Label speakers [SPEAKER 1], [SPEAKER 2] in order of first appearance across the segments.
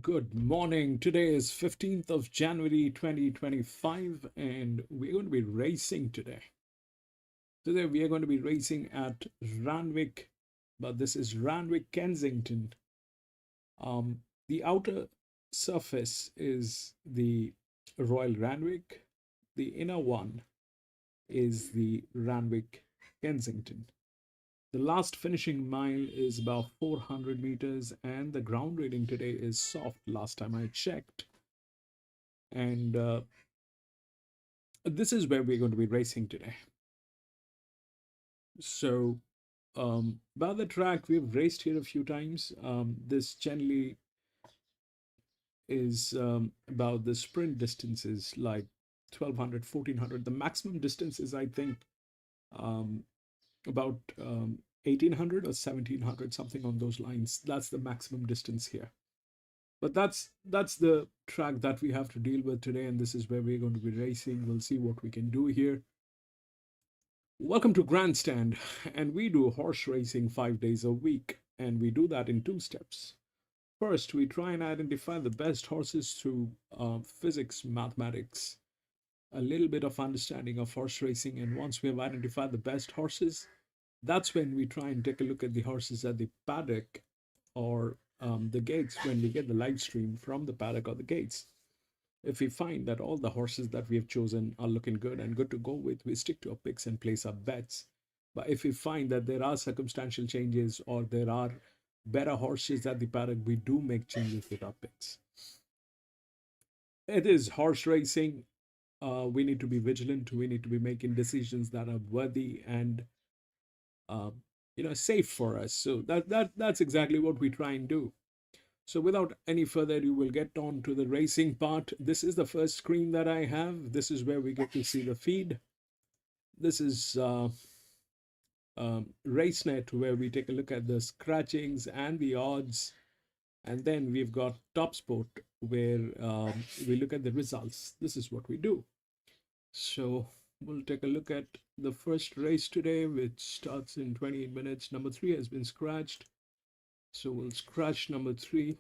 [SPEAKER 1] Good morning. Today is 15th of January 2025, and we're going to be racing today. Today, we are going to be racing at Randwick, but this is Randwick, Kensington. The outer surface is the Royal Randwick, the inner one is the Randwick, Kensington. The last finishing mile is about 400 meters, and the ground rating today is soft last time I checked. And this is where we're going to be racing today. So, about the track, we've raced here a few times. This generally is about the sprint distances like 1200, 1400. The maximum distance is, I think, um, about 1800 or 1700, something on those lines. That's the maximum distance here. But that's the track that we have to deal with today, and this is where we're going to be racing. We'll see what we can do here. Welcome to Grandstand, and we do horse racing 5 days a week, and we do that in two steps. First, we try and identify the best horses through physics, mathematics, a little bit of understanding of horse racing, and once we have identified the best horses, that's when we try and take a look at the horses at the paddock or the gates when we get the live stream from the paddock or the gates. If we find that all the horses that we have chosen are looking good and good to go with, we stick to our picks and place our bets. But if we find that there are circumstantial changes or there are better horses at the paddock, we do make changes with our picks. It is horse racing. We need to be vigilant. We need to be making decisions that are worthy and uh, safe for us. So that's exactly what we try and do. So without any further ado, we'll get on to the racing part. This is the first screen that I have. This is where we get to see the feed. This is RaceNet, where we take a look at the scratchings and the odds. And then we've got Top Sport, where we look at the results. This is what we do. So we'll take a look at the first race today, which starts in 28 minutes. Number 3 has been scratched. So we'll scratch number 3.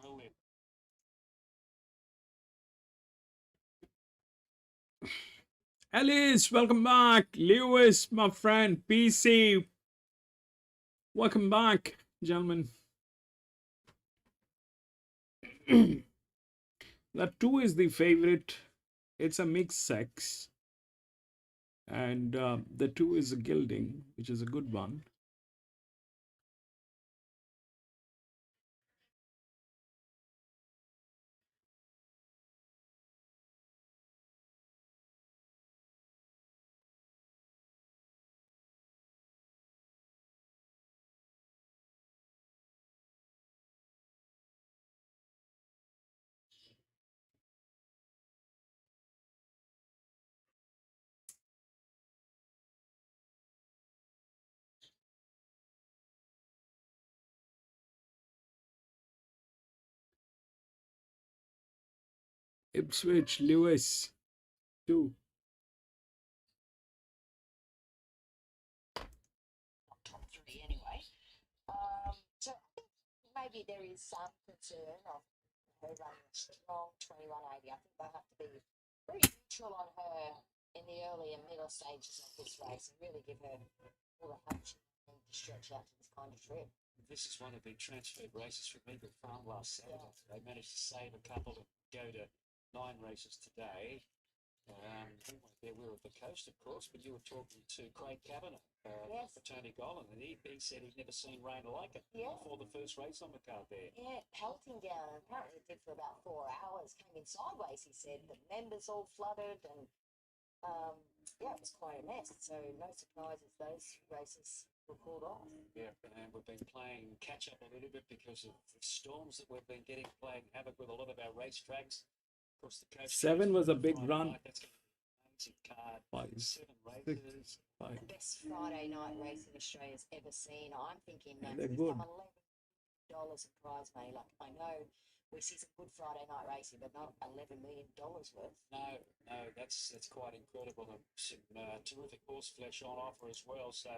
[SPEAKER 2] well then.
[SPEAKER 1] Alice, welcome back. Lewis, my friend. PC, welcome back, gentlemen. That 2 is the favorite. It's a mixed sex. And the 2 is a gilding, which is a good one. Ipswich, Lewis, 2.
[SPEAKER 3] Top 3 anyway. So I think maybe there is some concern of her running a strong 2180. I think they'll have to be very neutral on her in the early and middle stages of this race and really give her all the help she needs to stretch out to this kind of trip.
[SPEAKER 2] This is one of the transferred races from Eagle Farm last Saturday. They managed to save a couple and go to 9 races today. They were at the coast, of course, but you were talking to Craig Kavanagh
[SPEAKER 3] Yes.
[SPEAKER 2] for Tony Gollan, and he said he'd never seen rain like it
[SPEAKER 3] Yeah.
[SPEAKER 2] before the first race on the card there.
[SPEAKER 3] Yeah, pelting down. Apparently it did for about 4 hours. Came in sideways, he said. The members all flooded and yeah, it was quite a mess. So no surprises those races were called off.
[SPEAKER 2] Yeah, and we've been playing catch up a little bit because of the storms that we've been getting, playing havoc with a lot of our racetracks across the coast.
[SPEAKER 1] 7 was a big
[SPEAKER 2] Friday
[SPEAKER 1] run.
[SPEAKER 2] night, that's going to be an amazing card.
[SPEAKER 1] 5,
[SPEAKER 2] 7
[SPEAKER 1] 6,
[SPEAKER 2] races.
[SPEAKER 1] 5.
[SPEAKER 3] The best Friday night race in Australia's ever seen. I'm thinking that
[SPEAKER 1] They're
[SPEAKER 3] with
[SPEAKER 1] good.
[SPEAKER 3] some $11 in prize money. Like I know we see some good Friday night racing, but not $11 million worth.
[SPEAKER 2] No, that's quite incredible, and some terrific horse flesh on offer as well. So,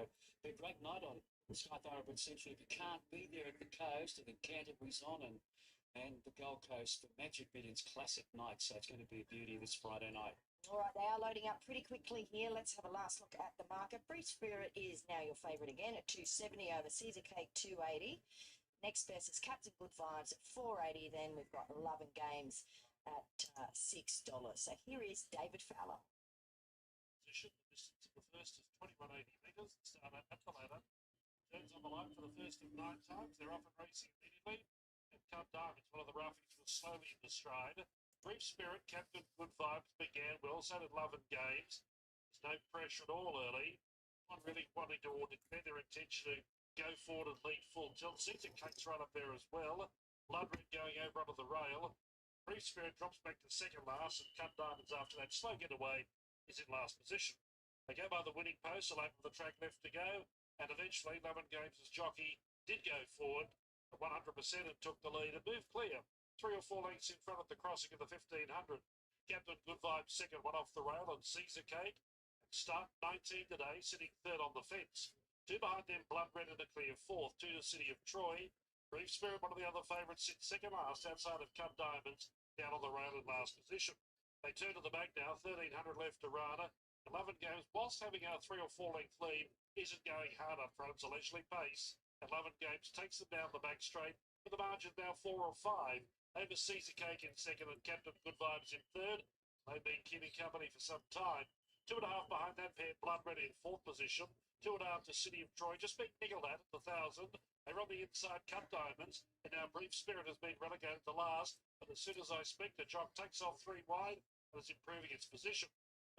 [SPEAKER 2] be a great night on Sky Thoroughbred Century. If you can't be there at the coast, and then Canterbury's on, and the Gold Coast for Magic Millions Classic Night. So it's going to be a beauty this Friday night.
[SPEAKER 3] All right, they are loading up pretty quickly here. Let's have a last look at the market. Free Spirit is now your favourite again at 270 over Caesar Cake 280. Next best is Captain Good Vibes at 480. Then we've got Love and Games at $6. So here is David Fowler.
[SPEAKER 4] Position. The distance of the first is 2180 metres. Start up the ladder. Turns on the line for the first of 9 times. They're off and racing immediately. And Cut Diamonds, one of the roughings, was slowly in the stride. Brief Spirit, Captain Good Vibes began well. So did Love and Games. There's no pressure at all early. One really wanting to defend their intention to go forward and lead full tilt. Caesar Cake's right up there as well. Ludwig going over onto the rail. Brief Spirit drops back to second last, and Cut Diamonds after that slow getaway is in last position. They go by the winning post, a lap of the track left to go, and eventually Love and Games' jockey did go forward at 100% and took the lead and moved clear. 3 or 4 lengths in front of the crossing of the 1500. Captain Good Vibes second, one off the rail, and Caesar Cake. Start 19 today, sitting third on the fence. 2 behind them, Blood Red in a clear fourth. 2 to City of Troy. Brief Spirit, one of the other favourites, sits second last outside of Cut Diamonds, down on the rail in last position. They turn to the back now, 1300 left to Rana. 11 Games, whilst having a 3 or 4 length lead, isn't going hard up front. It's a leisurely pace. 11 Games takes them down the back straight, with the margin now 4 or 5. Over Caesar Cake in second and Captain Good Vibes in third. They've been keeping company for some time. 2.5 behind that pair, Blood Red in fourth position. 2.5 to City of Troy, just being niggled at the 1,000. They're on the inside, Cut Diamonds, and now Brief Spirit has been relegated to last. But as soon as I speak, the jock takes off 3 wide and is improving its position.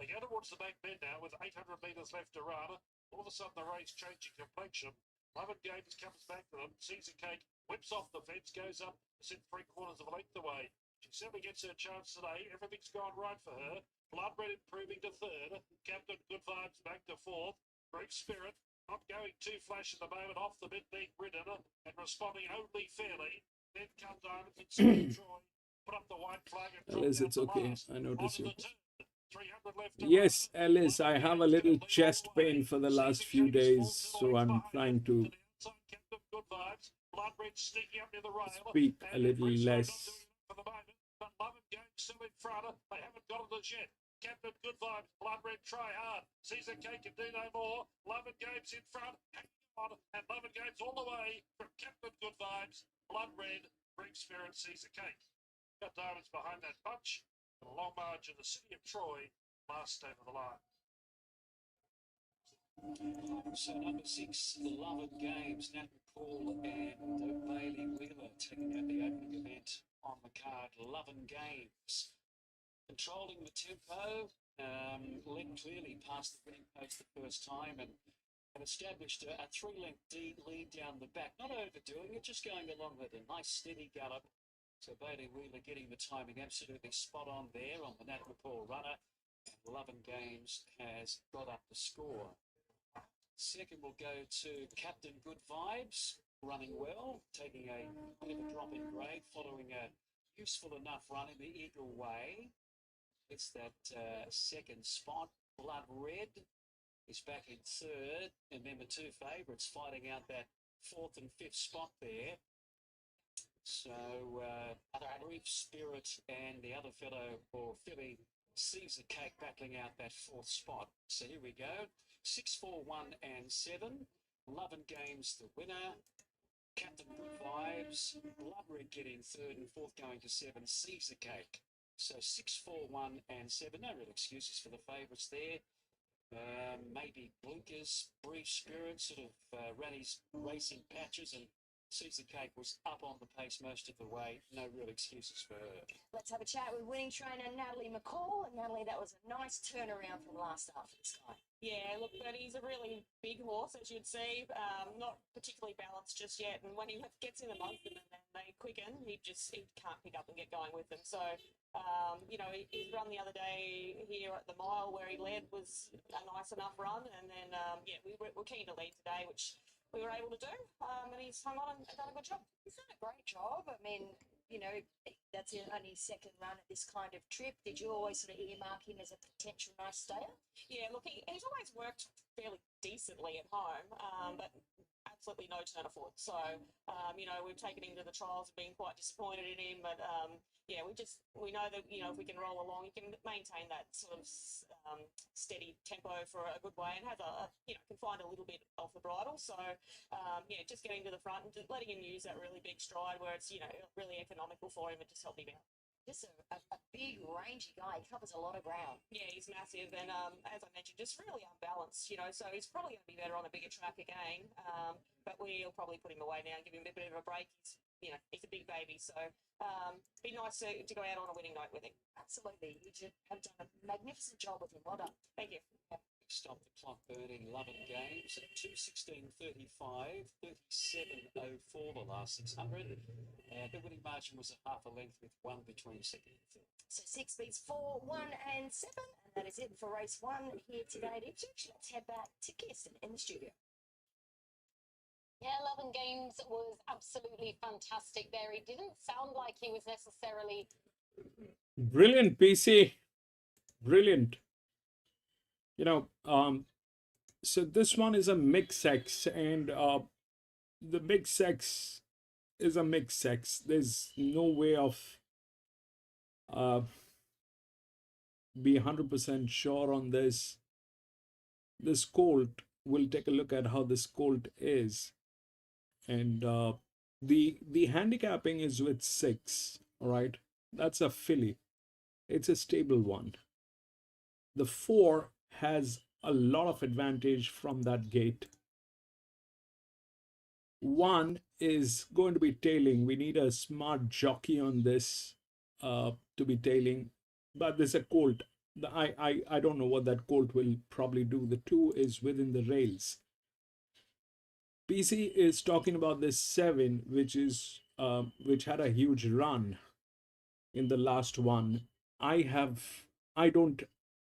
[SPEAKER 4] They go towards the back bend now with 800 metres left to run. All of a sudden, the race changing complexion. Love and Games comes back to them. Caesar Cake whips off the fence, goes up, sit 3/4 of a length away. She certainly gets her chance today. Everything's gone right for her. Blood Red improving to third. Captain Good Vibes back to fourth. Brief Spirit not going too flash at the moment, off the mid being ridden and responding only fairly. Then Cut Diamonds and City of Troy put up the white flag and drop
[SPEAKER 1] Alice,
[SPEAKER 4] down
[SPEAKER 1] it's
[SPEAKER 4] the
[SPEAKER 1] okay.
[SPEAKER 4] last.
[SPEAKER 1] I notice you.
[SPEAKER 4] 300 left to
[SPEAKER 1] Yes,
[SPEAKER 4] run.
[SPEAKER 1] Alice, I have a little chest pain for the last few days, so I'm trying to
[SPEAKER 4] Blood Red sneaking up near the rail.
[SPEAKER 1] Speak a
[SPEAKER 4] And
[SPEAKER 1] little
[SPEAKER 4] Briscoe not
[SPEAKER 1] less.
[SPEAKER 4] doing enough for the moment. But Love and Game still in front. They haven't got it as yet. Captain Good Vibes, Blood Red, try hard. Caesar Cake can do no more. Love and Game's in front. Hang on. And Love and Game's all the way from Captain Good Vibes, Blood Red, Bring Spirit, Caesar Cake. Got Diamonds behind that bunch. A long margin, the City of Troy, last over the line.
[SPEAKER 2] So number 6, Love and Games, Nat McCall and Bailey Wheeler taking out the opening event on the card. Love and Games controlling the tempo, led clearly past the winning post the first time and established a 3-length lead down the back, not overdoing it, just going along with a nice steady gallop. So Bailey Wheeler getting the timing absolutely spot on there on the Nat McCall runner. And Love and Games has got up the score. Second will go to Captain Good Vibes, running well, taking a bit of a drop in grade, following a useful enough run in the Eagle Way. It's that second spot. Blood Red is back in third, and then the two favourites fighting out that fourth and fifth spot there. So Brief Spirit and the other fellow, or filly, Caesar Cake battling out that fourth spot. So here we go. 6, 4, 1 and 7. Love and Games the winner. Captain Good Vibes. Blood Red getting third and fourth going to 7. Caesar Cake. So 6, 4, 1 and 7. No real excuses for the favourites there. Maybe Blinkers, Brief Spirit sort of ran his racing patches, and Caesar Cake was up on the pace most of the way. No real excuses for her.
[SPEAKER 3] Let's have a chat with winning trainer Natalie McCall. And Natalie, that was a nice turnaround from last start for this guy.
[SPEAKER 5] Yeah, look, but he's a really big horse, as you'd see. Not particularly balanced just yet. And when he gets in amongst them and then they quicken, he can't pick up and get going with them. So, his run the other day here at the mile where he led was a nice enough run. And then, we were keen to lead today, which we were able to do. And he's hung on and done a good job.
[SPEAKER 3] He's done a great job. I mean, that's only his second run at this kind of trip. Did you always sort of earmark him as a potential nice stayer?
[SPEAKER 5] Yeah, look, he's always worked fairly decently at home, but absolutely no turn of foot. So, we've taken him to the trials and been quite disappointed in him. But, we know that, if we can roll along, he can maintain that sort of steady tempo for a good way and has can find a little bit off the bridle. So, just getting to the front and just letting him use that really big stride where it's, really economical for him and just help him out.
[SPEAKER 3] Just a big, rangy guy. He covers a lot of ground.
[SPEAKER 5] Yeah, he's massive. And as I mentioned, just really unbalanced, so he's probably going to be better on a bigger track again. But we'll probably put him away now and give him a bit of a break. He's a big baby. So be nice to go out on a winning night with him.
[SPEAKER 3] Absolutely. You have done a magnificent job with him. Well done.
[SPEAKER 5] Thank you.
[SPEAKER 3] Yep.
[SPEAKER 2] Stop the clock burning. Love and Games at 2:16.35, 37.04 the last 600. And the winning margin was a half a length with one between second and third.
[SPEAKER 3] So 6 beats 4, 1 and 7. And that is it for race 1 here today at Ipswich. Let's head back to Kirsten in the studio.
[SPEAKER 6] Yeah, Love and Games was absolutely fantastic there. He didn't sound like he was necessarily...
[SPEAKER 1] Brilliant, PC. Brilliant. So this one is a mixed sex, and the mixed sex is a mixed sex. There's no way of be 100% sure on this. This colt, we'll take a look at how this colt is. And the handicapping is with 6, all right? That's a filly. It's a stable one. The 4 has a lot of advantage from that gate. 1 is going to be tailing. We need a smart jockey on this to be tailing. But there's a colt. I don't know what that colt will probably do. The 2 is within the rails. PC is talking about this 7, which had a huge run in the last one. I don't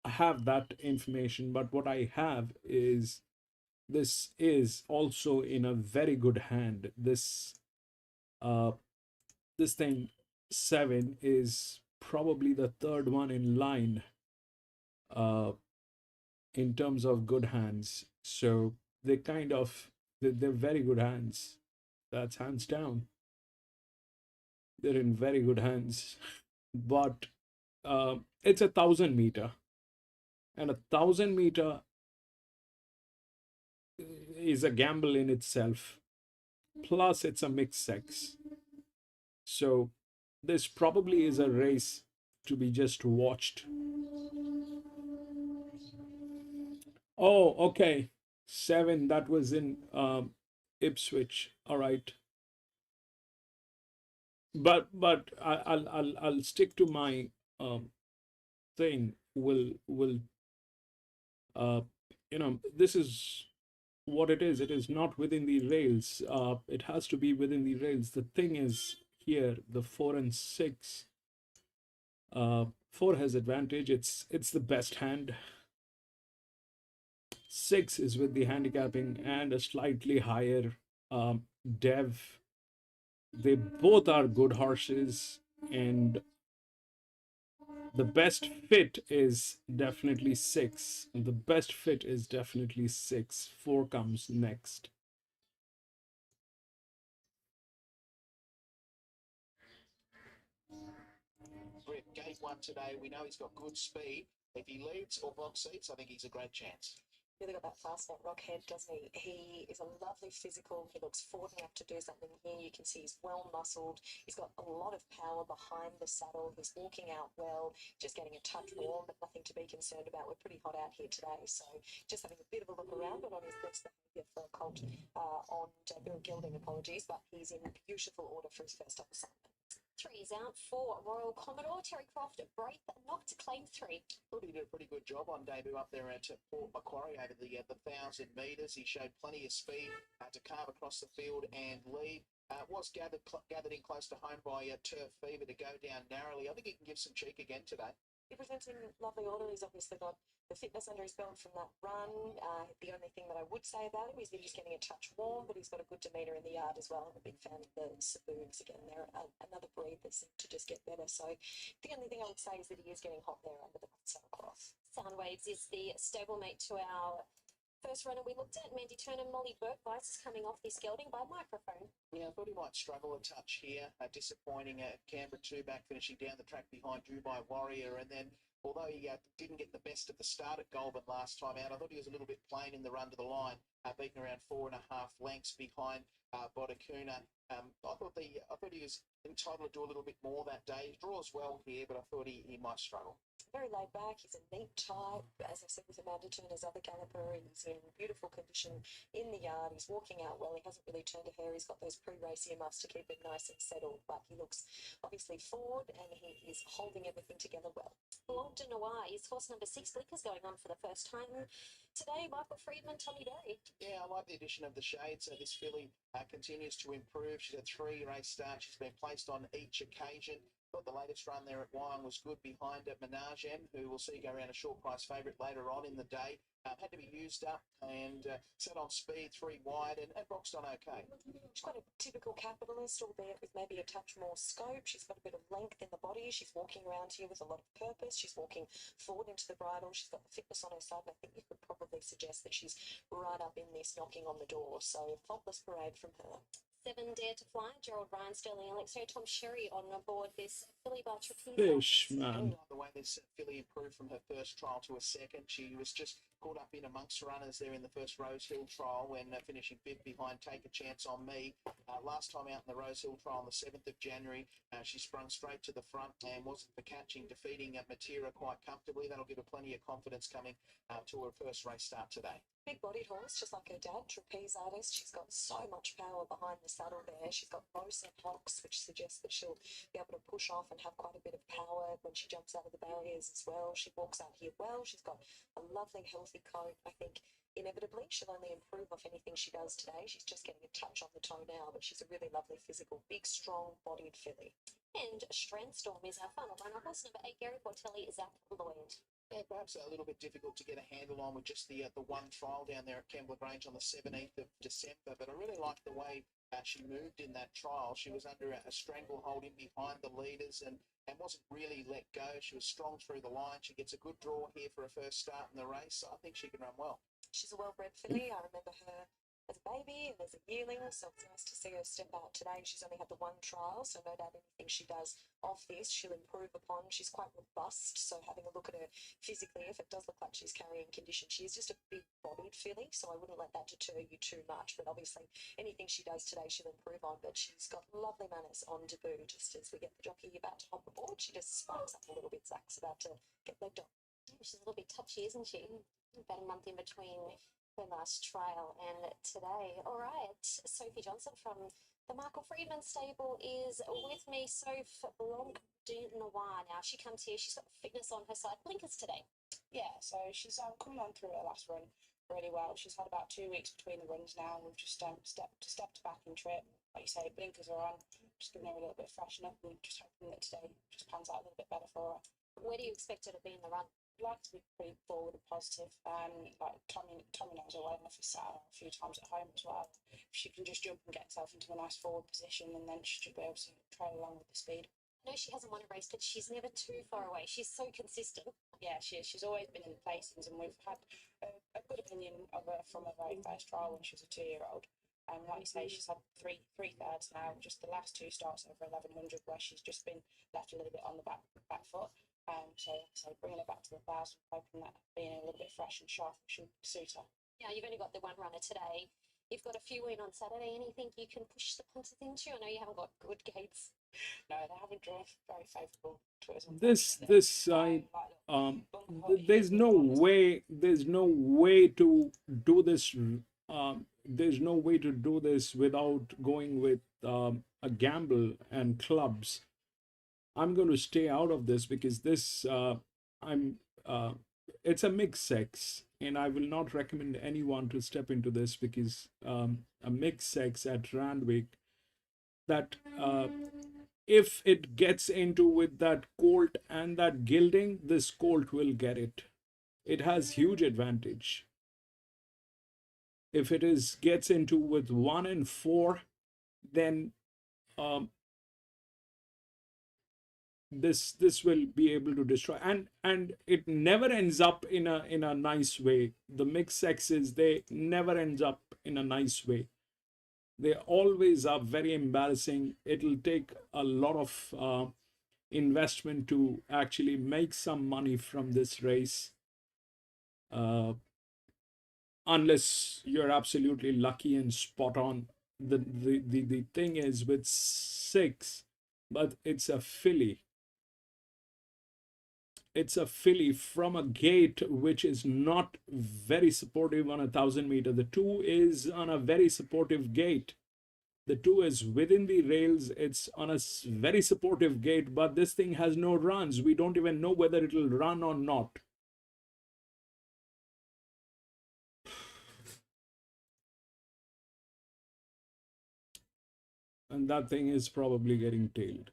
[SPEAKER 1] have that information, but what I have is this is also in a very good hand. This thing 7 is probably the third one in line in terms of good hands. So they're very good hands. That's hands down. They're in very good hands. But it's a 1,000 meter, and a 1,000 meter is a gamble in itself. Plus, it's a mixed sex. So, this probably is a race to be just watched. Oh, okay. 7, that was in Ipswich. All right. But I'll stick to my thing. Will this is what it is. It is not within the rails. It has to be within the rails. The thing is here, the 4 and 6. 4 has advantage. It's the best hand. 6 is with the handicapping and a slightly higher dev. They both are good horses, and the best fit is definitely 6. The best fit is definitely 6. 4 comes next.
[SPEAKER 7] Gate 1 today, we know he's got good speed. If he leads or box seats, I think he's a great chance.
[SPEAKER 5] Really got that fast net rockhead, doesn't he? He is a lovely physical. He looks forward enough to do something here. You can see he's well muscled. He's got a lot of power behind the saddle. He's walking out well, just getting a touch warm, but nothing to be concerned about. We're pretty hot out here today, so just having a bit of a look around, but on his best behaviour for a colt on debut gelding, apologies, but he's in beautiful order for his first up assignment.
[SPEAKER 6] 3 is out for Royal Commodore. Terry Croft, Braith, not to claim 3.
[SPEAKER 7] Thought he did a pretty good job on debut up there at Port Macquarie over the 1,000 metres. He showed plenty of speed to carve across the field and lead. Was gathered in close to home by Turf Fever to go down narrowly. I think he can give some cheek again today.
[SPEAKER 5] He presents in lovely order. He's obviously got the fitness under his belt from that run. The only thing that I would say about him is that he's getting a touch warm, but he's got a good demeanour in the yard as well. I'm a big fan of the Saboons. Again, they're another breed that seem to just get better. So the only thing I would say is that he is getting hot there under the saddlecloth.
[SPEAKER 6] Soundwaves is the stablemate to our first runner we looked at. Mandy Turner, Molly Burke. Vice is coming off this gelding by microphone.
[SPEAKER 7] Yeah, I thought he might struggle a touch here. Disappointing at Canberra 2 back, finishing down the track behind Dubai Warrior. And then, although he didn't get the best at the start at Goulburn last time out, I thought he was a little bit plain in the run to the line, beaten around 4.5 lengths behind Bodakuna. I thought he was entitled to do a little bit more that day. He draws well here, but I thought he might struggle.
[SPEAKER 5] Very laid back. He's a neat type. As I said with Amanda Turner's other galloper, he's in beautiful condition in the yard. He's walking out well. He hasn't really turned a hair. He's got those pre-race earmuffs to keep him nice and settled, but he looks obviously forward and he is holding everything together well.
[SPEAKER 6] Long de Noir is horse number 6. Liquor's going on for the first time today. Michael Friedman, Tommy Berry.
[SPEAKER 7] Yeah, I like the addition of the shade. So this filly continues to improve. She's a 3-race start. She's been placed on each occasion. Thought the latest run there at Wyong was good behind Menage M, who we'll see go around a short price favourite later on in the day. Had to be used up and set on speed 3 wide and boxed on okay.
[SPEAKER 5] She's quite a typical capitalist, albeit with maybe a touch more scope. She's got a bit of length in the body. She's walking around here with a lot of purpose. She's walking forward into the bridle. She's got the fitness on her side, and I think you could probably suggest that she's right up in this, knocking on the door. So faultless parade from her.
[SPEAKER 6] 7, Dare to Fly, Gerald Ryan, Sterling Alexio, Tom Sherry on board this filly by Trapeze.
[SPEAKER 1] Fish,
[SPEAKER 7] I
[SPEAKER 1] man.
[SPEAKER 7] like the way this filly improved from her first trial to a second. She was just caught up in amongst runners there in the first Rosehill trial when finishing 5th behind Take a Chance on Me. Last time out in the Rosehill trial on the 7th of January, she sprung straight to the front and wasn't for catching, defeating Matera quite comfortably. That'll give her plenty of confidence coming to her first race start today.
[SPEAKER 5] Big-bodied horse, just like her dad, trapeze artist. She's got so much power behind the saddle there. She's got bows and hocks, which suggests that she'll be able to push off and have quite a bit of power when she jumps out of the barriers as well. She walks out here well. She's got a lovely, healthy coat. I think inevitably she'll only improve off anything she does today. She's just getting a touch on the toe now, but she's a really lovely physical, big, strong-bodied filly.
[SPEAKER 6] And Strandstorm is our final runner. Horse number 8, Gary Portelli, Zach Lloyd.
[SPEAKER 7] Yeah, perhaps a little bit difficult to get a handle on with just the one trial down there at Kembla Grange on the 17th of December, but I really liked the way she moved in that trial. She was under a stranglehold in behind the leaders and wasn't really let go. She was strong through the line. She gets a good draw here for a first start in the race, so I think she can run well.
[SPEAKER 5] She's a well-bred filly. I remember her as a baby and as a yearling, so it's nice to see her step out today. She's only had the one trial, so no doubt anything she does off this, she'll improve upon. She's quite robust, so having a look at her physically, if it does look like she's carrying condition, she is just a big-bodied filly, so I wouldn't let that deter you too much. But obviously, anything she does today, she'll improve on. But she's got lovely manners on debut. Just as we get the jockey about to hop aboard, she just spikes up a little bit. Zach's about to get legged on.
[SPEAKER 6] She's a little bit touchy, isn't she? About a month in between her last trial and today. All right, Sophie Johnson from the Michael Friedman stable is with me. Soph Blanc de Noir. Now she comes here, she's got fitness on her side. Blinkers today.
[SPEAKER 8] Yeah, so she's coming on through her last run really well. She's had about 2 weeks between the runs now. We've just stepped back in trip. Like you say, blinkers are on. Just giving her a little bit of freshen up and just hoping that today just pans out a little bit better for her.
[SPEAKER 6] Where do you expect her to be in the run?
[SPEAKER 8] I'd like to be pretty forward and positive. Like Tommy knows her well enough. He's sat her a few times at home as well. If she can just jump and get herself into a nice forward position, and then she should be able to trail along with the speed.
[SPEAKER 6] I know she hasn't won a race, but she's never too far away. She's so consistent.
[SPEAKER 8] Yeah, she is. She's always been in the placings, and we've had a good opinion of her from her very first trial when she was a 2-year-old. Like you say, she's had three thirds now. Just the last 2 starts over 1100, where she's just been left a little bit on the back foot. So bringing her back to the 1,000, hoping that being a little bit fresh and sharp should suit her.
[SPEAKER 6] Now, you've only got the one runner today. You've got a few in on Saturday. Anything you can push the punters into? I know you haven't got good gates.
[SPEAKER 8] No, they haven't drawn very favourable to us.
[SPEAKER 1] This side, there's no way to do this. There's no way to do this without going with a gamble and clubs. I'm going to stay out of this because this it's a mixed sex, and I will not recommend anyone to step into this because a mixed sex at Randwick, that if it gets into with that colt and that gilding, this colt will get it. It has huge advantage. If it gets into with 1 and 4, then this will be able to destroy, and it never ends up in a nice way. The mixed sexes, they never ends up in a nice way. They always are very embarrassing. It'll take a lot of investment to actually make some money from this race, unless you're absolutely lucky and spot on. The thing is with 6, but it's a filly. It's a filly from a gate which is not very supportive on 1,000 meter. The 2 is on a very supportive gate. The 2 is within the rails. It's on a very supportive gate, but this thing has no runs. We don't even know whether it'll run or not. And that thing is probably getting tailed.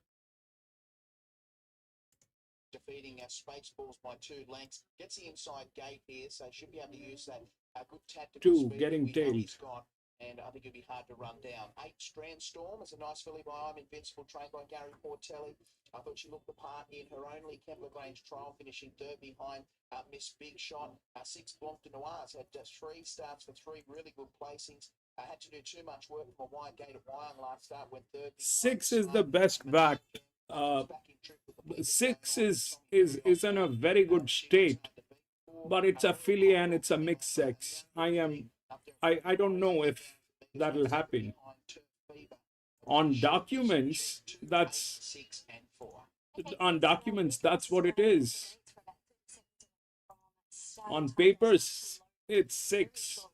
[SPEAKER 7] Defeating Spaceballs by 2 lengths. Gets the inside gate here, so should be able to use that good tactical
[SPEAKER 1] 2
[SPEAKER 7] speed
[SPEAKER 1] getting
[SPEAKER 7] that we know
[SPEAKER 1] tailed.
[SPEAKER 7] he's got, and I think it'll be hard to run down. 8 Strand Storm is a nice filly by I'm Invincible, trained by Gary Portelli. I thought she looked the part in her only Kembla Grange trial, finishing third behind Miss Big Shot. 6 Blanc de Noirs had 3 starts for 3 really good placings. I had to do too much work from a wide gate at Wyong last start, went third.
[SPEAKER 1] 6 is the best back. 6 is in a very good state, but it's a filly and it's a mixed sex. I don't know if that'll happen. On documents, that's what it is. On papers, it's 6.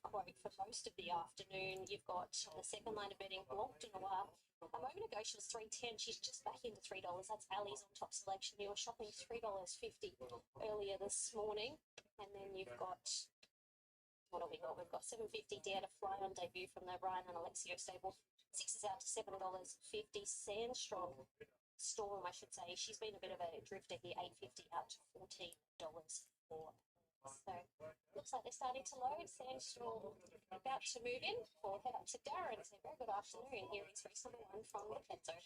[SPEAKER 6] Quote for most of the afternoon. You've got the second line of betting Blanc de Noir. A moment ago she was $3.10. She's just back into $3. That's Ali's on top selection. You were shopping $3.50 earlier this morning. And then you've got, what have we got? We've got $7.50 Dare to Fly on debut from the Ryan and Alexio stable. 6 is out to $7.50. Storm, I should say. She's been a bit of a drifter here. $8.50 out to $14 for. So looks like they're starting to load. Sandstorm about to move in. We'll head up to Darren. So very good afternoon. Here is race number 1 from the Kenzo.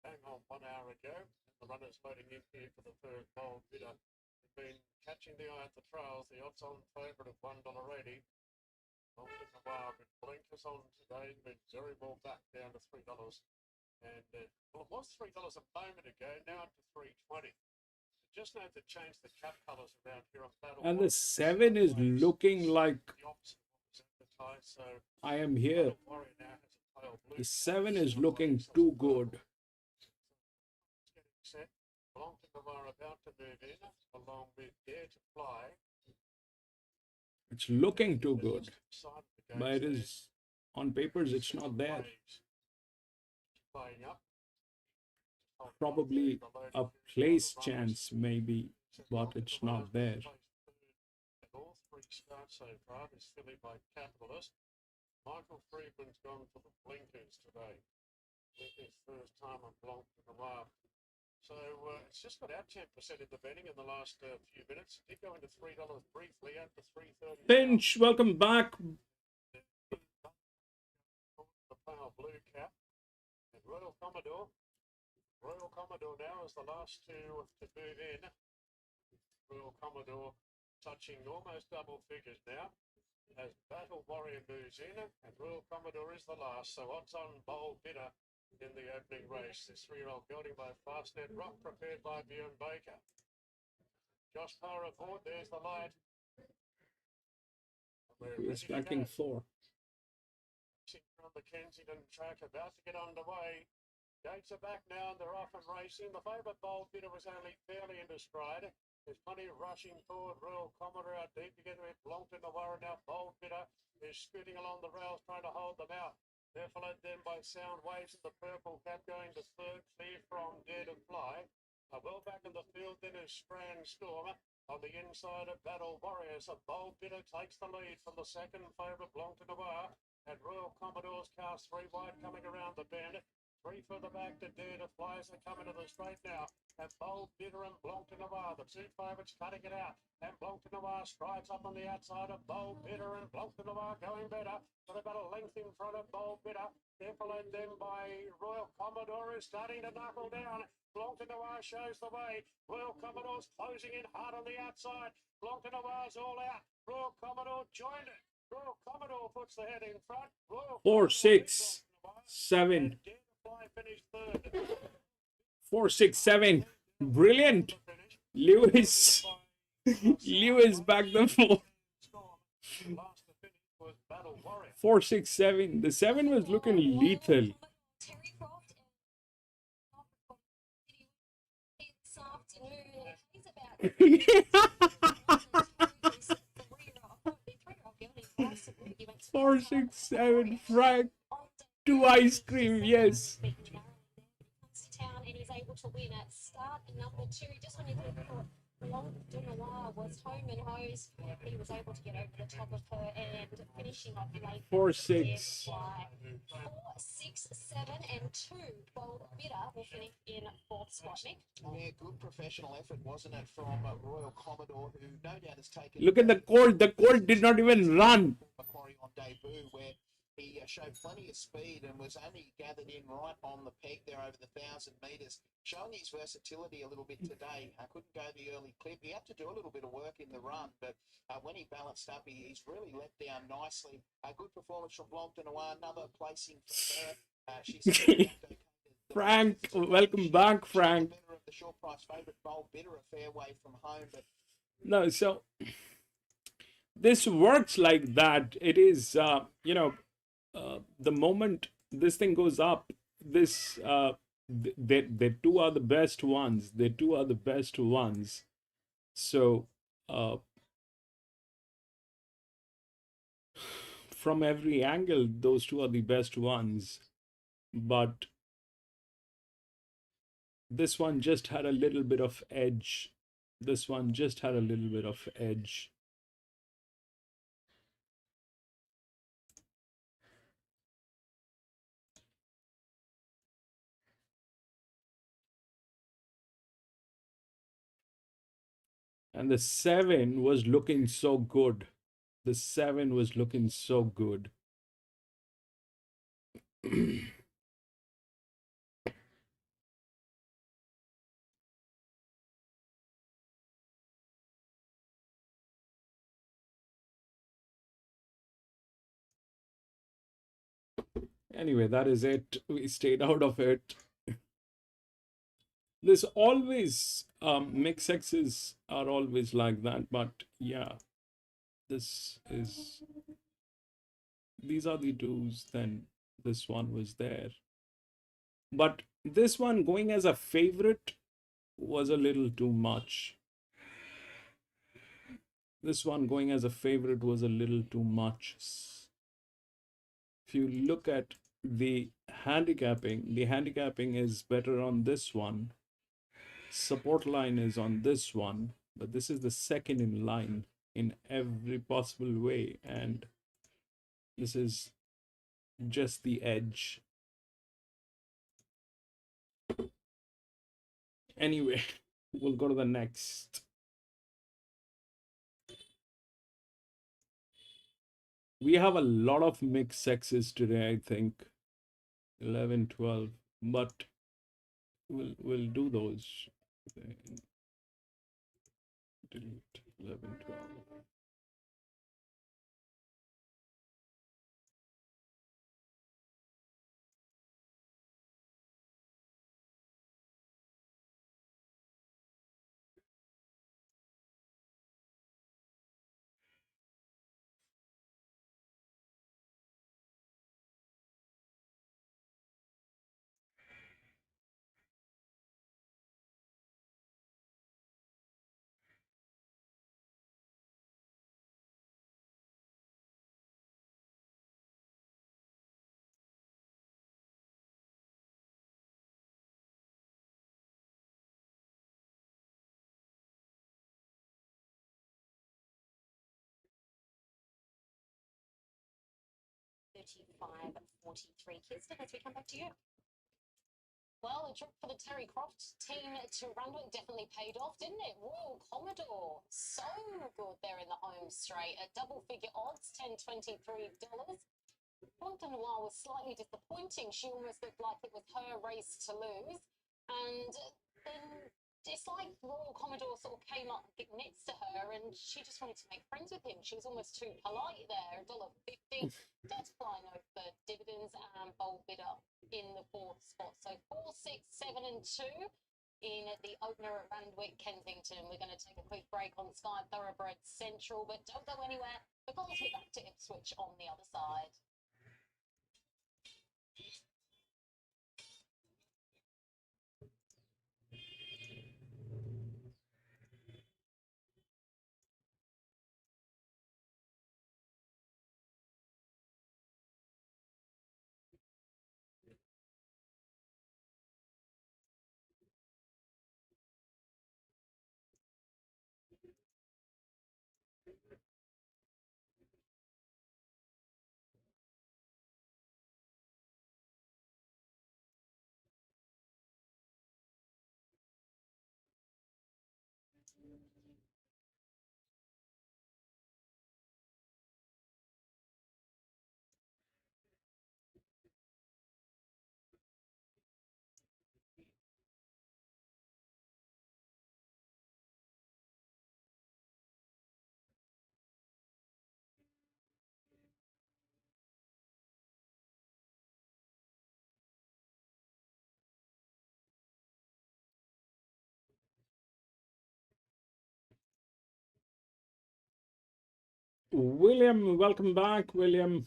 [SPEAKER 4] Hang on 1 hour ago, in the runners loading in here for the third bold bidder. They've been catching the eye at the trails. The odds-on favourite of $1.80. Often a while, but blinkers on today, been very well back down to $3. And well, it was $3 a moment ago, now up to $3.20. Just note to change the cap colours around here on Battle.
[SPEAKER 1] And the 7 is looking like
[SPEAKER 4] the opposite of what was advertised. So
[SPEAKER 1] I am here.
[SPEAKER 4] Battle Warrior now has a pale blue.
[SPEAKER 1] The 7 is looking too good.
[SPEAKER 4] It's getting set. Flemington are about to move in, along with Dare to Fly.
[SPEAKER 1] It's looking too good. But it is, on papers, it's not there.
[SPEAKER 4] Playing up.
[SPEAKER 1] Probably a place chance, maybe, but it's not there.
[SPEAKER 4] All three starts so far. This filly by Capitalist. Michael Friedman's gone for the blinkers today. Blinkers first time on Blanc de Noir. So it's just got out 10% in the betting in the last few minutes. It did go into $3 briefly, out to $3.30.
[SPEAKER 1] Finch, welcome back.
[SPEAKER 4] The pale blue cap and Royal Commodore. Royal Commodore now is the last two to move in. Royal Commodore touching almost double figures now. As Battle Warrior moves in, and Royal Commodore is the last. So odds on bold bidder in the opening race. This 3-year-old gelding by Fastnet Rock, prepared by Bjorn Baker. Josh Power aboard, there's the light.
[SPEAKER 1] It's backing 4.
[SPEAKER 4] From the Kensington track, about to get underway. Gates are back now and they're off and racing. The favourite bold bidder was only fairly into stride. There's plenty of rushing forward. Royal Commodore out deep together with Blanc de Noir. Now bold bidder is scooting along the rails trying to hold them out. They're followed then by Sound Waves and the purple cap going to third, clear from Dare to Fly. Well back in the field then is Strand Storm. On the inside of Battle Warriors, a bold bidder takes the lead from the second favourite Blanc de Noir. And Royal Commodore's cast 3 wide coming around the bend. 3 further back to Dare to Fly as they come into the straight now. And bold bidder and Blanc de Noir, the two favourites cutting it out. And Blanc de Noir strides up on the outside of bold bidder, and Blanc de Noir going better. Got about a length in front of bold bidder. They're followed then by Royal Commodore, who's starting to knuckle down. Blanc de Noir shows the way. Royal Commodore's closing in hard on the outside. Blanc de Noir's all out. Royal Commodore joined it. Royal Commodore puts the head in front. Royal
[SPEAKER 1] 4, 6, 7. 4, 6, 7. Brilliant. Lewis. Lewis back the 4. 4, 6, 7. The 7 was looking lethal. Four, 6, 7, Frank. 2 ice cream, yes.
[SPEAKER 6] Town and he's able to win at start number 2. Just when you thought Blanc de Noir was home and hose, he was able to get over the top of her and finishing off late.
[SPEAKER 1] 4, 6.
[SPEAKER 6] 4, 6, 7, and 2. Bold bidder will finish in 4th spot, Nick.
[SPEAKER 7] Yeah, good professional effort, wasn't it, from Royal Commodore, who no doubt has taken...
[SPEAKER 1] Look at the court. The court did not even run.
[SPEAKER 7] Macquarie on debut, where he showed plenty of speed and was only gathered in right on the peg there over the 1,000 metres, showing his versatility a little bit today. I couldn't go the early clip. He had to do a little bit of work in the run, but when he balanced up, he's really let down nicely. A good performance from Blanc de Noir, another placing for her. She's
[SPEAKER 1] Frank, welcome back, Frank.
[SPEAKER 7] The short price favourite, bold bidder, a fair way from home, but
[SPEAKER 1] no, so this works like that. It is, the moment this thing goes up, this the 2 are the best ones. The 2 are the best ones. So from every angle, those 2 are the best ones. But this one just had a little bit of edge. This one just had a little bit of edge. And the 7 was looking so good. The 7 was looking so good. Anyway, that is it. We stayed out of it. There's always mix X's are always like that, but yeah, this is these are the twos. Then this one was there, but this one going as a favorite was a little too much. This one going as a favorite was a little too much. If you look at the handicapping is better on this one. Support line is on this one, but this is the second in line in every possible way, and this is just the edge. Anyway, we'll go to the next. We have a lot of mixed sexes today, I think. 11, 12, but we'll do those. Delete 11, 12.
[SPEAKER 6] Kirsten, as we come back to you. Well, the trip for the Terry Croft team to Randwick definitely paid off, didn't it? Royal Commodore, so good there in the home straight at double-figure odds, $10.23. Flemington was slightly disappointing. She almost looked like it was her race to lose, and then it's like Royal Commodore sort of came up next to her, and she just wanted to make friends with him. She was almost too polite there. $1.50. That's flying over dividends and bold bidder in the fourth spot. So 4, 6, 7, and 2 in the opener at Randwick, Kensington. We're going to take a quick break on Sky Thoroughbred Central, but don't go anywhere because we're back to Ipswich on the other side.
[SPEAKER 1] William, welcome back, William.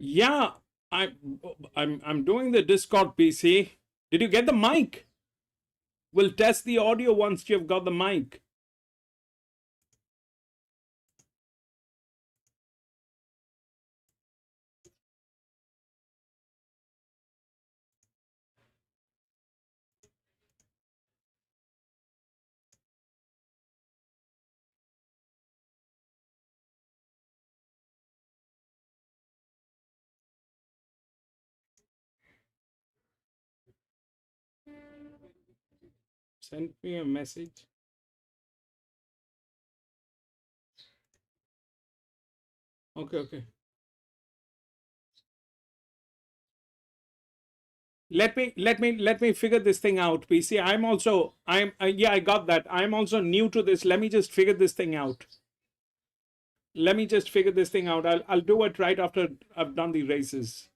[SPEAKER 1] Yeah, I'm doing the Discord PC. Did you get the mic? We'll test the audio once you've got the mic. Send me a message. Okay. Let me figure this thing out. PC, yeah, I got that. I'm also new to this. Let me just figure this thing out. I'll do it right after I've done the races.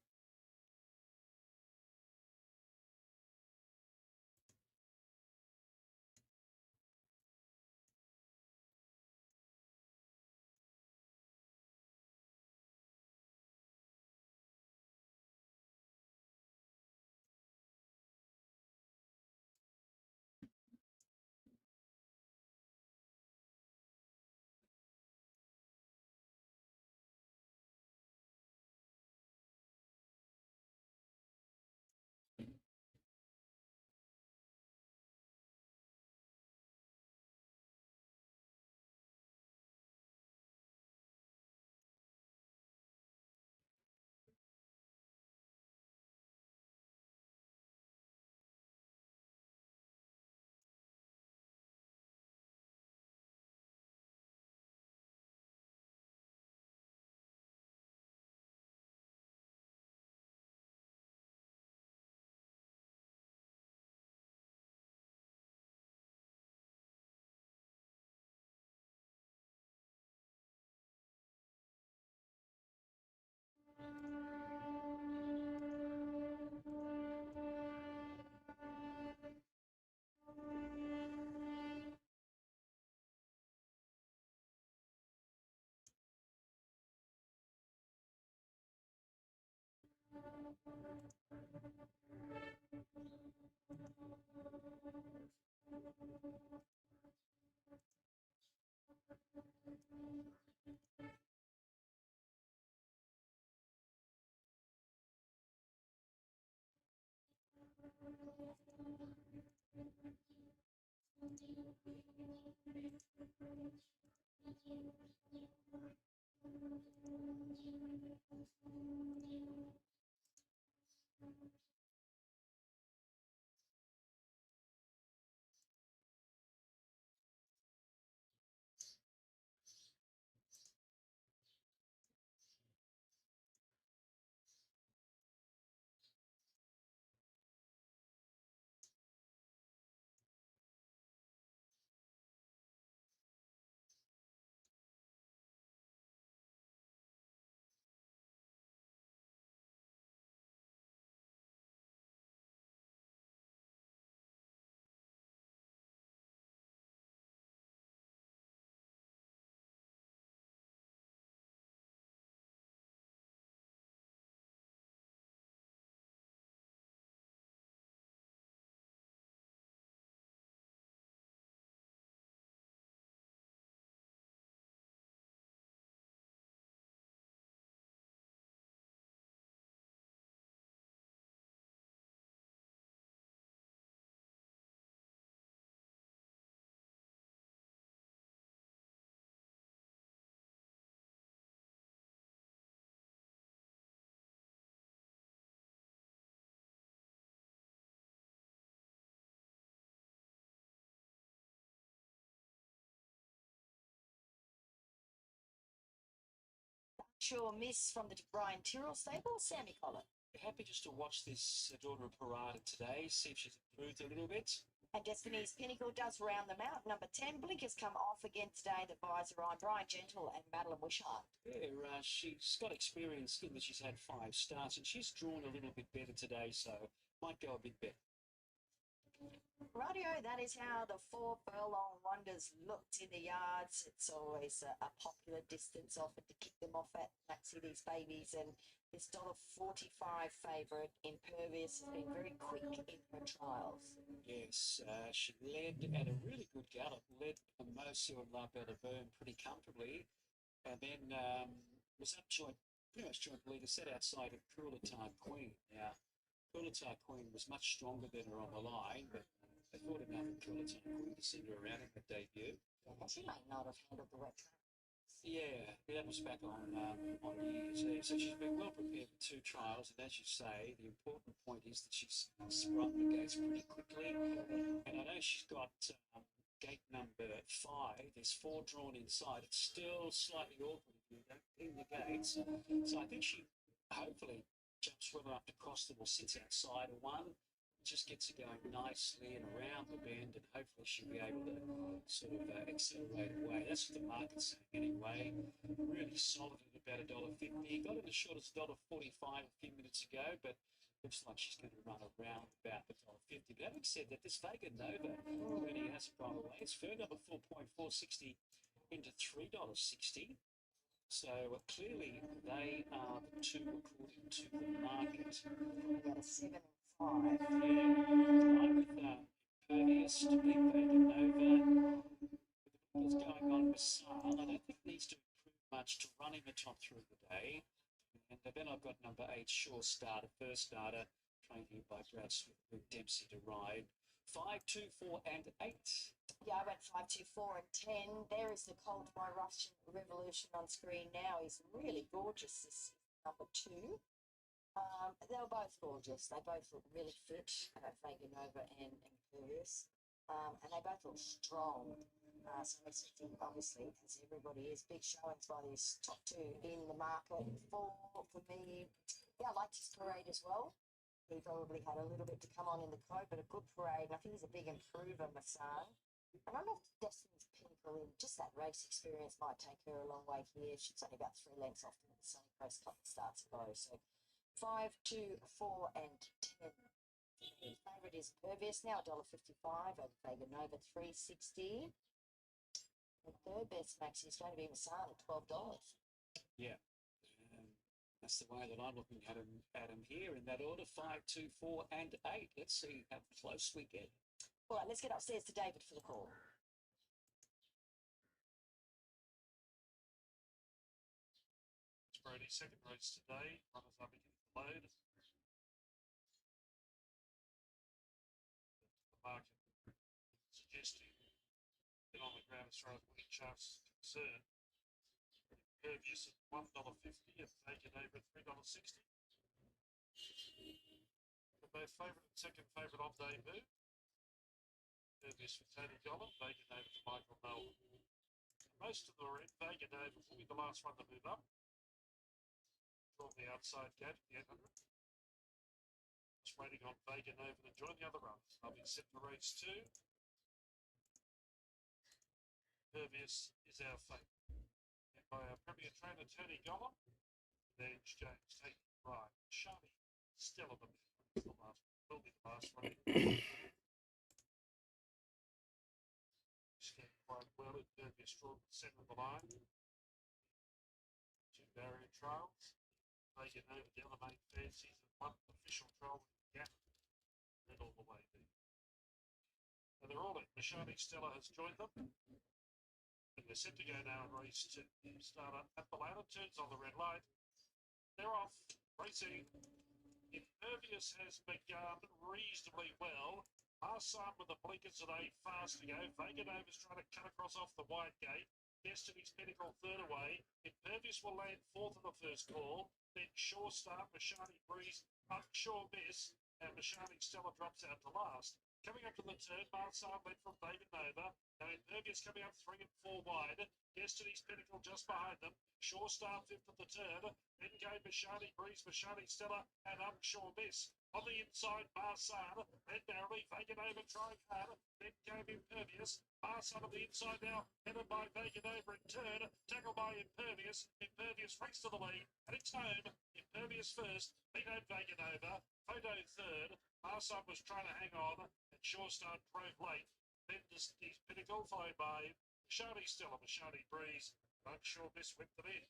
[SPEAKER 3] Sure miss from the Brian Tyrrell stable, Sammy Collin.
[SPEAKER 2] Happy just to watch this daughter of Parada today, see if she's improved a little bit.
[SPEAKER 3] And Destiny's Pinnacle does round them out. Number 10, Blinkers come off again today. The buys are on Brian Gentle and Madeline Wishart.
[SPEAKER 2] Yeah, she's got experience in that she's had 5 starts and she's drawn a little bit better today, so might go a bit better.
[SPEAKER 3] Radio, that is how the 4 furlong wonders looked in the yards. It's always a popular distance offered to kick them off at Maxi, these babies. And this $1.45 favourite, Impervious, has been very quick in her trials.
[SPEAKER 2] Yes, she led at a really good gallop, led Mosu and La Bella Burn pretty comfortably, and then was up pretty much joint leader, set outside of Coolatar Queen. Now, Coolatar Queen was much stronger than her on the line, but they thought enough of Coolatar Queen to send her around in her debut.
[SPEAKER 3] She may not have handled the wet track.
[SPEAKER 2] Yeah, that was back on New Year's Eve. So she's been well prepared for 2 trials, and as you say, the important point is that she's sprung the gates pretty quickly. And I know she's got gate number 5. There's 4 drawn inside. It's still slightly awkward if you don't pin the gates. So I think she hopefully jumps well enough to cross them or sits outside of one. Just gets it going nicely and around the bend, and hopefully she'll be able to sort of accelerate away. That's what the market's saying anyway. Really solid at about $1.50. Got it as short as $1.45 a few minutes ago, but looks like she's going to run around about $1.50. But having said that, this Vega Nova really has gone away. It's firm number 4.460 into $3.60. So clearly they are the two according to the market.
[SPEAKER 3] Yeah, 7 and 5.
[SPEAKER 2] Yeah, I'm with Impervious to beat Vega Nova. With what's going on with Sal, I don't think it needs to improve much to run in the top through the day. And then I've got number 8, Sure Starter, first starter, trained here by Brad Smith with Dempsey to ride. 5, 2, 4, and 8.
[SPEAKER 3] Yeah, I went 5, 2, 4, and 10. There is the Colt by Russian Revolution on screen now. He's really gorgeous, this number 2. They were both gorgeous. They both look really fit, Vega Nova and Impervious. And they both look strong. So I'm expecting, obviously, as everybody is, big showings by these top 2 in the market. 4 for me. Yeah, I liked his parade as well. He probably had a little bit to come on in the code, but a good parade. I think he's a big improver, Massan. And I love Destiny's Pinnacle in just that race experience might take her a long way here. She's only about 3 lengths off the Sunny Coast Cup that starts ago. So 5, 2, 4, and 10. The favourite is Impervious now, $1.55 over Vega Nova, $3.60. The third best max is going to be Massan at $12.
[SPEAKER 2] Yeah. That's the way that I'm looking at him here in that order, 5, 2, 4, and 8. Let's see how close we get.
[SPEAKER 3] All right, let's get upstairs to David for the call.
[SPEAKER 4] It's Brody's second race today. Runners up against the load. The market suggesting get on the ground as far as winning chance is concerned. Impervious at $1.50 and Vega Nova at $3.60. The both favourite and second favourite on debut. Impervious for Tony Gollan, Vega Nova for Michael Nolan. Most of them are in. Vega Nova will be the last one to move up. Draw the outside gate at the 800. Just waiting on Vega Nova to join the other runners. They'll be set for race 2. Impervious is our favourite. By our Premier trainer Tony Gollan, then James taking the ride. Shani, Stella the last, will be the last one. Stand quite well. Impervious drawn the centre of the line. 2 barrier trials. Vega Nova the other main fancies and 1 official trial with the gap. And all the way there. And they're all in. Shani Stella has joined them. And we're set to go now in race 2. Starter at the ladder, turns on the red light. They're off, racing. Impervious has begun reasonably well. Marsan with the blinkers at 8, fast to go. Vega Nova's trying to cut across off the wide gate. Destiny's Pinnacle third away. Impervious will land 4th in the first call. Then Sure Start, Mashani Breeze, Sure Miss, and Mashani Stella drops out to last. Coming up to the turn, Marsan led from Vega Nova. Now Impervious coming up 3 and 4 wide. Destiny's Pinnacle just behind them. Sure Star 5th at the turn. Then came Mashani Breeze, Mashani Stella, and Unsure Miss. On the inside, Marsan. Then narrowly, Vega Nova trying hard. Then came Impervious. Marsan on the inside now, headed by Vega Nova in turn. Tackled by Impervious. Impervious race to the lead. And it's home. Impervious first. Vetoed Vega Nova. Photo third. Marsan was trying to hang on. And Sure Star drove late. Then his Pinnacle, followed by Mashani Stella, Mashani Breeze. Unsure Miss whipped them in.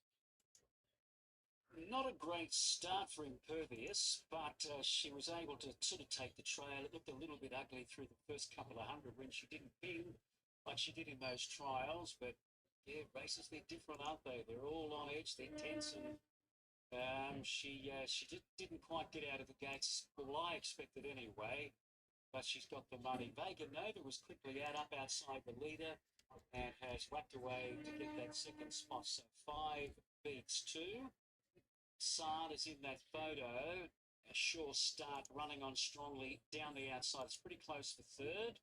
[SPEAKER 2] Not a great start for Impervious, but she was able to sort of take the trail. It looked a little bit ugly through the first couple of hundred when she didn't pin like she did in those trials. But yeah, races, they're different, aren't they? They're all on edge, they're tense, and she didn't quite get out of the gates. Well, I expected anyway, but she's got the money. Vega Nova was quickly out, up outside the leader. and has whacked away to get that second spot. So 5 beats 2. Sard is in that photo. A sure start, running on strongly down the outside. It's pretty close for third.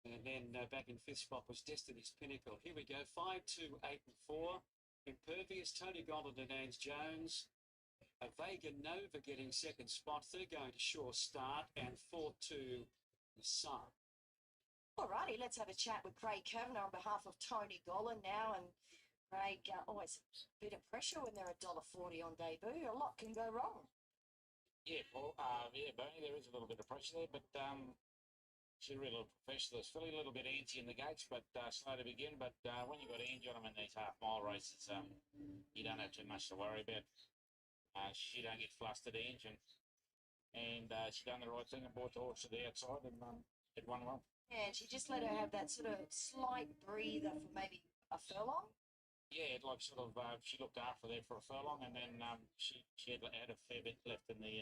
[SPEAKER 2] And then back in fifth spot was Destiny's Pinnacle. Here we go, 5, 2, 8 and 4. Impervious, Tony Golden and Ange Jones. A Vega Nova getting second spot. Third going to Sure Start. And 4, 2, Sun.
[SPEAKER 3] Alrighty, let's have a chat with Craig Kavanagh on behalf of Tony Gollan now. And Craig, always a bit of pressure when they're $1.40 on debut. A lot can go wrong.
[SPEAKER 9] Yeah, Paul. Bernie, there is a little bit of pressure there, but she's a real professional. It's feeling a little bit antsy in the gates, but slow to begin. But when you've got Angie on them in these half-mile races, you don't have too much to worry about. She don't get flustered, Angie, and she done the right thing and brought the horse to the outside and it won well.
[SPEAKER 3] Yeah, and she just let her have that sort of slight breather for maybe a furlong.
[SPEAKER 9] Yeah, like sort of, she looked after there for a furlong, and then she had a fair bit left in the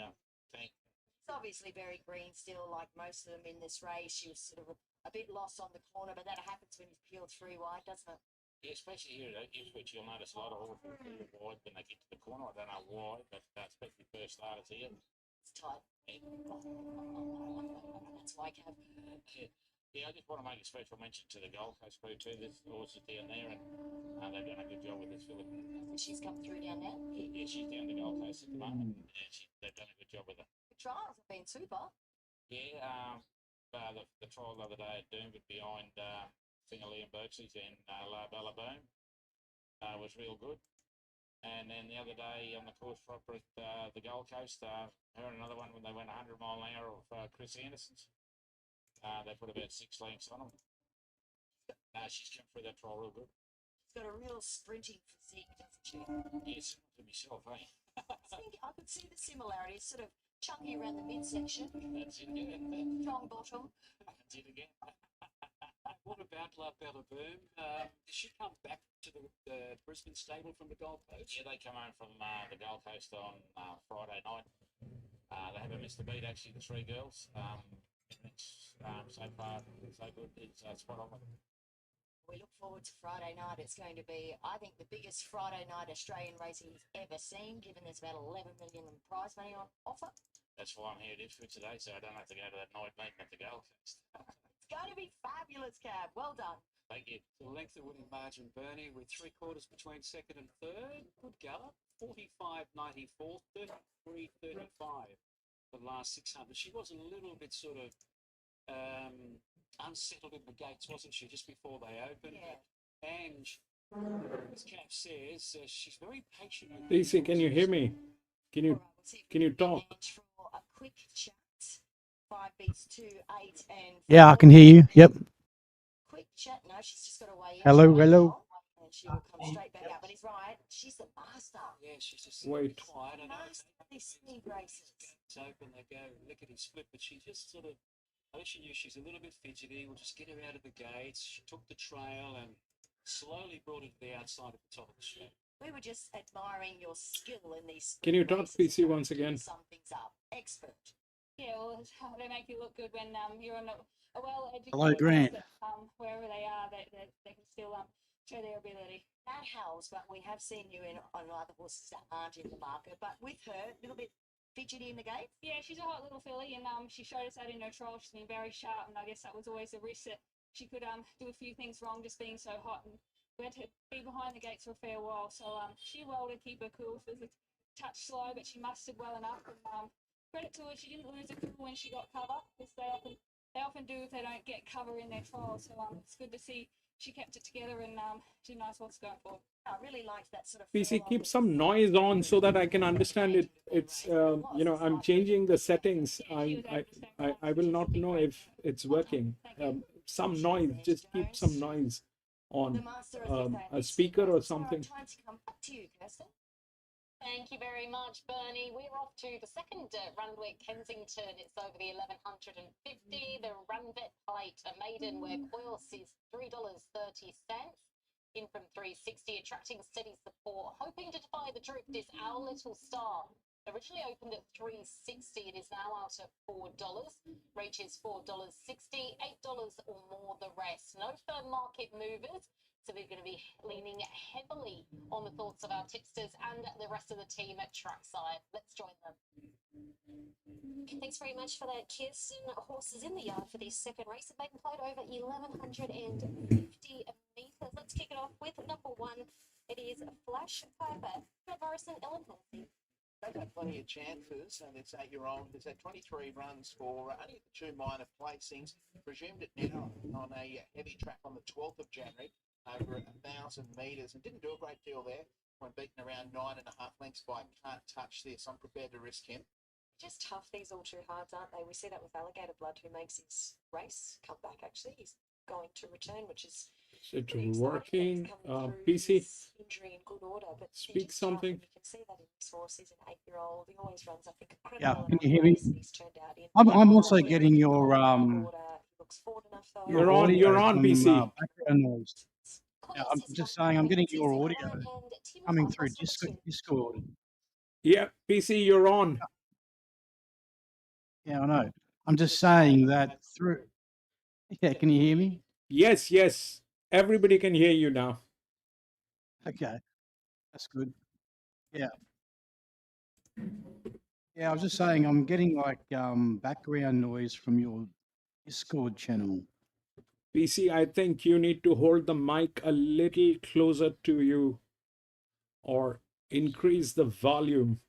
[SPEAKER 9] tank.
[SPEAKER 3] It's obviously very green still, like most of them in this race. She was sort of a bit lost on the corner, but that happens when you peel 3 wide, doesn't it?
[SPEAKER 9] Yeah, especially here at Ipswich, you'll notice a lot of horses wide when they get to the corner. I don't know why, but especially first starters here.
[SPEAKER 3] It's tight. That's why, Cav.
[SPEAKER 9] Yeah, I just want to make a special mention to the Gold Coast crew too. There's horses down there, and they've done a good job with this filly.
[SPEAKER 3] She's come through down there.
[SPEAKER 9] Yeah, she's down the Gold Coast at the moment, and they've done a good job with her.
[SPEAKER 3] The trials have been super.
[SPEAKER 9] Yeah, the trial the other day at Doomben behind Fingerley and Birchley's and La Bella Boom was real good. And then the other day on the course proper at the Gold Coast, her and another one when they went 100 mile an hour of Chris Anderson's. They put about 6 lengths on them. She's come through that trial real good.
[SPEAKER 3] She's got a real sprinting physique, doesn't she?
[SPEAKER 9] Yeah, similar to myself, eh?
[SPEAKER 3] I could see the similarities, sort of chunky around the midsection.
[SPEAKER 9] That's it again.
[SPEAKER 3] Strong bottom.
[SPEAKER 9] That's it again.
[SPEAKER 2] What about La Bella Boom? Did she come back to the Brisbane stable from the Gold Coast?
[SPEAKER 9] Yeah, they come home from the Gold Coast on Friday night. They haven't missed a beat, actually, the 3 girls. So far, so good. It's spot on with them.
[SPEAKER 3] We look forward to Friday night. It's going to be, I think, the biggest Friday night Australian racing we've ever seen, given there's about 11 million in prize money on offer.
[SPEAKER 9] That's why I'm here at Ipswich today, so I don't have to go to that night meeting at the Gold Coast.
[SPEAKER 3] It's going to be fabulous, Cav. Well done.
[SPEAKER 9] Thank you.
[SPEAKER 2] The length of winning margin, Bernie, with 3/4 between second and third. Good gallop. 45.94, 33.35. The last 600. She was a little bit sort of unsettled in the gates, wasn't she, just before they opened?
[SPEAKER 3] Yeah.
[SPEAKER 2] And as Cav says, she's very patient.
[SPEAKER 1] DC, can you hear me? Can you talk?
[SPEAKER 3] For a quick chat. 5 beats 2, 8 and 4.
[SPEAKER 10] Yeah, I can hear you. Yep.
[SPEAKER 3] Quick chat. No, she's just got to weigh in.
[SPEAKER 10] Hello, hello.
[SPEAKER 3] And she will come straight back up. But he's right. She's the master.
[SPEAKER 2] Yeah, she's just
[SPEAKER 1] Wait.
[SPEAKER 2] quiet. I know
[SPEAKER 3] Master of these speed races.
[SPEAKER 2] it's open, they go lickety split, but she just sort of, I think she knew she's a little bit fidgety. We'll just get her out of the gates. She took the trail and slowly brought it to the outside at the top of the straight.
[SPEAKER 3] We were just admiring your skill in these.
[SPEAKER 1] Can you talk
[SPEAKER 3] races.
[SPEAKER 1] PC once again?
[SPEAKER 3] Sum things up. Expert.
[SPEAKER 6] Yeah, well, they make you look good when you're on a well-educated
[SPEAKER 10] Hello, Grant.
[SPEAKER 6] wherever they are, they can still show their ability.
[SPEAKER 3] That helps, but we have seen you on other horses that aren't in the market. But with her, a little bit fidgety in the gate.
[SPEAKER 6] Yeah, she's a hot little filly, and she showed us that in her trial. She's been very sharp, and I guess that was always a risk that she could do a few things wrong just being so hot. And we had to be behind the gates for a fair while, so she well to keep her cool. She was a touch slow, but she mustered well enough. And credit to her, she didn't lose her cool when she got cover, because they often do if they don't get cover in their trials. So it's good to see she kept it together and she knows what's going for.
[SPEAKER 3] I really liked that sort of.
[SPEAKER 1] PC, keep some noise on so that I can understand it. It's I'm changing the settings. I will not know if it's working. Some noise, just keep some noise on a speaker or something.
[SPEAKER 3] Time to come back to you, Kirsten.
[SPEAKER 6] Thank you very much, Bernie. We're off to the second Randwick Kensington. It's over the 1150. The Randwick Plate, a maiden where Coils is $3.30. In from 360, attracting steady support. Hoping to defy the drift is Our Little Star. Originally opened at $3.60, it is now out at $4. Reaches $4.60, $8 or more the rest. No firm market movers. So we're going to be leaning heavily on the thoughts of our tipsters and the rest of the team at trackside. Let's join them.
[SPEAKER 3] Thanks very much for that, Kirsten. Horses in the yard for this second race. The maiden played over 1,150 metres. Let's kick it off with number 1. It is Flash Piper. Morrison, Ellen Halsey.
[SPEAKER 7] They've had plenty of chances, and it's 8-year-old. There's had 23 runs for only the 2 minor placings. Resumed it now on a heavy track on the 12th of January, over 1,000 metres, and didn't do a great deal there when beaten around 9.5 lengths by Can't Touch This. I'm prepared to risk him.
[SPEAKER 3] Just tough, these all too hards, aren't they? We see that with Alligator Blood, who makes his race come back, actually. He's going to return, which is
[SPEAKER 1] It's
[SPEAKER 3] pretty
[SPEAKER 1] working.
[SPEAKER 3] exciting. He's coming through
[SPEAKER 1] PC,
[SPEAKER 3] his injury in good order, but they're
[SPEAKER 1] speak
[SPEAKER 3] just tough, and
[SPEAKER 1] something.
[SPEAKER 3] you can see that in this horse. He's an 8-year-old. He always runs, I think, a
[SPEAKER 10] Yeah,
[SPEAKER 3] credible
[SPEAKER 10] can you
[SPEAKER 3] enough
[SPEAKER 10] hear me?
[SPEAKER 3] race, and he's turned out in.
[SPEAKER 10] I'm also getting your
[SPEAKER 3] Good order. He looks forward enough, though.
[SPEAKER 1] You're on.
[SPEAKER 10] audio
[SPEAKER 1] You're on,
[SPEAKER 10] from
[SPEAKER 1] PC.
[SPEAKER 10] background noise. Yeah, I'm
[SPEAKER 3] Collins is
[SPEAKER 10] just
[SPEAKER 3] number
[SPEAKER 10] saying I'm getting
[SPEAKER 3] 3,
[SPEAKER 10] your
[SPEAKER 3] 6
[SPEAKER 10] audio
[SPEAKER 3] and Tim
[SPEAKER 10] coming
[SPEAKER 3] Farkas
[SPEAKER 10] through
[SPEAKER 3] number 2.
[SPEAKER 10] Discord.
[SPEAKER 1] Yeah, PC, you're on.
[SPEAKER 10] Yeah, I know. I'm just saying that through. Yeah, can you hear me?
[SPEAKER 1] Yes, yes. Everybody can hear you now.
[SPEAKER 10] Okay, that's good. Yeah. Yeah, I was just saying I'm getting like background noise from your Discord channel.
[SPEAKER 1] PC, I think you need to hold the mic a little closer to you or increase the volume.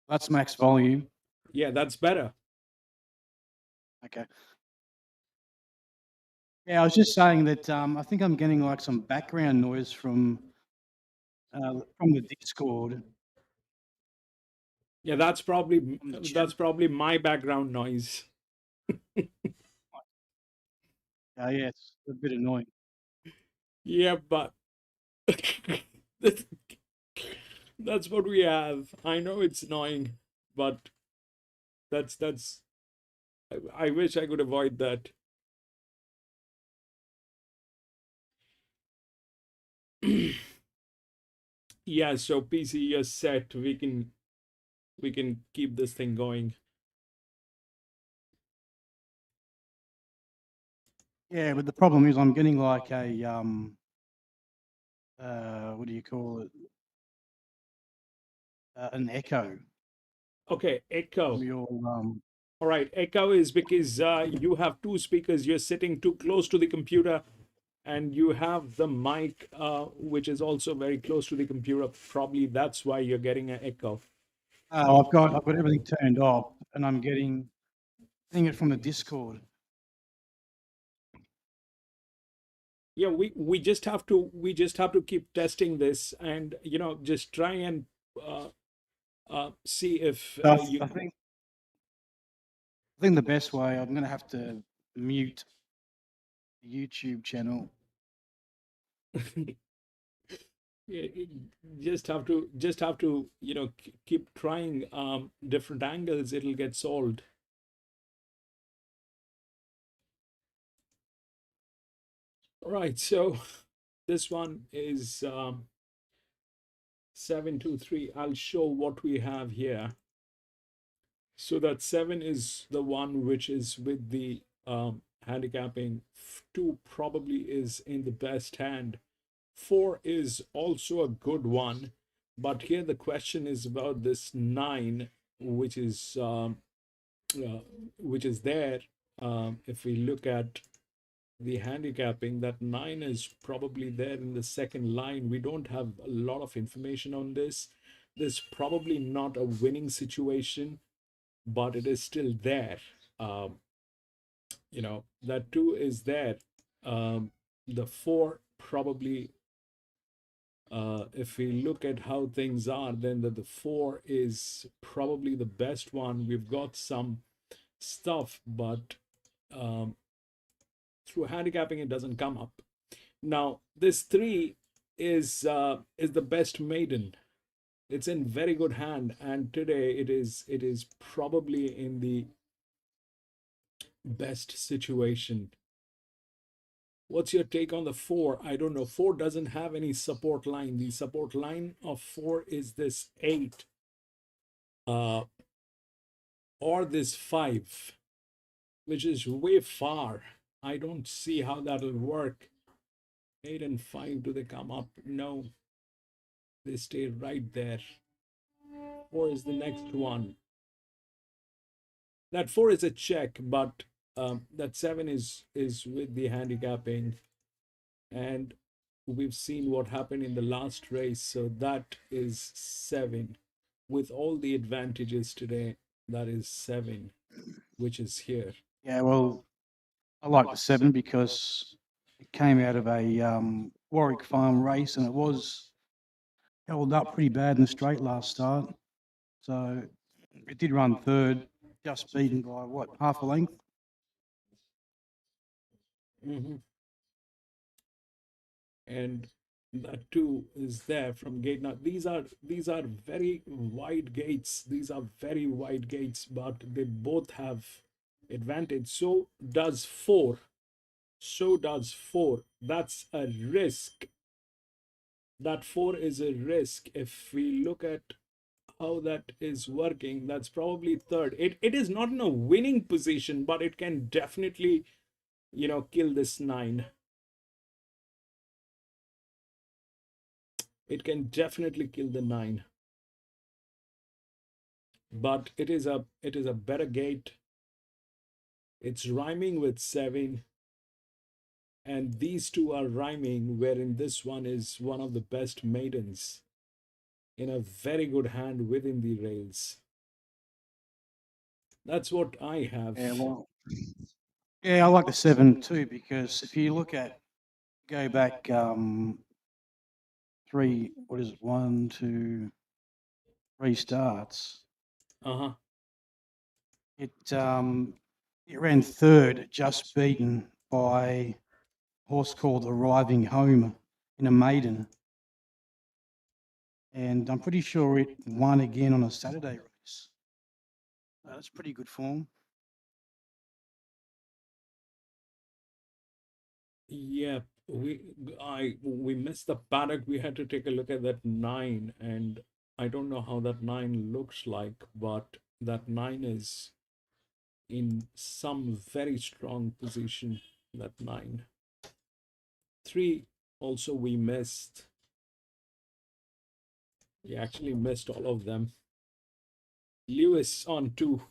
[SPEAKER 10] That's max volume.
[SPEAKER 1] Yeah, that's better.
[SPEAKER 10] Okay. Yeah, I was just saying that I think I'm getting like some background noise from the Discord.
[SPEAKER 1] Yeah, that's probably
[SPEAKER 10] From the chat.
[SPEAKER 1] my background noise.
[SPEAKER 10] Yeah, it's a bit annoying.
[SPEAKER 1] Yeah, but that's what we have. I know it's annoying, but that's I wish I could avoid that. Yeah, so PC, you're set. We can keep this thing going.
[SPEAKER 10] Yeah, but the problem is I'm getting like a what do you call it? An echo.
[SPEAKER 1] Okay, echo.
[SPEAKER 10] From your
[SPEAKER 1] All right, echo is because you have 2 speakers. You're sitting too close to the computer, and you have the mic, which is also very close to the computer. Probably that's why you're getting an echo.
[SPEAKER 10] Oh, I've got everything turned off, and I'm getting it from the Discord.
[SPEAKER 1] Yeah, we just have to keep testing this, and just try and see if
[SPEAKER 10] I think the best way, I'm going to have to mute the YouTube channel.
[SPEAKER 1] Yeah, just have to keep trying different angles. It'll get solved. Right, so this one is 723. I'll show what we have here. So that 7 is the one which is with the handicapping. 2 probably is in the best hand. 4 is also a good one, but here the question is about this 9, which is there. If we look at the handicapping, that 9 is probably there in the second line. We don't have a lot of information on this. There's probably not a winning situation, but it is still there. That 2 is there. The 4 probably, if we look at how things are, then the 4 is probably the best one. We've got some stuff, but through handicapping it doesn't come up. Now this 3 is the best maiden. It's in very good hand, and today it is probably in the best situation. What's your take on the 4? I don't know. 4 doesn't have any support line. The support line of 4 is this 8 or this 5, which is way far. I don't see how that'll work. 8 and 5, do they come up? No, they stay right there. 4 is the next one. That 4 is a check, but that 7 is with the handicapping, and we've seen what happened in the last race. So that is 7 with all the advantages today. That is 7, which is here.
[SPEAKER 10] Yeah, well, I like the 7 because it came out of a Warwick Farm race and it was held up pretty bad in the straight last start. So it did run third, just beaten by what, half a length?
[SPEAKER 1] And that 2 is there from gate. Now these are very wide gates. These are very wide gates, but they both have advantage. So does 4. So does 4. That's a risk. That 4 is a risk. If we look at how that is working, that's probably third. It is not in a winning position, but it can definitely, kill this 9. It can definitely kill the 9. But it is a better gate. It's rhyming with 7. And these 2 are rhyming, wherein this one is one of the best maidens in a very good hand within the rails. That's what I have.
[SPEAKER 10] Yeah, well, yeah, I like the 7 too because if you go back 3, what is it, 1, 2, 3 starts. It ran third, just beaten by a horse called Arriving Home in a maiden. And I'm pretty sure it won again on a Saturday race. That's pretty good form.
[SPEAKER 1] Yeah, we missed the Paddock. We had to take a look at that 9, and I don't know how that 9 looks like, but that 9 is in some very strong position. That 9. 3 also we missed. We actually missed all of them. Lewis on 2.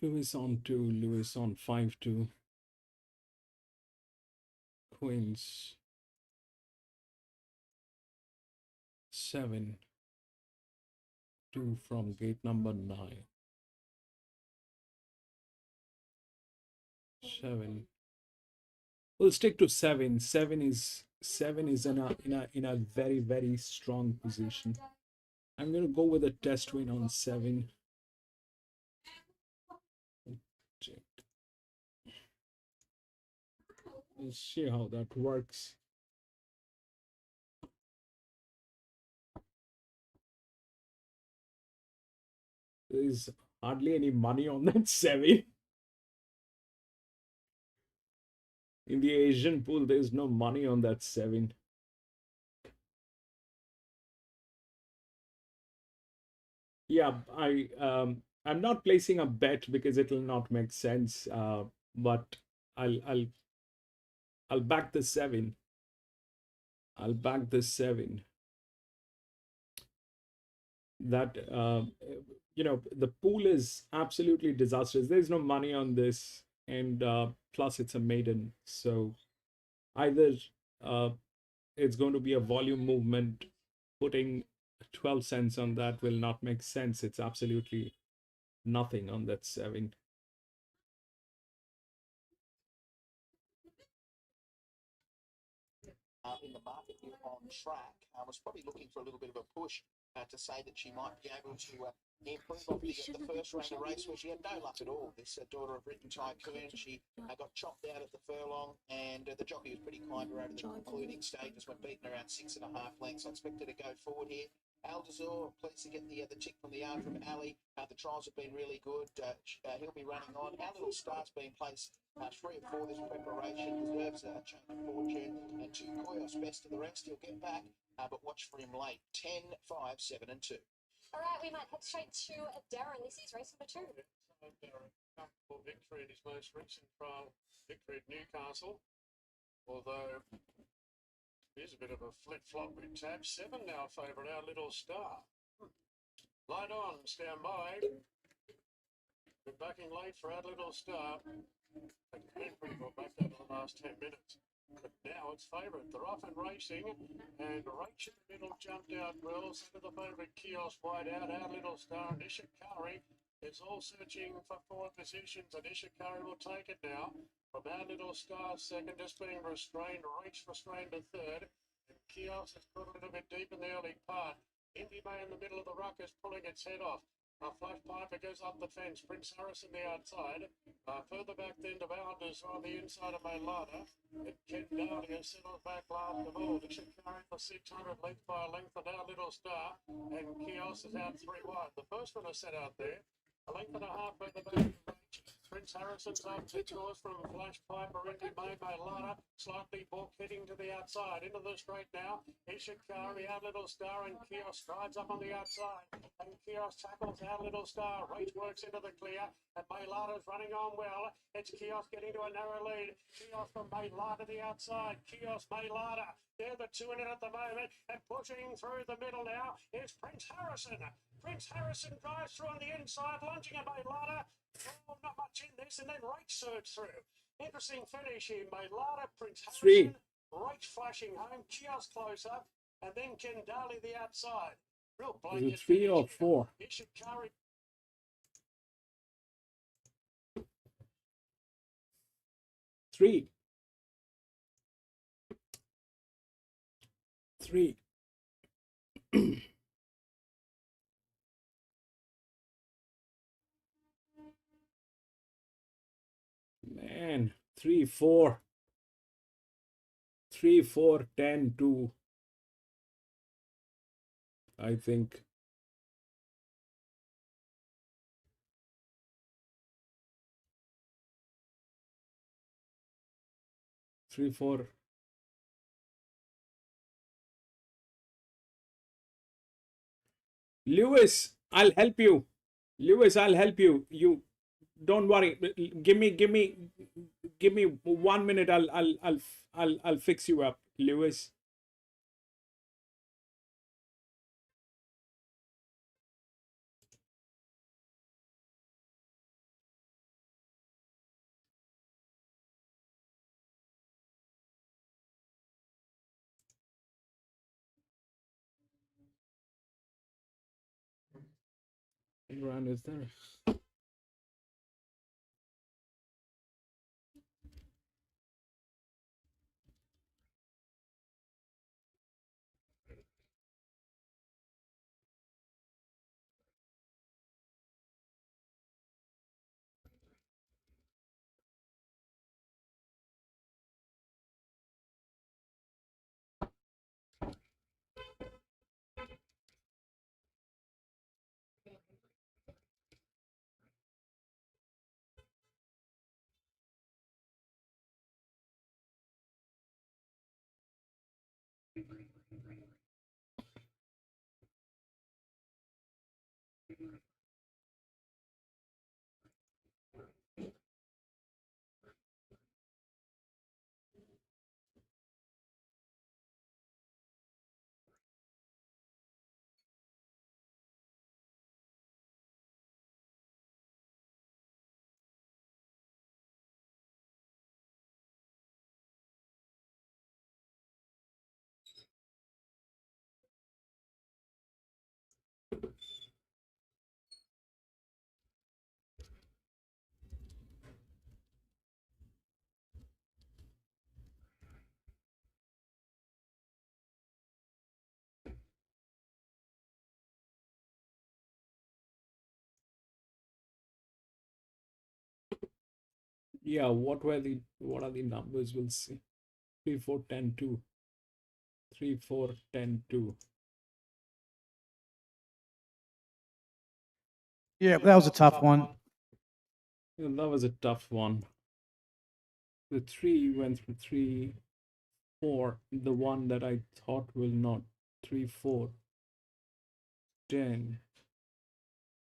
[SPEAKER 1] Lewis on 2. Lewis on 5-2. Queens 7-2 from gate number 9. 7. We'll stick to 7. 7 is in a very, very strong position. I'm gonna go with a test win on 7. Check. Let's see how that works. There's hardly any money on that 7. In the Asian pool, there's no money on that 7. Yeah, I'm not placing a bet because it will not make sense. But I'll back the 7. I'll back the 7. That the pool is absolutely disastrous. There's no money on this, and plus it's a maiden. So either it's going to be a volume movement. Putting 12 cents on that will not make sense. It's absolutely nothing on that 7.
[SPEAKER 7] In the market here on track, was probably looking for a little bit of a push to say that she might be able to improve off the first round of the race where she had no luck at all. This daughter of Britain Tycoon, she got chopped out at the furlong, and the jockey was pretty kind to her over the concluding stages when beaten around 6.5 lengths. I expect her to go forward here Aldazor, pleased to get the tick from the yard from Ali. The trials have been really good. He'll be running on. Our Little Star's been placed 3 or 4 this preparation. Deserves a change of fortune. And 2 Koyos, best of the rest. He'll get back, but watch for him late. 10, 5, 7 and 2.
[SPEAKER 6] All right, we might head straight to Darren. This is race number 2.
[SPEAKER 4] Darren, comfortable victory in his most recent trial victory at Newcastle. Although here's a bit of a flip-flop with tab 7 now, favourite, Our Little Star. Light on, stand by. We're backing late for Our Little Star. It's been pretty well backed over the last 10 minutes. But now it's favourite. They're off and racing, and Rach in the middle jumped out well. So to the favourite Kiosk wide out. Our Little Star and Ishikari is all searching for 4 positions, and Ishikari will take it now. From Our Little Star second, just being restrained. Rach restrained to third, and Kiosk has put a little bit deep in the early part. Indy May in the middle of the ruck is pulling its head off. Flash Piper goes up the fence. Prince Harrison the outside. Further back then to Valdez on the inside of Maylada. And Ken Dahlia settles back last of all. Ishikari for 600 length by a length of Our Little Star. And Kios is out 3 wide. The first one is set out there. A length and a half further back to Rach. Prince Harrison's up 2 scores from Flash Piper into Maylada. Slightly balk heading to the outside. Into the straight now. Ishikari, Our Little Star, and Kios strides up on the outside. And Kios tackles Our Little Star. Rach works into the clear. And Maylada's running on well. It's Kios getting to a narrow lead. Kios from Maylada the outside. Kios, Maylada. They're the 2 in it at the moment. And pushing through the middle now is Prince Harrison. Prince Harrison drives through on the inside, lunging at Maylada. Oh, not much in this, and then Rach surged through. Interesting finish here. Maylada, Prince Harrison,
[SPEAKER 1] 3.
[SPEAKER 4] Rach flashing home, Kios close up, and then Ken Daly the outside. Real
[SPEAKER 1] Is
[SPEAKER 4] blanket
[SPEAKER 1] it 3
[SPEAKER 4] finish
[SPEAKER 1] or
[SPEAKER 4] here.
[SPEAKER 1] 4?
[SPEAKER 4] Ishikari
[SPEAKER 1] 3. 3. Man, 3, 4. 3, 4, 10, 2. I think. Three, 4. Lewis, I'll help you. Lewis, I'll help you. You don't worry. Give me 1 minute. I'll fix you up, Lewis. Imran is there. Yeah, what are the numbers? We'll see. 3, 4, 10, 2. 3, 4, 10, 2.
[SPEAKER 10] Yeah, that was a tough one.
[SPEAKER 1] Yeah, that was a tough one. The 3 went through 3, 4. The one that I thought will not. 3, 4, 10,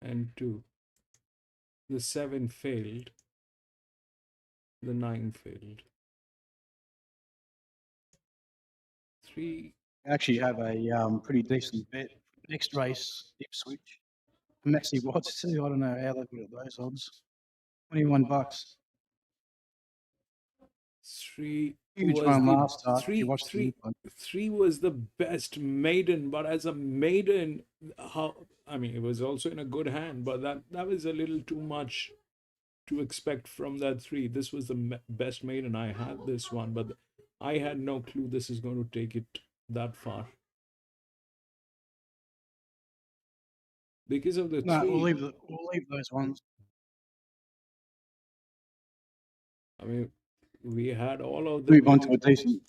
[SPEAKER 1] and 2. The 7 failed. The 9 failed. 3.
[SPEAKER 10] I actually have a pretty decent bet. Next race, Ipswich. Massive odds too. I don't know how they put at those odds. $21.
[SPEAKER 1] 3
[SPEAKER 10] Huge
[SPEAKER 1] was
[SPEAKER 10] one
[SPEAKER 1] the
[SPEAKER 10] last start. If you
[SPEAKER 1] 3
[SPEAKER 10] watched the
[SPEAKER 1] 3
[SPEAKER 10] info.
[SPEAKER 1] 3 was the best maiden, but as a maiden, how, I mean, it was also in a good hand, but that was a little too much to expect from that 3. This was the best maiden. I had this one, but I had no clue this is going to take it that far. Because of the
[SPEAKER 10] No,
[SPEAKER 1] 3,
[SPEAKER 10] we'll leave those ones.
[SPEAKER 1] I mean, we had all of
[SPEAKER 10] Move
[SPEAKER 1] them.
[SPEAKER 10] on to a decent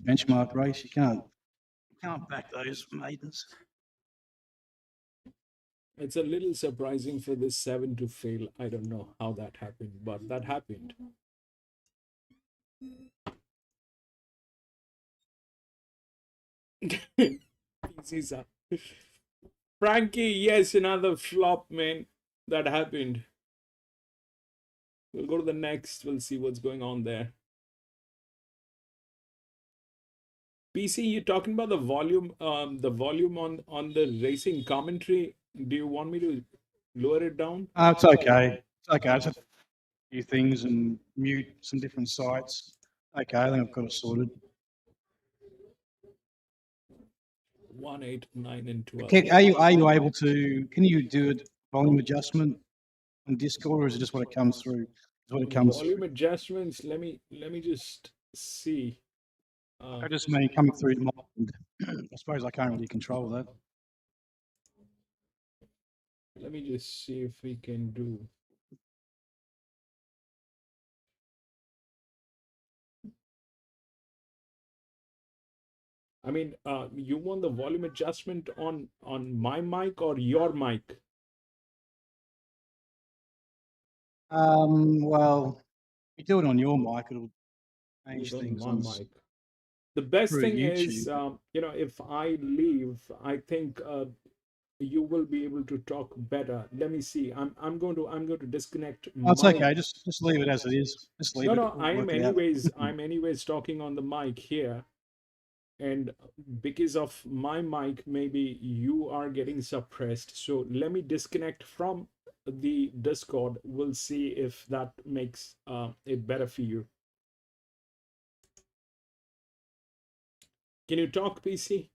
[SPEAKER 10] benchmark race. You can't back those maidens.
[SPEAKER 1] It's a little surprising for this 7 to fail. I don't know how that happened, but that happened. PC's up. Frankie, yes, another flop, man. That happened. We'll go to the next. We'll see what's going on there. PC, you're talking about the volume on the racing commentary. Do you want me to lower it down?
[SPEAKER 10] It's okay. It's okay. I just have a few things and mute some different sites. Okay, I think I've got it sorted.
[SPEAKER 1] 1, 8, 9, and 12.
[SPEAKER 10] Are you able to? Can you do a volume adjustment on Discord, or is it just what it comes through? Is what it comes
[SPEAKER 1] Volume
[SPEAKER 10] through?
[SPEAKER 1] adjustments. Let me just see.
[SPEAKER 10] I just mean coming through to my end. I suppose I can't really control that.
[SPEAKER 1] Let me just see if we can do. I mean, you want the volume adjustment on my mic or your mic?
[SPEAKER 10] Well, if you do it on your mic, it'll change
[SPEAKER 1] It's on
[SPEAKER 10] things
[SPEAKER 1] my
[SPEAKER 10] on
[SPEAKER 1] mic. The best
[SPEAKER 10] through
[SPEAKER 1] thing
[SPEAKER 10] YouTube.
[SPEAKER 1] is, if I leave, I think you will be able to talk better. Let me see. I'm going to disconnect.
[SPEAKER 10] Oh, it's okay. Just leave it as it is. Just leave it.
[SPEAKER 1] No,
[SPEAKER 10] We'll
[SPEAKER 1] I am
[SPEAKER 10] work it out.
[SPEAKER 1] I'm anyways talking on the mic here, and because of my mic, maybe you are getting suppressed. So let me disconnect from the Discord. We'll see if that makes it better for you. Can you talk, PC?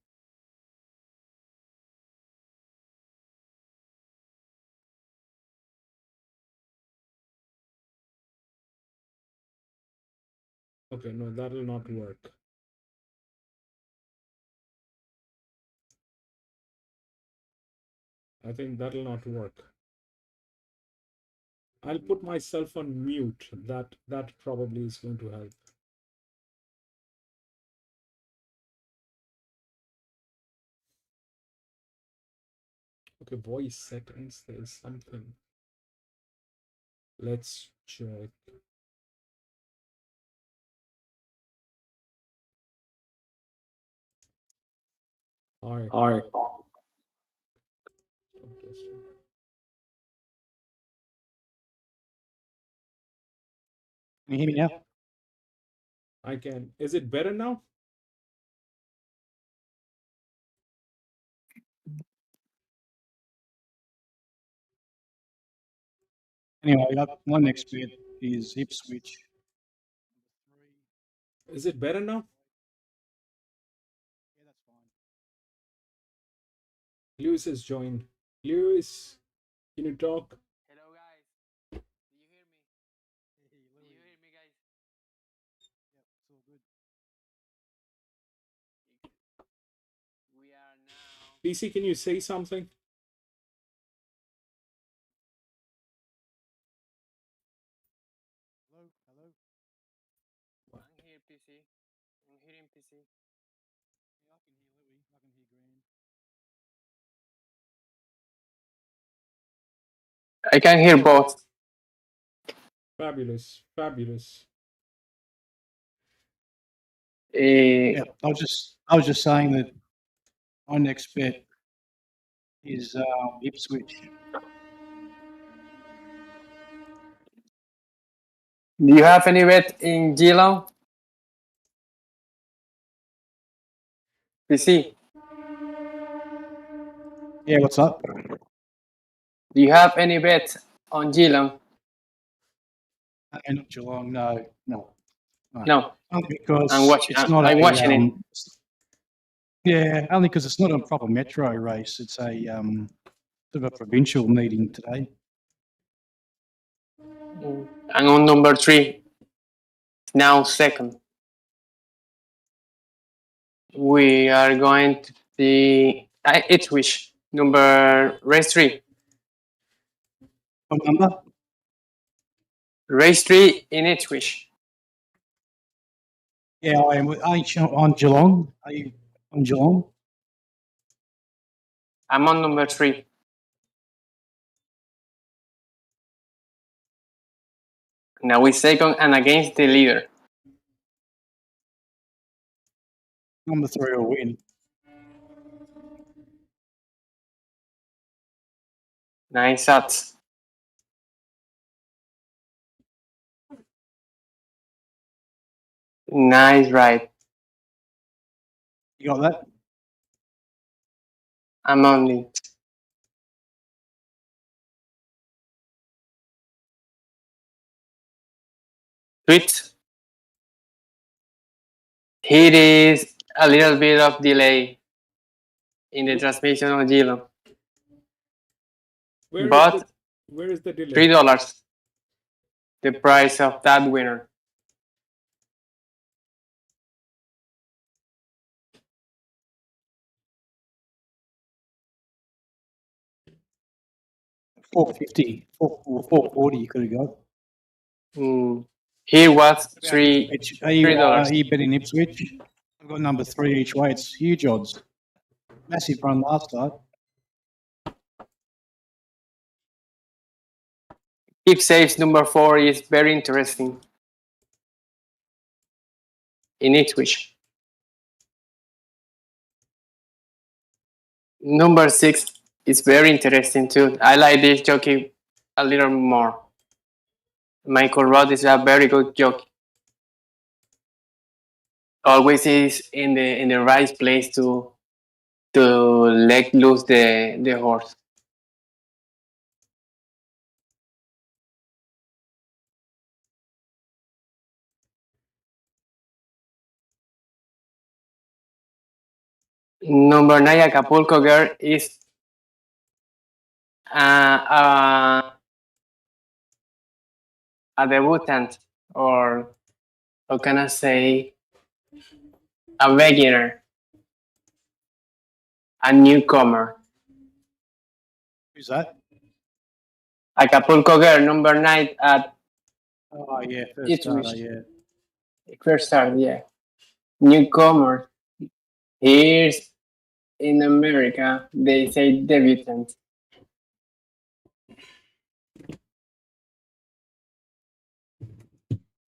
[SPEAKER 1] Okay, no, that will not work. I think that'll not work. I'll put myself on mute. That probably is going to help. Okay, voice settings, there's something. Let's check. Hi.
[SPEAKER 10] Can you hear me now?
[SPEAKER 1] I can. Is it better now?
[SPEAKER 10] Anyway, my next bet is Ipswich.
[SPEAKER 1] Is it better now?
[SPEAKER 10] Yeah, that's fine.
[SPEAKER 1] Lewis has joined. Lewis, can you talk?
[SPEAKER 11] Hello guys. Do you hear me? Do you hear me guys?
[SPEAKER 10] Yeah, it's all good.
[SPEAKER 11] We are now
[SPEAKER 1] PC, can you say something?
[SPEAKER 10] Hello.
[SPEAKER 11] I'm here PC. I'm hearing PC.
[SPEAKER 10] Yeah, I can hear Louis. I can hear Grand.
[SPEAKER 11] I can hear both.
[SPEAKER 1] Fabulous, fabulous.
[SPEAKER 10] Yeah, I was just saying that my next bet is Ipswich.
[SPEAKER 11] Do you have any bet in Geelong? PC,
[SPEAKER 10] Yeah, what's up?
[SPEAKER 11] do you have any bet on Geelong?
[SPEAKER 10] Not Geelong, no.
[SPEAKER 11] No.
[SPEAKER 10] Only because
[SPEAKER 11] I'm
[SPEAKER 10] it's
[SPEAKER 11] watching
[SPEAKER 10] not
[SPEAKER 11] it.
[SPEAKER 10] Yeah, only because it's not a proper metro race. It's a sort of a provincial meeting today.
[SPEAKER 11] And on number 3, now second. We are going to the Ipswich, race 3.
[SPEAKER 10] What number?
[SPEAKER 11] Race 3 in Ipswich.
[SPEAKER 10] Yeah, I am. Aren't you on Geelong? Are you on Geelong?
[SPEAKER 11] I'm on number 3. Now we second and against the leader.
[SPEAKER 10] Number 3 will win.
[SPEAKER 11] Nice shots. Nice ride.
[SPEAKER 10] You got that?
[SPEAKER 11] I'm on it. Tweet. Here is a little bit of delay in the transmission of Geelong. But
[SPEAKER 1] Where is the delay?
[SPEAKER 11] $3, the price of that winner.
[SPEAKER 10] $4.50, $4.40 you could have got.
[SPEAKER 11] Here was $3.
[SPEAKER 10] Are you betting Ipswich? I've got number 3 each way. It's huge odds. Massive run last start.
[SPEAKER 11] Keep Saves number 4 is very interesting in Ipswich. Number 6 is very interesting too. I like this jockey a little more. Michael Rodd is a very good jockey. Always is in the right place to let loose the horse. Number 9, Acapulco Girl, is a debutant, or how can I say, a beginner, a newcomer.
[SPEAKER 10] Who's that?
[SPEAKER 11] Acapulco Girl, number 9 at
[SPEAKER 10] Oh, yeah, first
[SPEAKER 11] Ipswich.
[SPEAKER 10] starter, yeah.
[SPEAKER 11] First start, yeah. Newcomer. Here's in America, they say debutant.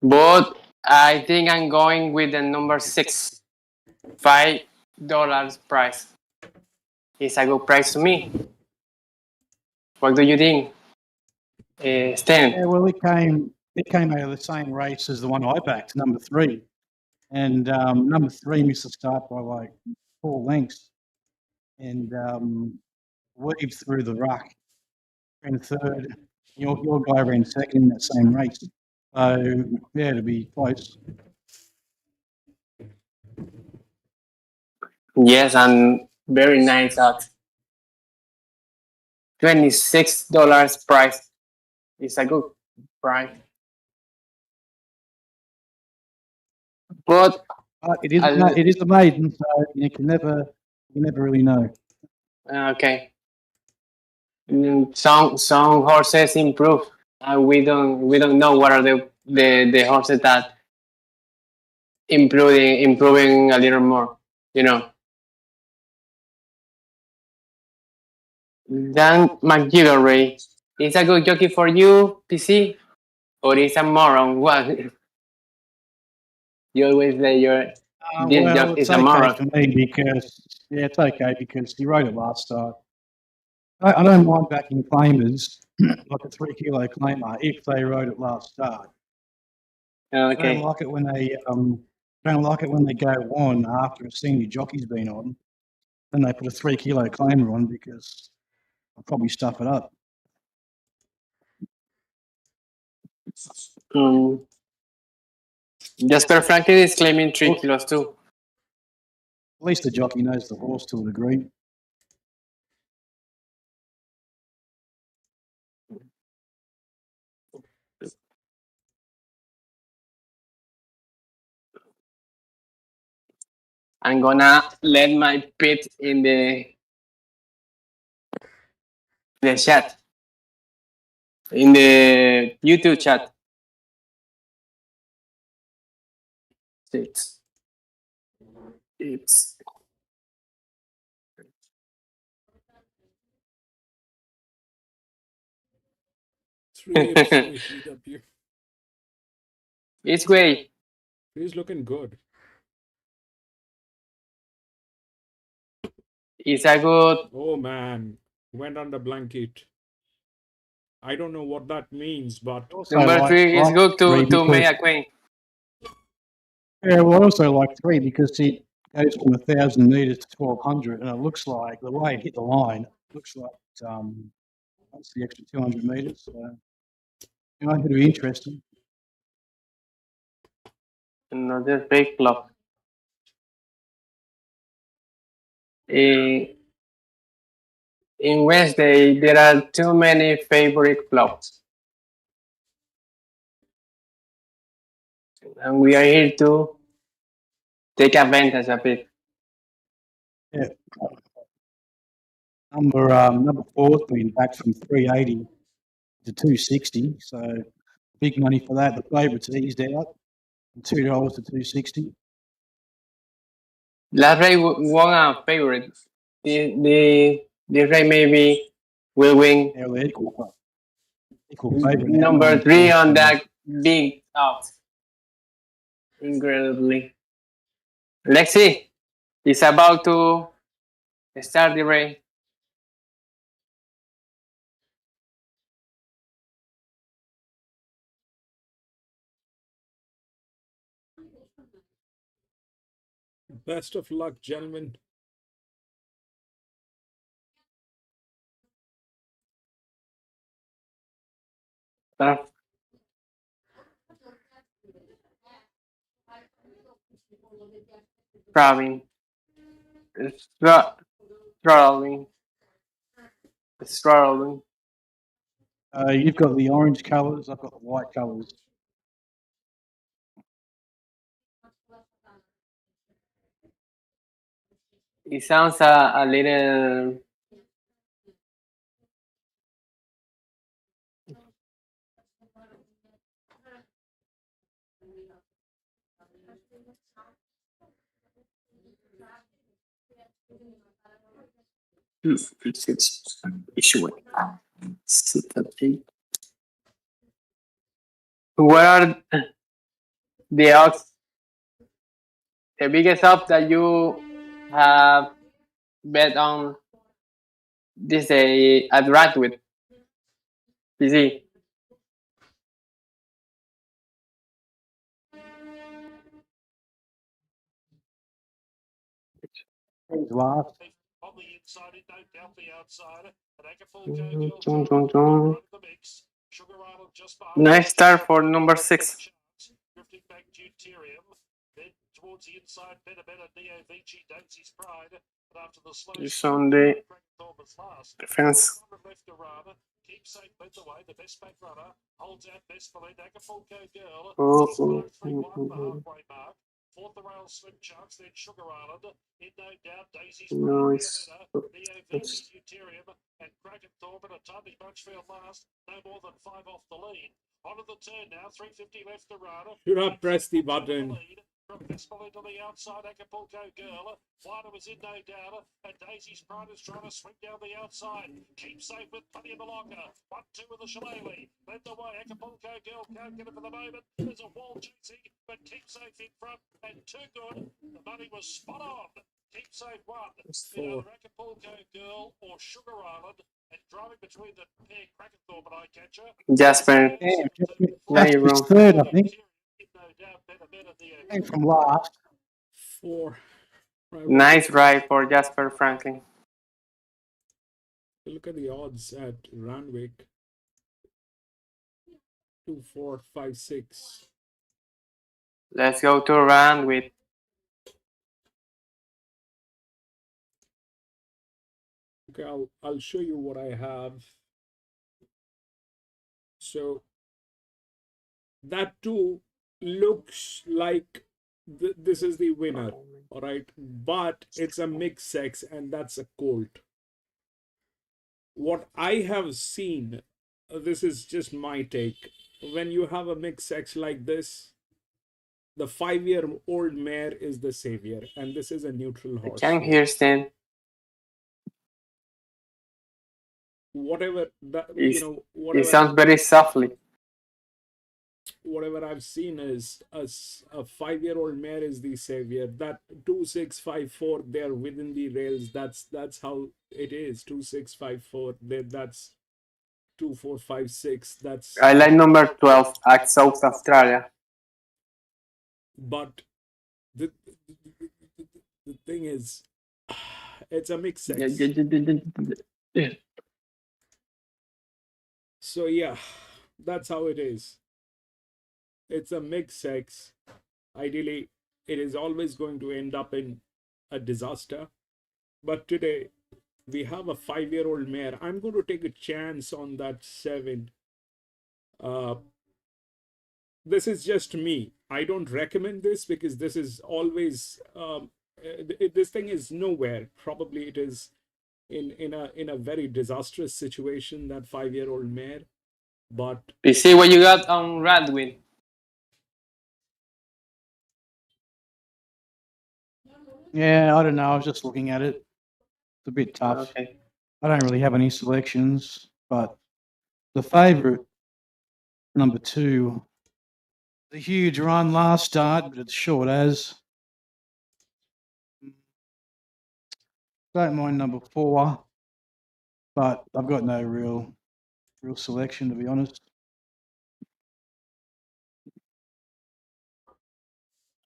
[SPEAKER 11] But I think I'm going with the number 6, $5 price. It's a good price to me. What do you think, Stan?
[SPEAKER 10] Yeah, well, it came out of the same race as the one I backed, number 3. And number 3 missed the start by like 4 lengths. And weaved through the ruck. Ran third. Your guy ran second in that same race. So, yeah, to be close.
[SPEAKER 11] Yes, and very nice at $26 price. It's a good price. But
[SPEAKER 10] it is a maiden, so you never really know.
[SPEAKER 11] Okay. Some horses improve. We don't know what are the horses that improving a little more. Dan McGillivray Is a good jockey for you, PC? Or is a moron? What? You always say this
[SPEAKER 10] Well,
[SPEAKER 11] jockey
[SPEAKER 10] it's
[SPEAKER 11] is a
[SPEAKER 10] okay
[SPEAKER 11] moron.
[SPEAKER 10] for me because, yeah, it's okay because he rode it last start. I don't mind backing claimers, like a 3 kilo claimer, if they rode it last start. I don't
[SPEAKER 11] Okay.
[SPEAKER 10] like it when they go on after a senior jockey's been on. Then they put a 3 kilo claimer on because I'll probably stuff it up.
[SPEAKER 11] Jasper Franklin is claiming 3 kilos too.
[SPEAKER 10] At least the jockey knows the horse to a degree.
[SPEAKER 11] I'm gonna let my pit in the chat, in the YouTube chat. It's
[SPEAKER 1] Three EW.
[SPEAKER 11] It's great.
[SPEAKER 1] He's looking good.
[SPEAKER 11] It's a good.
[SPEAKER 1] Oh man, went under blanket. I don't know what that means, but
[SPEAKER 11] Number 3 is good to Maya Queen.
[SPEAKER 10] Yeah, well, I also like 3 because it goes from 1,000 meters to 1,200, and it looks like the way it hit the line, it looks like that's the extra 200 meters. So, it'll be interesting.
[SPEAKER 11] Another big flop. In Wednesday, there are too many favorite flops. And we are here to take advantage of it.
[SPEAKER 10] Yeah. Number 4's been back from 380 to 260, so big money for that. The favourite's eased out from $2 to 260.
[SPEAKER 11] Last race won a favorite. This race maybe will win.
[SPEAKER 10] Yeah, they're equal favourite.
[SPEAKER 11] Number 3 on that big out. Incredibly. Lexi is about to start the race.
[SPEAKER 1] best of luck, gentlemen.
[SPEAKER 11] Pravin. Struggling.
[SPEAKER 10] You've got the orange colours, I've got the white colours.
[SPEAKER 11] It sounds a little. What are the odds? The biggest odds that you have bet on this day at Randwick? PC.
[SPEAKER 10] Last.
[SPEAKER 4] On the inside, no doubt the outsider. An Acapulco
[SPEAKER 11] Dun.
[SPEAKER 4] the mix. Sugar Island just
[SPEAKER 11] Nice start for number 6.
[SPEAKER 4] drifting back Deuterium. Then towards the inside, better Neo Vici, Daisy's Pride. But after the slow
[SPEAKER 11] It's on the
[SPEAKER 4] last.
[SPEAKER 11] defense.
[SPEAKER 4] Left to run. Keepsake led the way. The best back runner holds out best for lead. Acapulco Girl. 3-1 the halfway mark. Fourth the rail swim chance, then Sugar Island. In no doubt, Daisy's
[SPEAKER 11] Nice.
[SPEAKER 4] Neo Vici, Deuterium, and Kraken Thorpe a tiny Bunchfield last. No more than 5 off the lead. Onto the turn now, 350 left to run.
[SPEAKER 1] Should have pressed the button.
[SPEAKER 4] Fistful into the outside, Acapulco Girl. Wider was in, no doubt. And Daisy's Pride is trying to swing down the outside. Keep safe with plenty of the locker. 1-2 with the Shillelagh. Led the way, Acapulco Girl can't get it for the moment. There's a wall chasing, but Keep Safe in front. And too good. The money was spot on. Keep Safe won. The either Acapulco Girl or Sugar Island. And driving between the pair, Crackerthorpe and Eyecatcher.
[SPEAKER 11] Jasper, very
[SPEAKER 10] Jasper's
[SPEAKER 11] wrong.
[SPEAKER 10] third, I think.
[SPEAKER 4] No doubt better the
[SPEAKER 10] Came from last.
[SPEAKER 1] 4.
[SPEAKER 11] Nice ride for Jasper Franklin.
[SPEAKER 1] Look at the odds at Randwick. 2, 4, 5, 6.
[SPEAKER 11] Let's go to Randwick.
[SPEAKER 1] Okay, I'll show you what I have. So that too looks like this is the winner, all right, but it's a mixed sex and that's a colt. What I have seen, this is just my take, when you have a mixed sex like this, the 5-year-old mare is the savior, and this is a neutral horse.
[SPEAKER 11] Can't hear Stan.
[SPEAKER 1] Whatever that,
[SPEAKER 11] It
[SPEAKER 1] whatever
[SPEAKER 11] sounds very softly.
[SPEAKER 1] whatever I've seen is a 5-year-old mare is the savior. That 2654, they're within the rails. That's how it is. 2654. That's 2456. That's
[SPEAKER 11] I like number 12 at South Australia.
[SPEAKER 1] But the thing is, it's a mixed sex. So yeah, that's how it is. It's a mixed sex. Ideally, it is always going to end up in a disaster. But today, we have a 5-year-old mare. I'm going to take a chance on that 7. This is just me. I don't recommend this because this is always this thing is nowhere. Probably it is in a very disastrous situation, that 5-year-old mare. But
[SPEAKER 11] You see what you got on Randwick.
[SPEAKER 10] Yeah, I don't know. I was just looking at it. It's a bit tough.
[SPEAKER 11] Okay.
[SPEAKER 10] I don't really have any selections, but the favourite, number 2, the huge run last start, but it's short as. Don't mind number 4, but I've got no real selection, to be honest.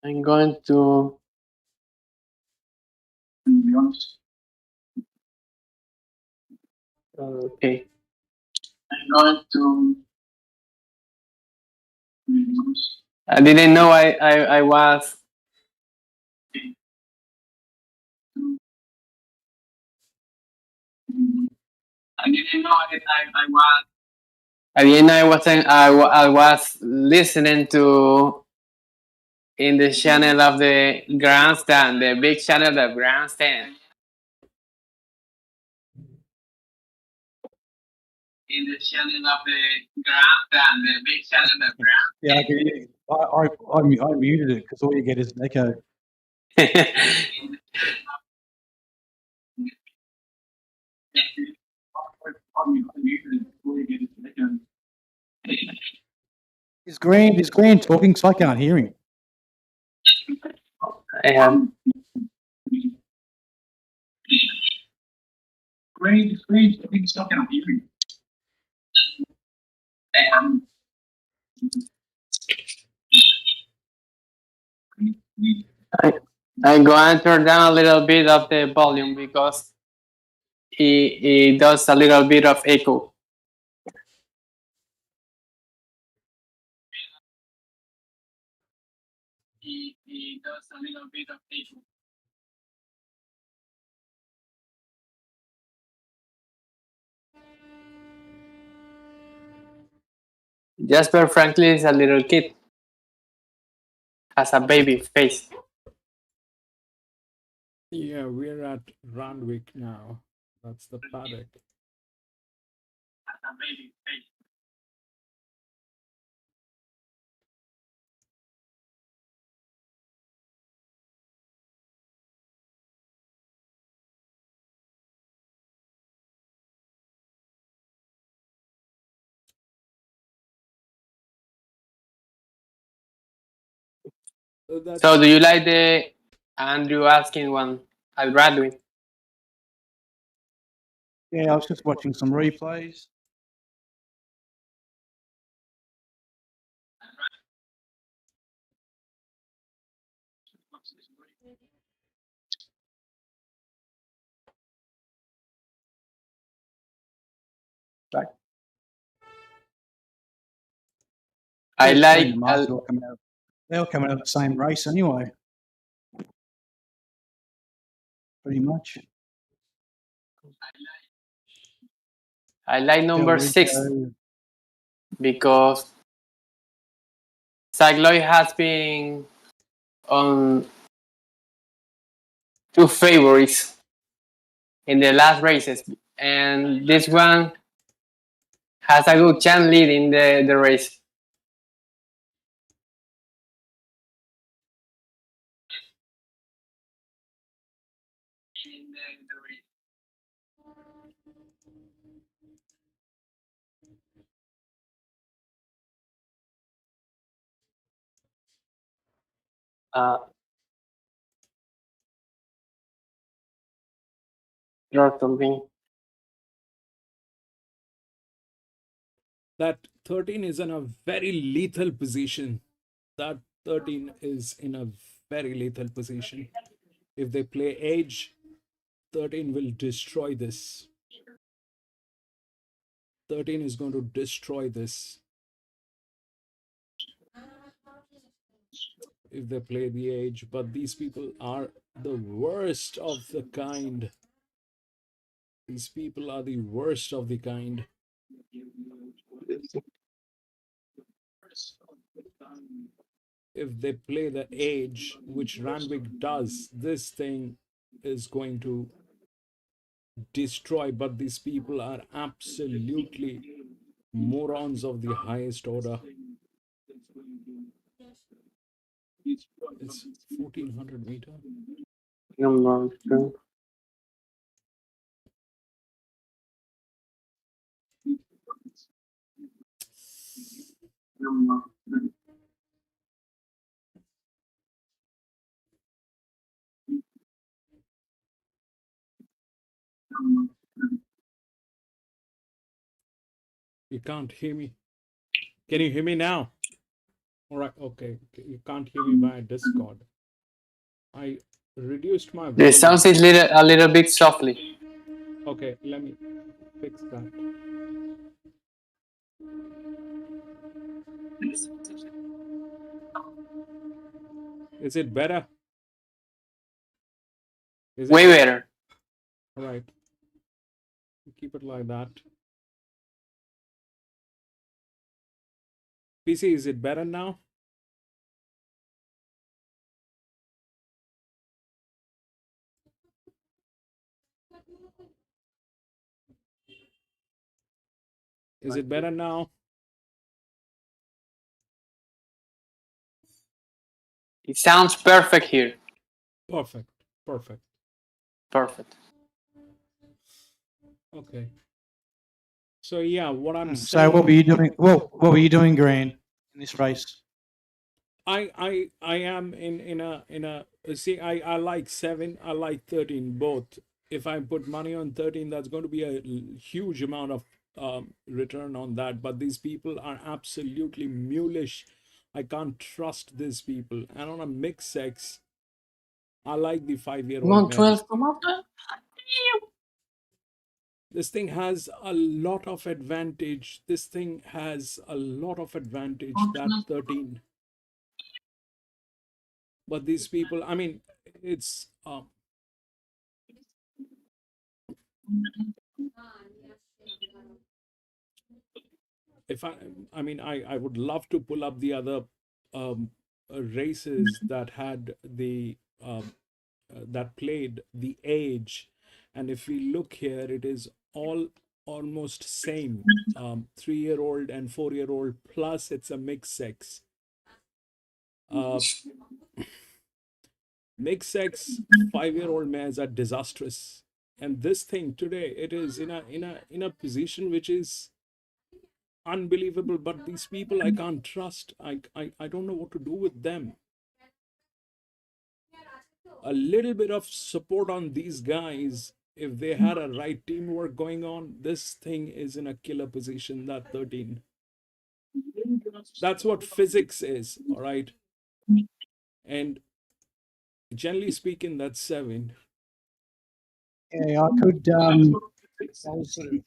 [SPEAKER 11] I'm going to
[SPEAKER 10] be honest.
[SPEAKER 11] Okay.
[SPEAKER 10] I'm going to.
[SPEAKER 11] I didn't know I was.
[SPEAKER 10] I didn't know I was.
[SPEAKER 11] I didn't know I wasn't. I was listening to in the channel of the grandstand, the big channel of grandstand. In the channel of the grandstand, the big channel of grandstand.
[SPEAKER 10] Yeah, I muted it because all you get is an echo. Is Green talking so I can't hear him?
[SPEAKER 11] I have.
[SPEAKER 10] Green talking so I can't hear him.
[SPEAKER 11] I'm going to turn down a little bit of the volume because he does a little bit of echo. He does a little bit of echo. Jasper Franklin is a little kid. Has a baby face.
[SPEAKER 1] yeah, we're at Randwick now. That's the paddock.
[SPEAKER 11] Has a baby face.
[SPEAKER 1] That's
[SPEAKER 11] So, do you like the Andrew asking one at Randwick?
[SPEAKER 10] Yeah, I was just watching some replays.
[SPEAKER 11] I
[SPEAKER 10] Yeah,
[SPEAKER 11] like.
[SPEAKER 10] Flemington Market all coming out. They all coming out of the same race anyway. Pretty much.
[SPEAKER 11] I like number 6 because Zach Lloyd has been on 2 favorites in the last races, and this one has a good chance leading the race. Something.
[SPEAKER 1] that 13 is in a very lethal position. That 13 is in a very lethal position. If they play age, 13 will destroy this. 13 is going to destroy this. If they play the age, but these people are the worst of the kind. These people are the worst of the kind. If they play the age, which Randwick does, this thing is going to destroy. But these people are absolutely morons of the highest order. It's 1400 meter.
[SPEAKER 11] Number 2.
[SPEAKER 1] You can't hear me. Can you hear me now? All right. Okay. You can't hear me via Discord. I reduced my volume.
[SPEAKER 11] The sound is a little bit softly.
[SPEAKER 1] Okay, let me fix that. Is it better? Is it
[SPEAKER 11] Way better.
[SPEAKER 1] All right. Keep it like that. PC, is it better now? Is it better now?
[SPEAKER 11] It sounds perfect here.
[SPEAKER 1] Perfect. Perfect.
[SPEAKER 11] Perfect.
[SPEAKER 1] Okay. So yeah, what I'm
[SPEAKER 10] So
[SPEAKER 1] saying.
[SPEAKER 10] what were you doing? What were you doing, Green, in this race?
[SPEAKER 1] I am in a see, I like 7, I like 13 both. If I put money on 13, that's going to be a huge amount of return on that. But these people are absolutely mulish. I can't trust these people. And on a mixed sex, I like the 5-year-old mares. This thing has a lot of advantage. This thing has a lot of advantage, that 13. But these people, I mean, it's if I mean, I would love to pull up the other races that had the that played the age, and if we look here, it is all almost same. 3-year-old and 4-year-old, plus it's a mixed sex. Mixed sex 5-year-old mares are disastrous, and this thing today, it is in a position which is unbelievable. But these people I can't trust. I don't know what to do with them. a little bit of support on these guys, if they had a right teamwork going on, this thing is in a killer position, that 13. That's what physics is, all right? And generally speaking, that's 7.
[SPEAKER 10] Yeah, I could, I was sort of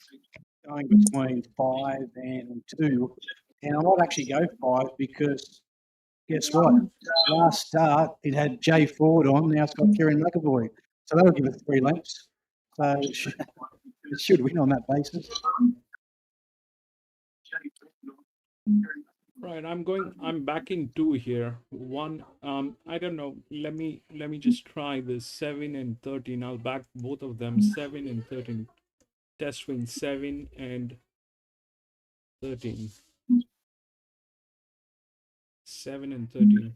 [SPEAKER 10] going between 5 and 2, and I might actually go 5 because guess what? Last start, it had Jay Ford on, now it's got Kieran McAvoy. So that'll give it 3 lengths. So it should win on that basis.
[SPEAKER 1] Right, I'm backing 2 here. 1, I don't know. Let me just try this 7 and 13. I'll back both of them, 7 and 13. Test win 7 and 13. 7 and 13.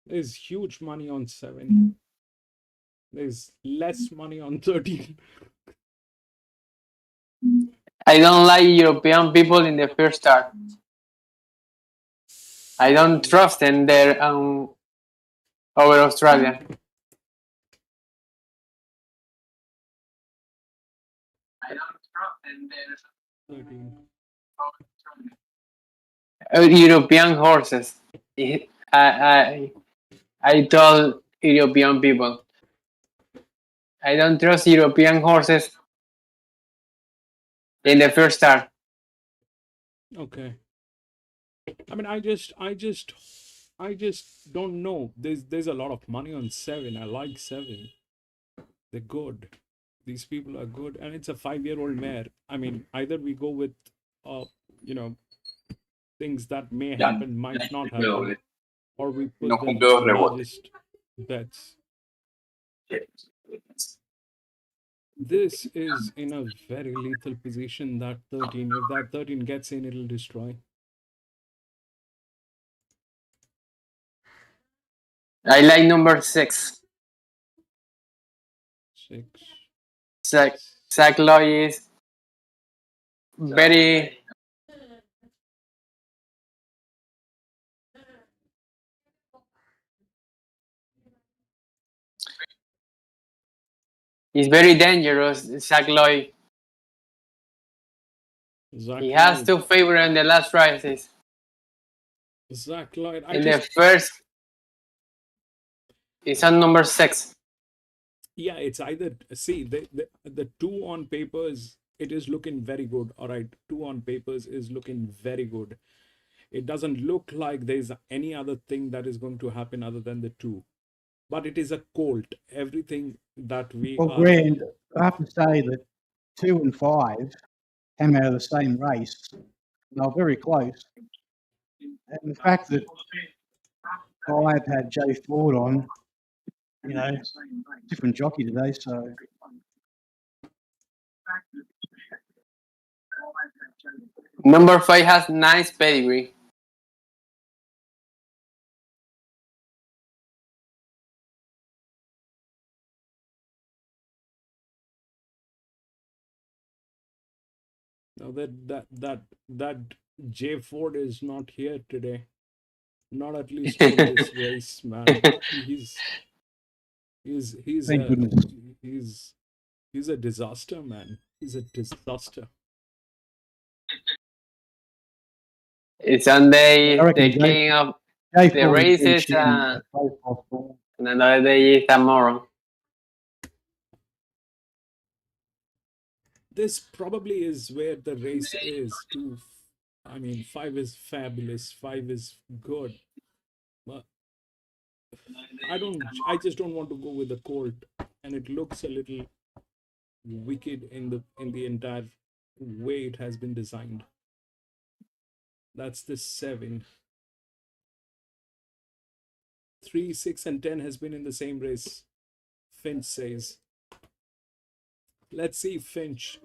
[SPEAKER 1] There's huge money on 7. There's less money on 13.
[SPEAKER 11] I don't like European people in the first start. I don't trust in their over Australia. I don't trust in their
[SPEAKER 1] 13.
[SPEAKER 11] European horses. I told European people, I don't trust European horses in the first start.
[SPEAKER 1] Okay. I mean, I just don't know. There's a lot of money on 7. I like 7. They're good. These people are good, and it's a 5-year-old mare. I mean, either we go with, things that may happen, might not happen, or we put the largest bets. This is in a very lethal position, that 13. If that 13 gets in, it'll destroy.
[SPEAKER 11] I like number 6.
[SPEAKER 1] 6.
[SPEAKER 11] Zach Loy is very. He's very dangerous, Zach Loy. He has to favor in the last races.
[SPEAKER 1] Zach Lloyd.
[SPEAKER 11] In the first, it's on number 6.
[SPEAKER 1] Yeah, it's either, see, the 2 on papers, it is looking very good. All right, 2 on papers is looking very good. It doesn't look like there's any other thing that is going to happen other than the 2. But it is a colt. Everything that we
[SPEAKER 10] Well, Grant, I have to say that 2 and 5 came out of the same race. They were very close. And the fact that 5 had Jay Ford on, different jockey today, so.
[SPEAKER 11] Number 5 has nice pedigree.
[SPEAKER 1] Now that Jay Ford is not here today. Not at least in this race, man. He's a disaster, man. He's a disaster.
[SPEAKER 11] It's Sunday, the king of the races, and another day is tomorrow.
[SPEAKER 1] This probably is where the race is too. I mean, 5 is fabulous. 5 is good. But I just don't want to go with the colt, and it looks a little wicked in the entire way it has been designed. That's the 7. 3, 6, and 10 has been in the same race, Finch says. Let's see, Finch.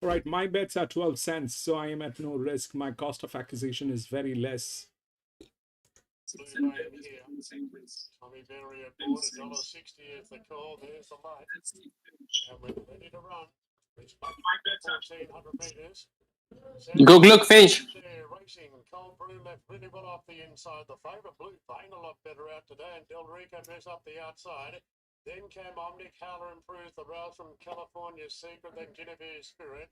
[SPEAKER 1] All right, my bets are 12 cents, so I am at no risk. My cost of acquisition is very less.
[SPEAKER 4] Blue Vein here. Tommy Berry aboard, $1.60 is the call. There's the light. And we're ready to run. It's 1,400 metres.
[SPEAKER 11] Good luck, finish.
[SPEAKER 4] There, racing. Cold Brew left really well off the inside. The favourite Blue Vein a lot better out today, and Del Rico moves up the outside. Then came Omnic, Howler improves the rail from California Secret, then Genevieve's Spirit.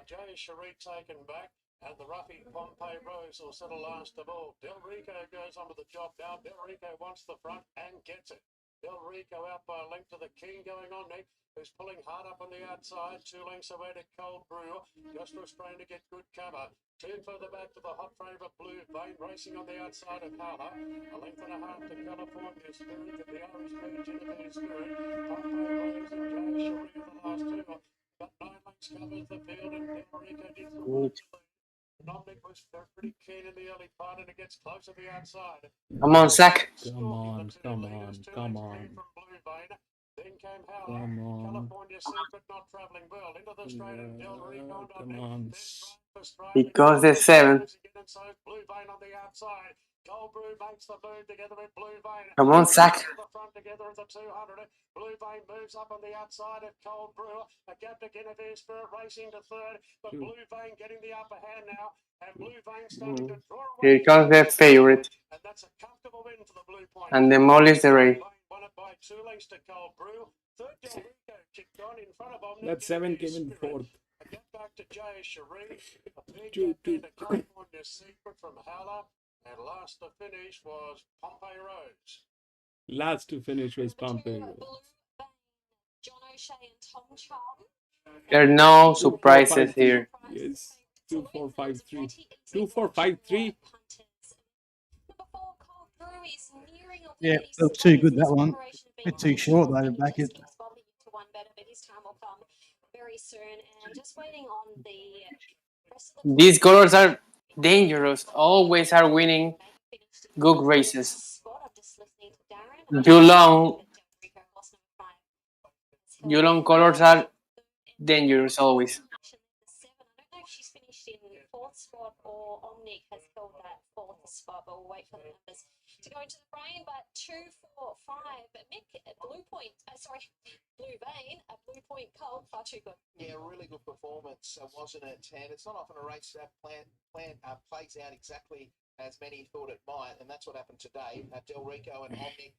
[SPEAKER 4] Jay Cherie taken back, and the roughie Pompey Rose will settle last of all. Del Rico goes on with the job now. Del Rico wants the front and gets it. Del Rico out by a length to the King going on Nick, who's pulling hard up on the outside. 2 lengths away to Cold Brew, just restrained to get good cover. 2 further back to the hot favourite Blue Vein, racing on the outside of Howler. A length and a half to California Spirit, to the Irish Legion Genevieve Spirit. Pompey Rose and Jay Cherie are the last 2. But 9 lengths covers the field, and Del Rico did the Nomnic was pretty keen in the early part, and it gets close to the outside.
[SPEAKER 11] Come on, Zach.
[SPEAKER 1] Come on, come on, come on.
[SPEAKER 4] Then came Howler.
[SPEAKER 1] Come on.
[SPEAKER 4] California Secret not travelling well. Into the straight and Del Rico on
[SPEAKER 1] Come on.
[SPEAKER 11] Because the 7.
[SPEAKER 4] And so Blue Vein on the outside. Cold Brew makes the move together with Blue Vein.
[SPEAKER 11] Come on, Zach.
[SPEAKER 4] The front together at the 200. Blue Vein moves up on the outside of Cold Brew. A gap to Genevieve Spirit racing to third. But Blue Vein getting the upper hand now. And Blue Vein starting to draw away.
[SPEAKER 11] Here comes the favorite.
[SPEAKER 4] And that's a comfortable win for the Blue Point.
[SPEAKER 11] And the Molly's the race.
[SPEAKER 4] Won it by 2 lengths to Cold Brew. Third Del Rico kicked on in front of Omnic.
[SPEAKER 1] That 7 came in fourth.
[SPEAKER 4] A gap back to Jay Cherie. A big
[SPEAKER 1] Two,
[SPEAKER 4] gap
[SPEAKER 1] two.
[SPEAKER 4] into California Secret from Howler. And last to finish was Pompey Rose.
[SPEAKER 1] Last to finish was
[SPEAKER 6] Number 2,
[SPEAKER 1] Pompey.
[SPEAKER 6] Blue Vein, John O'Shea and Tom Charlton.
[SPEAKER 11] There are no surprises here.
[SPEAKER 1] Yes. 2453. 2453.
[SPEAKER 6] Number 4, Cold Brew is nearing a
[SPEAKER 10] Yeah,
[SPEAKER 6] lead.
[SPEAKER 10] that was too good, that one. Bit too short, though, to back it.
[SPEAKER 6] He's bombing into one better, but his time will come very soon. And just waiting on the rest of the
[SPEAKER 11] These colors are dangerous. Always are winning good races.
[SPEAKER 6] spot. I'm just listening to Darren.
[SPEAKER 11] Geelong colors are dangerous always.
[SPEAKER 6] I don't know if she's finished in 4th spot or Omnic has held that 4th spot, but we'll wait for the numbers to go into the brain. But 2, 4, 5, Mick, Blue Point, Blue Vein, a Blue Point Cold, far too good.
[SPEAKER 7] Yeah, really good performance, wasn't it? And it's not often a race that plays out exactly as many thought it might, and that's what happened today. Del Rico and Omnic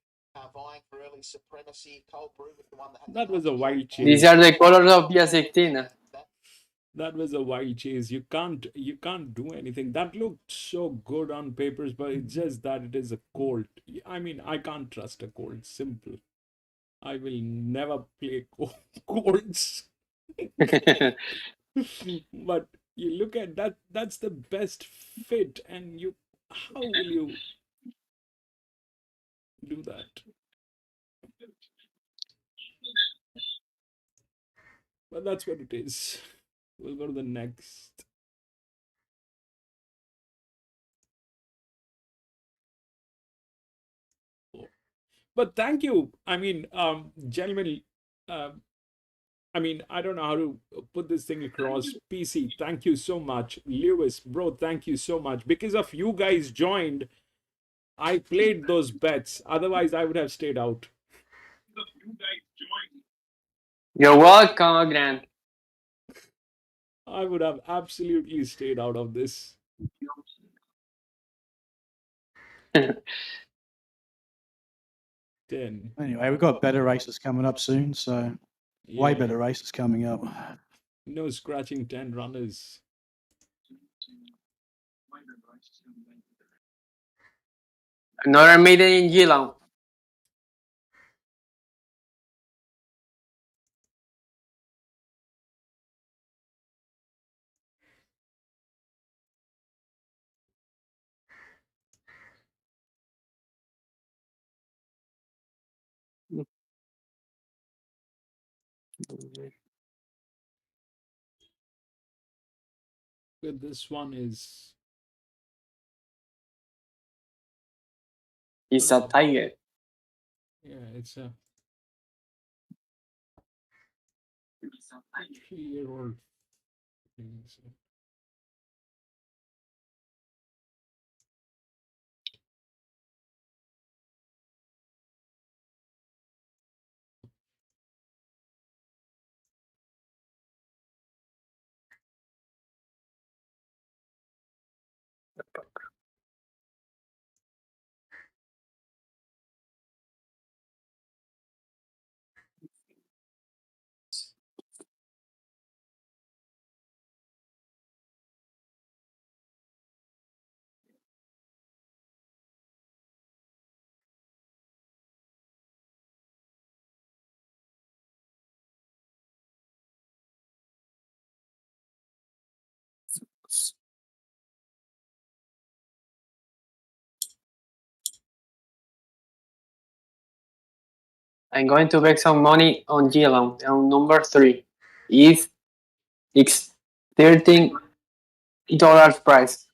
[SPEAKER 7] vying for early supremacy. Cold Brew was the one that had
[SPEAKER 1] That was a wide chase.
[SPEAKER 11] These are the colors of P16.
[SPEAKER 1] That was a wide chase. You can't do anything. That looked so good on papers, but it's just that it is a colt. I mean, I can't trust a colt. Simple. I will never play colts. But you look at that, that's the best fit, and how will you do that? But that's what it is. We'll go to the next. But thank you. I mean, gentlemen, I mean, I don't know how to put this thing across. PC, thank you so much. Lewis, bro, thank you so much. Because of you guys joined, I played those bets. Otherwise, I would have stayed out.
[SPEAKER 11] You're welcome, Grant.
[SPEAKER 1] I would have absolutely stayed out of this. 10.
[SPEAKER 10] Anyway, we've got better races coming up soon, so way
[SPEAKER 1] Yeah.
[SPEAKER 10] better races coming up.
[SPEAKER 1] No scratching 10 runners.
[SPEAKER 11] Another maiden in Geelong.
[SPEAKER 1] But this one is
[SPEAKER 11] He's a tiger.
[SPEAKER 1] yeah, it's a 3-year-old.
[SPEAKER 11] I'm going to bet some money on Geelong on number 3. It's $13 price.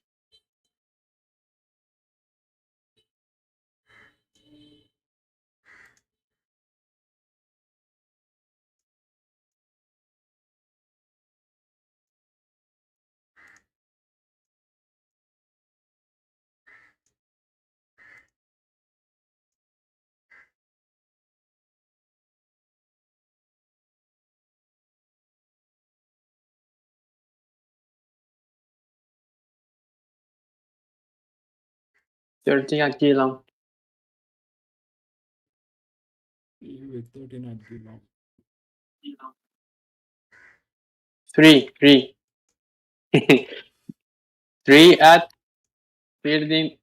[SPEAKER 11] $13 at Geelong.
[SPEAKER 1] With 13 at Geelong.
[SPEAKER 11] 3. 3 at $30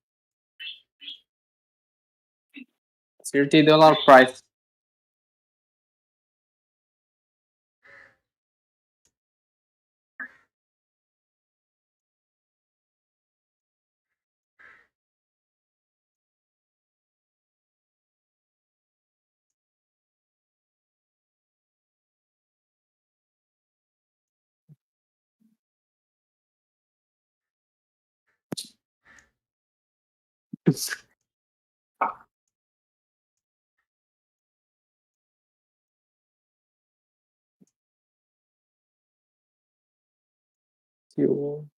[SPEAKER 11] price. You-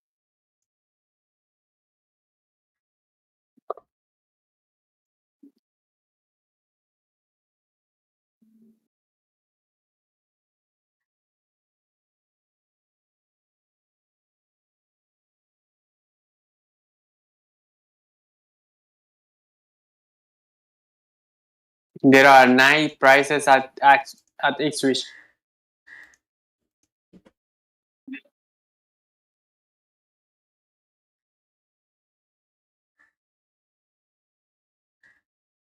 [SPEAKER 11] There are 9 prices at Ipswich.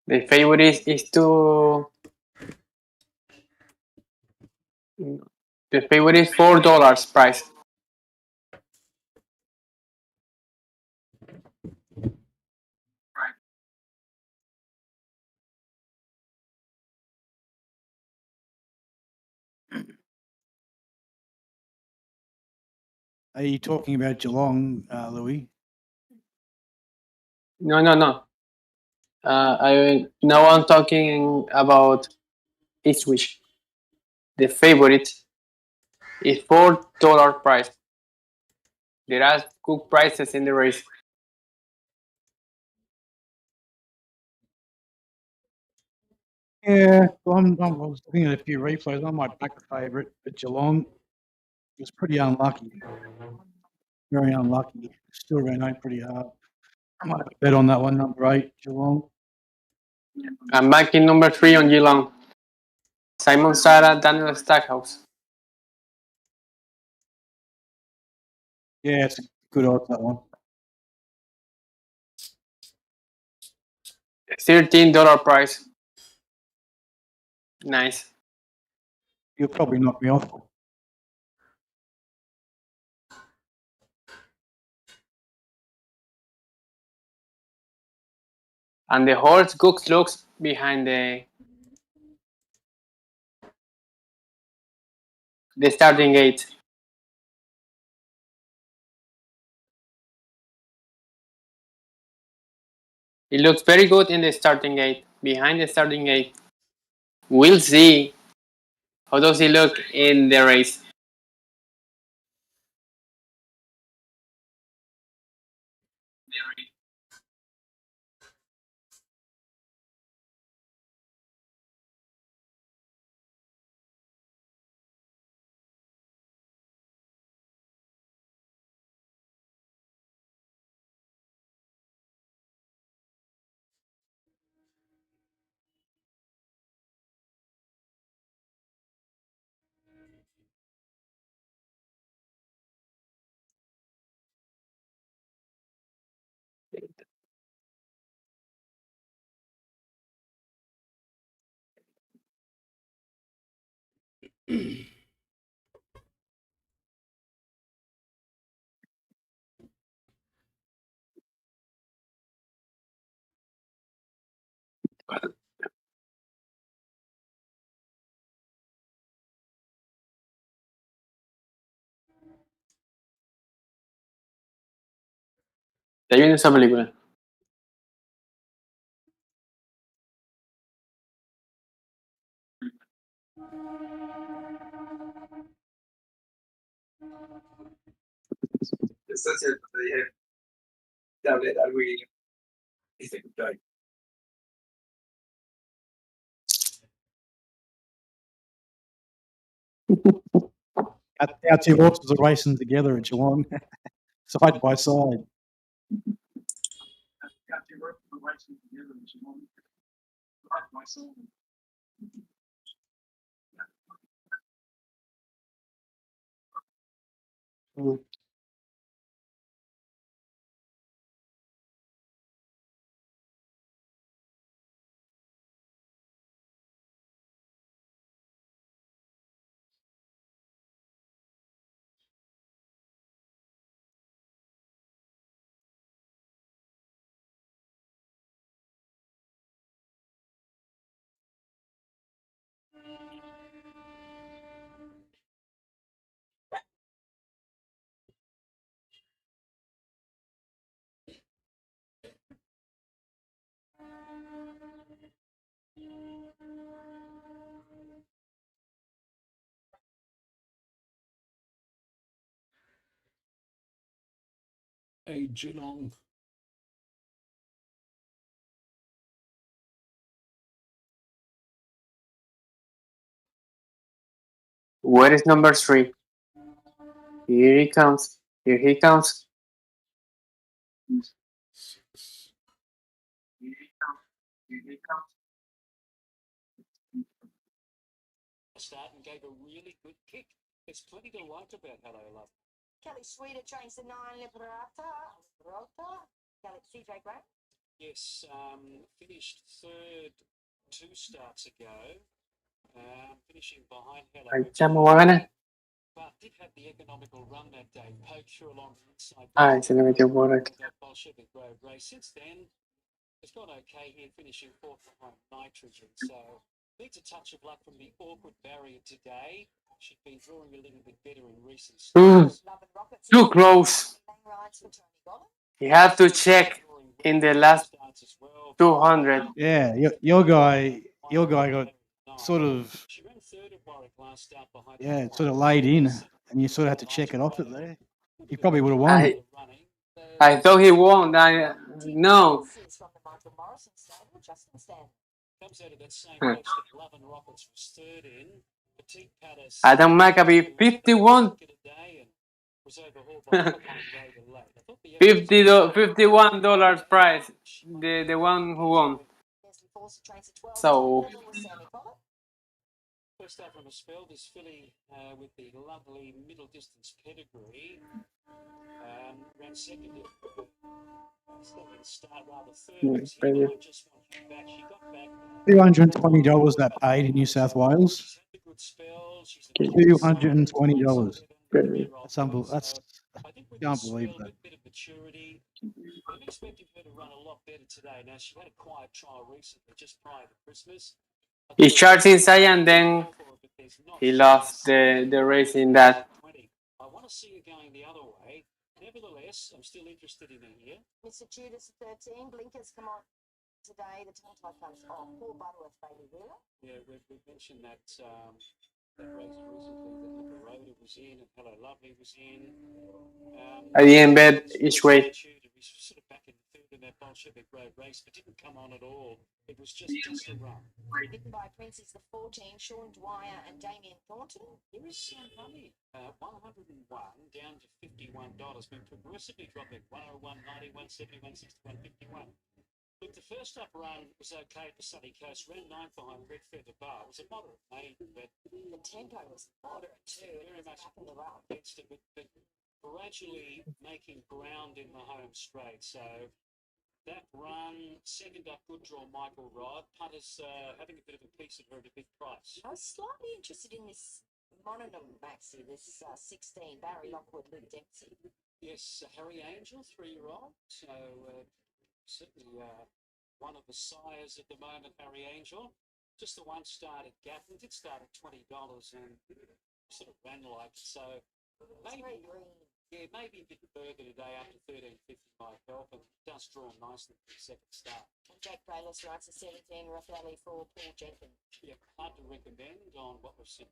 [SPEAKER 11] The favorite is the favorite is $4 price.
[SPEAKER 10] Are you talking about Geelong, Louis?
[SPEAKER 11] No. I'm talking about Ipswich. The favorite is $4 price. There are good prices in the race.
[SPEAKER 10] Yeah, well, I was looking at a few replays. I might back the favourite, but Geelong was pretty unlucky. Very unlucky. Still ran out pretty hard. I might have a bet on that one, number 8, Geelong.
[SPEAKER 11] I'm back in number 3 on Geelong. Simon Sarah, Daniel Stackhouse.
[SPEAKER 10] Yeah, it's a good odds, that one.
[SPEAKER 11] $13 price. Nice.
[SPEAKER 10] You'll probably knock me off.
[SPEAKER 11] And the horse looks behind the starting gate. It looks very good in the starting gate, behind the starting gate. We'll see how does he look in the race. Ya viene esa película.
[SPEAKER 12] Eso es cierto, te dije, te hablé de algo y se escuchó ahí.
[SPEAKER 10] Our two horses are racing together at Geelong, side by side.
[SPEAKER 1] A Geelong.
[SPEAKER 11] Where is number 3? Here he comes. Here he comes.
[SPEAKER 1] Six.
[SPEAKER 2] Start and gave a really good kick. There's plenty to like about Hello Love.
[SPEAKER 3] Kelly Sweeter trains the 9 Liberata. Kelly CJ Graham.
[SPEAKER 2] Yes, finished third 2 starts ago. Finishing behind Hello.
[SPEAKER 11] Ay, chamo, va a ganar.
[SPEAKER 2] But did have the economical run that day. Poked through along the inside.
[SPEAKER 11] Ay, se le metió por aquí.
[SPEAKER 2] That Bolshevik Road race. Since then, it's gone okay here, finishing 4th behind Nitrogen. So needs a touch of luck from the awkward barrier today. She's been drawing a little bit better in recent starts.
[SPEAKER 11] Too close.
[SPEAKER 3] Rides for Tony Gollan.
[SPEAKER 11] You have to check in the last 200.
[SPEAKER 10] Yeah, your guy got sort of,
[SPEAKER 2] She ran third at Warwick last start behind.
[SPEAKER 10] yeah, sort of laid in, and you sort of had to check it off it there. He probably would have won.
[SPEAKER 11] I thought he won. No.
[SPEAKER 3] This is from the Michael Morrison stable, Justin Stanley.
[SPEAKER 2] Comes out of that same race that Love and Rockets was third in. Petite Paddock.
[SPEAKER 11] Adam Maccabee, 51. $51 price. The one who won. So
[SPEAKER 2] First up from a spell, this filly with the lovely middle distance pedigree ran second. Start rather third. Just back. She got back.
[SPEAKER 10] $220 that paid in New South Wales. $220. That's unbelievable. Can't believe that.
[SPEAKER 2] I'm expecting her to run a lot better today. Now, she had a quiet trial recently, just prior to Christmas.
[SPEAKER 11] he charged inside and then he lost the race in that.
[SPEAKER 2] I want to see her going the other way. Nevertheless, I'm still interested in her here.
[SPEAKER 3] Mr. Judas 13, blinkers come on today. The tongue tie comes off. Paul Butterworth, baby Wheeler.
[SPEAKER 2] Yeah, we've mentioned that race recently that the Rhoda was in and Hello Lovely was in.
[SPEAKER 11] I didn't bet each way.
[SPEAKER 2] Sort of back in third in that Bolshevik Road race, but didn't come on at all. It was just a run.
[SPEAKER 3] Bitten by Princes, the 14, Sean Dwyer and Damien Thornton.
[SPEAKER 2] There is some money. 101 down to $51. Been progressively dropping. 101, 91, 71, 61, 51. Look, the first up run was okay for Sunny Coast. Ran 9th behind Red Feather Bar. It was a moderate maiden, but
[SPEAKER 3] the tempo was moderate too.
[SPEAKER 2] Very much up in the run against it, but gradually making ground in the home straight. So that run, second up, good draw, Michael Rod. Punters having a bit of a piece of her at a big price.
[SPEAKER 3] I was slightly interested in this mononym Maxi, this 16, Barry Lockwood, Luke Dempsey.
[SPEAKER 2] Yes, Harry Angel, 3-year-old. So certainly one of the sires at the moment, Harry Angel. Just the one start at Gatton. Did start at $20 and sort of ran like it. So maybe Yeah, maybe a bit further today after 13.50 might help, and it does draw nicely for the second start.
[SPEAKER 3] And Jack Bayless rides a 17 Rafale for Paul Jenkins.
[SPEAKER 2] Yeah, hard to recommend on what we've seen.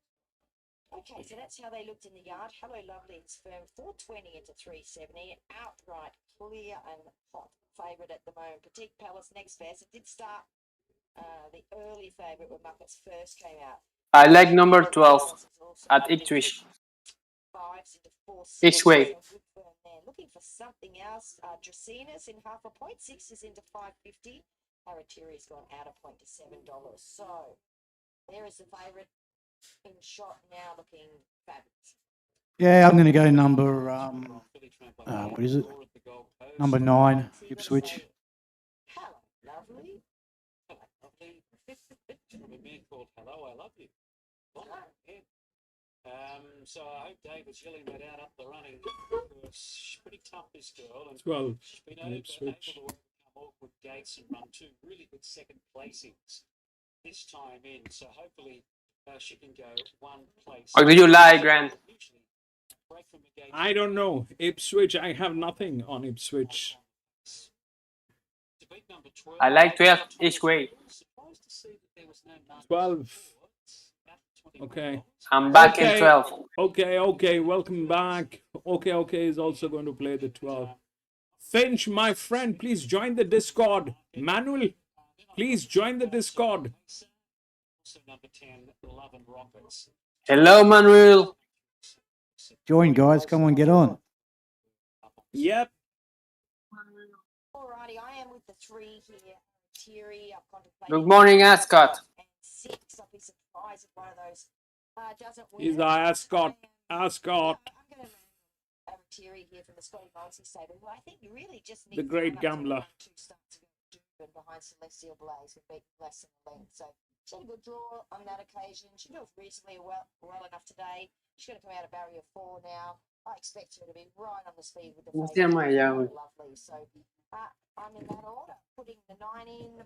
[SPEAKER 3] Okay, so that's how they looked in the yard. Hello Lovely, it's firm 420 into 370. Outright clear and hot favourite at the moment. Petite Palace next best. It did start the early favourite when Muppets first came out.
[SPEAKER 11] I like number 12 at Ipswich.
[SPEAKER 3] Fives into 4
[SPEAKER 11] Each way.
[SPEAKER 3] So good firm there. Looking for something else. Dracena's in half a point. 6 is into 550. Haratiri's gone out a point to $7. So there is the favourite in shot now, looking fabulous.
[SPEAKER 10] Yeah, I'm going to go number, what is it? Number 9, Ipswich.
[SPEAKER 3] Hello, Lovely.
[SPEAKER 2] Hello, lovely. A man called Hello, I Love You. Yeah. So I hope David's yelling that out up the running. She's pretty tough, this girl. And
[SPEAKER 1] 12.
[SPEAKER 2] she's been able to overcome awkward gates and run 2 really good second placings this time in. So hopefully she can go 1 place.
[SPEAKER 11] Or do you lie, Grant?
[SPEAKER 1] I don't know. Ipswich, I have nothing on Ipswich.
[SPEAKER 11] I like 12 each way.
[SPEAKER 1] 12. Okay.
[SPEAKER 11] I'm back in 12.
[SPEAKER 1] Okay. Welcome back. Okay is also going to play the 12. Finch, my friend, please join the Discord. Manuel, please join the Discord.
[SPEAKER 11] Hello, Manuel.
[SPEAKER 10] Join, guys. Come on, get on.
[SPEAKER 1] Yep.
[SPEAKER 3] Alrighty, I am with the 3 here. Thierry, I've contemplated.
[SPEAKER 11] Good morning, Ascot.
[SPEAKER 3] And 6, I'll be surprised if one of those doesn't win.
[SPEAKER 1] He's our Ascot.
[SPEAKER 3] I'm going to have Thierry here from the Scotty Monty stable, who I think you really just need
[SPEAKER 1] The great gambler.
[SPEAKER 3] 2 starts ago. Doomben behind Celestial Blaze, who beat less than a length. So she had a good draw on that occasion. She drove reasonably well enough today. She's going to come out of barrier 4 now. I expect her to be right on the speed with the favourite. Lovely. So I'm in that order, putting the 9 in,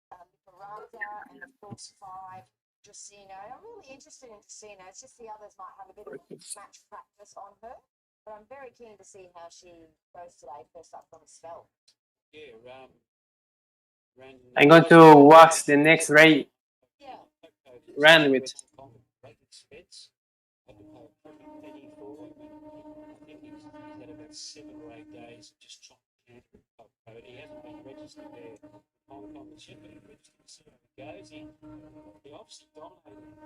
[SPEAKER 3] Liberata, and of course 5, Dracena. I'm really interested in Dracena. It's just the others might have a bit of match practice on her, but I'm very keen to see how she goes today, first up from the spell.
[SPEAKER 2] Yeah,
[SPEAKER 11] I'm going to watch the next race.
[SPEAKER 3] Yeah.
[SPEAKER 11] Randwick.
[SPEAKER 2] I think he's had about 7 or 8 days just trying to camp code. He hasn't been registered there in Hong Kong yet, but he's registered to see how it goes. He obviously dominated a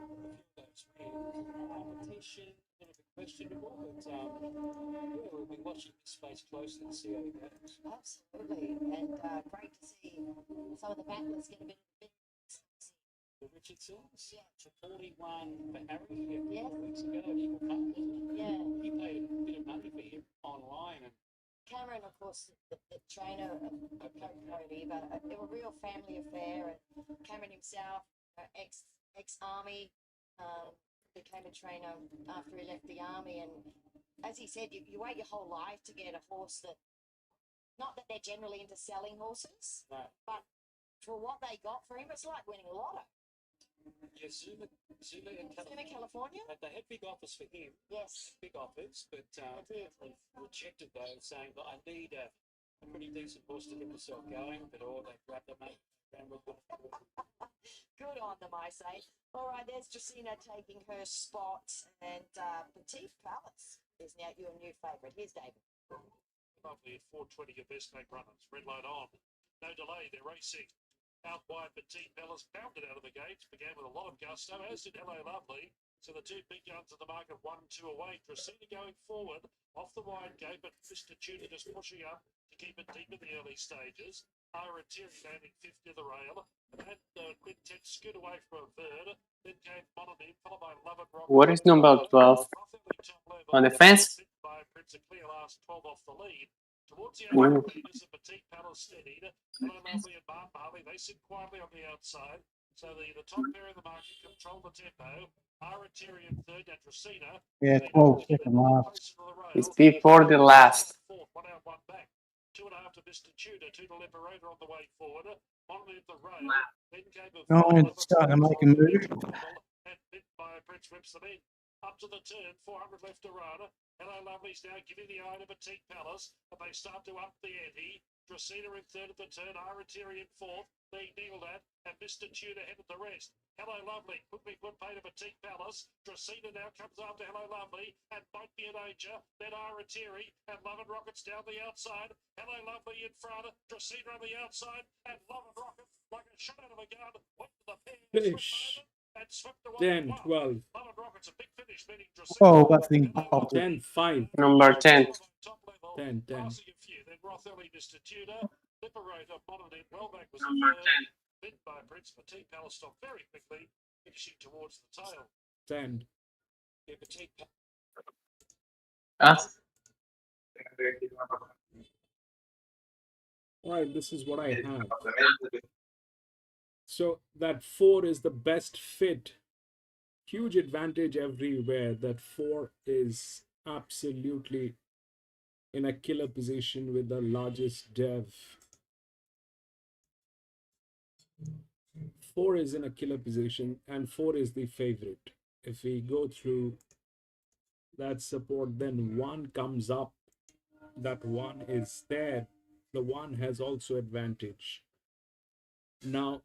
[SPEAKER 2] few of those competition, a little bit questionable, but we'll be watching this space closely to see how it goes.
[SPEAKER 3] Absolutely, and great to see some of the battlers get a bit of
[SPEAKER 2] The Richardsons, yeah, 41 for Harry 4 weeks ago.
[SPEAKER 3] Yeah.
[SPEAKER 2] He paid a bit of money for him online. And
[SPEAKER 3] Cameron, of course, the trainer of Cody, but they were a real family affair. And Cameron himself, ex-army, became a trainer after he left the army. And as he said, you wait your whole life to get a horse that, not that they're generally into selling horses,
[SPEAKER 2] no.
[SPEAKER 3] But for what they got for him, it's like winning a lotto.
[SPEAKER 2] Yeah, Zuma
[SPEAKER 3] California?
[SPEAKER 2] They had big offers for him.
[SPEAKER 3] Yes.
[SPEAKER 2] Big offers, but rejected those, saying that I need a pretty decent horse to get myself going, but they grabbed them up.
[SPEAKER 3] Good on them, I say. All right, there's Dracena taking her spot, and Petite Palace is now your new favourite. Here's David.
[SPEAKER 4] Lovely at 420, your best make runners. Red light on. No delay, they're racing. Out wide, Petite Palace pounded out of the gates, began with a lot of gusto, as did Hello Lovely. So the 2 big guns of the market, 1-2 away. Dracena going forward, off the wide gate, but Mr. Tudor just pushing up to keep it deep in the early stages. Aratiri landing 50 of the rail, and then mid-10 scoot away from a third. Then came Mononine, followed by Love and Rock.
[SPEAKER 11] What is number 12? On the fence?
[SPEAKER 4] By Prince of Clear last 12 off the lead. Towards the
[SPEAKER 11] Wow.
[SPEAKER 4] meters, the Petite Palace steadied. Hello Lovely and Mark Barley, they sit quietly on the outside. So the top pair in the market control the tempo. Aratiri in third, and Dracena.
[SPEAKER 10] Yeah, 12 second last.
[SPEAKER 11] It's before the last.
[SPEAKER 4] Fourth, 1 out, 1 back. 2.5 to Mr. Tudor, 2 to Liberator on the way forward. Monolith the rail. Then came a
[SPEAKER 10] No, it's starting to make a move.
[SPEAKER 4] and bit by Prince Whips them in. up to the turn, 400 left to run. Hello Lovely's now giving the eye to Petite Palace, and they start to up the ante. Dracena in third at the turn, Iratiri in fourth, being niggled at, and Mr. Tudor headed the rest. Hello Lovely, quickly put pay to Petite Palace. Dracena now comes after Hello Lovely, and might be a danger. Then Iratiri, and Love and Rockets down the outside. Hello Lovely in front, Dracena on the outside, and Love and Rockets, like a shot out of a gun, went to the pair,
[SPEAKER 1] Finish.
[SPEAKER 4] and swept away
[SPEAKER 1] 10, 12,
[SPEAKER 4] Love and Rockets, a big finish, meaning Dracena.
[SPEAKER 10] Oh, that thing popped it.
[SPEAKER 1] 10, 5,
[SPEAKER 11] Number 10.
[SPEAKER 4] Top level,
[SPEAKER 1] 10, 10.
[SPEAKER 4] passing a few. Then Rothelli, Mr. Tudor, Liberator, Monodin, Wellback was
[SPEAKER 11] Number
[SPEAKER 4] the
[SPEAKER 11] 10.
[SPEAKER 4] third. Mid by Prince, Petite Palace stopped very quickly, finishing towards the tail.
[SPEAKER 1] 10.
[SPEAKER 2] Yeah, Petite
[SPEAKER 11] Ah,
[SPEAKER 1] Right, this is what I have. So that 4 is the best fit. Huge advantage everywhere. That 4 is absolutely in a killer position with the largest dev. 4 is in a killer position, and 4 is the favorite. If we go through that support, then 1 comes up. That 1 is there. The 1 has also advantage. Now,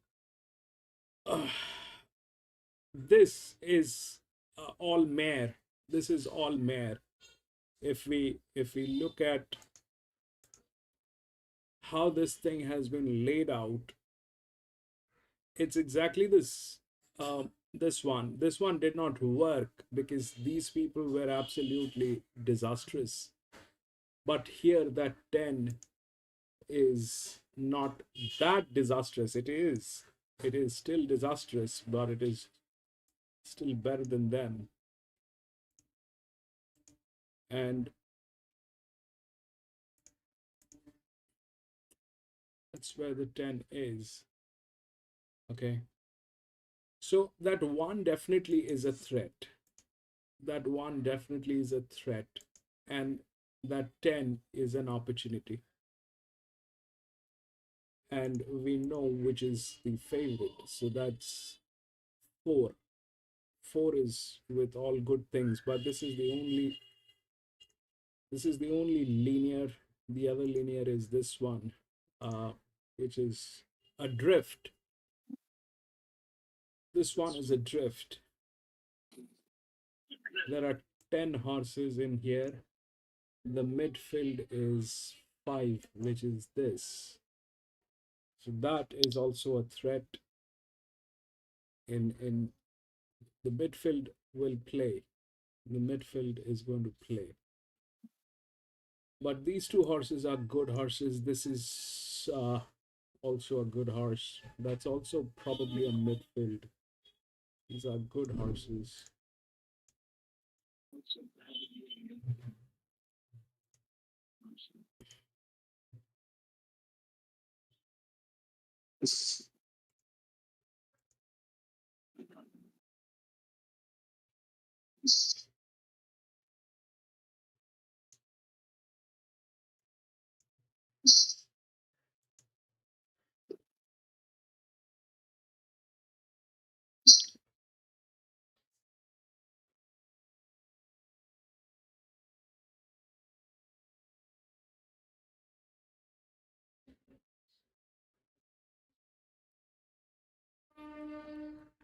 [SPEAKER 1] this is all mare. This is all mare. If we look at how this thing has been laid out, it's exactly this. This one did not work because these people were absolutely disastrous. But here that 10 is not that disastrous. It is still disastrous, but it is still better than them. And that's where the 10 is. Okay. So that 1 definitely is a threat. That 1 definitely is a threat. And that 10 is an opportunity. And we know which is the favorite. So that's 4. 4 is with all good things, but this is the only linear. The other linear is this one, which is a drift. This one is a drift. There are 10 horses in here. The midfield is 5, which is this. So that is also a threat. In the midfield will play. The midfield is going to play. But these 2 horses are good horses. This is also a good horse. That's also probably a midfield. These are good horses.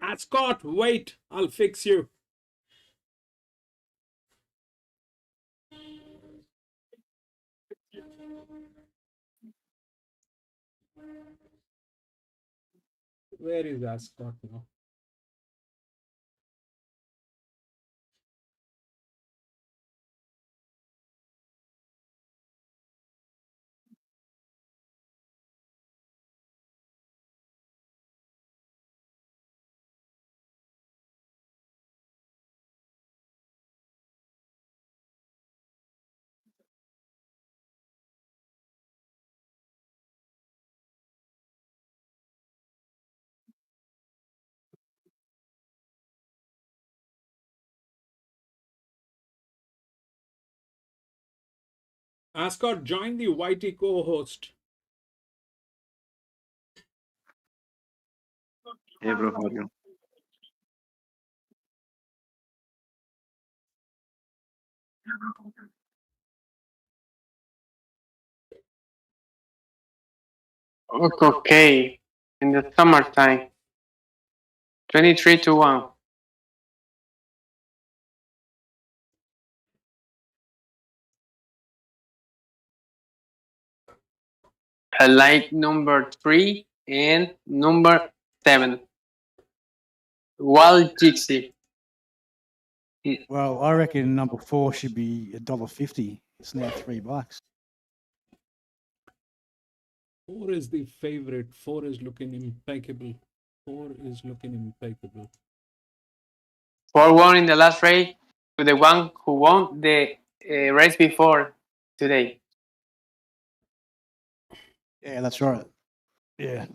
[SPEAKER 1] Ascot, wait, I'll fix you. Where is Ascot now? Ascot, join the YT co-host.
[SPEAKER 13] Hey bro, how are you?
[SPEAKER 11] Okay, in the summertime, 23-1. I like number 3 and number 7. Wild Gypsy.
[SPEAKER 10] Well, I reckon number 4 should be $1.50. It's now $3.
[SPEAKER 1] 4 is the favorite. 4 is looking impeccable. 4 is looking impeccable.
[SPEAKER 11] 4 won in the last race to the one who won the race before today.
[SPEAKER 10] Yeah, that's right. Yeah.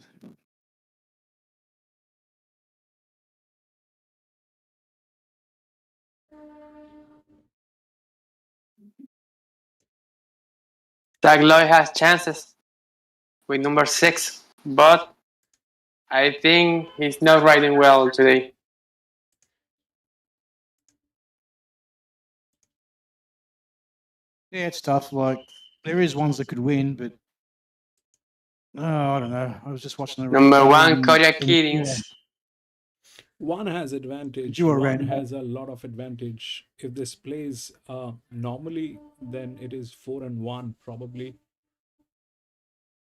[SPEAKER 11] Doug Lloyd has chances with number 6, but I think he's not riding well today.
[SPEAKER 10] Yeah, it's tough. Like, there is ones that could win, but I don't know. I was just watching the
[SPEAKER 11] Number
[SPEAKER 10] replay
[SPEAKER 11] 1,
[SPEAKER 10] and-
[SPEAKER 11] Korea
[SPEAKER 10] and-
[SPEAKER 11] Kiddings.
[SPEAKER 1] One has advantage.
[SPEAKER 10] You are
[SPEAKER 1] One
[SPEAKER 10] right.
[SPEAKER 1] has a lot of advantage. If this plays normally, then it is 4-1 probably,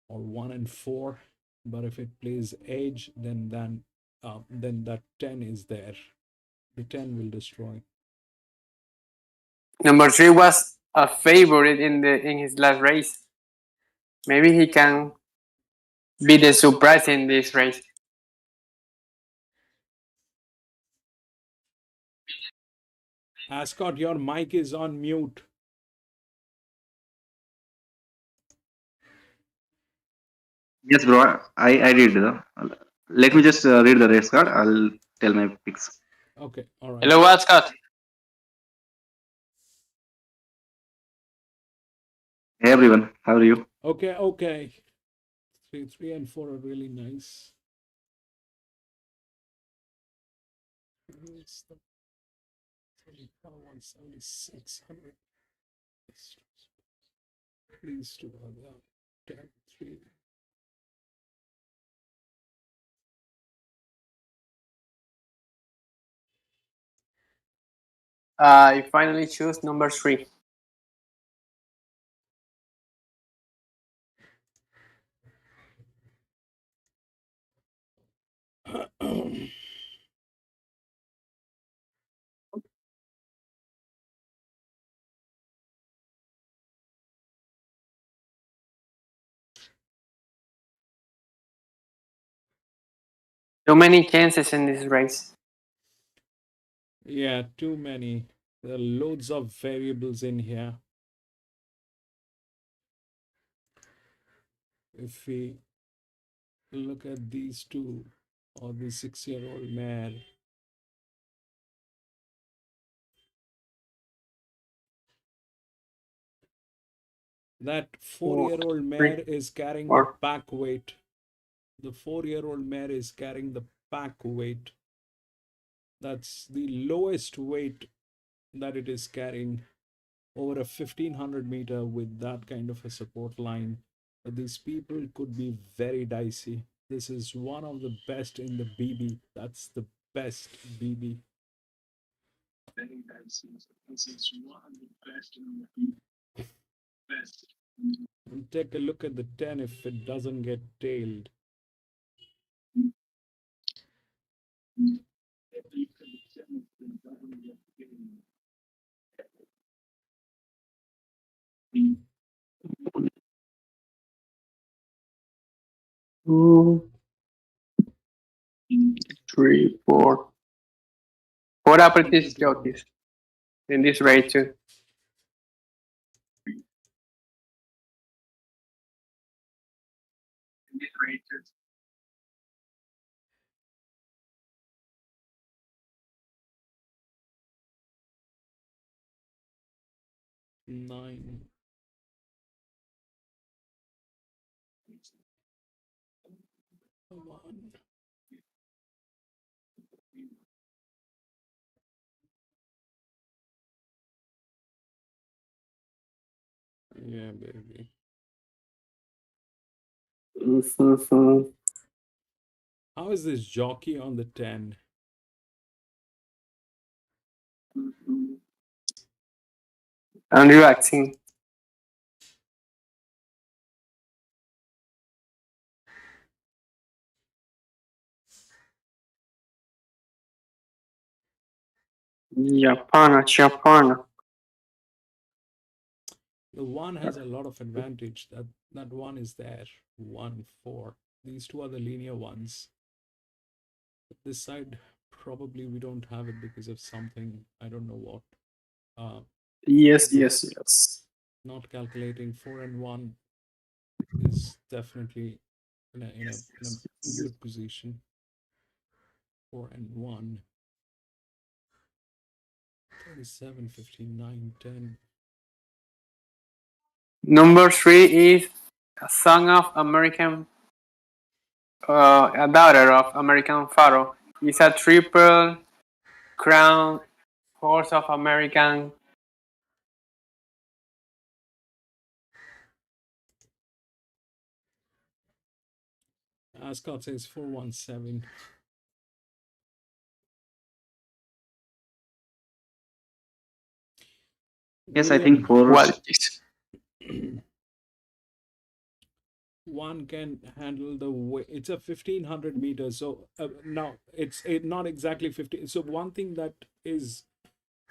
[SPEAKER 1] or 1-4. But if it plays edge, then that 10 is there. The 10 will destroy.
[SPEAKER 11] Number 3 was a favorite in his last race. Maybe he can be the surprise in this race.
[SPEAKER 1] Ascot, your mic is on mute.
[SPEAKER 13] Yes, bro. I read the. Let me just read the race card. I'll tell my picks.
[SPEAKER 1] Okay, all right.
[SPEAKER 11] Hello, Ascot.
[SPEAKER 13] Hey everyone, how are you?
[SPEAKER 1] Okay. 3 and 4 are really nice. It's the 17600. Please do have 10, 3.
[SPEAKER 11] I finally choose number 3. Too many chances in this race.
[SPEAKER 1] Yeah, too many. There are loads of variables in here. If we look at these two, or the 6-year-old mare, that 4-year-old mare is carrying the pack weight. The 4-year-old mare is carrying the pack weight. That's the lowest weight that it is carrying over a 1500 meter with that kind of a support line. These people could be very dicey. This is one of the best in the BB. That's the best BB. Very dicey. This is one of the best in the BB. Best. And take a look at the 10 if it doesn't get tailed.
[SPEAKER 11] Two, 3, 4. 4 apprentice jockeys in this race too. In this race too.
[SPEAKER 1] Nine. Come on. Yeah, baby. How is this jockey on the 10?
[SPEAKER 11] Andrew acting. Japana.
[SPEAKER 1] The one has a lot of advantage. That one is there. 1, 4. These two are the linear ones. But this side, probably we don't have it because of something. I don't know what.
[SPEAKER 11] Yes.
[SPEAKER 1] Not calculating 4 and 1 is definitely in a good position. 4 and 1. 37, 59, 10.
[SPEAKER 11] Number 3 is a son of American, a daughter of American Pharaoh. It's a triple crown horse of American.
[SPEAKER 1] Ascot says 417.
[SPEAKER 13] Yes, I think four.
[SPEAKER 11] Well,
[SPEAKER 1] one can handle the way. It's a 1500 meters. So now it's not exactly 50. So one thing that is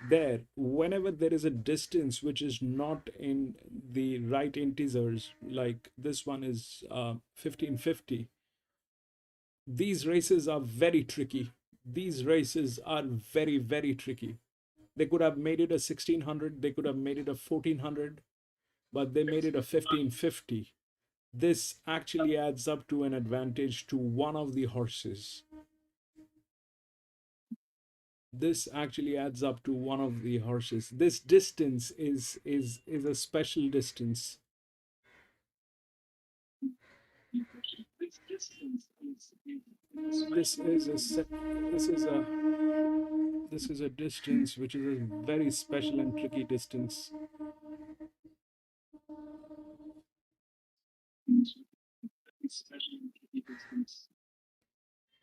[SPEAKER 1] there, whenever there is a distance which is not in the right integers, like this one is 1550, these races are very tricky. These races are very, very tricky. They could have made it a 1600, they could have made it a 1400, but they made it a 1550. This actually adds up to an advantage to one of the horses. This actually adds up to one of the horses. This distance is a special distance. This is a distance which is a very special and tricky distance.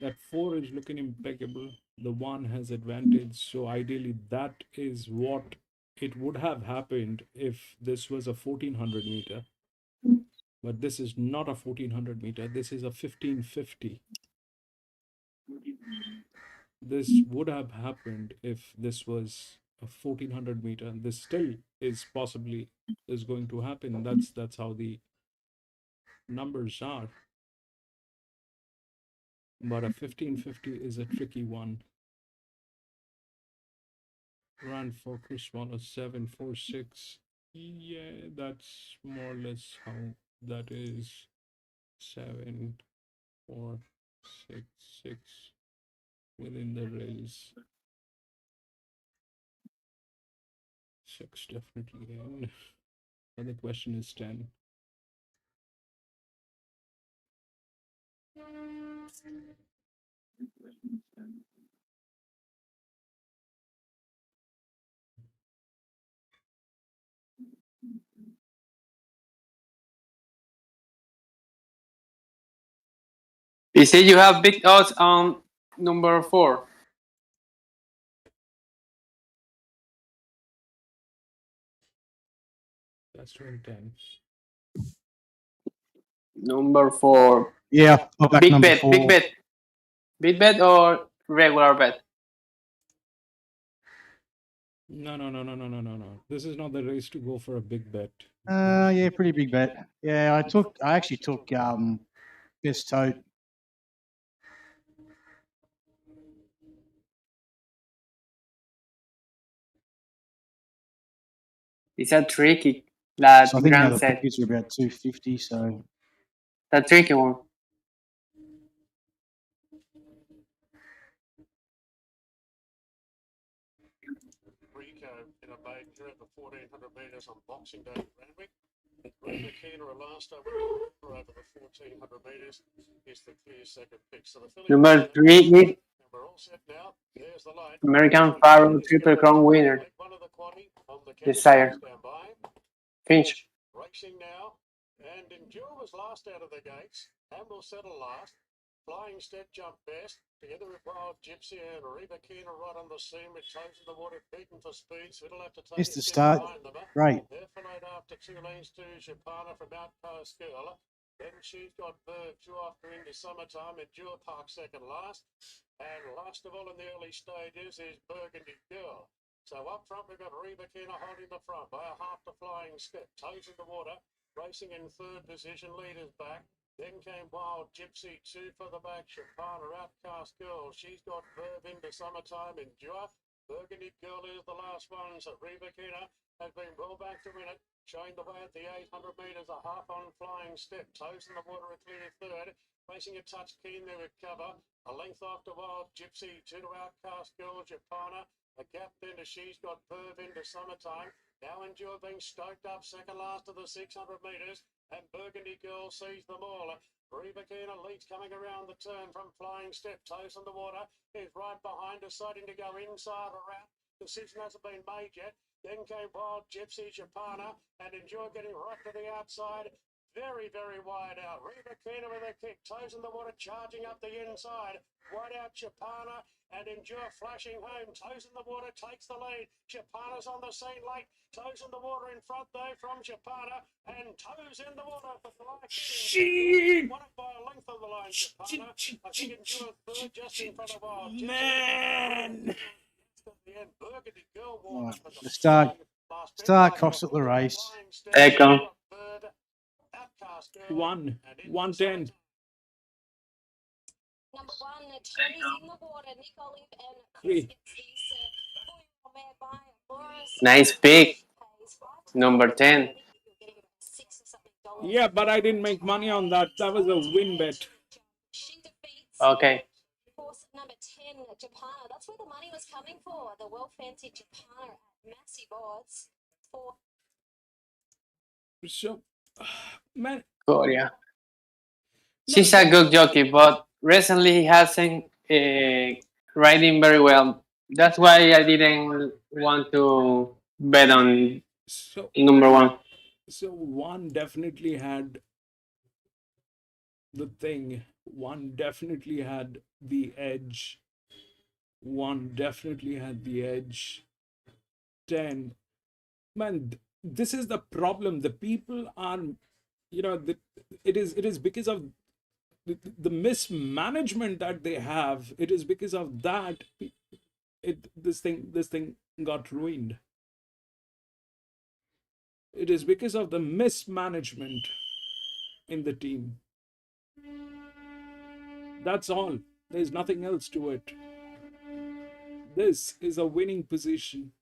[SPEAKER 1] That 4 is looking impeccable. The 1 has advantage. So ideally that is what it would have happened if this was a 1400 meter. But this is not a 1400 meter. This is a 1550. This would have happened if this was a 1400 meter. This still is possibly is going to happen. That's how the numbers are. But a 1550 is a tricky one. Run for Chris Wallace 746. Yeah, that's more or less how that is. 7, 4, 6, 6 within the rails. 6 definitely in. And the question is 10.
[SPEAKER 11] You say you have big odds on number 4.
[SPEAKER 1] That's 2010.
[SPEAKER 11] Number 4.
[SPEAKER 10] Yeah, I'll back
[SPEAKER 11] Big
[SPEAKER 10] number
[SPEAKER 11] bet,
[SPEAKER 10] 4.
[SPEAKER 11] big bet. Big bet or regular bet?
[SPEAKER 1] No. This is not the race to go for a big bet.
[SPEAKER 10] Yeah, pretty big bet. Yeah, I actually took best tote.
[SPEAKER 11] It's a tricky that
[SPEAKER 10] So I think now
[SPEAKER 11] Grant
[SPEAKER 10] the
[SPEAKER 11] said.
[SPEAKER 10] pockets are about 250. So
[SPEAKER 11] The tricky one.
[SPEAKER 4] Rico in a major at the 1400 metres on Boxing Day at Randwick. Randwick Keener last over the 1400 metres is the clear second pick. So the filly
[SPEAKER 11] Number 3 is
[SPEAKER 4] and we're all set now. There's the line.
[SPEAKER 11] American Pharaoh Triple Crown winner.
[SPEAKER 4] One of the quaddy on the
[SPEAKER 11] Desire.
[SPEAKER 4] stand by.
[SPEAKER 11] Finch.
[SPEAKER 4] Right racing now. And Endure was last out of the gates. And will settle last. Flying Step jumped best. Together with Wild Gypsy and Reba Keena right on the scene with toes in the water, beaten for speed. So it'll have to take
[SPEAKER 10] Missed
[SPEAKER 4] a
[SPEAKER 10] the
[SPEAKER 4] step
[SPEAKER 10] start.
[SPEAKER 4] behind them.
[SPEAKER 10] Right.
[SPEAKER 4] They're followed after 2 lanes to Japana from Outpost Girl. Then she's got Verve due after into summertime. Endure Park second last. And last of all in the early stages is Burgundy Girl. So up front we've got Reba Keena holding the front by a half to Flying Step. Toes in the water, racing in third position, leaders back. Then came Wild Gypsy, 2 for the back. Chapana, Outcast Girl. She's got Verve into summertime. Endure. Burgundy Girl is the last one. So Reba Keena has been well back to win it. Showing the way at the 800 metres, a half on Flying Step. Toes in the water, a clear third. Facing a touch keen there with cover. A length after Wild Gypsy, 2 to Outcast Girl. Chapana. A gap then to She's Got Verve into summertime. Now Endure being stoked up second last of the 600 metres. And Burgundy Girl sees them all. Reba Keena leads coming around the turn from Flying Step. Toes in the water is right behind, deciding to go inside or out. Decision hasn't been made yet. Then came Wild Gypsy, Chapana, and Endure getting right to the outside. Very, very wide out. Reba Keena with a kick. Toes in the water charging up the inside. Wide out Chapana and Endure flashing home. Toes in the water takes the lead. Chapana's on the scene late. Toes in the water in front though from Chapana. And Toes in the water for the line.
[SPEAKER 1] Shit!
[SPEAKER 4] Won it by a length of the line, Chapana. I think Endure third just in front of Wild Gypsy.
[SPEAKER 1] Man!
[SPEAKER 4] At the end, Burgundy Girl
[SPEAKER 10] Right.
[SPEAKER 4] walked up at
[SPEAKER 10] The start cost at the race.
[SPEAKER 11] Echo.
[SPEAKER 1] One. 110.
[SPEAKER 6] Number 1, Toes in the Water, Nick Olive and
[SPEAKER 1] Three.
[SPEAKER 6] Chris mare by Boris.
[SPEAKER 11] Nice pick.
[SPEAKER 6] Pays
[SPEAKER 11] Number 10.
[SPEAKER 6] $5. You're getting about $6 or something dollars.
[SPEAKER 1] Yeah, but I didn't make money on that. That was a win bet.
[SPEAKER 6] She defeats
[SPEAKER 11] Okay.
[SPEAKER 6] horse number 10, Japana. That's where the money was coming for. The well-fancied Japana at massive odds. For
[SPEAKER 1] So, man,
[SPEAKER 11] Korea. She's a good jockey, but recently he hasn't riding very well. That's why I didn't want to bet on
[SPEAKER 1] so
[SPEAKER 11] number 1.
[SPEAKER 1] So one definitely had the thing. One definitely had the edge. One definitely had the edge. 10. Man, this is the problem. The people are, it is because of the mismanagement that they have. It is because of that this thing got ruined. It is because of the mismanagement in the team. That's all. There's nothing else to it. This is a winning position.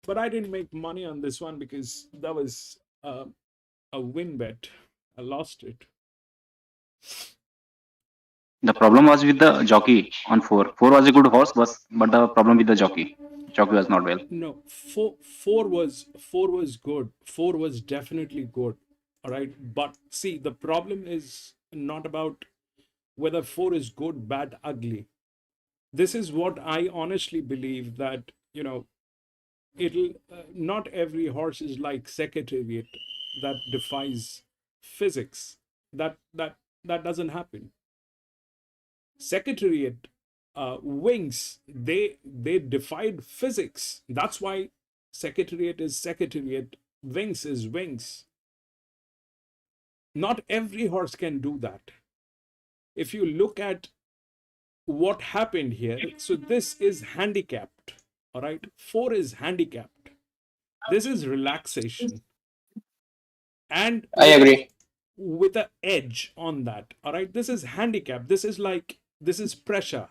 [SPEAKER 1] But I didn't make money on this one because that was a win bet. I lost it.
[SPEAKER 13] The problem was with the jockey on 4. 4 was a good horse, but the problem with the jockey. Jockey was not well.
[SPEAKER 1] No, four was good. 4 was definitely good. All right. But see, the problem is not about whether 4 is good, bad, ugly. This is what I honestly believe, that, it'll not every horse is like Secretariat that defies physics. That doesn't happen. Secretariat wings, they defied physics. That's why Secretariat is Secretariat, wings is wings. Not every horse can do that. If you look at what happened here, so this is handicapped. All right, 4 is handicapped. This is relaxation, and
[SPEAKER 11] I agree.
[SPEAKER 1] with an edge on that. All right, this is handicap. This is pressure.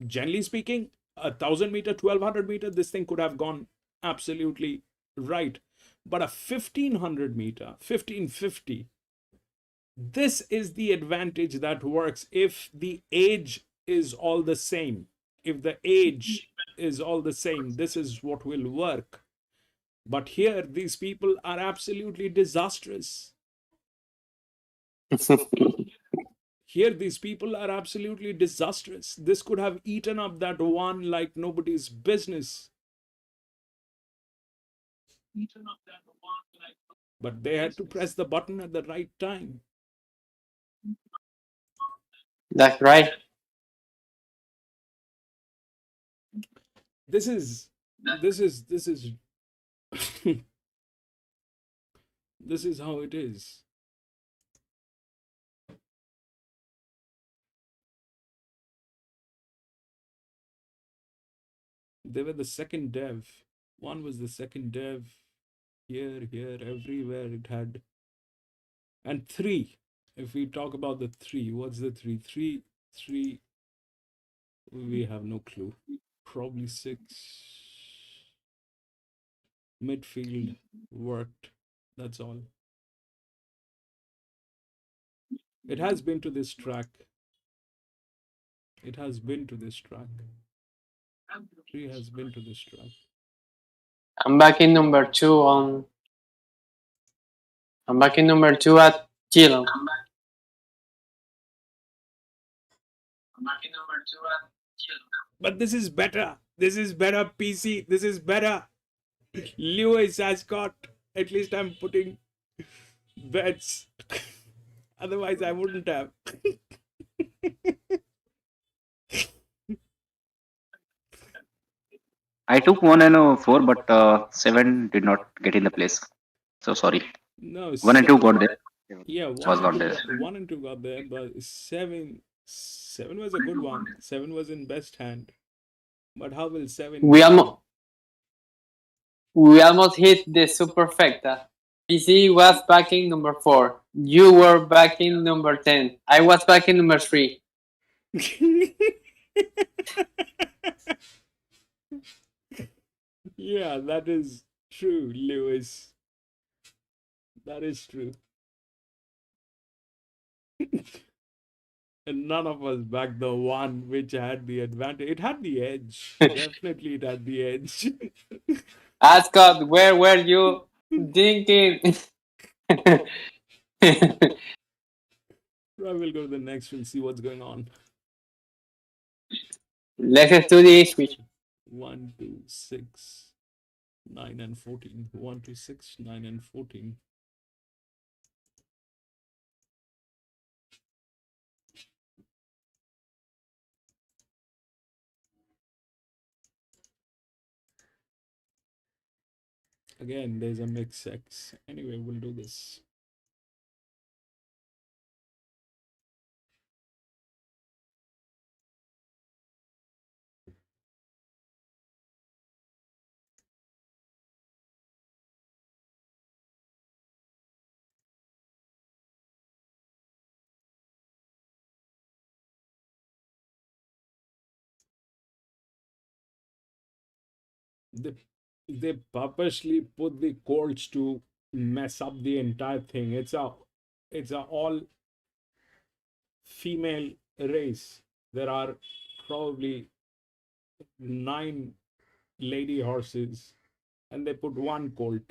[SPEAKER 1] Generally speaking, 1,000 meter, 1,200 meter, this thing could have gone absolutely right. But a 1,500 meter, 1,550, this is the advantage that works if the age is all the same. If the age is all the same, this is what will work. But here, these people are absolutely disastrous. Here, these people are absolutely disastrous. This could have eaten up that one like nobody's business. But they had to press the button at the right time.
[SPEAKER 11] That's right.
[SPEAKER 1] This is this is this is how it is. They were the second dev. One was the second dev. Here, everywhere it had. And three. If we talk about the three, what's the three? Three. We have no clue. Probably six. Midfield worked. That's all. It has been to this track. It has been to this track. Three has been to this track.
[SPEAKER 11] I'm back in number 2 I'm back in number 2 at Geelong.
[SPEAKER 1] But this is better. This is better, PC. This is better. Lewis has got. At least I'm putting bets. Otherwise, I wouldn't have.
[SPEAKER 13] I took 1 and 4, but 7 did not get in the place. So sorry.
[SPEAKER 1] No,
[SPEAKER 13] 1 and 2 got there.
[SPEAKER 1] Yeah,
[SPEAKER 13] Was not there.
[SPEAKER 1] 1 and 2 got there, but 7 was a good one. 7 was in best hand. But how will 7?
[SPEAKER 11] We almost hit the superfecta. PC was backing number 4. You were backing number 10. I was backing number 3.
[SPEAKER 1] Yeah, that is true, Lewis. That is true. And none of us backed the one which had the advantage. It had the edge. Definitely, it had the edge.
[SPEAKER 11] Ascot, where were you thinking?
[SPEAKER 1] Right, we'll go to the next. We'll see what's going on.
[SPEAKER 11] Let's do the switch.
[SPEAKER 1] 1, 2, 6, 9, and 14. 1, 2, 6, 9, and 14. Again, there's a mix X. Anyway, we'll do this. They purposely put the colts to mess up the entire thing. It's a all female race. There are probably 9 lady horses, and they put one colt.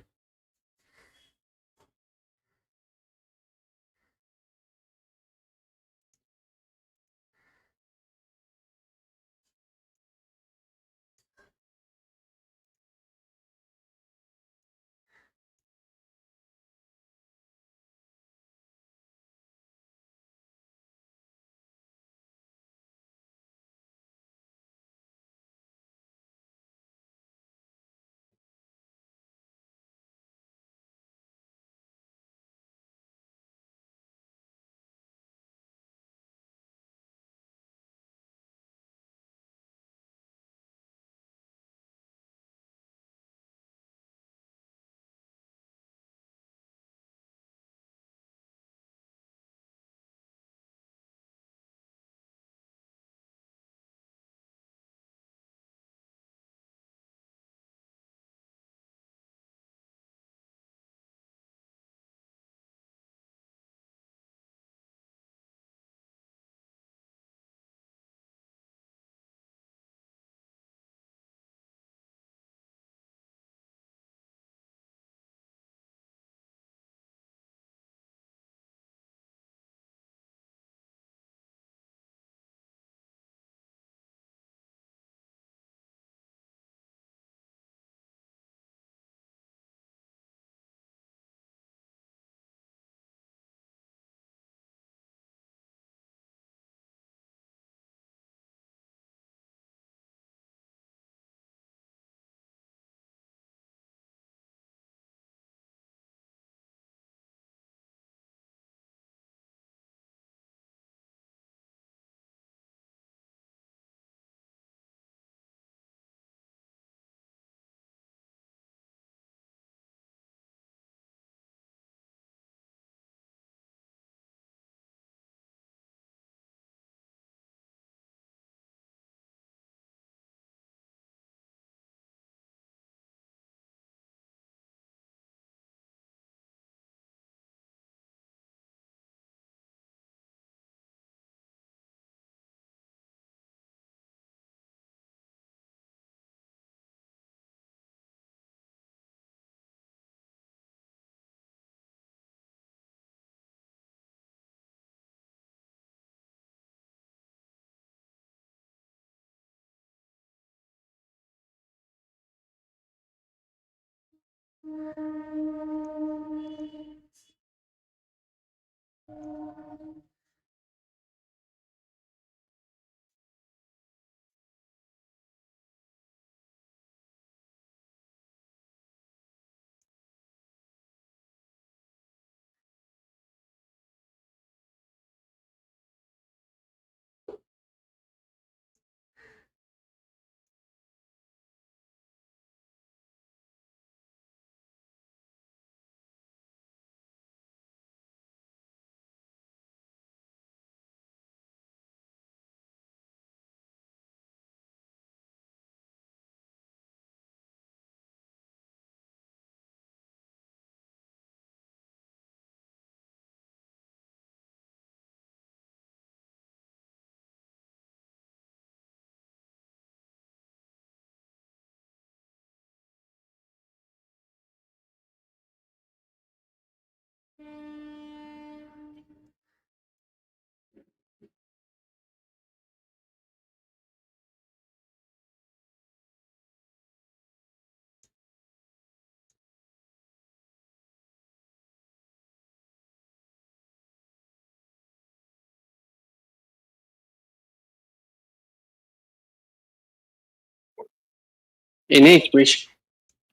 [SPEAKER 11] In it, which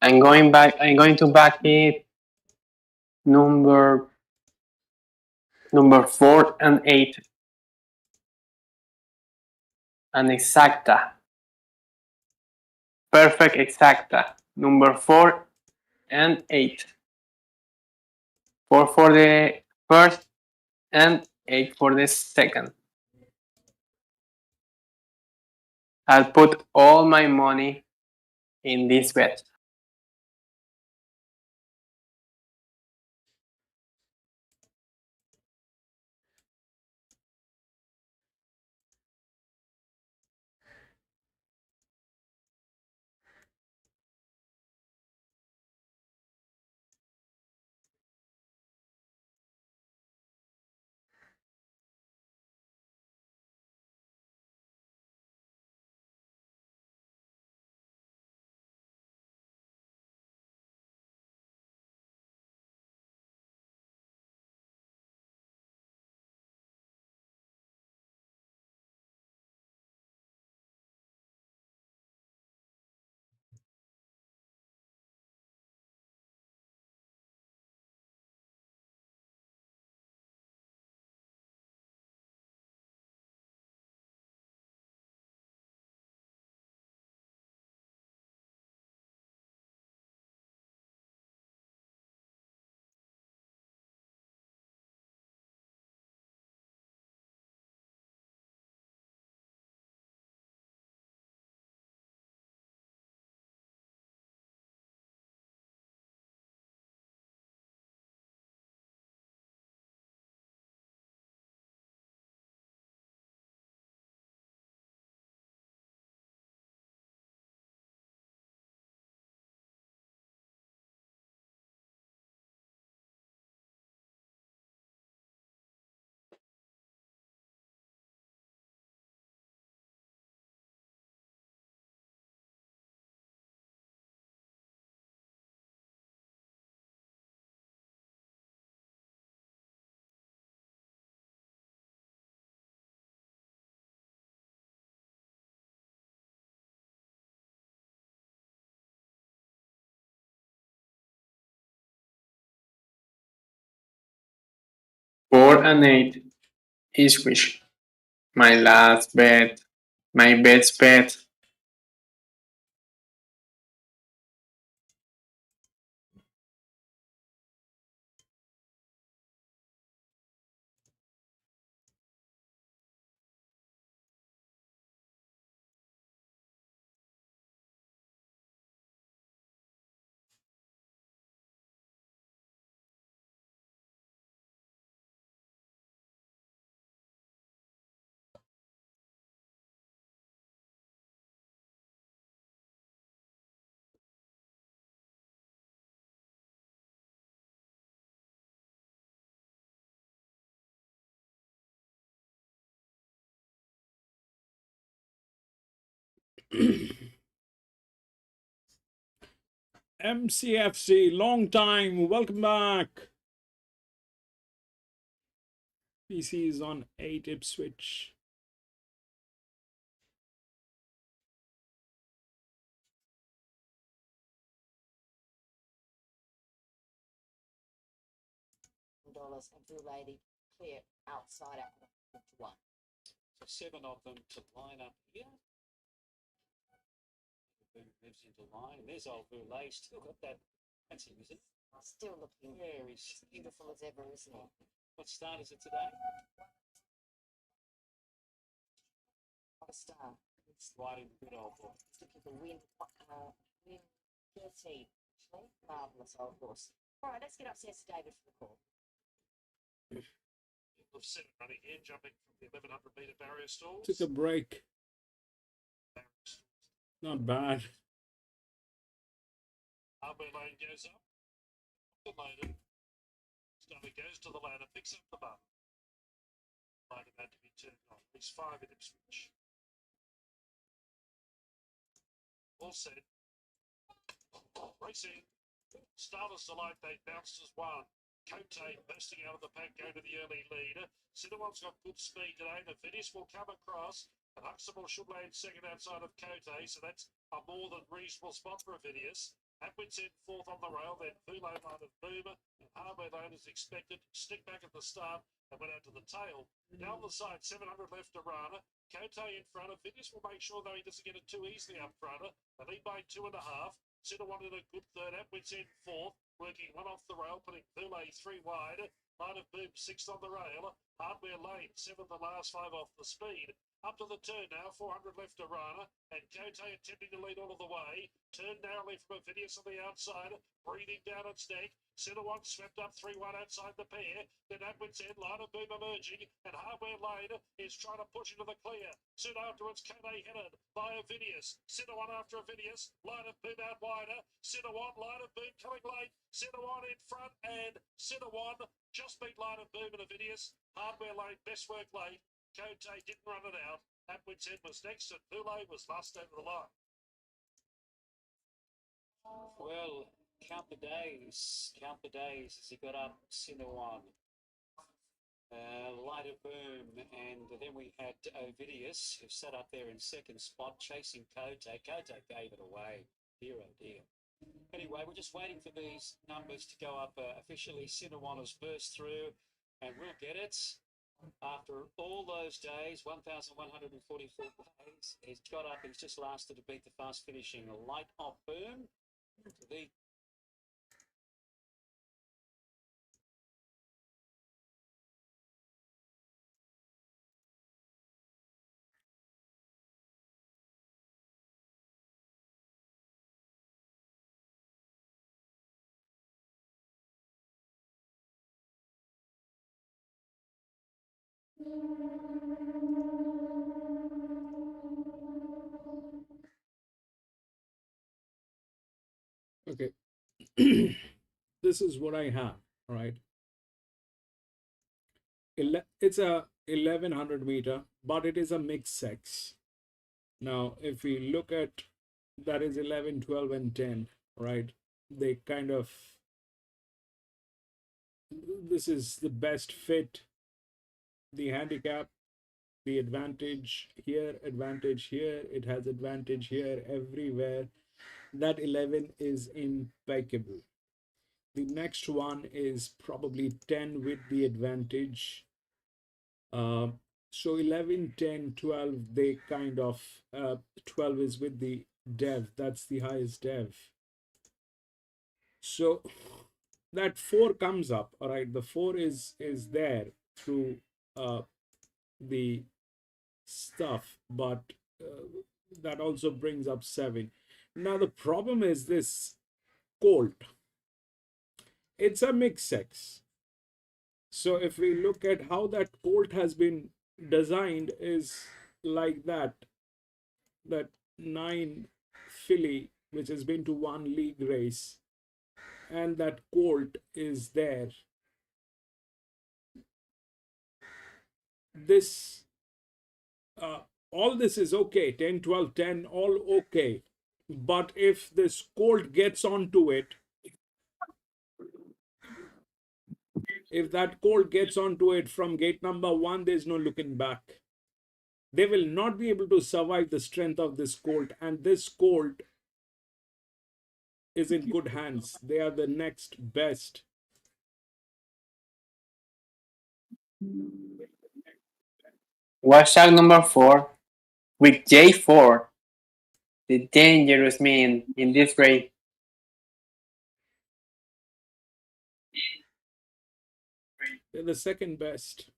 [SPEAKER 11] I'm going to back it number 4 and 8. An exacta. Perfect exacta. Number 4 and 8. 4 for the first and 8 for the second. I'll put all my money in this bet. Four and 8 is which? My last bet. My best bet.
[SPEAKER 1] MCFC, long time. Welcome back. PC is on 8 Ipswich.
[SPEAKER 3] Dollars and Blue Lady clear outside at 1.
[SPEAKER 2] So 7 of them to line up here. Boom moves into line. And there's old Boulay. Still got that. That's him, isn't it?
[SPEAKER 3] Still looking
[SPEAKER 2] very
[SPEAKER 3] beautiful as ever, isn't he?
[SPEAKER 2] What start is it today?
[SPEAKER 3] What a star.
[SPEAKER 2] It's riding the good old boy.
[SPEAKER 3] He's looking for win 13, actually. Marvellous old horse. All right, let's get upstairs to David for the call.
[SPEAKER 4] Of 7 running here, jumping from the 1100 metre barrier stalls.
[SPEAKER 1] Took a break. Not bad.
[SPEAKER 4] Hardware lane goes up. Loaded. Starter goes to the ladder, picks up the bar. Ladder had to be turned on. He's 5 in Ipswich. All set. Racing. Starters delight, they bounced as 1. Cote bursting out of the pack, go to the early leader. Cinnamon's got good speed today. The finish will come across, and Huxtable should land second outside of Cote, so that's a more than reasonable spot for Avidius. Atwit's in 4th on the rail, then Fulo line of Boomer, and Hardware Lane is expected. Stick back at the start and went out to the tail. Down the side, 700 left to Rana. Cote in front. Avidius will make sure, though, he doesn't get it too easily up front. They lead by 2.5. Cinna wanted a good third. Atwit's in 4th. Working 1 off the rail, putting Boulay 3 wide. Line of Boom 6th on the rail. Hardware Lane 7th, the last 5 off the speed. Up to the turn now, 400 left to Rana, and Cote attempting to lead all of the way. Turn narrowly from Avidius on the outside, breathing down its neck. Centre one swept up 3-1 outside the pair. Then Atwit's end, Line of Boom emerging, and Hardware Lane is trying to push into the clear. Soon afterwards, Cote headed by Avidius. Centre one after Avidius, Line of Boom out wider. Centre one, Line of Boom coming late. Centre one in front, and Centre one just beat Line of Boom and Avidius. Hardware Lane, best work late. Cote didn't run it out. Atwit's end was next, and Boulay was last over the line.
[SPEAKER 2] Well, count the days as he got up Cinna 1. Light of Boom, and then we had Ovidius, who sat up there in second spot, chasing Cote. Cote gave it away. Dear, oh dear. Anyway, we're just waiting for these numbers to go up officially. Cinna 1 has burst through, and we'll get it. After all those days, 1,144 days, he's got up. He's just lasted to beat the fast finishing Light of Boom. The
[SPEAKER 1] Okay. This is what I have, right? It's a 1100 meter, but it is a mixed sex. Now, if we look at that is 11, 12, and 10, right? They kind of, this is the best fit, the handicap, the advantage here, it has advantage here, everywhere. That 11 is impeccable. The next one is probably 10 with the advantage. So 11, 10, 12, they kind of, 12 is with the dev, that's the highest dev. So that 4 comes up, all right, the 4 is there through the stuff, but that also brings up 7. Now the problem is this colt. It's a mixed sex. So if we look at how that colt has been designed is like that 9 filly, which has been to 1 league race, and that colt is there. This all this is okay, 10, 12, 10, all okay. But if this colt gets onto it, if that colt gets onto it from gate number 1, there's no looking back. They will not be able to survive the strength of this colt, and this colt is in good hands. They are the next best.
[SPEAKER 11] Watch out number 4 with J4, the dangerous man in this race.
[SPEAKER 1] They're the second best.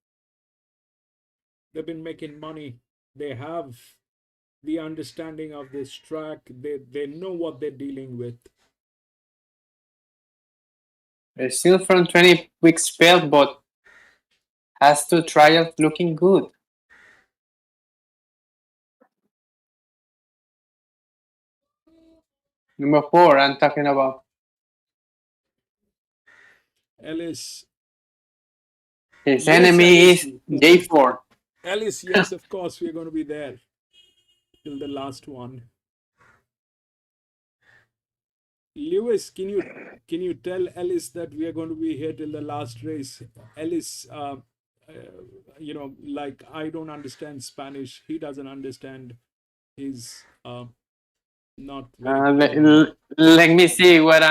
[SPEAKER 1] They've been making money. They have the understanding of this track. They know what they're dealing with.
[SPEAKER 11] They're still from 20-week spell, but has 2 trials looking good. Number 4, I'm talking about.
[SPEAKER 1] Ellis.
[SPEAKER 11] His
[SPEAKER 1] Yes,
[SPEAKER 11] enemy
[SPEAKER 1] Ellis.
[SPEAKER 11] is J4.
[SPEAKER 1] Ellis, yes, of course, we're going to be there till the last one. Lewis, can you tell Ellis that we are going to be here till the last race? Ellis, like I don't understand Spanish. He doesn't understand. He's not very
[SPEAKER 11] Let me see what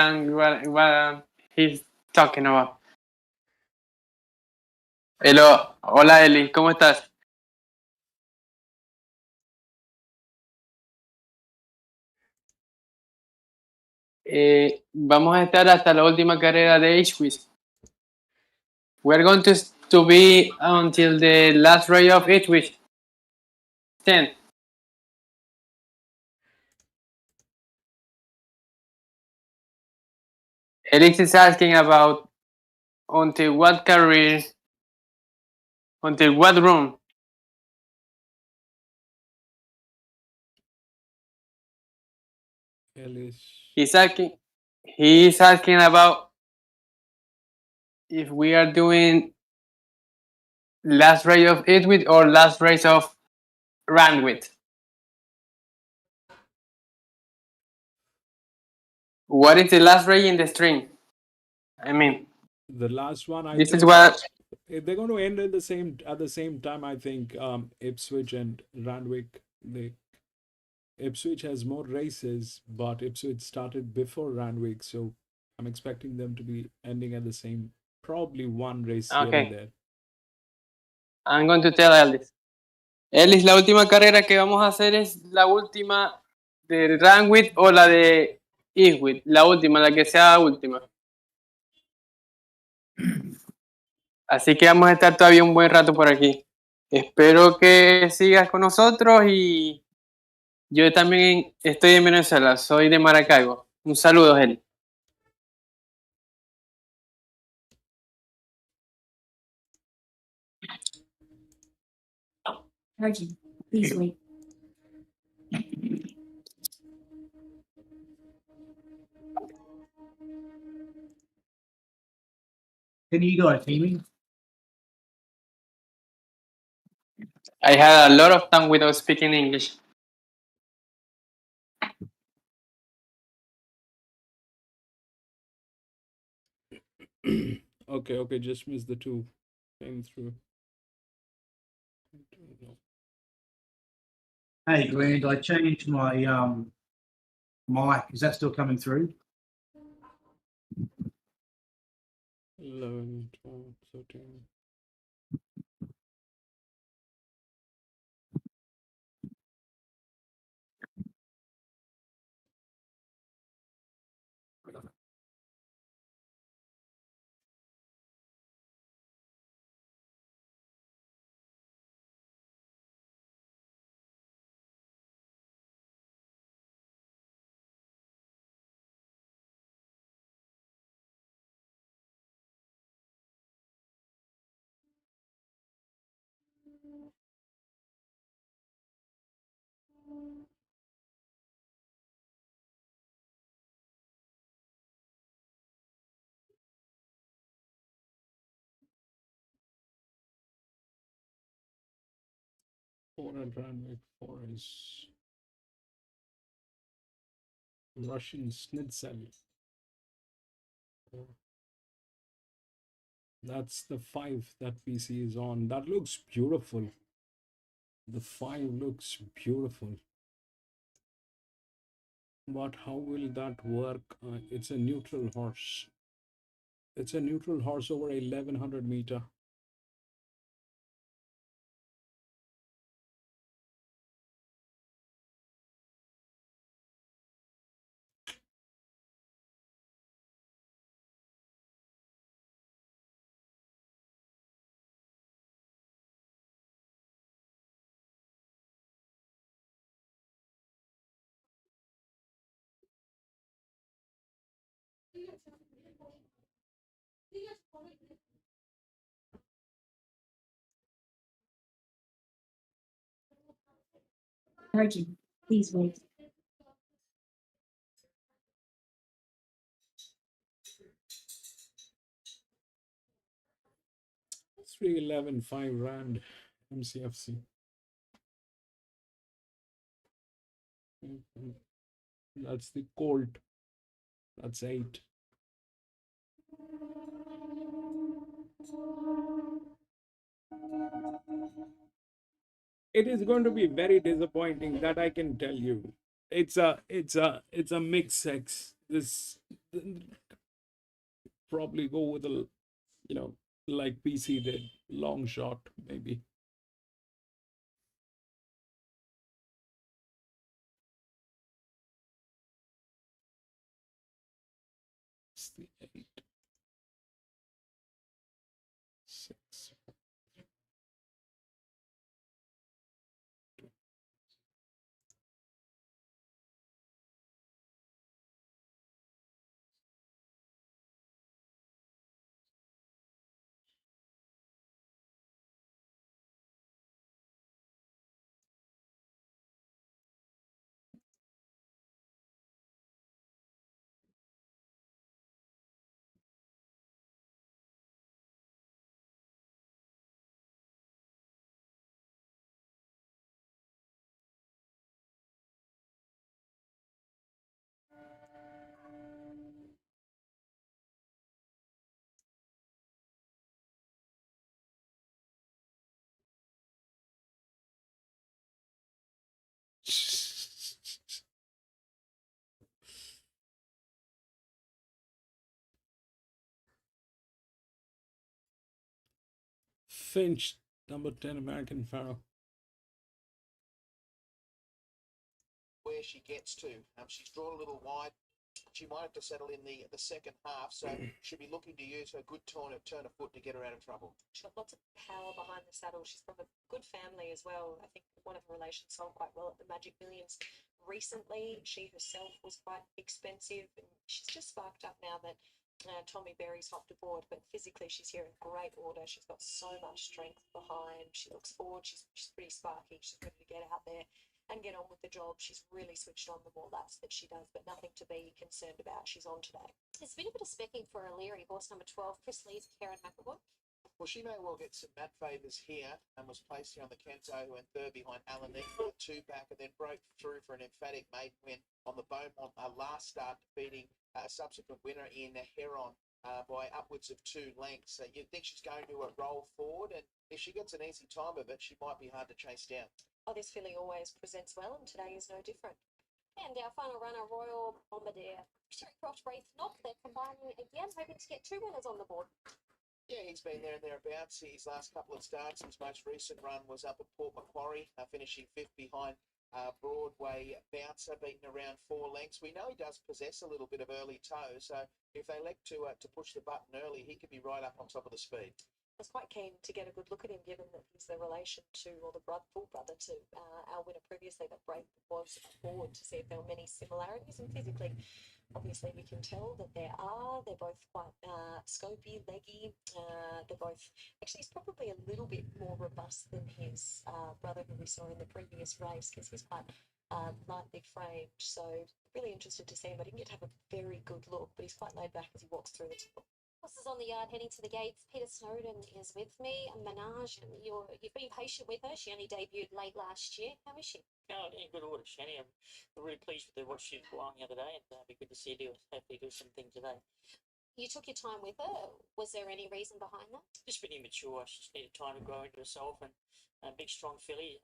[SPEAKER 11] he's talking about. Hello, hola Eli, ¿cómo estás? Vamos a estar hasta la última carrera de H-Quiz. We're going to be until the last race of H-Quiz. 10. Elix is asking about until what career, until what room.
[SPEAKER 1] Ellis.
[SPEAKER 11] He's asking about if we are doing last race of H-Quiz or last race of Randwick. What is the last race in the string? I mean,
[SPEAKER 1] the last one.
[SPEAKER 11] This is what
[SPEAKER 1] They're going to end at the same time. I think Ipswich and Randwick. Ipswich has more races, but Ipswich started before Randwick, so I'm expecting them to be ending at the same. Probably one race here and there.
[SPEAKER 11] I'm going to tell Ellis. Ellis, la última carrera que vamos a hacer es la última de Randwick o la de Eastwick. La última, la que sea última. Así que vamos a estar todavía un buen rato por aquí. Espero que sigas con nosotros y yo también estoy en Venezuela, soy de Maracaibo. Un saludo, Eli.
[SPEAKER 14] Reggie, please wait. Can you guys hear me?
[SPEAKER 11] I had a lot of time without speaking English.
[SPEAKER 1] Okay, just missed the 2. Came through.
[SPEAKER 14] Hey, Grant, I changed my mic. Is that still coming through?
[SPEAKER 1] 11, 12, 13. Four and Randwick 4 is Russian Schnitzel. That's the 5 that PC is on. That looks beautiful. The 5 looks beautiful. But how will that work? It's a neutral horse. It's a neutral horse over 1100 meter.
[SPEAKER 15] Urgent. Please wait.
[SPEAKER 1] 311.5 Rand MCFC. That's the Colt. That's 8. It is going to be very disappointing, that I can tell you. It's a mixed sex. This probably go with a, you know, like PC did, long shot maybe. It's the 8. 6. Finch, number 10, American Pharaoh.
[SPEAKER 7] Where she gets to, she's drawn a little wide. She might have to settle in the second half, so she'll be looking to use her good turn of foot to get her out of trouble.
[SPEAKER 5] She's got lots of power behind the saddle. She's from a good family as well. I think one of her relations sold quite well at the Magic Millions recently. She herself was quite expensive, and she's just sparked up now that Tommy Berry's hopped aboard, but physically she's here in great order. She's got so much strength behind. She looks forward. She's pretty sparky. She's ready to get out there and get on with the job. She's really switched on the more laps that she does, but nothing to be concerned about. She's on today.
[SPEAKER 6] There's been a bit of specking for O'Leary, horse number 12, Chris Lee's Karen McAvoy.
[SPEAKER 7] Well, she may well get some mat favours here and was placed here on the Kento, who went third behind Alan Neal with a 2 back, and then broke through for an emphatic maiden win on the Beaumont last start, defeating a subsequent winner in Heron by upwards of 2 lengths. So you'd think she's going to roll forward, and if she gets an easy time of it, she might be hard to chase down.
[SPEAKER 5] Oh, this filly always presents well, and today is no different.
[SPEAKER 6] And our final runner, Royal Bombardier. Sherry Croft Wraith Knock. They're combining again, hoping to get 2 winners on the board.
[SPEAKER 7] Yeah, he's been there and thereabouts. His last couple of starts, his most recent run was up at Port Macquarie, finishing 5th behind Broadway Bouncer, beaten around 4 lengths. We know he does possess a little bit of early toe, so if they elect to push the button early, he could be right up on top of the speed.
[SPEAKER 5] I was quite keen to get a good look at him, given that he's the relation to, or the full brother to our winner previously that Brave was aboard, to see if there were many similarities. And physically, obviously, we can tell that there are. They're both quite scopy, leggy. They're both, actually, he's probably a little bit more robust than his brother who we saw in the previous race, because he's quite lightly framed. So really interested to see him. I didn't get to have a very good look, but he's quite laid back as he walks through the top.
[SPEAKER 6] Horses on the yard heading to the gates. Peter Snowden is with me. Menage, you've been patient with her. She only debuted late last year. How is she?
[SPEAKER 16] Oh, yeah, good order, Shani. I'm really pleased with what she was flying the other day, and it'd be good to see her hopefully do something today.
[SPEAKER 6] You took your time with her. Was there any reason behind that?
[SPEAKER 16] Just been immature. She just needed time to grow into herself, and a big, strong filly.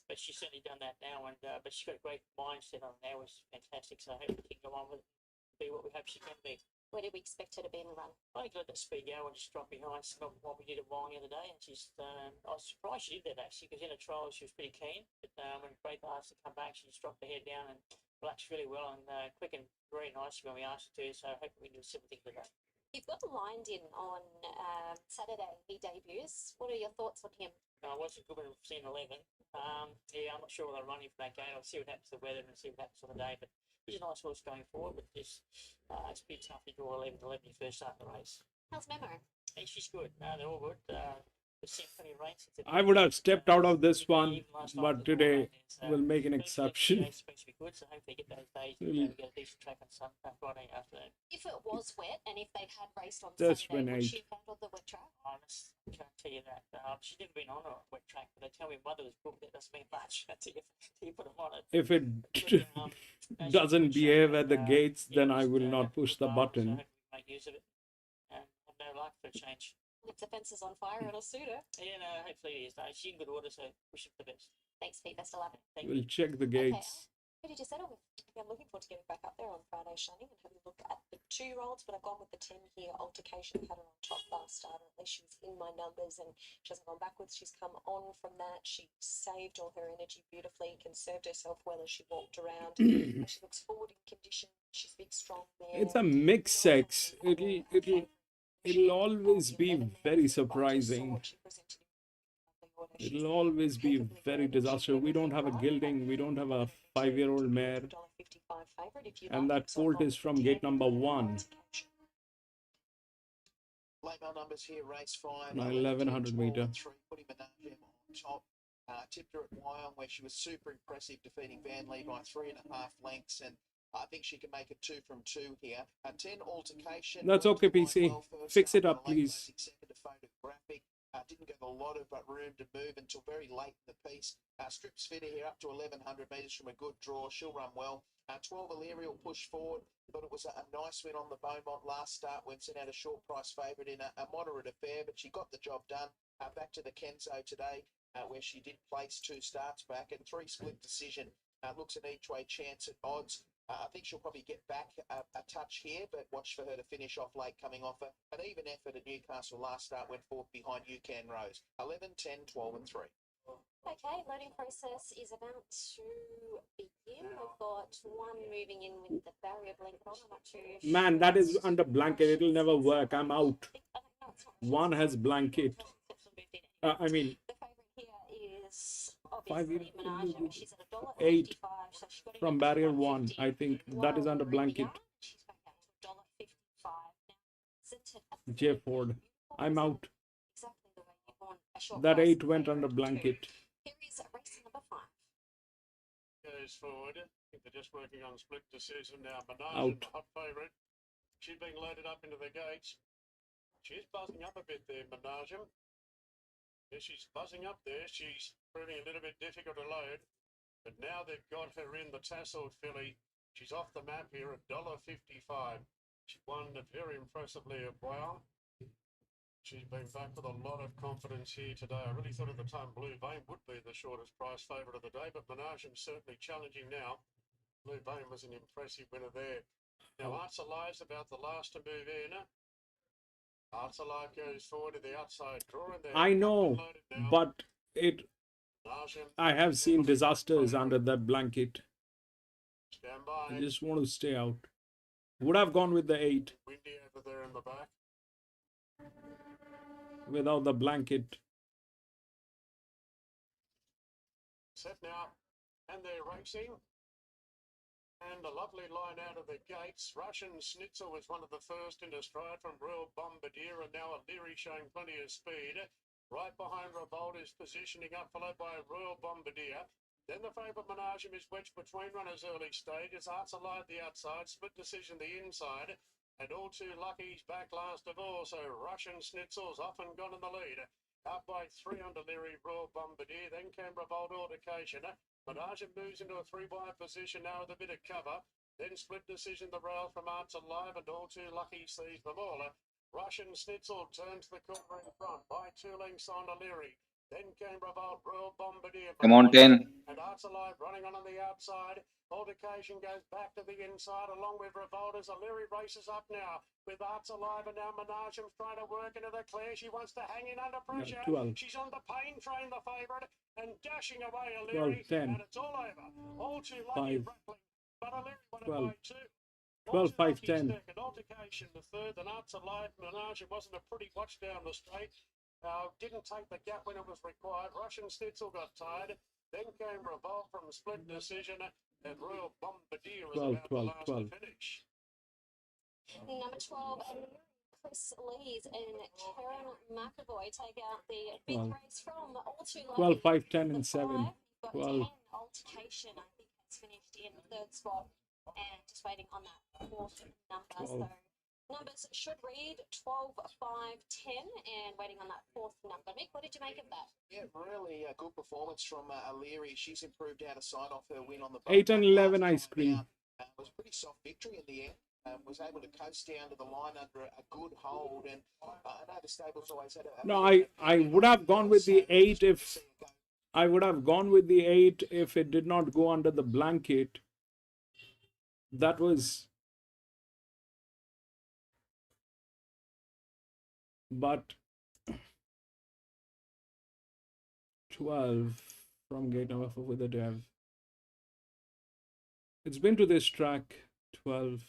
[SPEAKER 16] But she's certainly done that now, and but she's got a great mindset on now, which is fantastic. So I hope we can go on with it, be what we hope she can be.
[SPEAKER 6] Where did we expect her to be in the run?
[SPEAKER 16] I think let that speed go and just drop behind. It's not what we did it wrong the other day, and she's. I was surprised she did that actually, because in a trial she was pretty keen, but when Break asked her to come back, she just dropped her head down and relaxed really well and quick and very nice when we asked her to. So I hope we can do similar things with that.
[SPEAKER 6] You've got Lined in on Saturday. He debuts. What are your thoughts on him?
[SPEAKER 16] I wasn't good when I've seen 11. Yeah, I'm not sure whether I'm running for that game. I'll see what happens to the weather and see what happens on the day, but. He's a nice horse going forward, but it's pretty tough to draw 11 when you first start the race.
[SPEAKER 6] How's Memo?
[SPEAKER 16] Hey, she's good. They're all good. We've seen plenty of races.
[SPEAKER 1] I would have stepped out of this one, but today we'll make an exception.
[SPEAKER 16] It's supposed to be good, so hopefully get those days and get a decent track on Friday afternoon.
[SPEAKER 6] If it was wet and if they'd had raced on
[SPEAKER 1] Just
[SPEAKER 6] Saturday, would
[SPEAKER 1] 8.
[SPEAKER 6] she have handled the wet track?
[SPEAKER 16] I can't tell you that. She's never been on a wet track, but they tell me mother was booked. That doesn't mean much until you put them on it.
[SPEAKER 1] If it doesn't behave at the gates, then I will not push the button.
[SPEAKER 16] Make use of it and have no luck for a change.
[SPEAKER 6] If the fence is on fire, it'll suit her.
[SPEAKER 16] Yeah, no, hopefully it is. She's in good order, so wish her the best.
[SPEAKER 6] Thanks, Pete. Best of luck.
[SPEAKER 1] We'll check the gates.
[SPEAKER 6] Who did you settle with?
[SPEAKER 5] I'm looking forward to getting back up there on Friday, Shani, and having a look at the 2-year-olds, but I've gone with the 10 here. Altercation had her on top last start, or at least she was in my numbers, and she hasn't gone backwards. She's come on from that. She saved all her energy beautifully, conserved herself well as she walked around. She looks forward in condition. She's big, strong there.
[SPEAKER 1] It's a mixed sex. It'll always be very surprising. It'll always be very disastrous. We don't have a gelding. We don't have a 5-year-old mare. And that colt is from gate number 1.
[SPEAKER 7] Late mail numbers here, race 5.
[SPEAKER 1] 1100 meter.
[SPEAKER 7] Putting Menage on top. Tipped her at Wyong, where she was super impressive, defeating Van Lee by 3.5 lengths, and I think she can make it 2 from 2 here. 10 Altercation.
[SPEAKER 1] That's okay, PC. Fix it up, please.
[SPEAKER 7] Second to Photographic. Didn't get a lot of room to move until very late in the piece. Strips Fitter here up to 1100 metres from a good draw. She'll run well. 12 Illyria will push forward. Thought it was a nice win on the Beaumont last start. Went sent out a short price favourite in a moderate affair, but she got the job done. Back to the Kenzo today, where she did place 2 starts back and 3 split decision. Looks an each way chance at odds. I think she'll probably get back a touch here, but watch for her to finish off late, coming off an even effort at Newcastle last start, went fourth behind UCAN Rose. 11, 10, 12 and 3.
[SPEAKER 6] Okay, loading process is about to begin. We've got one moving in with the barrier blanket on. I'm not too sure.
[SPEAKER 1] Man, that is under blanket. It'll never work. I'm out. One has blanket. I mean,
[SPEAKER 6] the favourite here is
[SPEAKER 1] 5
[SPEAKER 6] obviously Menage. She's at $1.55,
[SPEAKER 1] 8
[SPEAKER 6] so she's got to
[SPEAKER 1] from
[SPEAKER 6] get to
[SPEAKER 1] barrier 1. I think that is under blanket.
[SPEAKER 6] She's back out to $1.55 now.
[SPEAKER 1] J Ford. I'm out.
[SPEAKER 6] Exactly the way you want a short
[SPEAKER 1] That
[SPEAKER 6] price
[SPEAKER 1] 8 went under
[SPEAKER 6] favourite
[SPEAKER 1] blanket.
[SPEAKER 6] too. Here is race number 5.
[SPEAKER 4] Goes forward. I think they're just working on split decision now. Menage,
[SPEAKER 1] Out.
[SPEAKER 4] the hot favourite. She's being loaded up into the gates. She's buzzing up a bit there, Menage. Yeah, she's buzzing up there. She's proving a little bit difficult to load. But now they've got her in the tasseled filly. She's off the map here at $1.55. She won very impressively at Wow. She's been back with a lot of confidence here today. I really thought at the time Blue Vein would be the shortest price favourite of the day, but Menage certainly challenging now. Blue Vein was an impressive winner there. Now, Arts Alive's about the last to move in. Arts Alive goes forward to the outside draw.
[SPEAKER 1] I know, but I have seen disasters under that blanket.
[SPEAKER 4] Stand by.
[SPEAKER 1] I just want to stay out. Would have gone with the 8
[SPEAKER 4] Windy over there in the back.
[SPEAKER 1] without the blanket.
[SPEAKER 4] Set now, and they're racing. And a lovely line out of the gates. Russian Schnitzel was one of the first into stride from Royal Bombardier, and now Leary showing plenty of speed. Right behind Revolt is positioning up, followed by Royal Bombardier. Then the favourite Menage is wedged between runners early stages. Arts Alive the outside, split decision the inside. And All Too Lucky's back last of all, so Russian Schnitzel's often gone in the lead. Up by 3 under Leary Royal Bombardier, then Canberra Bold Altercation. Menage moves into a 3-wide position now with a bit of cover. Then Split Decision, the rail from Arts Alive, and All Too Lucky sees them all. Russian Schnitzel turns the corner in front by 2 lengths on Leary. Then Canberra Bold Royal Bombardier.
[SPEAKER 13] Come on, 10.
[SPEAKER 4] And Arts Alive running on the outside. Altercation goes back to the inside along with Revolters. O'Leary races up now with Arts Alive, and now Menachem trying to work into the clear. She wants to hang in under pressure.
[SPEAKER 1] 12.
[SPEAKER 4] She's on the pain train, the favourite, and dashing away O'Leary.
[SPEAKER 1] 12, 10.
[SPEAKER 4] And it's all over. All Too Lucky
[SPEAKER 1] 5.
[SPEAKER 4] rattling, but O'Leary won it
[SPEAKER 1] 12.
[SPEAKER 4] by 2.
[SPEAKER 1] 12, 5, 10.
[SPEAKER 4] Second, Altercation the third, and Arts Alive. Menachem wasn't a pretty watch down the straight. Didn't take the gap when it was required. Russian Schnitzel got tired. Then came Revolt from Split Decision, and Royal Bombardier was
[SPEAKER 1] 12,
[SPEAKER 4] about
[SPEAKER 1] 12,
[SPEAKER 4] the last
[SPEAKER 1] 12.
[SPEAKER 4] to finish.
[SPEAKER 6] Number 12, Chris Lees and Karen McAvoy take out the big
[SPEAKER 1] 12.
[SPEAKER 6] race from All Too Lucky.
[SPEAKER 1] 12, 5, 10,
[SPEAKER 6] The
[SPEAKER 1] and 7.
[SPEAKER 6] 5, you've got
[SPEAKER 1] 12.
[SPEAKER 6] 10, Altercation, I think, has finished in the third spot, and just waiting on that fourth number.
[SPEAKER 1] 12.
[SPEAKER 6] So numbers should read 12, 5, 10, and waiting on that fourth number. Mick, what did you make of that?
[SPEAKER 7] Yeah, really good performance from O'Leary. She's improved out of sight off her win on the
[SPEAKER 1] 8 and 11
[SPEAKER 7] last
[SPEAKER 1] ice
[SPEAKER 7] time
[SPEAKER 1] cream.
[SPEAKER 7] out. It was a pretty soft victory in the end. Was able to coast down to the line under a good hold, and I know the stable's always had a
[SPEAKER 1] No, I would have gone with the 8 if I would have gone with the 8 if it did not go under the blanket. That was, but 12 from gate number 4 with the dev. It's been to this track. 12.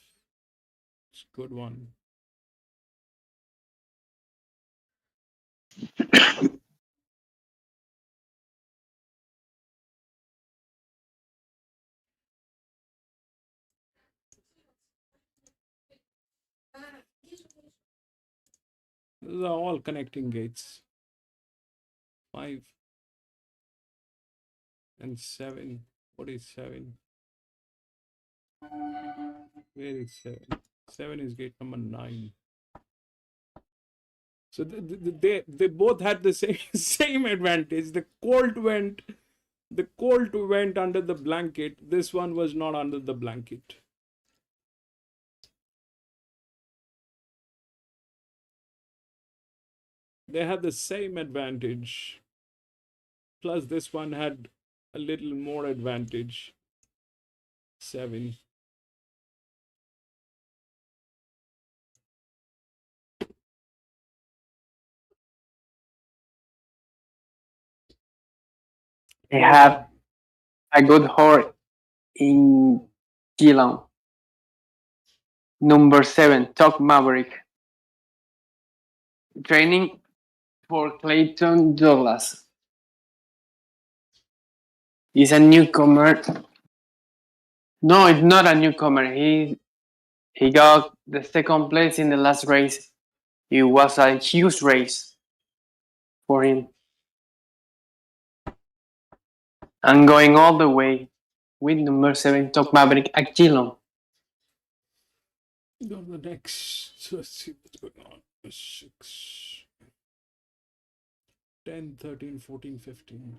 [SPEAKER 1] It's a good one. These are all connecting gates. 5 and 7. What is 7? Where is 7? 7 is gate number 9. So they both had the same advantage. The Colt went under the blanket. This one was not under the blanket. They had the same advantage. Plus this one had a little more advantage. 7.
[SPEAKER 11] They have a good horse in Geelong. Number 7, Top Maverick. Training for Clayton Douglas. He's a newcomer. No, it's not a newcomer. He got the second place in the last race. It was a huge race for him. And going all the way with number 7, Top Maverick at Geelong.
[SPEAKER 1] Go to the next. Let's see what's going on. 6, 10, 13, 14, 15.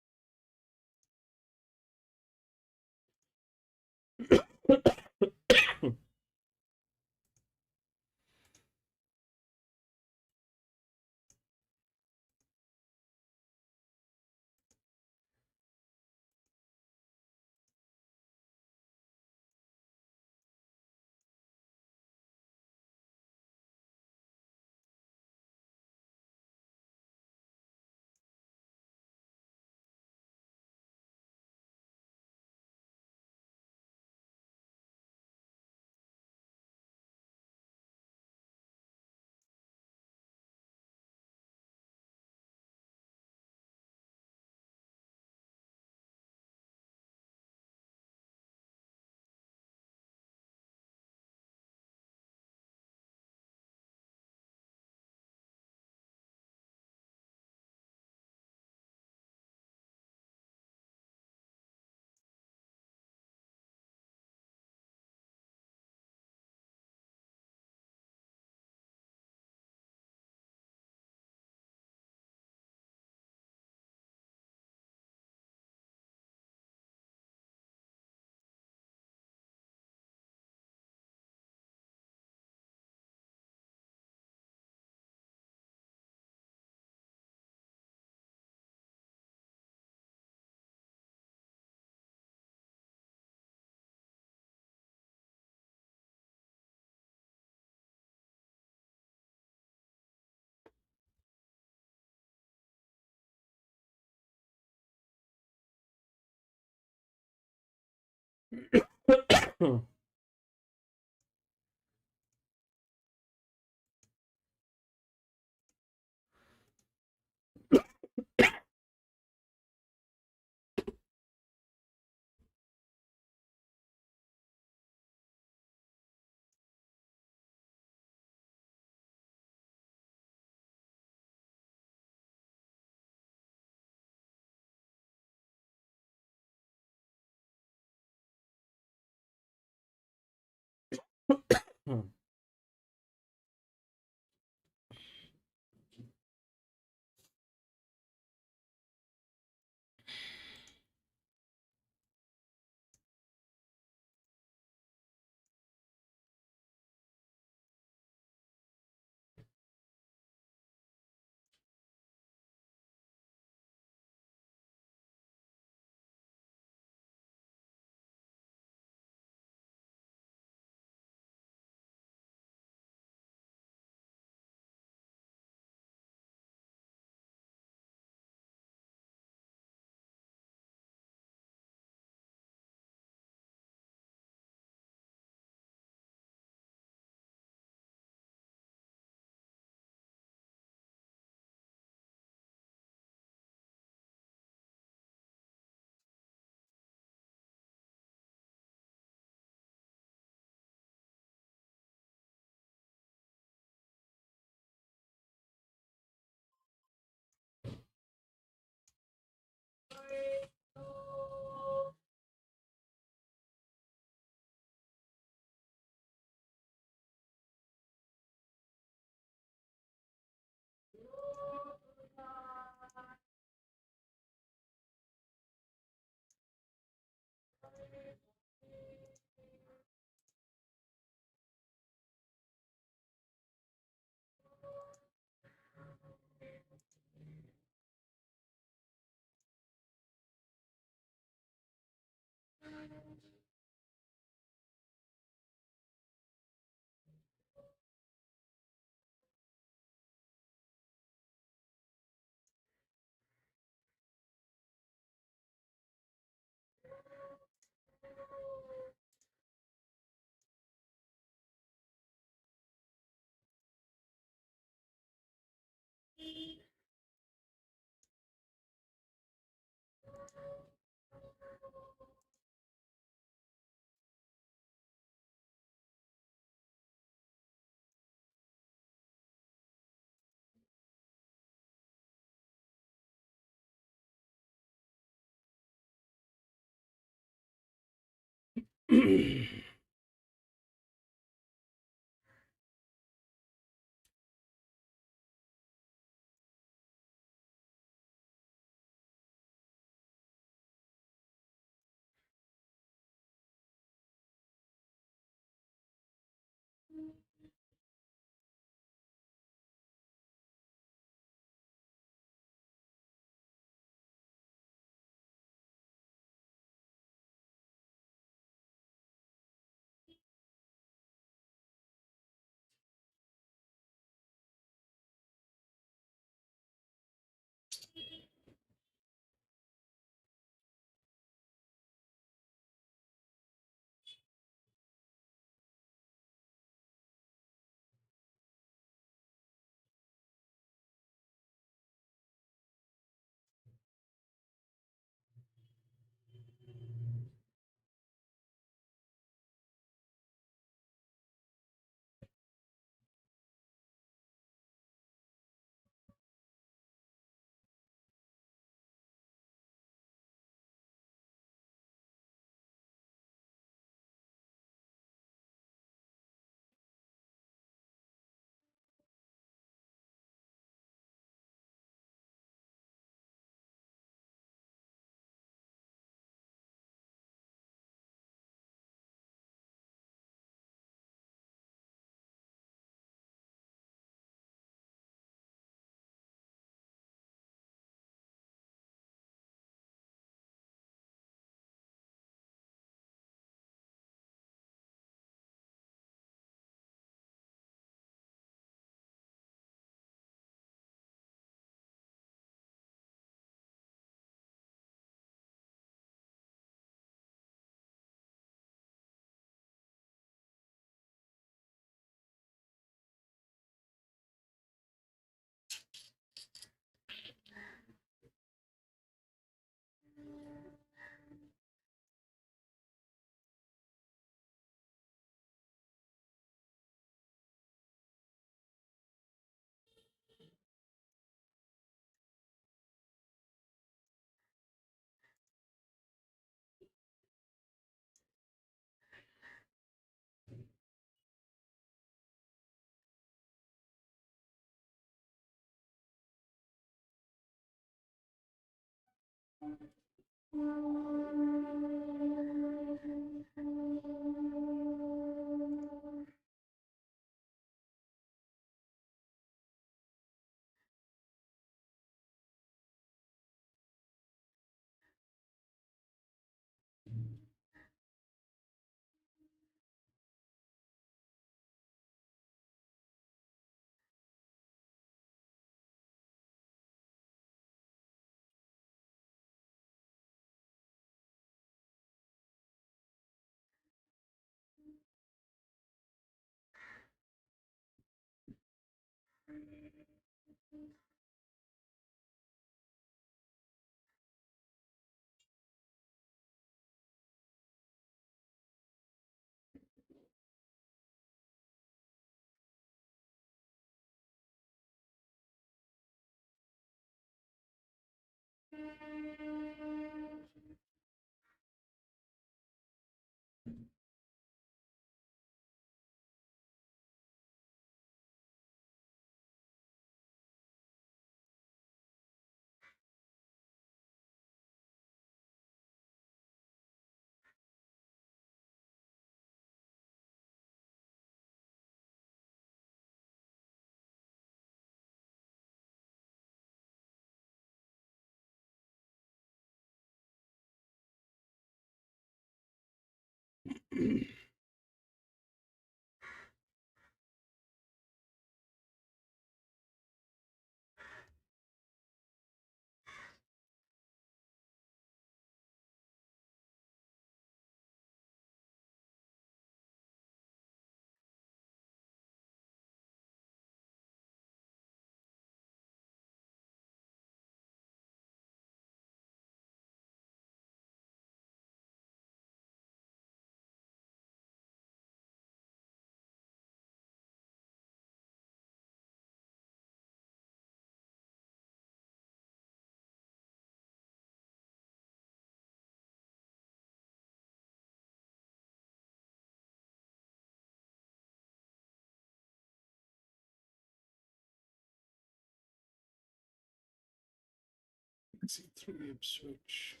[SPEAKER 1] Let's see, 3 Ipswich.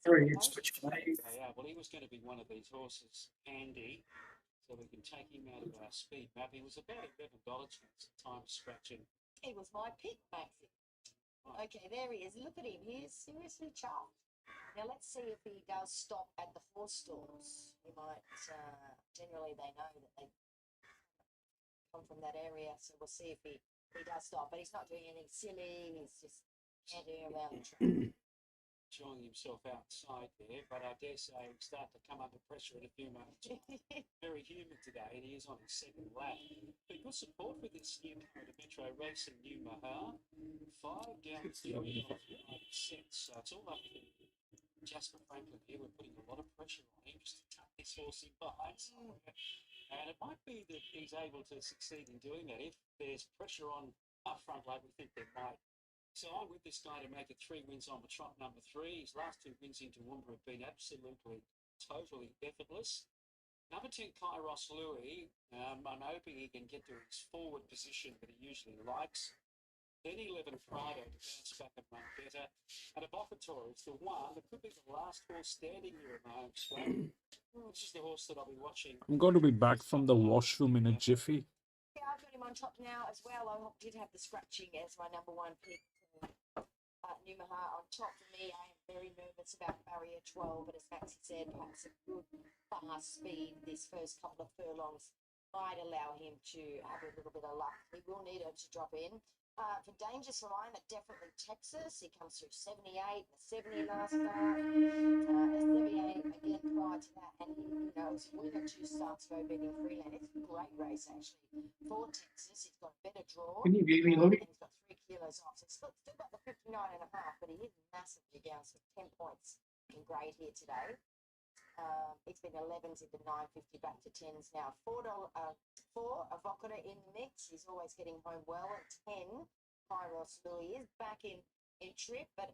[SPEAKER 14] Three Ipswich flag.
[SPEAKER 2] Yeah, well, he was going to be one of these horses, Andy, so we can take him out of our speed map. He was about $11 chance at time of scratching.
[SPEAKER 3] He was my pick, Maxie. Okay, there he is. Look at him. He is seriously chuffed. Now let's see if he does stop at the 4 stalls. He might. Generally, they know that they come from that area, so we'll see if he does stop. But he's not doing anything silly. He's just cantering around the track.
[SPEAKER 2] Enjoying himself outside there, but I dare say he'll start to come under pressure in a few moments. Very humid today, and he is on his second lap. But good support with this new car to Metro Racing New Mahar. 5 down to $3.90. So it's all up to Jasper Franklin here. We're putting a lot of pressure on him just to tuck this horse in behind somewhere. And it might be that he's able to succeed in doing that. If there's pressure on up front like we think there might. So I'm with this guy to make it 3 wins on the trot number 3. His last 2 wins into Woomera have been absolutely, totally effortless. Number 10, Kairos Louis. I'm hoping he can get to his forward position that he usually likes. Then 11, Prado to bounce back and run better. And Evocator is the one that could be the last horse standing here at my home straight. This is the horse that I'll be watching.
[SPEAKER 1] I'm going to be back from the washroom in a jiffy.
[SPEAKER 3] Yeah, I've got him on top now as well. I did have the scratching as my number 1 pick. New Mahar on top for me. I am very nervous about barrier 12, but as Maxie said, perhaps a good fast speed this first couple of furlongs might allow him to have a little bit of luck. We will need her to drop in. For Dangerous Alignment, definitely Texas. He comes through 78, a 70 last start, a 78 again prior to that, and he, was a winner 2 starts ago beating Freeland. It's a great race actually for Texas. He's got a better draw.
[SPEAKER 14] Can you mute me, Louis?
[SPEAKER 3] And he's got 3 kilos off. So he's still got the 59 and a half, but he is massively down, so 10 points in grade here today. It's been 11s into 950 back to 10s now. $4 Evocator in the mix. He's always getting home well. At 10, Kairos Louis is back in trip, but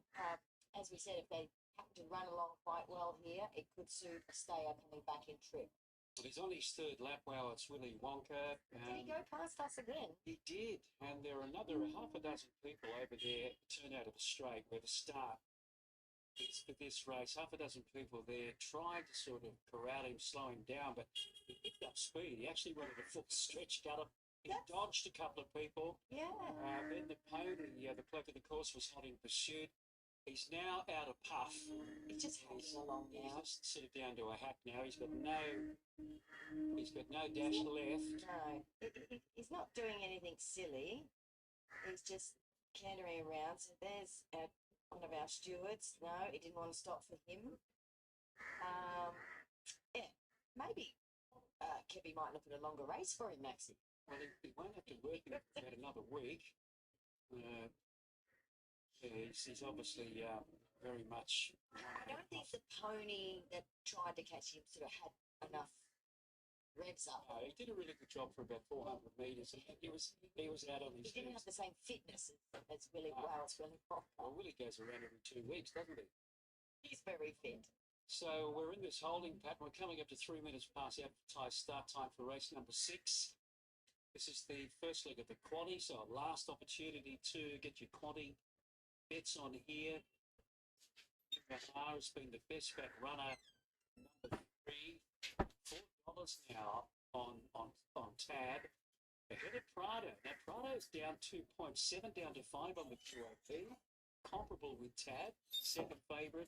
[SPEAKER 3] as we said, if they happen to run along quite well here, it could suit a stayer coming back in trip.
[SPEAKER 2] Well, he's on his 3rd lap now. It's Willy Wonka.
[SPEAKER 3] Did he go past us again?
[SPEAKER 2] He did, and there are another half a dozen people over there turn out of the straight where the start for this race. Half a dozen people there tried to sort of corral him, slow him down, but he picked up speed. He actually went at a full stretch gallop. He dodged a couple of people.
[SPEAKER 3] Yeah.
[SPEAKER 2] Then the pony, the clerk of the course, was hot in pursuit. He's now out of puff.
[SPEAKER 3] He's just hacking along now.
[SPEAKER 2] He's just sort of down to a hack now. He's got no dash left.
[SPEAKER 3] No, he's not doing anything silly. He's just cantering around. So there's one of our stewards. No, he didn't want to stop for him. Yeah, maybe Kevy might look at a longer race for him, Maxie.
[SPEAKER 2] Well, he won't have to work in about another week. He's obviously very much.
[SPEAKER 3] I don't think the pony that tried to catch him sort of had enough revs up.
[SPEAKER 2] He did a really good job for about 400 metres. He was out on his.
[SPEAKER 3] He didn't have the same fitness as Willie Wells.
[SPEAKER 2] Well, Willie goes around every 2 weeks, doesn't he?
[SPEAKER 3] He's very fit.
[SPEAKER 2] So we're in this holding pattern. We're coming up to 3 minutes past the advertised start time for race number 6. This is the first leg of the quaddie, so a last opportunity to get your quaddie bets on here. Mahar has been the best bet runner. Number 3, $4 now on tab. Ahead of Prado. Now Prado's down 2 points, 7 down to 5 on the QOP. Comparable with Tab, second favourite.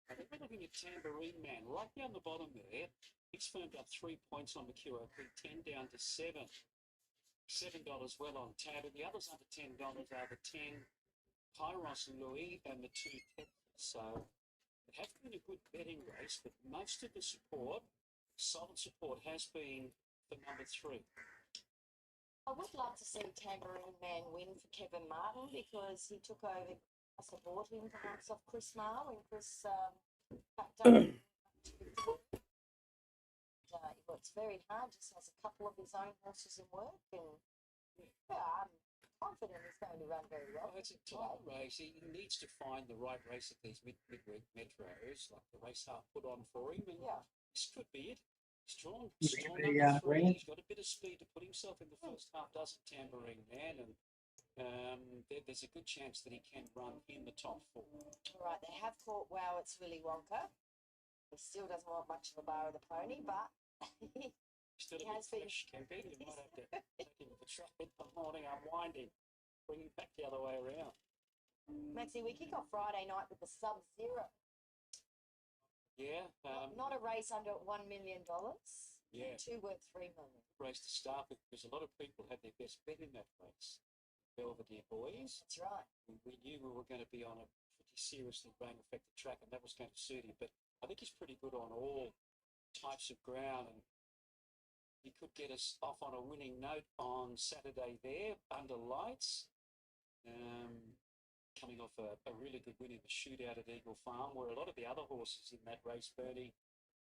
[SPEAKER 2] And then we're looking at Tambourine Man, right down the bottom there. He's firmed up 3 points on the QOP, 10 down to 7. $7 well on Tab, and the others under $10 are the 10 Pyros Louis and the 2 Texas. So it has been a good betting race, but most of the support, solid support, has been for number 3.
[SPEAKER 3] I would like to see Tambourine Man win for Kevin Martin because he took over. I support him for months off Chris Marr when Chris backed up. He works very hard, just has a couple of his own horses in work, and I'm confident he's going to run very well.
[SPEAKER 2] It's a tight race. He needs to find the right race at these midweek metros, like the race half put on for him, and this could be it. He's drawn number 3. He's got a bit of speed to put himself in the first half dozen Tambourine Man, and there's a good chance that he can run in the top 4.
[SPEAKER 3] All right, they have caught Wow, it's Willy Wonka. He still doesn't want much of a bar of the pony, but
[SPEAKER 2] Still a bit fresh, Kempy. You might have to take him for a track in the morning, unwinding, bring him back the other way around.
[SPEAKER 3] Maxie, we kick off Friday night with the Sub-Zero.
[SPEAKER 2] Yeah.
[SPEAKER 3] Not a race under $1 million.
[SPEAKER 2] Yeah.
[SPEAKER 3] 2 worth $3 million.
[SPEAKER 2] Race to start with, because a lot of people had their best bet in that race. Belvedere Boys.
[SPEAKER 3] That's right.
[SPEAKER 2] We knew we were going to be on a pretty seriously rain-affected track, and that was going to suit him. But I think he's pretty good on all types of ground, and he could get us off on a winning note on Saturday there under lights. Coming off a really good win in the shootout at Eagle Farm, where a lot of the other horses in that race, Bernie,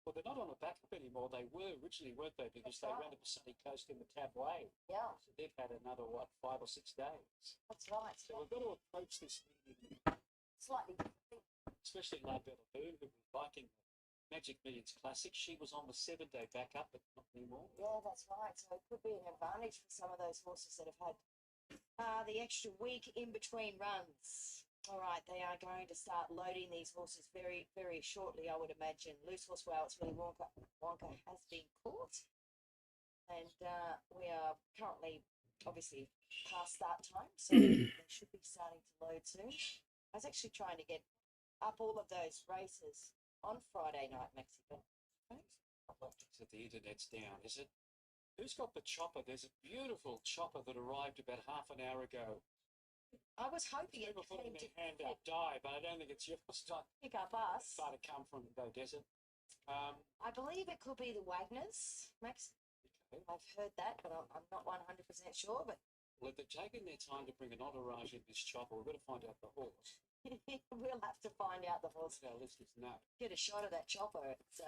[SPEAKER 2] well, they're not on the back up anymore. They were originally, weren't they? Because they ran to the Sunny Coast in the Tab Way.
[SPEAKER 3] Yeah.
[SPEAKER 2] So they've had another, 5 or 6 days.
[SPEAKER 3] That's right.
[SPEAKER 2] So we've got to approach this meeting
[SPEAKER 3] slightly differently.
[SPEAKER 2] Especially La Bella Boom, who was biking Magic Millions Classic. She was on the 7-day backup, but not anymore.
[SPEAKER 3] Yeah, that's right. So it could be an advantage for some of those horses that have had the extra week in between runs. All right, they are going to start loading these horses very, very shortly, I would imagine. Loose Horse Wow, it's Willy Wonka. Wonka has been caught. And we are currently, obviously, past start time, so they should be starting to load soon. I was actually trying to get up all of those races on Friday night, Mexico.
[SPEAKER 2] So the internet's down, is it? Who's got the chopper? There's a beautiful chopper that arrived about half an hour ago.
[SPEAKER 3] I was hoping it
[SPEAKER 2] came to hand up die, but I don't think it's yours.
[SPEAKER 3] Pick up us.
[SPEAKER 2] Far to come from the desert.
[SPEAKER 3] I believe it could be the Wagners, Max. Okay. I've heard that, but I'm not 100% sure. But
[SPEAKER 2] well, if they're taking their time to bring an entourage in this chopper, we've got to find out the horse.
[SPEAKER 3] We'll have to find out the horse.
[SPEAKER 2] Our listeners know.
[SPEAKER 3] Get a shot of that chopper. It's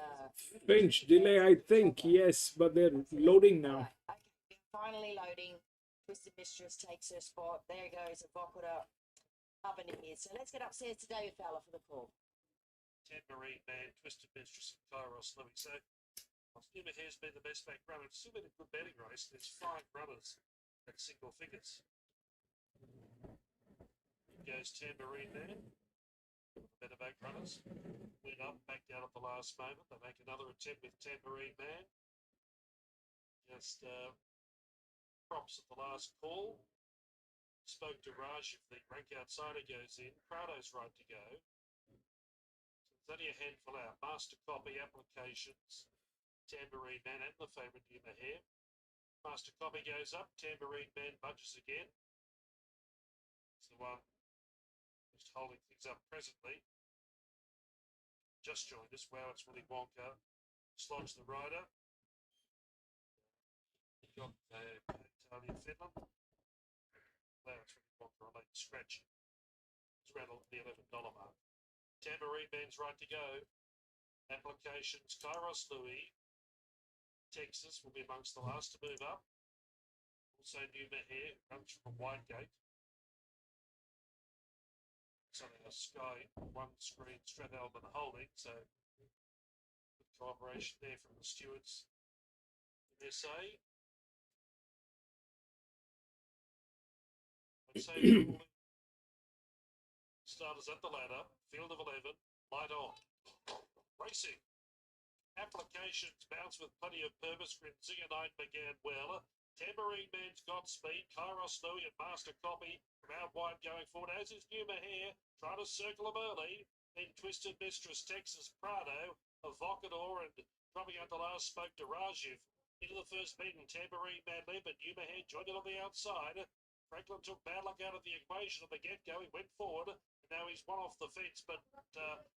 [SPEAKER 1] Finch delay, I think, yes, but they're loading now.
[SPEAKER 3] Okay, finally loading. Twisted Mistress takes her spot. There goes Evocator up and in here. So let's get upstairs to David Fowler for the call.
[SPEAKER 4] Tambourine Man, Twisted Mistress, and Kairos Louis. So Osnuma has been the best back runner. It's still been a good betting race. There's 5 runners at single figures. In goes Tambourine Man. Meadowbank runners went up, back down at the last moment. They make another attempt with Tambourine Man. Just props at the last call. Spoke to Raj if the rank outsider goes in. Prado's right to go. So there's only a handful out. Master Copy applications. Tambourine Man and the favourite Yuma Hair. Master Copy goes up. Tambourine Man budges again. It's the one just holding things up presently. Just joined us. Wow, it's Willy Wonka. Slodge the rider. Got Talia Finland. Wow, it's Willy Wonka on late scratch. It's around the $11 mark. Tambourine Man's right to go. Applications Kairos Louis. Texas will be amongst the last to move up. Also Numa here, runs from Whitegate. Something a Sky one screen Strathalbyn holding, so good cooperation there from the stewards in SA. I'd say starters at the ladder, field of 11, light on. Racing. Applications bounce with plenty of purpose. Grinzinger 9 began well. Tambourine Man's got speed. Kairos Louis and Master Copy from out wide going forward, as is Numa Hair, trying to circle them early. Then Twisted Mistress, Texas Prado, Avocador, and dropping out the last spoke to Rajiv. Into the first beaten, Tambourine Man led, but Numa Hair joined it on the outside. Franklin took bad luck out of the equation at the get-go. He went forward, and now he's one off the fence, but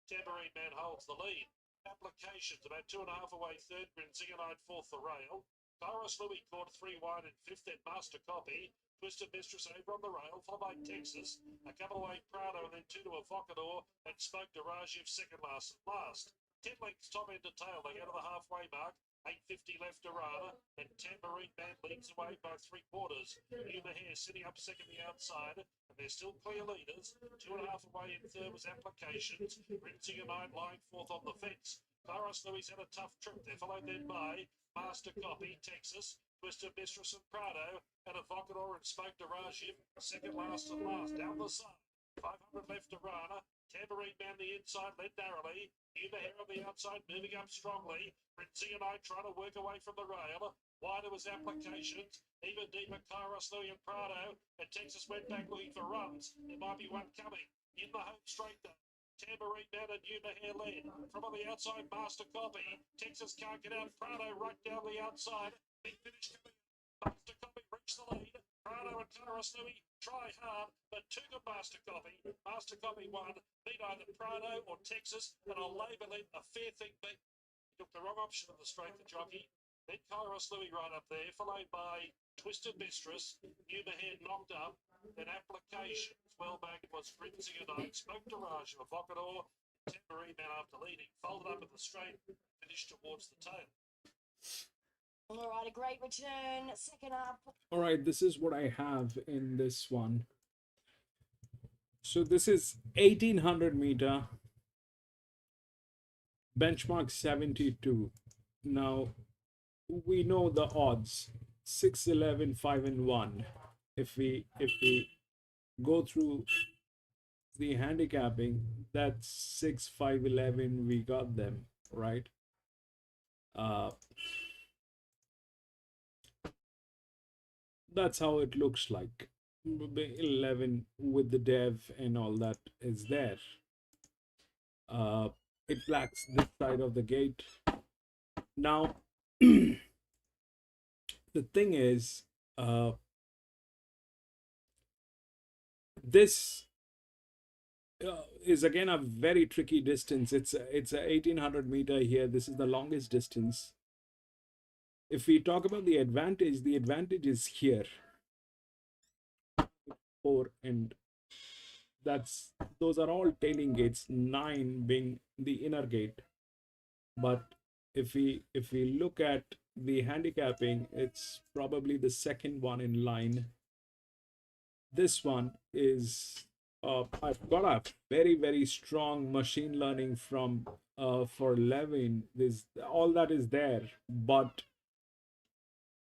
[SPEAKER 4] Tambourine Man holds the lead. Applications about 2.5 away, third. Grinzinger 9 fourth the rail. Kairos Louis caught 3 wide and fifth, then Master Copy. Twisted Mistress over on the rail, followed by Texas. A couple away Prado, and then 2 to Avocador, and Spoke to Rajiv second last and last. 10 lengths top end to tail. They go to the halfway mark. 8.50 left to run, and Tambourine Man leads away by 3/4. Numa Hair sitting up second the outside, and they're still clear leaders. 2.5 away in third was Applications. Grinzinger 9 lying fourth on the fence. Kairos Louis had a tough trip. They're followed then by Master Copy, Texas, Twisted Mistress and Prado, and Avocador and Spoke to Rajiv, second last and last. Down the side, 500 left to run. Tambourine Man the inside, led narrowly. Numa Hair on the outside, moving up strongly. Grinzinger 9 trying to work away from the rail. Wider was Applications. Even deeper, Kairos Louis and Prado. And Texas went back looking for runs. There might be one coming. In the home straight though. Tambourine Man and Numa Hair led. From on the outside, Master Copy. Texas can't get out. Prado right down the outside. Big finish coming. Master Copy reached the lead. Prado and Kairos Louis try hard, but 2 to Master Copy. Master Copy won. Beat either Prado or Texas, and I'll label it a fair thing beat. He took the wrong option of the straight, the jockey. Then Kairos Louis right up there, followed by Twisted Mistress. Numa Hair knocked up. Then Applications. Well back was Grinzinger 9. Spoke to Raj of Avocador. Tambourine Man after leading. Folded up in the straight. Finished towards the tail.
[SPEAKER 3] All right, a great return. Second up.
[SPEAKER 1] All right, this is what I have in this one. So this is 1800 meter, benchmark 72. Now we know the odds: 6, 11, 5 and 1. If we go through the handicapping, that's 6, 5, 11. We got them right. That's how it looks like. 11 with the dev and all that is there. It lacks this side of the gate. Now the thing is, this is again a very tricky distance. It's a 1800 meter here. This is the longest distance. If we talk about the advantage is here. 4, and those are all tailing gates, 9 being the inner gate. But if we look at the handicapping, it's probably the second one in line. This one is I've got a very, very strong machine learning from for Levin. This all that is there, but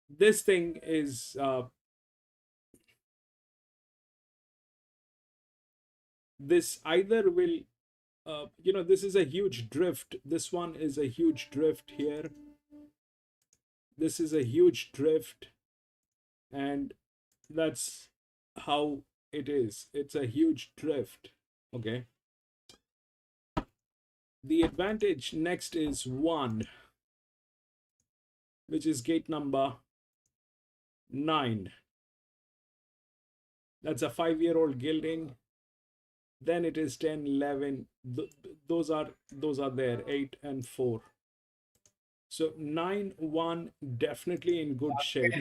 [SPEAKER 1] this thing is this either will you know, this is a huge drift. This one is a huge drift here. This is a huge drift, and that's how it is. It's a huge drift. Okay. The advantage next is 1, which is gate number 9. That's a 5-year-old gelding. Then it is 10, 11. Those are there, 8 and 4. So 9, 1 definitely in good shape.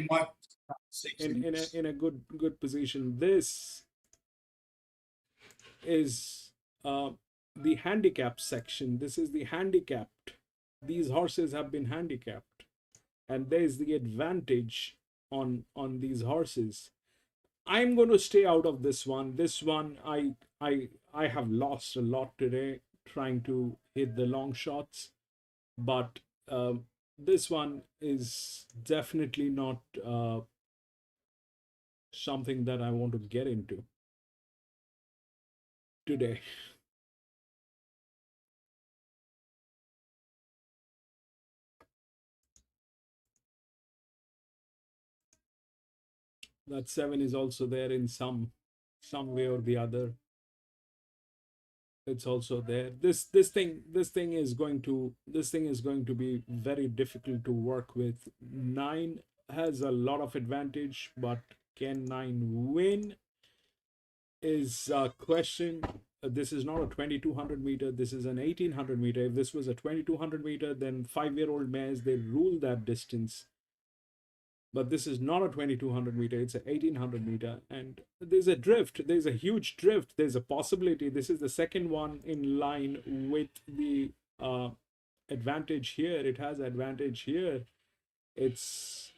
[SPEAKER 1] In a good position. This is the handicap section. This is the handicapped. These horses have been handicapped, and there is the advantage on these horses. I'm going to stay out of this one. This one, I have lost a lot today trying to hit the long shots, but this one is definitely not something that I want to get into today. That 7 is also there in some way or the other. It's also there. This thing is going to be very difficult to work with. 9 has a lot of advantage, but can 9 win is a question. This is not a 2200 meter. This is an 1800 meter. If this was a 2200 meter, then 5-year-old mares, they rule that distance. But this is not a 2200 meter, it's a 1800 meter, and there's a drift. There's a huge drift. There's a possibility. This is the second one in line with the advantage here. It has advantage here. It's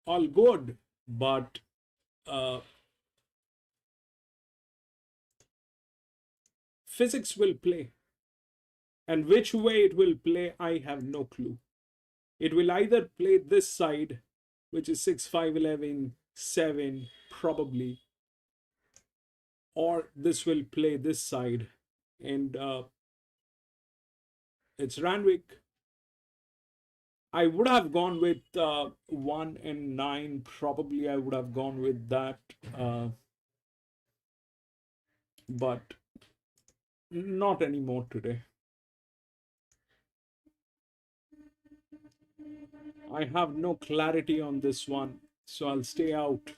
[SPEAKER 1] all good, but physics will play, and which way it will play, I have no clue. It will either play this side, which is 6, 5, 11, 7, probably, or this will play this side, and it's Randwick. I would have gone with 1 and 9. Probably I would have gone with that, but not anymore today. I have no clarity on this one, so I'll stay out.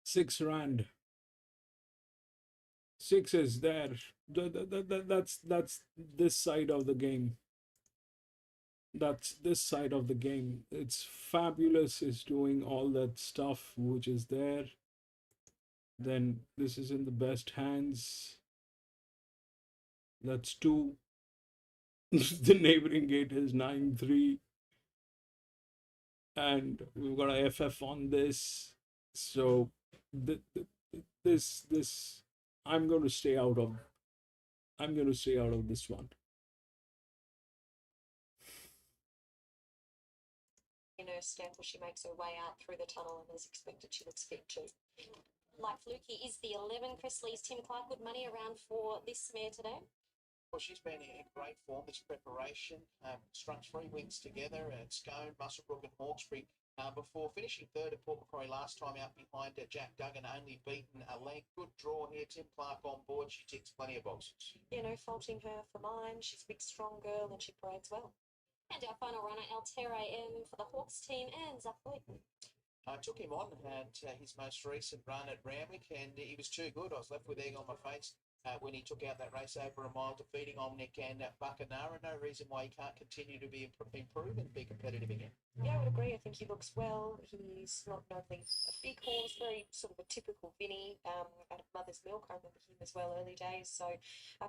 [SPEAKER 1] £6. 6 is there. That's this side of the game. That's this side of the game. It's Fabulous is doing all that stuff which is there. Then this is in the best hands. That's 2. The neighboring gate is 9-3. And we've got a FF on this. So this I'm going to stay out of. I'm going to stay out of this one.
[SPEAKER 6] In her step as she makes her way out through the tunnel, and as expected, she looks fit too. Like Fluky is the 11. Chris Lee's Tim Clark, good money around for this mare today.
[SPEAKER 7] Well, she's been in great form this preparation. Strung 3 wins together at Scone, Musselbrook and Hawkesbury before finishing third at Port Macquarie last time out behind Jack Duggan, only beaten a length. Good draw here. Tim Clark on board. She ticks plenty of boxes.
[SPEAKER 6] Yeah, no faulting her for mine. She's a big, strong girl and she parades well. And our final runner, Altera M for the Hawks team, and Zach Lloyd.
[SPEAKER 7] I took him on at his most recent run at Randwick, and he was too good. I was left with egg on my face when he took out that race over a mile, defeating Omnic and Buccanara. No reason why he can't continue to be improve and be competitive again.
[SPEAKER 6] Yeah, I would agree. I think he looks well. He's not only a big horse, very sort of a typical Vinny out of Mother's Milk. I remember him as well early days. So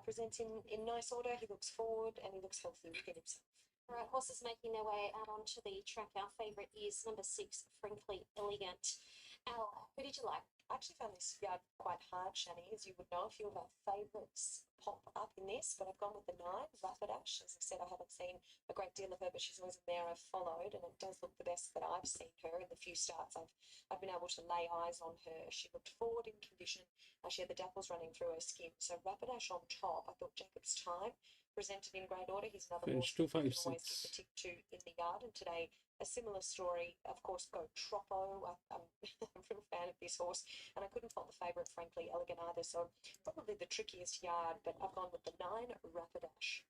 [SPEAKER 6] presents in nice order. He looks forward and he looks healthy within himself. All right, horses making their way out onto the track. Our favourite is number 6, Frankly Elegant. Al, who did you like?
[SPEAKER 5] I actually found this yard quite hard, Shani, as you would know. A few of our favourites pop up in this, but I've gone with the 9, Rapidash. As I said, I haven't seen a great deal of her, but she's always a mare I've followed, and it does look the best that I've seen her in the few starts I've been able to lay eyes on her. She looked forward in condition. She had the dapples running through her skin. So Rapidash on top. I thought Jacob's Time presented in great order. He's another horse
[SPEAKER 1] Finished
[SPEAKER 5] that you can always give the
[SPEAKER 1] 256.
[SPEAKER 5] tick to in the yard, and today a similar story. Of course, Go Troppo. I'm a real fan of this horse, and I couldn't fault the favourite, frankly, Elegant either. So probably the trickiest yard, but I've gone with the 9, Rapidash.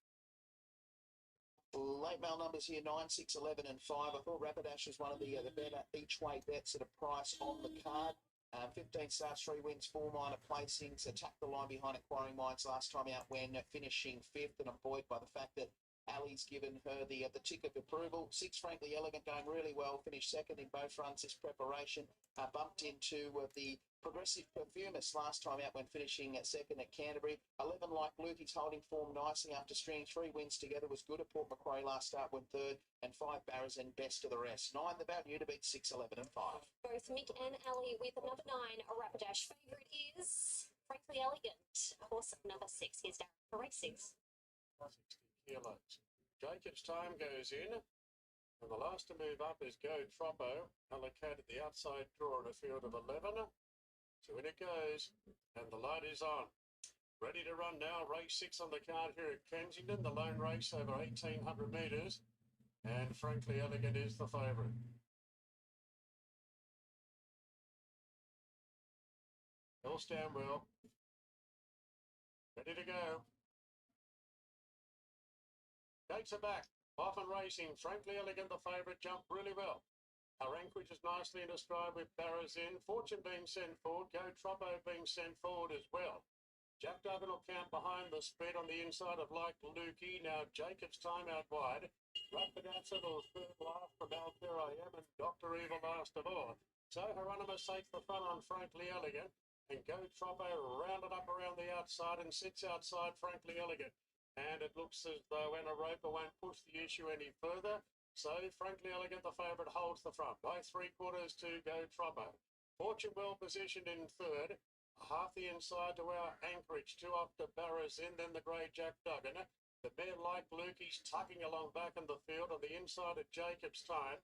[SPEAKER 7] Late mail numbers here, 9, 6, 11 and 5. I thought Rapidash was one of the better each-way bets at a price on the card. 15 starts, 3 wins, 4 minor placings. Attacked the line behind Acquiring Minds last time out when finishing 5th, and I'm buoyed by the fact that Ali's given her the tick of approval. 6, Frankly Elegant, going really well. Finished 2nd in both runs this preparation. Bumped into the Progressive Perfumist last time out when finishing 2nd at Canterbury. 11, Like Luke, he's holding form nicely after stringing 3 wins together. Was good at Port Macquarie last start, went 3rd. And 5, Barras and best of the rest. 9, the About You to beat 6, 11 and 5.
[SPEAKER 6] Both Mick and Ali with number 9, a Rapidash. Favourite is Frankly Elegant. Horse number 6. Here's Darren for race 6.
[SPEAKER 4] 60 kilos. Jacob's Time goes in, and the last to move up is Go Troppo, allocated the outside draw in a field of 11. So in it goes, and the light is on. Ready to run now, race 6 on the card here at Kensington, the lone race over 1,800 metres, and Frankly Elegant is the favourite. All stand well. Ready to go. Gates are back. Off and racing. Frankly Elegant, the favourite, jumped really well. Our Anchorage is nicely in a stride with Barras in. Fortune being sent forward. Go Troppo being sent forward as well. Jack Duggan will camp behind the speed on the inside of Like Lukey. Now Jacob's Time out wide. Rapidash will third last from Altera I Am, and Dr. Evil last of all. So Hieronymus takes the front on Frankly Elegant, and Go Troppo rounded up around the outside and sits outside Frankly Elegant. And it looks as though Anna Roper won't push the issue any further. So Frankly Elegant, the favourite, holds the front by 3/4 to Go Troppo. Fortune well positioned in 3rd. Half the inside to our Anchorage. 2 off to Barras in, then the grey Jack Duggan. The mare Like Lukey's tucking along back in the field on the inside of Jacob's Time.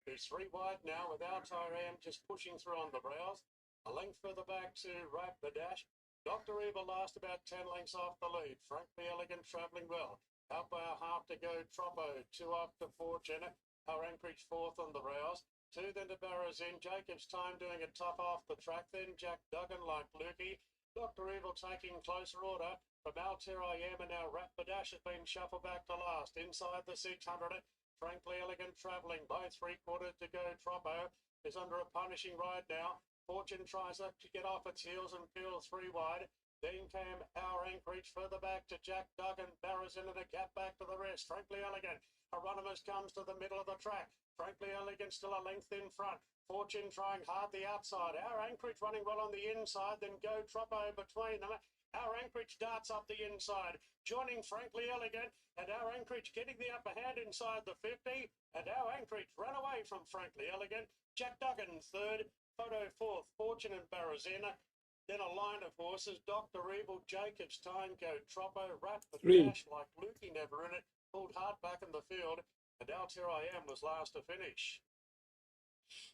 [SPEAKER 4] Who's 3 wide now with Altera I Am just pushing through on the brows. A length further back to Rapidash. Dr. Evil last about 10 lengths off the lead. Frankly Elegant travelling well. Out by a half to Go Troppo. 2 off to Fortune. Our Anchorage 4th on the rails. 2 then to Barras in. Jacob's Time doing it tough off the track. Then Jack Duggan Like Lukey. Dr. Evil taking closer order from Altera I Am, and now Rapidash has been shuffled back to last. Inside the 600. Frankly Elegant travelling by 3/4 to Go Troppo. Is under a punishing ride now. Fortune tries to get off its heels and peels 3 wide. Then came Our Anchorage further back to Jack Duggan. Barras in and a gap back to the rest. Frankly Elegant. Hieronymus comes to the middle of the track. Frankly Elegant still a length in front. Fortune trying hard the outside. Our Anchorage running well on the inside. Then Go Troppo between them. Our Anchorage darts up the inside, joining Frankly Elegant, and Our Anchorage getting the upper hand inside the 50. And Our Anchorage ran away from Frankly Elegant. Jack Duggan 3rd. Photo 4th, Fortune and Barrazina. Then a line of horses, Dr. Evil, Jacob's Time, Go Troppo, Rapidash, Like Lukey never in it, pulled hard back in the field, and Altera I Am was last to finish.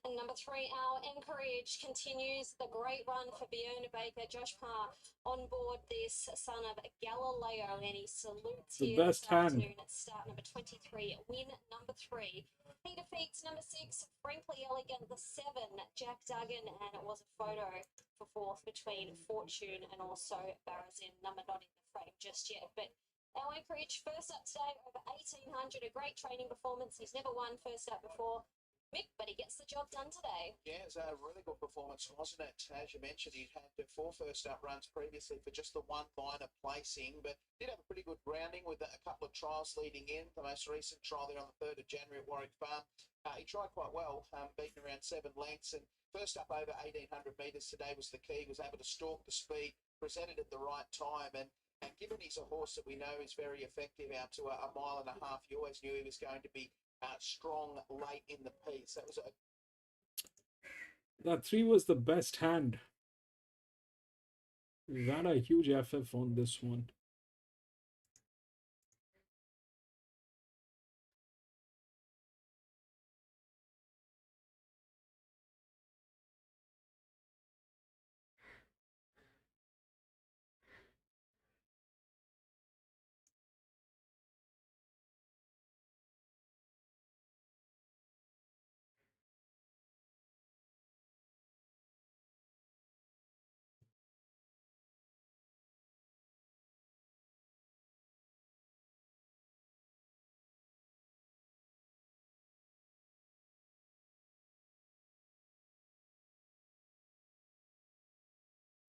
[SPEAKER 6] And number 3, Our Anchorage continues the great run for Fiona Baker. Josh Parr on board this son of Galileo, and he salutes
[SPEAKER 1] the
[SPEAKER 6] here
[SPEAKER 1] best
[SPEAKER 6] this
[SPEAKER 1] hand.
[SPEAKER 6] afternoon at start number 23, win number 3. He defeats number 6, Frankly Elegant, the 7, Jack Duggan, and it was a photo for 4th between Fortune and also Barrazin, number not in the frame just yet. But Our Anchorage first up today over 1,800, a great training performance. He's never won first up before, Mick, but he gets the job done today.
[SPEAKER 7] Yeah, it was a really good performance, wasn't it? As you mentioned, he'd had 4 first-up runs previously for just the 1 minor placing, but did have a pretty good grounding with a couple of trials leading in. The most recent trial there on the 3rd of January at Warwick Farm. He tried quite well, beating around 7 lengths, and first up over 1,800 metres today was the key. Was able to stalk the speed, presented at the right time, and given he's a horse that we know is very effective out to a mile and a half, you always knew he was going to be strong late in the piece. That 3 was the best hand
[SPEAKER 1] We got a huge FF on this one.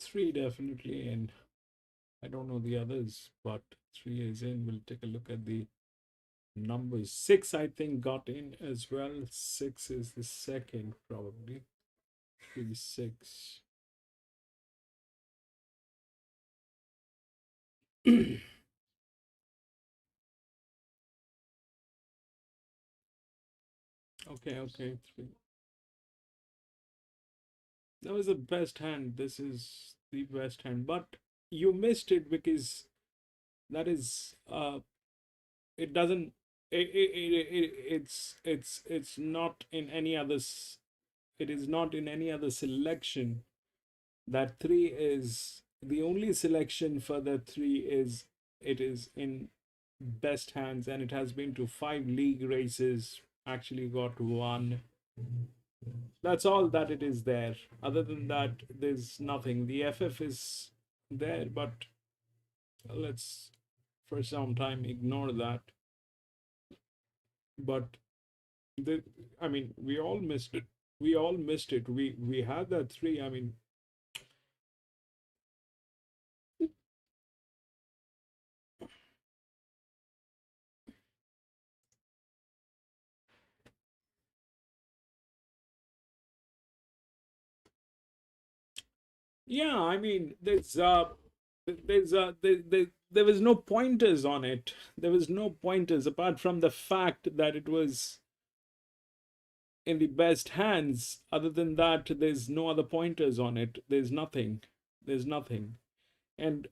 [SPEAKER 1] Three definitely in. I don't know the others, but three is in. We'll take a look at the numbers. Six, I think, got in as well. Six is the second, probably. 3, 6. Okay, 3. That was the best hand. This is the best hand, but you missed it because that is it doesn't it's not in any others. It is not in any other selection. That 3 is the only selection for the 3 is it is in best hands, and it has been to 5 league races, actually got 1. That's all that it is there. Other than that, there's nothing. The FF is there, but let's for some time ignore that. But the, I mean, we all missed it. We all missed it. We had that 3. I mean, yeah, I mean, there was no pointers on it. There was no pointers apart from the fact that it was in the best hands. Other than that, there's no other pointers on it. There's nothing. There's nothing. And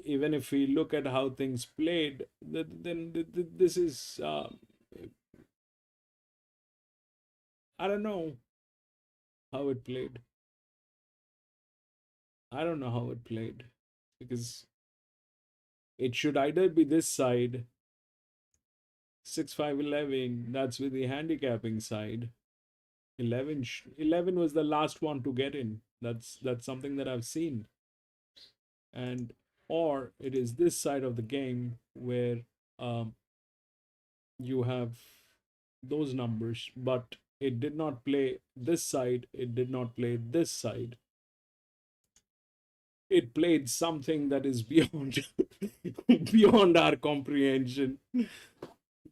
[SPEAKER 1] even if we look at how things played, then this is I don't know how it played. I don't know how it played because it should either be this side 6, 5, 11. That's with the handicapping side. 11 was the last one to get in. That's something that I've seen. And or it is this side of the game where you have those numbers, but it did not play this side. It did not play this side. It played something that is beyond beyond our comprehension.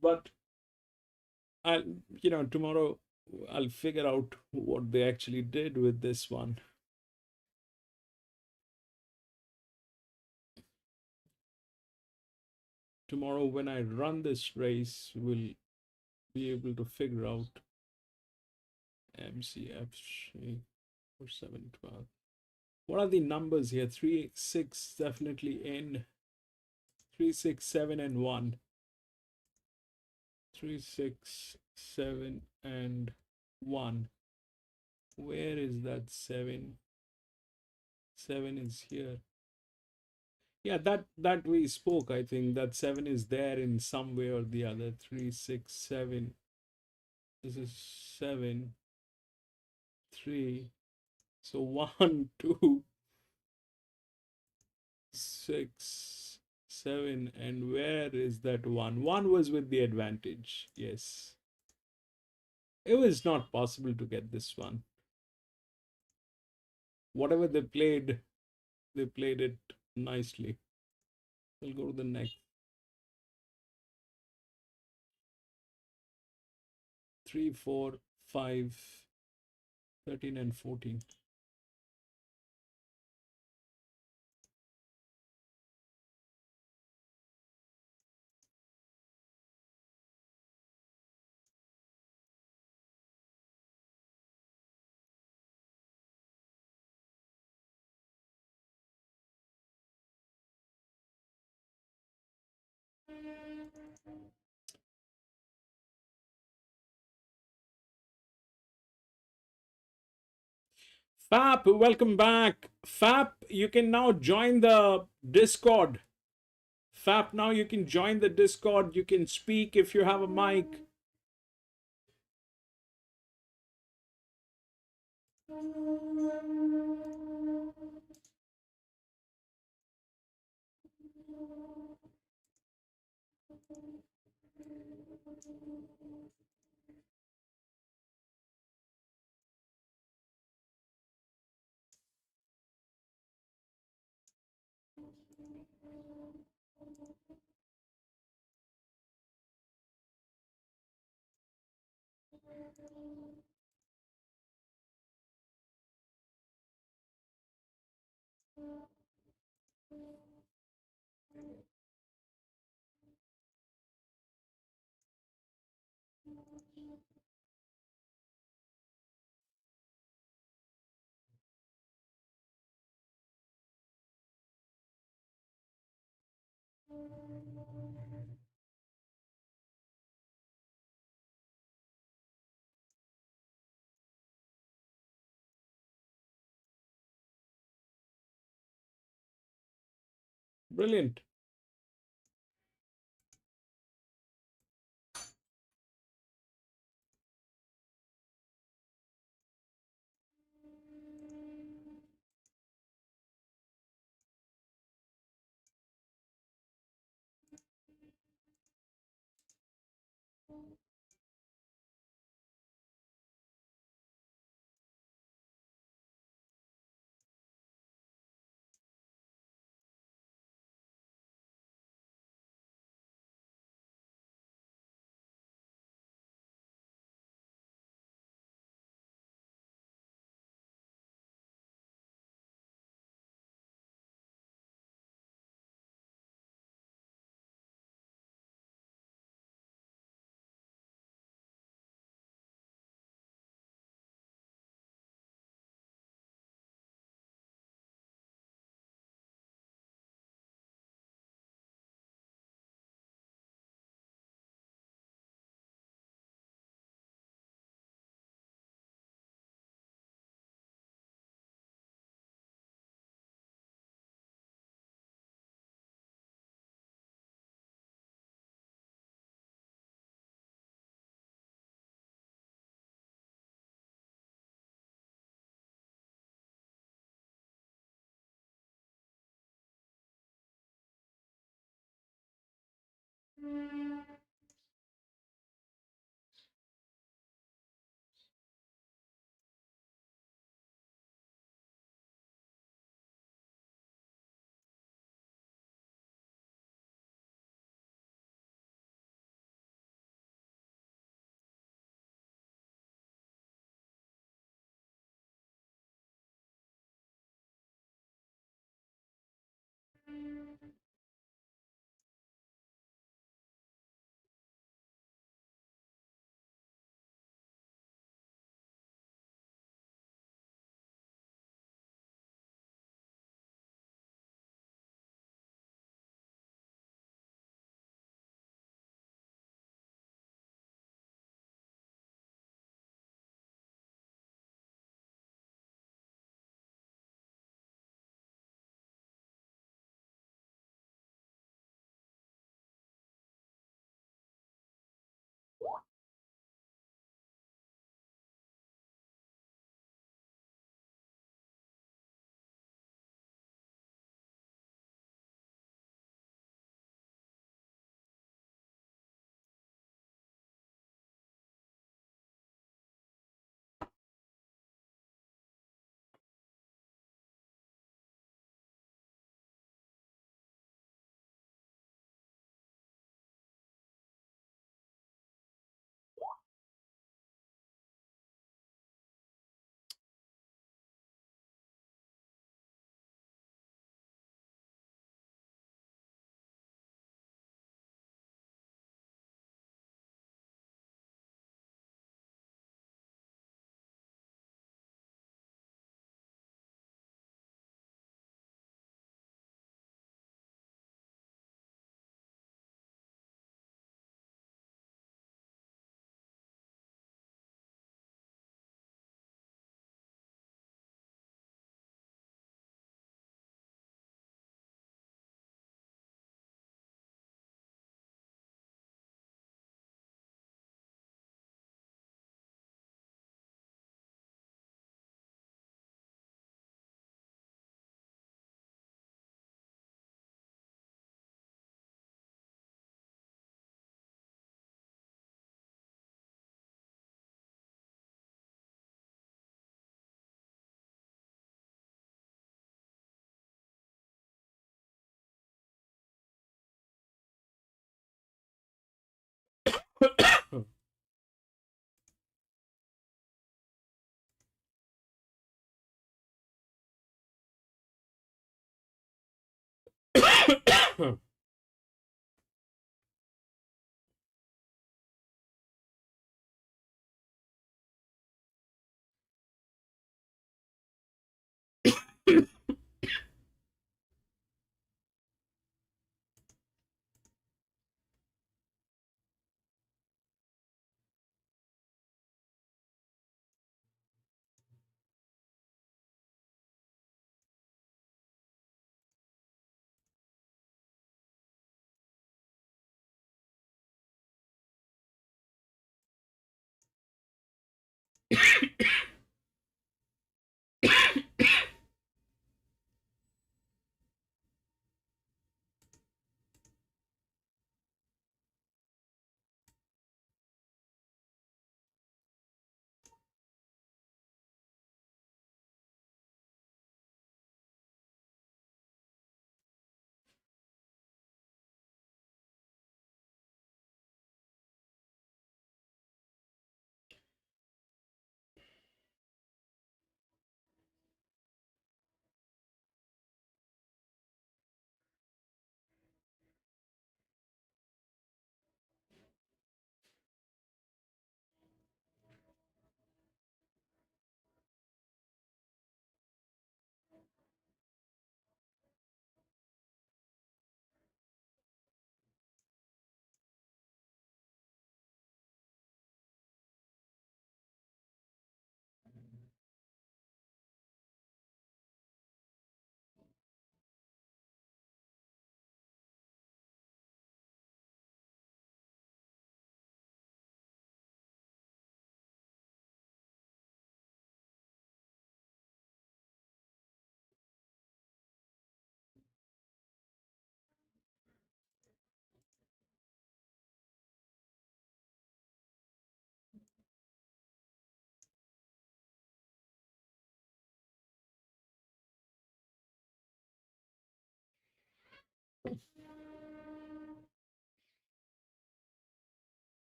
[SPEAKER 1] But tomorrow I'll figure out what they actually did with this one. Tomorrow when I run this race, we'll be able to figure out MCF or 712. What are the numbers here? 3, 6 definitely in. 3, 6, 7 and 1. 3, 6, 7 and 1. Where is that 7? 7 is here. Yeah, that we spoke. I think that 7 is there in some way or the other. 3, 6, 7. This is 7, 3. So 1, 2, 6, 7, and where is that 1? 1 was with the advantage. Yes. It was not possible to get this one. Whatever they played it nicely. We'll go to the next. 3, 4, 5, 13 and 14. Fap, welcome back. Fap, you can now join the Discord. Fap, now you can join the Discord. You can speak if you have a mic. Brilliant.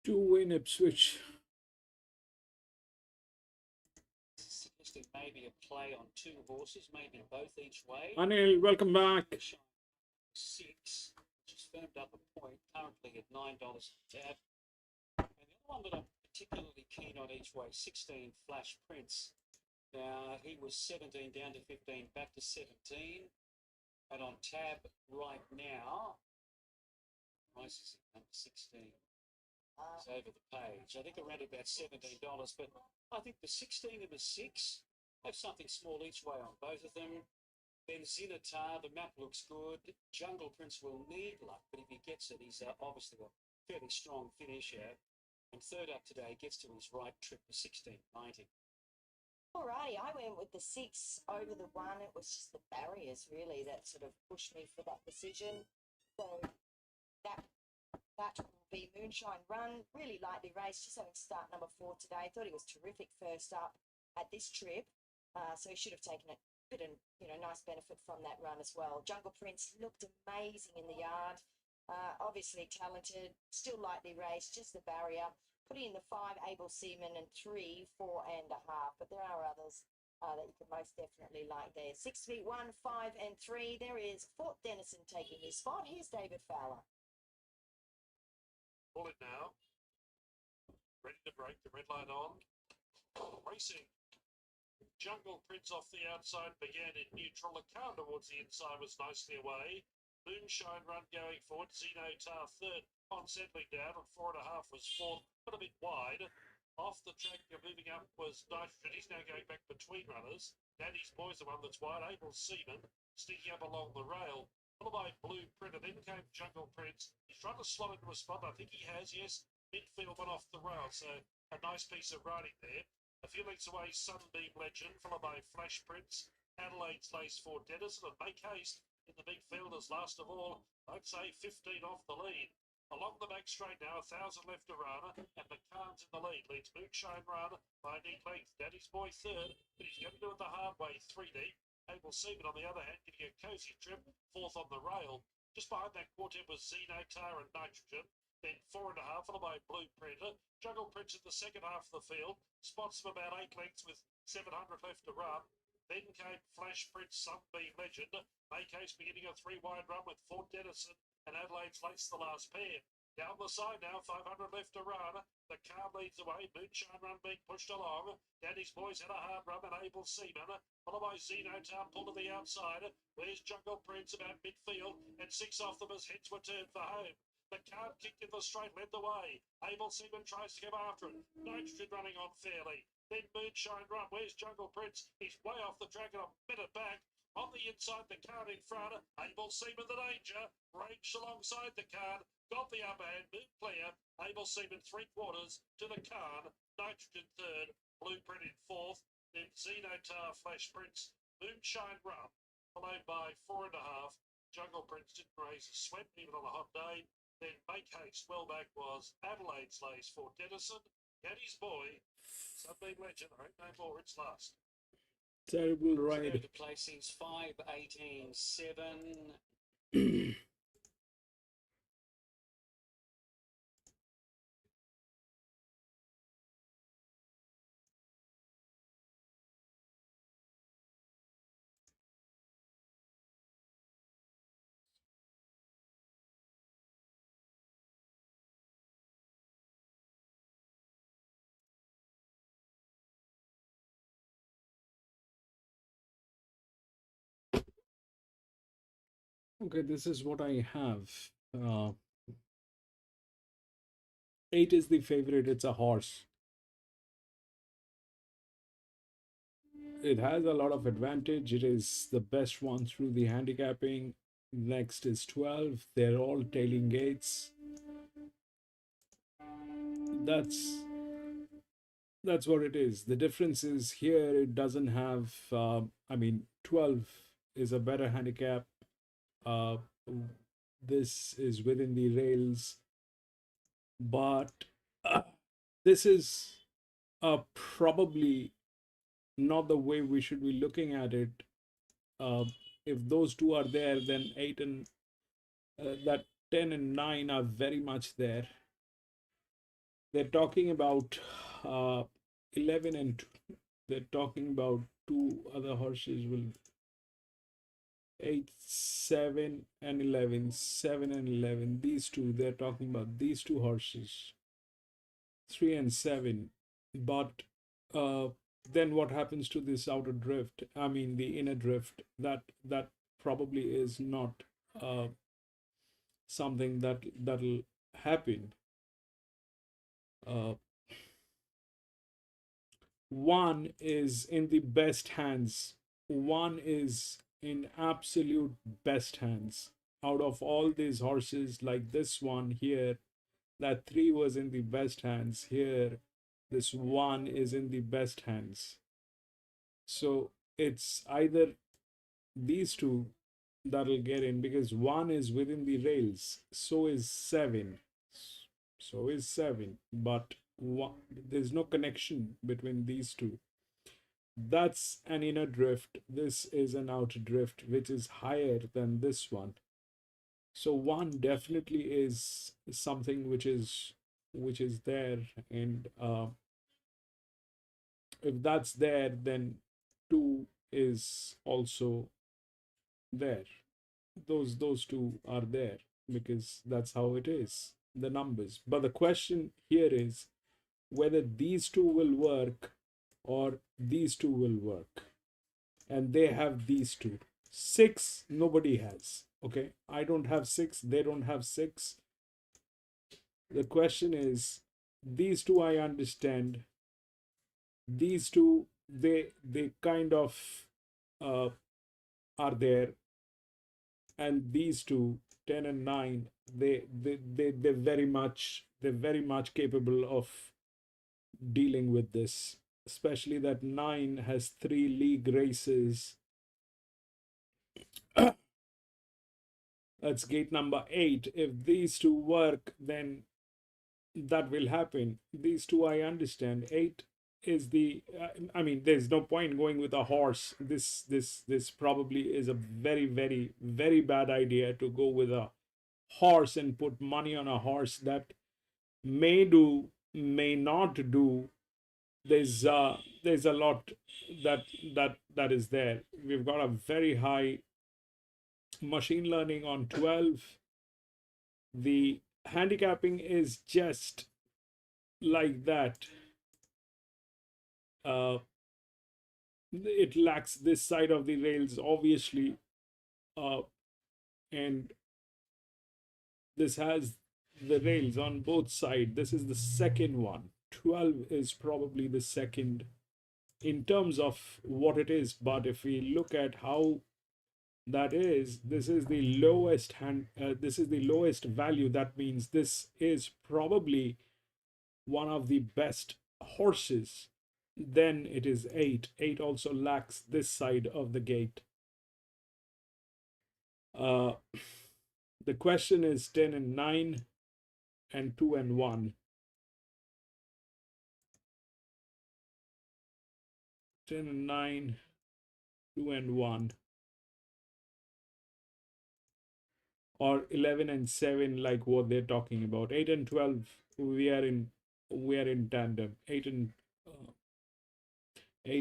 [SPEAKER 1] To win Ipswich.
[SPEAKER 2] Suggesting maybe a play on 2 horses, maybe both each way.
[SPEAKER 1] Anil, welcome back.
[SPEAKER 2] 6, which is firmed up a point, currently at $9 a tab. And the other one that I'm particularly keen on each way, 16, Flash Prince. Now, he was 17 down to 15, back to 17. And on tab right now, price is at number 16. It's over the page. I think around about $17, but I think the 16 and the 6 have something small each way on both of them. Then Zinatar, the map looks good. Jungle Prince will need luck, but if he gets it, he's obviously a fairly strong finisher. And third up today gets to his right trip for 16.90.
[SPEAKER 3] Alrighty, I went with the 6 over the 1. It was just the barriers really that sort of pushed me for that decision. So that will be Moonshine Run, really lightly raced, just having start number 4 today. Thought he was terrific first up at this trip, so he should have taken a bit of nice benefit from that run as well. Jungle Prince looked amazing in the yard, obviously talented, still lightly raced, just the barrier. put in the 5 Able Seaman and 3 4.5, but there are others that you can most definitely like there. 6 feet 1, 5 and 3. There is Fort Denison taking his spot. Here's David Fowler.
[SPEAKER 4] Pull it now. Ready to break, the red light on. Racing. Jungle Prince off the outside began in neutral. The car towards the inside was nicely away. Moonshine Run going forward. Zeno Tar third on settling down, and 4.5 was fourth, but a bit wide. Off the track, you're moving up was Nitrogen. He's now going back between runners. Daddy's Boy's the one that's wide. Able Seaman sneaking up along the rail. Followed by Blueprint, and then came Jungle Prince. He's trying to slot into a spot. I think he has, yes. Midfield went off the rail, so a nice piece of riding there. A few lengths away, Sunbeam Legend, followed by Flash Prince, Adelaide's Lace for Denison, and Make Haste in the big fielders last of all. I'd say 15 off the lead. Along the back straight now, 1,000 left to run, and McCann's in the lead. Leads Moonshine Run by neat length. Daddy's Boy third, but he's going to do it the hard way, 3 deep. Able Seaman on the other hand, getting a cosy trip, fourth on the rail. Just behind that quartet was Zeno Tar and Nitrogen. Then 4.5, followed by Blueprint. Jungle Prince in the second half of the field. Spots of about 8 lengths with 700 left to run. Then came Flash Prince, Sunbeam Legend. Make Haste beginning a 3-wide run with Fort Denison and Adelaide's Lace the last pair. Down the side now, 500 left to run. The car leads the way. Moonshine Run being pushed along. Daddy's Boys had a hard run and Able Seaman. Followed by Zeno Town, pulled to the outside. Where's Jungle Prince about midfield? And 6 off them as heads were turned for home. The card kicked in the straight, led the way. Able Seaman tries to come after it. Nitrogen running on fairly. Then Moonshine Run. Where's Jungle Prince? He's way off the track and a minute back. On the inside, the card in front. Able Seaman the danger. Ranged alongside the card. Got the upper hand. Move clear. Able Seaman 3/4 to the card. Nitrogen third. Blueprint in fourth. Then Zeno Tar, Flash Prince. Moonshine Run. Followed by 4.5. Jungle Prince didn't raise a sweat even on a hot day. Then Make Haste well back was Adelaide's Lace for Denison. Daddy's Boy. Sunbeam Legend. I hope no more. It's last.
[SPEAKER 1] Terrible ride.
[SPEAKER 2] The placings 5, 18, 7.
[SPEAKER 1] Okay, this is what I have. 8 is the favorite. It's a horse. It has a lot of advantage. It is the best one through the handicapping. Next is 12. They're all tailing gates. That's what it is. The difference is here it doesn't have 12 is a better handicap. This is within the rails, but this is probably not the way we should be looking at it. If those two are there, then 8 and that 10 and 9 are very much there. They're talking about 11 and 2. They're talking about 2 other horses will 8, 7 and 11, 7 and 11. These two, they're talking about these 2 horses, 3 and 7. But then what happens to this outer drift? I mean, the inner drift. That probably is not something that'll happen. One is in the best hands. One is in absolute best hands. Out of all these horses, like this one here, that 3 was in the best hands. Here, this 1 is in the best hands. So it's either these 2 that'll get in, because 1 is within the rails. So is 7. So is 7. But there's no connection between these 2. That's an inner drift. This is an outer drift, which is higher than this one. So 1 definitely is something which is which is there, and if that's there, then 2 is also there. Those two are there because that's how it is, the numbers. But the question here is whether these two will work or these two will work, and they have these two. 6 nobody has. Okay, I don't have 6, they don't have 6. The question is, these two I understand, these two they kind of are there, and these two, 10 and 9, they're very much capable of dealing with this, especially that 9 has 3 league races. That's gate number 8. If these two work, then that will happen. These two I understand. 8 is the I mean, there's no point going with a horse. This probably is a very bad idea to go with a horse and put money on a horse that may do, may not do. There's a lot that is there. We've got a very high machine learning on 12. The handicapping is just like that. It lacks this side of the rails, obviously, and this has the rails on both sides. This is the second one. 12 is probably the second in terms of what it is, but if we look at how that is, this is the lowest this is the lowest value. That means this is probably one of the best horses. Then it is 8. 8 also lacks this side of the gate. The question is 10 and 9 and 2 and 1. 10 and 9, 2 and 1. Or 11 and 7, like what they're talking about. 8 and 12, we are in tandem. 8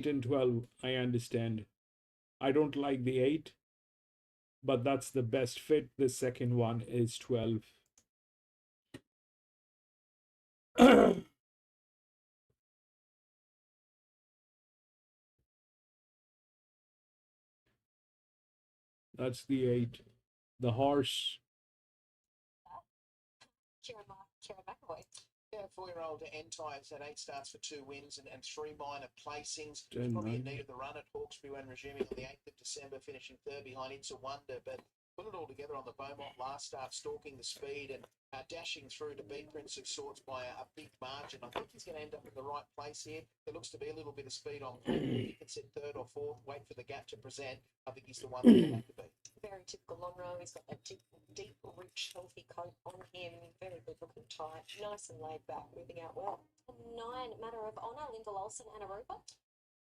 [SPEAKER 1] and 12, I understand. I don't like the 8, but that's the best fit. The second one is 12. That's the 8. The horse.
[SPEAKER 7] Yeah, 4-year-old Entire's had 8 starts for 2 wins and 3 minor placings. He's probably in need of the run at Hawkesbury when resuming on the 8th of December, finishing 3rd behind It's a Wonder, but put it all together on the Beaumont last start, stalking the speed and dashing through to beat Prince of Swords by a big margin. I think he's going to end up in the right place here. There looks to be a little bit of speed on foot. If he can sit 3rd or 4th, wait for the gap to present, I think he's the one that he'll have to beat.
[SPEAKER 5] Very typical long row. He's got that deep, rich, healthy coat on him. Very good looking type. Nice and laid back, moving out well.
[SPEAKER 6] 9, Matter of Honour, Linda Lawson and Aruba.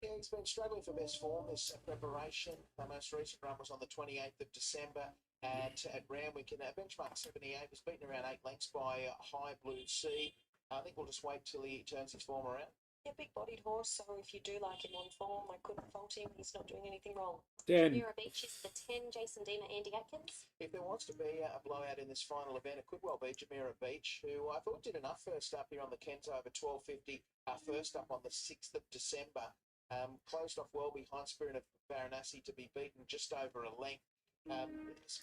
[SPEAKER 7] Yeah, he's been struggling for best form this preparation. The most recent run was on the 28th of December at Randwick in benchmark 78. Was beaten around 8 lengths by High Blue Sea. I think we'll just wait till he turns his form around.
[SPEAKER 5] Yeah, big-bodied horse, so if you do like him on form, I couldn't fault him. He's not doing anything wrong.
[SPEAKER 1] 10.
[SPEAKER 6] Jumeirah Beach is the 10, Jason Deemer, Andy Atkins.
[SPEAKER 7] If there wants to be a blowout in this final event, it could well be Jumeirah Beach, who I thought did enough first up here on the Kenzo over 12.50, first up on the 6th of December. Closed off well behind Spirit of Varanasi to be beaten just over a length.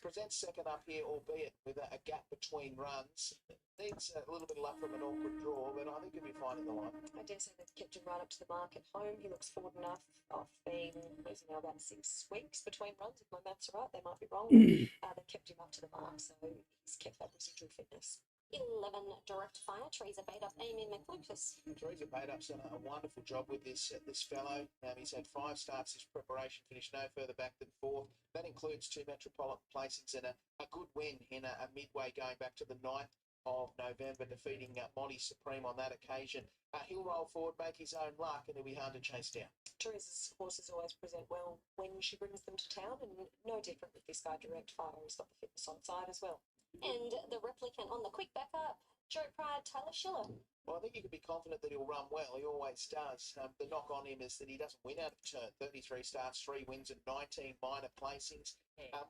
[SPEAKER 7] Presents second up here, albeit with a gap between runs. Needs a little bit of luck from an awkward draw, but I think he'll be fine in the line.
[SPEAKER 5] I dare say they've kept him right up to the mark at home. He looks forward enough off being, he's now about 6 weeks between runs. If my maths are right, they might be wrong. They kept him up to the mark, so he's kept that residual fitness.
[SPEAKER 6] 11, Direct Fire, Teresa Badup, Amy McLucas.
[SPEAKER 7] Teresa Badup's done a wonderful job with this fellow. He's had 5 starts this preparation, finished no further back than 4th. That includes 2 metropolitan placings and a good win in a midway going back to the 9th of November, defeating Molly Supreme on that occasion. He'll roll forward, make his own luck, and he'll be hard to chase down.
[SPEAKER 5] Teresa's horses always present well when she brings them to town, and no different with this guy, Direct Fire. He's got the fitness on side as well.
[SPEAKER 6] And the replicant on the quick backup, Joe Pride, Tyler Schiller.
[SPEAKER 7] Well, I think you can be confident that he'll run well. He always does. The knock on him is that he doesn't win out of turn. 33 starts, 3 wins and 19 minor placings.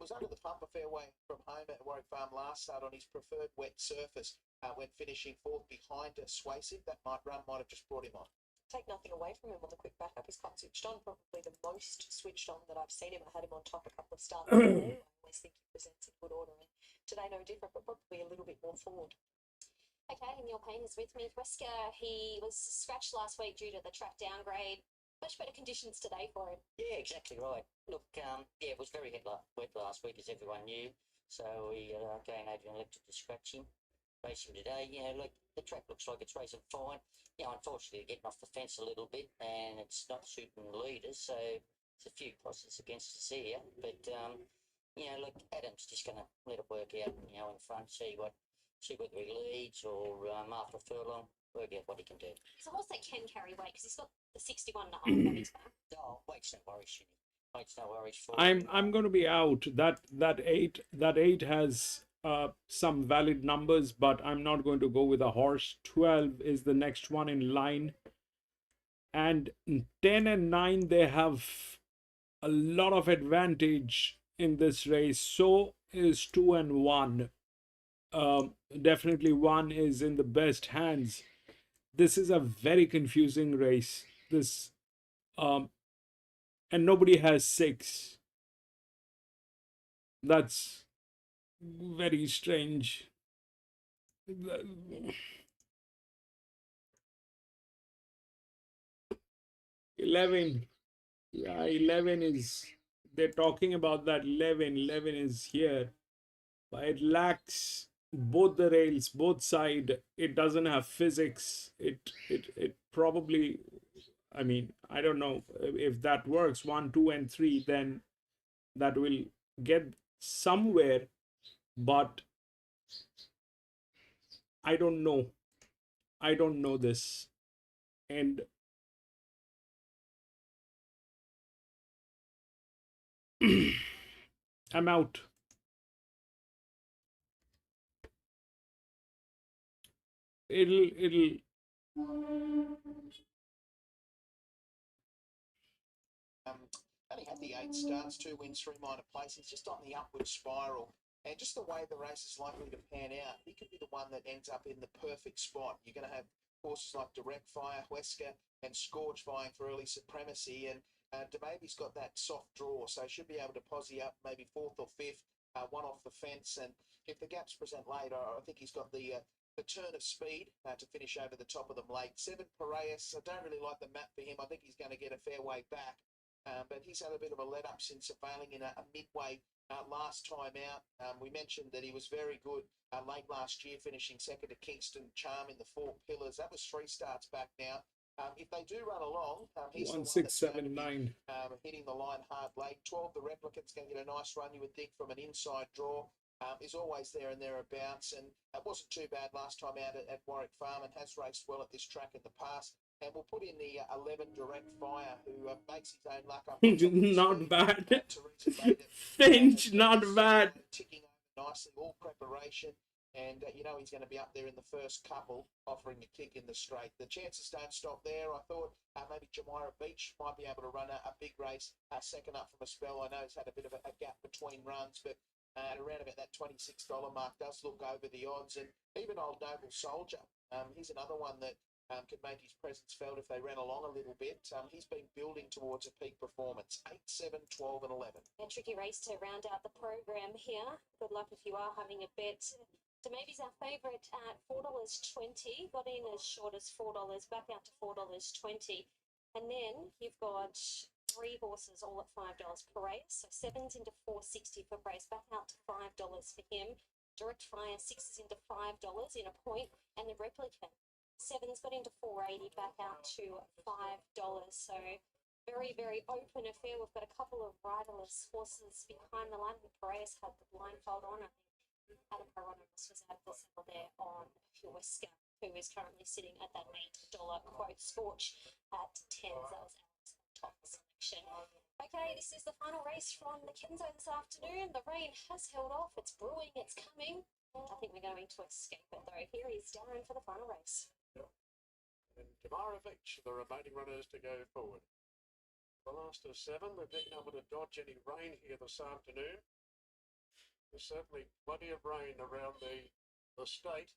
[SPEAKER 7] Was under the pump a fair way from home at Warwick Farm last start on his preferred wet surface when finishing 4th behind Swaysive. That run might have just brought him on.
[SPEAKER 5] Take nothing away from him on the quick backup. He's quite switched on, probably the most switched on that I've seen him. I had him on top a couple of starts ago. I always think he presents in good order, and today no different, but probably a little bit more forward.
[SPEAKER 6] Okay, and Neil Payne is with me. Wesker, he was scratched last week due to the track downgrade. Much better conditions today for him.
[SPEAKER 16] Yeah, exactly right. Look, yeah, it was very wet last week, as everyone knew. So we again had elected to scratch him. Race him today, like the track looks like it's racing fine. Unfortunately, getting off the fence a little bit, and it's not suiting the leaders. So there's a few crosses against us here, but look, Adam's just going to let it work out. In front, see whether he leads or after a furlong, work out what he can do.
[SPEAKER 6] It's a horse that can carry weight because he's got the 61.5 on his back.
[SPEAKER 16] Oh, weight's no worries, Shinny. Weight's no worries for
[SPEAKER 1] I'm going to be out. That eight has some valid numbers, but I'm not going to go with a horse. 12 is the next one in line, and 10 and 9 they have a lot of advantage in this race. So is 2 and 1. Definitely 1 is in the best hands. This is a very confusing race. This and nobody has 6. That's very strange. 11. Yeah, 11 is, they're talking about that 11. 11 is here, but it lacks both the rails, both side. It doesn't have physics. It probably, I mean, I don't know if that works. 1, 2 and 3, then that will get somewhere, but I don't know. I don't know this. And I'm out. It'll
[SPEAKER 7] Only had the 8 starts, 2 wins, 3 minor placings, just on the upward spiral. And just the way the race is likely to pan out, he could be the one that ends up in the perfect spot. You're going to have horses like Direct Fire, Wesker, and Scorch vying for early supremacy. And DeBaby's got that soft draw, so should be able to posse up maybe 4th or 5th, one off the fence. And if the gaps present later, I think he's got the turn of speed to finish over the top of them late. 7 Piraeus, I don't really like the map for him. I think he's going to get a fair way back. But he's had a bit of a let-up since failing in a midway last time out. We mentioned that he was very good late last year, finishing second to Kingston Charm in the 4 Pillars. That was 3 starts back now. If they do run along, he's
[SPEAKER 1] 1, 6, 7, 9.
[SPEAKER 7] Hitting the line hard late. 12, the Replicant's going to get a nice run, you would think, from an inside draw. Is always there and thereabouts, and it wasn't too bad last time out at Warwick Farm, and has raced well at this track in the past. And we'll put in the 11 Direct Fire, who makes his own luck up.
[SPEAKER 1] Not bad. Finch, not bad.
[SPEAKER 7] Ticking over nicely, all preparation. And he's going to be up there in the first couple, offering a kick in the straight. The chances don't stop there. I thought maybe Jamira Beach might be able to run a big race, second up from a spell. I know he's had a bit of a gap between runs, but at around about that $26 mark does look over the odds. And even old Noble Soldier, he's another one that could make his presence felt if they ran along a little bit. He's been building towards a peak performance. 8, 7, 12 and 11.
[SPEAKER 6] A tricky race to round out the program here. Good luck if you are having a bet. Maybe's our favourite at $4.20. Got in as short as $4, back out to $4.20. And then you've got 3 horses all at $5 per race. So 7's into $4.60 for Brace, back out to $5 for him. Direct Fire, 6's into $5 in a point. And the Replicant, 7's got into $4.80, back out to $5. So very, very open affair. We've got a couple of riderless horses behind the line. Piraeus had the blindfold on. I think Adam Hieronymus was out of the saddle there on Wesker, who is currently sitting at that $8 quote. Scorch at 10. That was Alex top selection. Okay, this is the final race from the Kenzo this afternoon. The rain has held off. It's brewing. It's coming. I think we're going to escape it though. Here is Darren for the final race.
[SPEAKER 4] And Jamara Beach, the remaining runners to go forward. The last of 7, we've been able to dodge any rain here this afternoon. There's certainly plenty of rain around the state.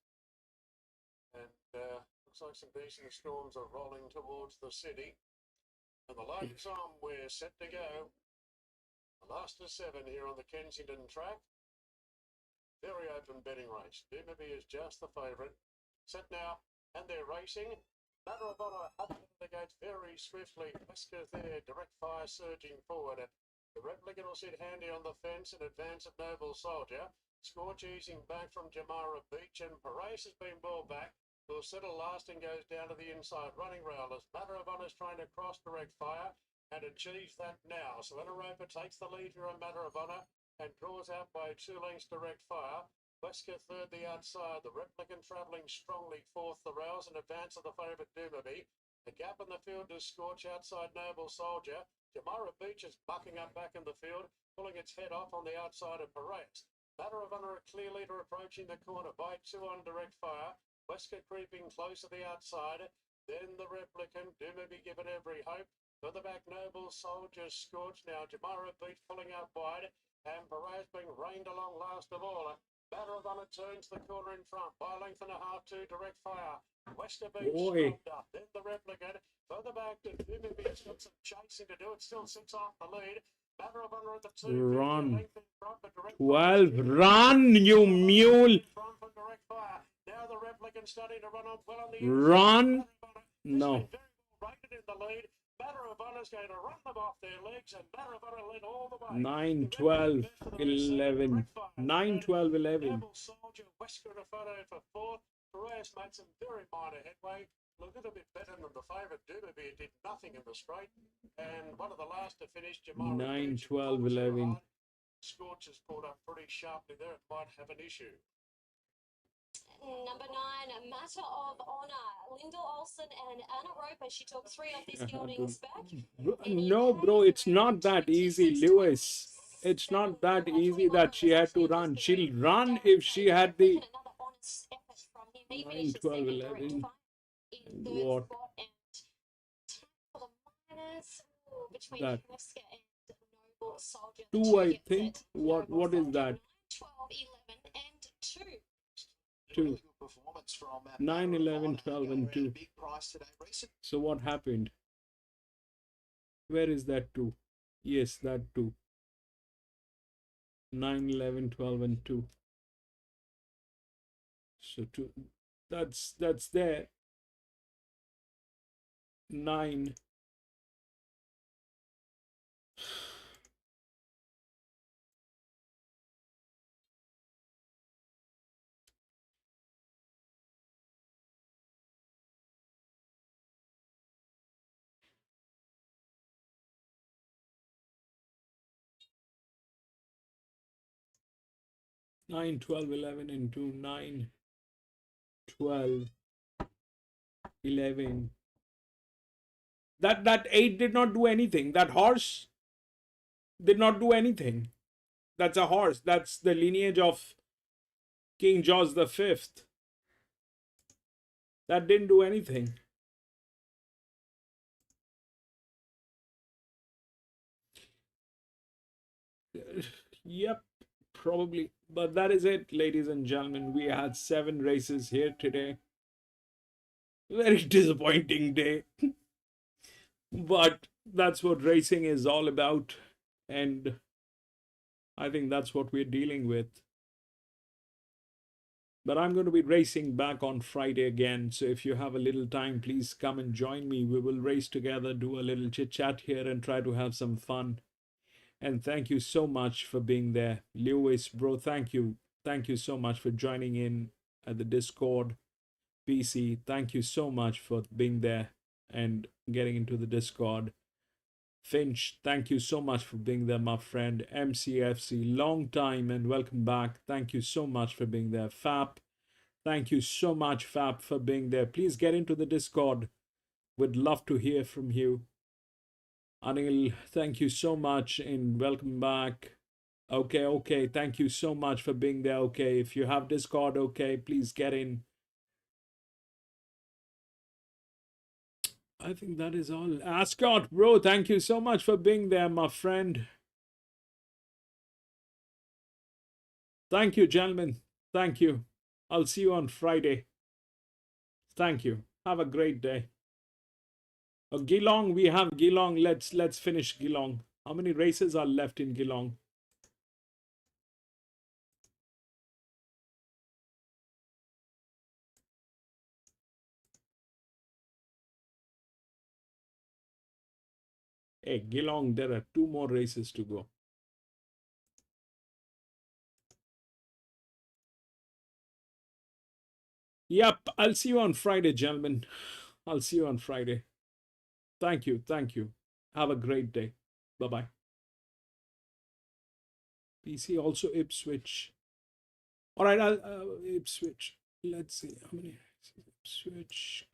[SPEAKER 4] And looks like some decent storms are rolling towards the city. And the lights on, we're set to go. The last of 7 here on the Kensington track. Very open betting race. Doomben is just the favourite. Set now, and they're racing. Matter of Honour up into the gates very swiftly. Wesker there, direct fire surging forward. The replicant will sit handy on the fence in advance of Noble Soldier. Scorch easing back from Jamara Beach, and Parais has been well back. Will settle last and goes down to the inside running rail as Matter of Honour's trying to cross direct fire and achieves that now. So Anaropa takes the lead here on Matter of Honour and draws out by 2 lengths direct fire. Wesker third the outside, the replicant travelling strongly fourth the rails in advance of the favourite Doomben. The gap in the field is Scorch outside Noble Soldier. Jamara Beach is bucking up back in the field, pulling its head off on the outside of Parais. Matter of Honour a clear leader approaching the corner by 2 on direct fire. Wesker creeping close to the outside. Then the replicant, Doomben given every hope. Further back Noble Soldier, Scorch now. Jamara Beach pulling out wide, and Parais being reined along last of all. Matter of Honour turns the corner in front by a length and a half to direct fire. Wesker being stopped up. Then the replicant. Further back to Doomben. It's got some chasing to do. It still sits off the lead. Matter of Honour at the 2.
[SPEAKER 1] Run. 12. Run, you mule.
[SPEAKER 4] Now the replicant starting to run on well on the
[SPEAKER 1] Run. No.
[SPEAKER 4] Rated in the lead. Matter of Honour's going to run them off their legs, and Matter of Honour led all the way.
[SPEAKER 1] 9, 12, 11. 9, 12, 11.
[SPEAKER 4] Noble Soldier, Wesker and a photo for 4th. Parais made some very minor headway. A little bit better than the favourite Doomben. It did nothing in the straight. And one of the last to finish, Jamara
[SPEAKER 1] 9,
[SPEAKER 4] Beach,
[SPEAKER 1] 12, 11.
[SPEAKER 4] Scorch has pulled up pretty sharply there. It might have an issue.
[SPEAKER 6] Number 9, Matter of Honour. Lyndall Olsen and Anaropa. She took 3 off this gelding's back.
[SPEAKER 1] No, bro, it's not that easy, Lewis. It's not that easy that she had to run. She'll run if she had the 9, 12, 11. What? That 2, I think. What is that?
[SPEAKER 6] 12, 11, and 2.
[SPEAKER 1] 2. 9, 11, 12, and 2. So what happened? Where is that 2? Yes, that 2. 9, 11, 12, and 2. So 2. That's there. 9. Nine, 12, 11 into 9, 12, 11. That 8 did not do anything. That horse did not do anything. That's a horse. That's the lineage of King George V. That didn't do anything. Yep, probably. But that is it, ladies and gentlemen. We had 7 races here today. Very disappointing day. But that's what racing is all about. And I think that's what we're dealing with. But I'm going to be racing back on Friday again. So if you have a little time, please come and join me. We will race together, do a little chit chat here and try to have some fun. And thank you so much for being there. Lewis, bro, thank you. Thank you so much for joining in at the Discord. PC, thank you so much for being there and getting into the Discord. Finch, thank you so much for being there, my friend. MCFC, long time and welcome back. Thank you so much for being there. Fap, thank you so much, Fap, for being there. Please get into the Discord. We'd love to hear from you. Anil, thank you so much and welcome back. Okay, okay. Thank you so much for being there. Okay, if you have Discord, okay, please get in. I think that is all. Ascot, bro, thank you so much for being there, my friend. Thank you, gentlemen. Thank you. I'll see you on Friday. Thank you. Have a great day. Geelong, we have Geelong. Let's finish Geelong. How many races are left in Geelong? Hey, Geelong, there are 2 more races to go. Yep, I'll see you on Friday, gentlemen. I'll see you on Friday. Thank you. Thank you. Have a great day. Bye-bye. PC also Ipswich. All right, I'll Ipswich. Let's see how many Ipswich.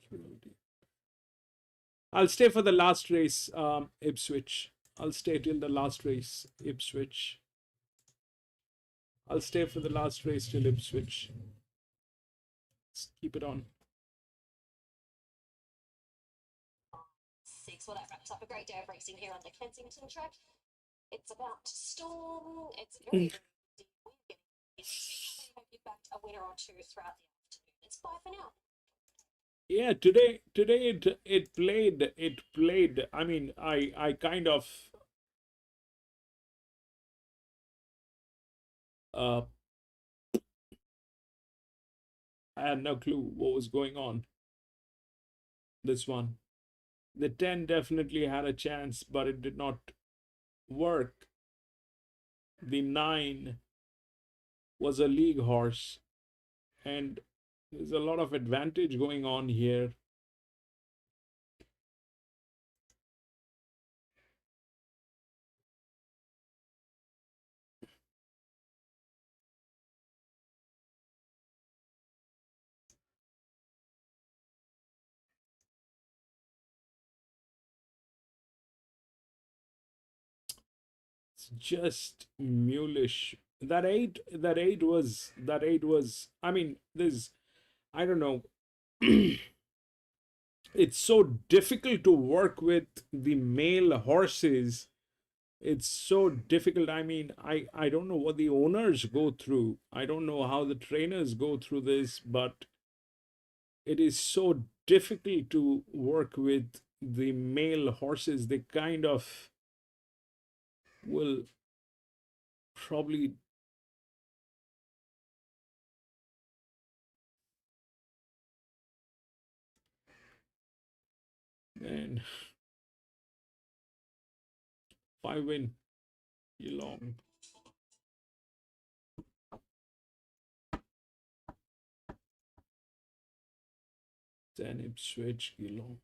[SPEAKER 1] I'll stay for the last race, Ipswich. I'll stay till the last race, Ipswich. I'll stay for the last race till Ipswich. Let's keep it on.
[SPEAKER 6] 6. Well, that wraps up a great day of racing here on the Kensington track. It's about to storm. It's very, very windy. We're getting busy. I hope you've backed a winner or two throughout the afternoon. It's bye for now.
[SPEAKER 1] Yeah, today it played. I mean, I kind of I had no clue what was going on. This one. The 10 definitely had a chance, but it did not work. The 9 was a league horse, and there's a lot of advantage going on here. It's just mulish. That eight was, I mean, there's, I don't know. It's so difficult to work with the male horses. It's so difficult. I mean, I don't know what the owners go through. I don't know how the trainers go through this, but it is so difficult to work with the male horses. They kind of will probably and 5 win Geelong. Then Ipswich Geelong.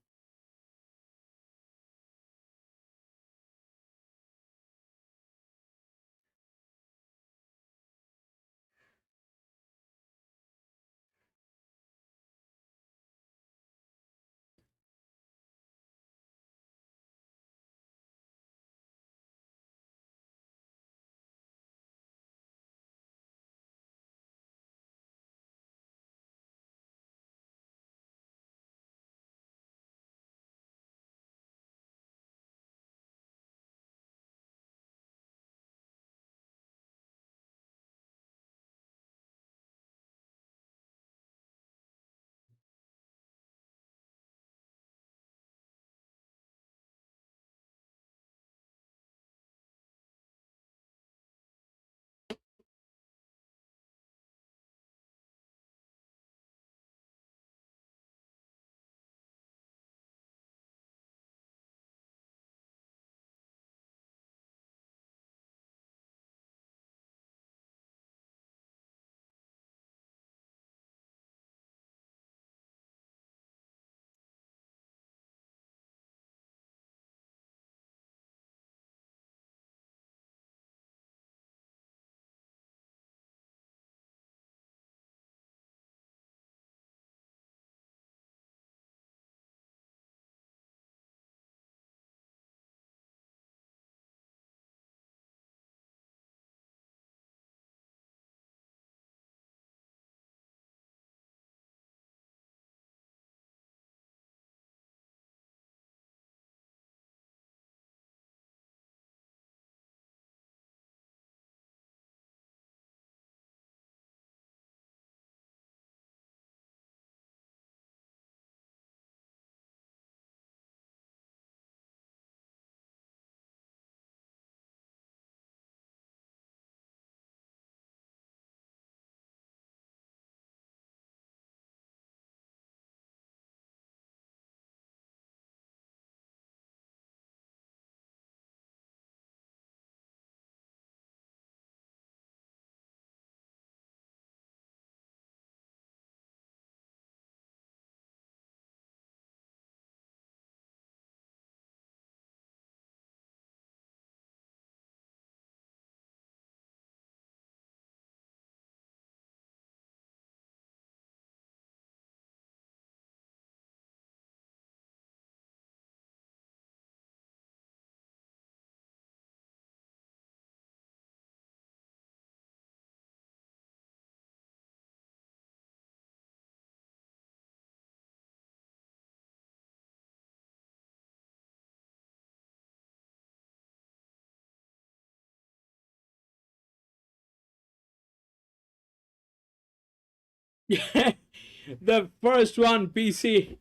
[SPEAKER 1] The first one, PC.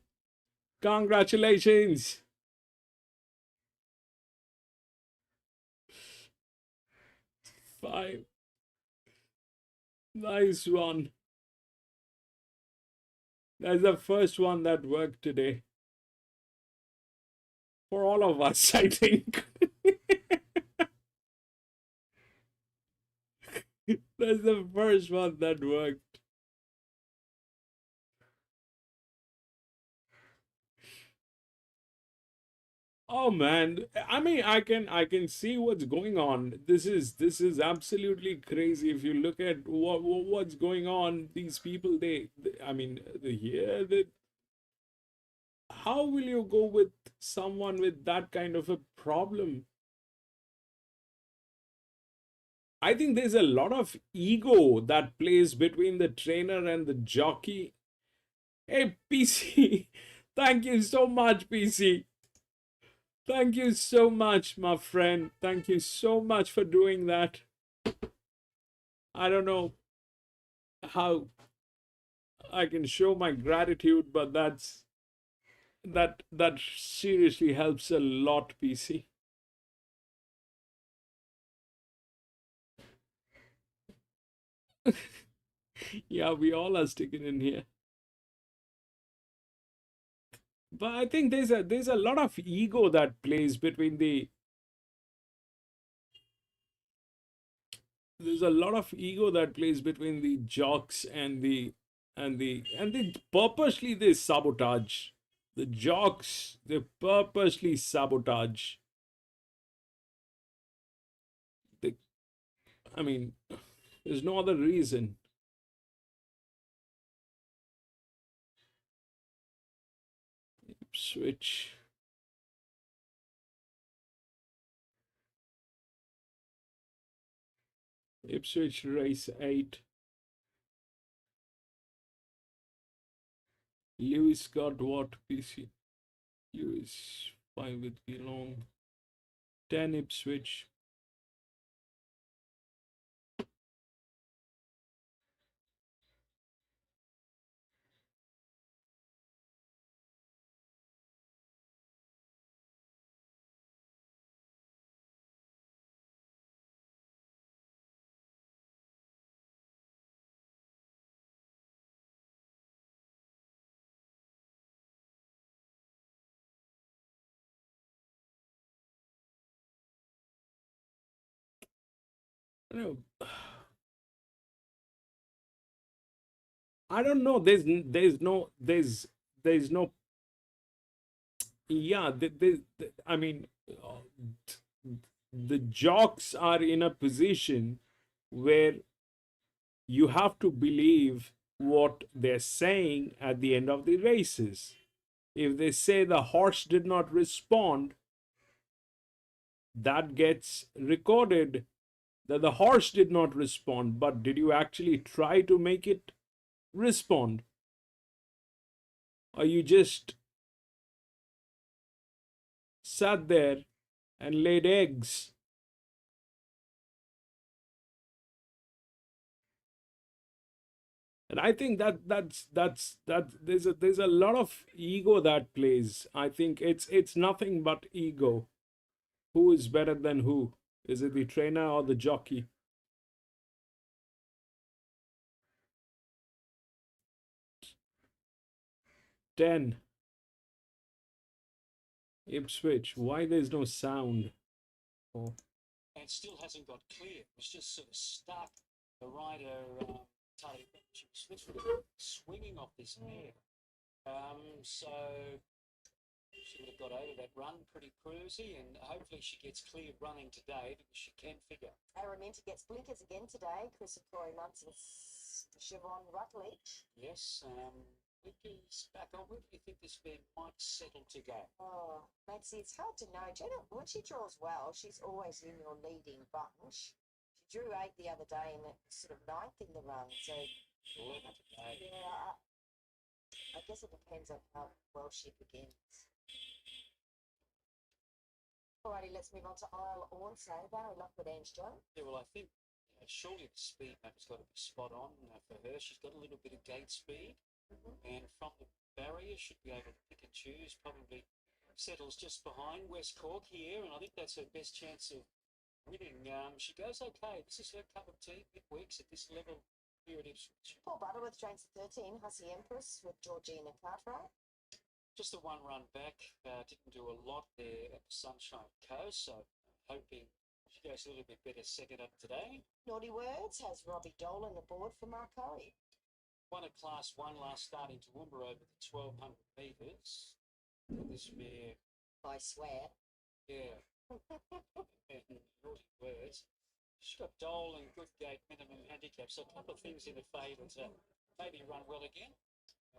[SPEAKER 1] Congratulations. Five. Nice one. That's the first one that worked today. For all of us, I think. That's the first one that worked. Oh man, I mean, I can see what's going on. This is absolutely crazy. If you look at what's going on, these people, I mean, here that how will you go with someone with that kind of a problem? I think there's a lot of ego that plays between the trainer and the jockey. Hey, PC, thank you so much, PC. Thank you so much, my friend. Thank you so much for doing that. I don't know how I can show my gratitude, but that seriously helps a lot, PC. Yeah, we all are sticking in here. But I think there's a lot of ego that plays between the there's a lot of ego that plays between the jocks and they purposely they sabotage. The jocks, they purposely sabotage. They, I mean, there's no other reason. Switch. Ipswich race 8. Lewis got what, PC? Lewis 5 with Geelong. 10 Ipswich. No, I don't know. There's no. Yeah, I mean, the jocks are in a position where you have to believe what they're saying at the end of the races. If they say the horse did not respond, that gets recorded that the horse did not respond. But did you actually try to make it respond? Or you just sat there and laid eggs? And I think that there's a lot of ego that plays. I think it's nothing but ego. Who is better than who? Is it the trainer or the jockey? Ten. Ipswich. Why there's no sound? Oh.
[SPEAKER 2] And still hasn't got clear. It was just sort of stuck. The rider, she was swinging off this mare. So she would have got over that run pretty cruisy, and hopefully she gets clear running today because she can figure.
[SPEAKER 3] Araminta gets blinkers again today. Chris and Corey Munson, Siobhan Rutledge.
[SPEAKER 2] Yes, Vicky's back on. Where do you think this man might settle to go?
[SPEAKER 3] Oh, Maxie, it's hard to know. Jenna, when she draws well, she's always in your leading bunch. She drew 8 the other day and sort of 9th in the run. So,
[SPEAKER 2] 11 today.
[SPEAKER 3] Yeah, I guess it depends on how well she begins. Alrighty, let's move on to Isle Orn. Barry Luck with Ange Jones.
[SPEAKER 2] Yeah, well, I think Surely the speed map has got to be spot on for her. She's got a little bit of gate speed, and from the barrier should be able to pick and choose. Probably settles just behind West Cork here, and I think that's her best chance of winning. She goes okay. This is her cup of tea midweeks at this level here at Ipswich.
[SPEAKER 3] Paul Butterworth trains the 13, Hussey Empress with Georgina Cartwright.
[SPEAKER 2] Just a one run back. Didn't do a lot there at the Sunshine Coast, so hoping she goes a little bit better second up today.
[SPEAKER 3] Naughty Words has Robbie Dolan aboard for Mark Curry.
[SPEAKER 2] Won a Class 1 last start in Toowoomba over the 1,200 metres. This mare,
[SPEAKER 3] I swear.
[SPEAKER 2] yeah, and Naughty Words. She's got Dole and good gate minimum handicap, so a couple of things in her favour to maybe run well again.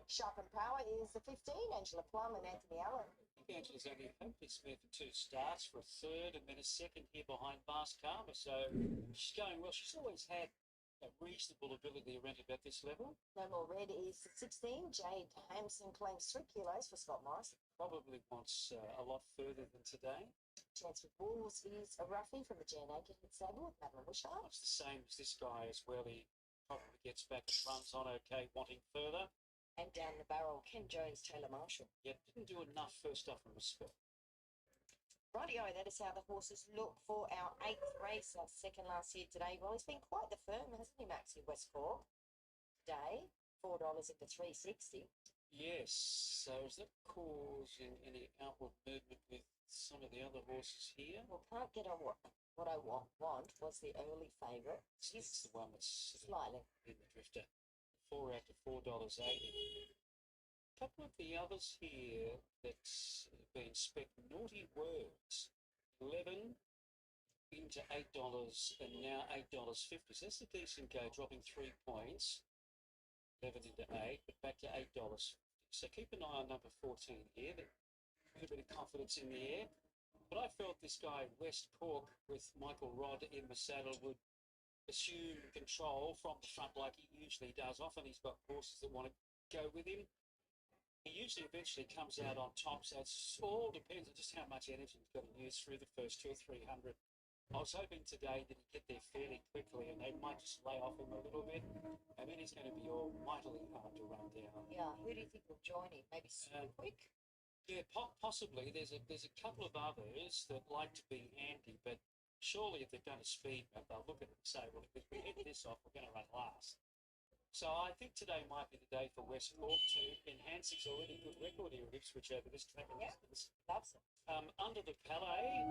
[SPEAKER 3] Sharp and Power is the 15, Angela Plum and Anthony Allen.
[SPEAKER 2] Angela's only hopefully smooth for 2 starts, for a third and then a second here behind Vast Karma, so she's going well. She's always had a reasonable ability around about this level.
[SPEAKER 3] No More Red is the 16, Jade Hampson claims 3 kilos for Scott Morrison.
[SPEAKER 2] Probably wants a lot further than today.
[SPEAKER 3] Chance with Wolves is a roughie from the Jan Aiken stable with Madeline Wishart.
[SPEAKER 2] It's the same as this guy as well. He probably gets back and runs on okay, wanting further.
[SPEAKER 3] And down the barrel, Ken Jones, Taylor Marshall.
[SPEAKER 2] Yep, didn't do enough first off from the spot.
[SPEAKER 3] Rightio, that is how the horses look for our 8th race, our second last here today. Well, he's been quite the firm, hasn't he, Maxie West Cork? Today, $4 into $3.60.
[SPEAKER 2] Yes, so is that causing any outward movement with some of the other horses here?
[SPEAKER 3] Well, can't get on what I want was the early favourite.
[SPEAKER 2] It's the one that's
[SPEAKER 3] slightly
[SPEAKER 2] in the drifter. 4 out to $4.80. A couple of the others here that's been spec Naughty Words, 11 into $8 and now $8.50. So that's a decent go, dropping 3 points. 11 into 8, but back to $8. So keep an eye on number 14 here. A little bit of confidence in the air. But I felt this guy, West Cork, with Michael Rodd in the saddle, would assume control from the front like he usually does. Often he's got horses that want to go with him. He usually eventually comes out on top, so it all depends on just how much energy he's got to use through the first 200 or 300. I was hoping today that he'd get there fairly quickly and they might just lay off him a little bit, and then he's going to be all mightily hard to run down.
[SPEAKER 3] Yeah, who do you think will join him? Maybe super quick?
[SPEAKER 2] Yeah, possibly. There's a couple of others that like to be handy, but surely if they're going to speed map, they'll look at it and say, well, if we hit this off, we're going to run last. So I think today might be the day for West Cork to enhance his already good record here at Ipswich over this track and distance.
[SPEAKER 3] Loves it.
[SPEAKER 2] Under the Palais,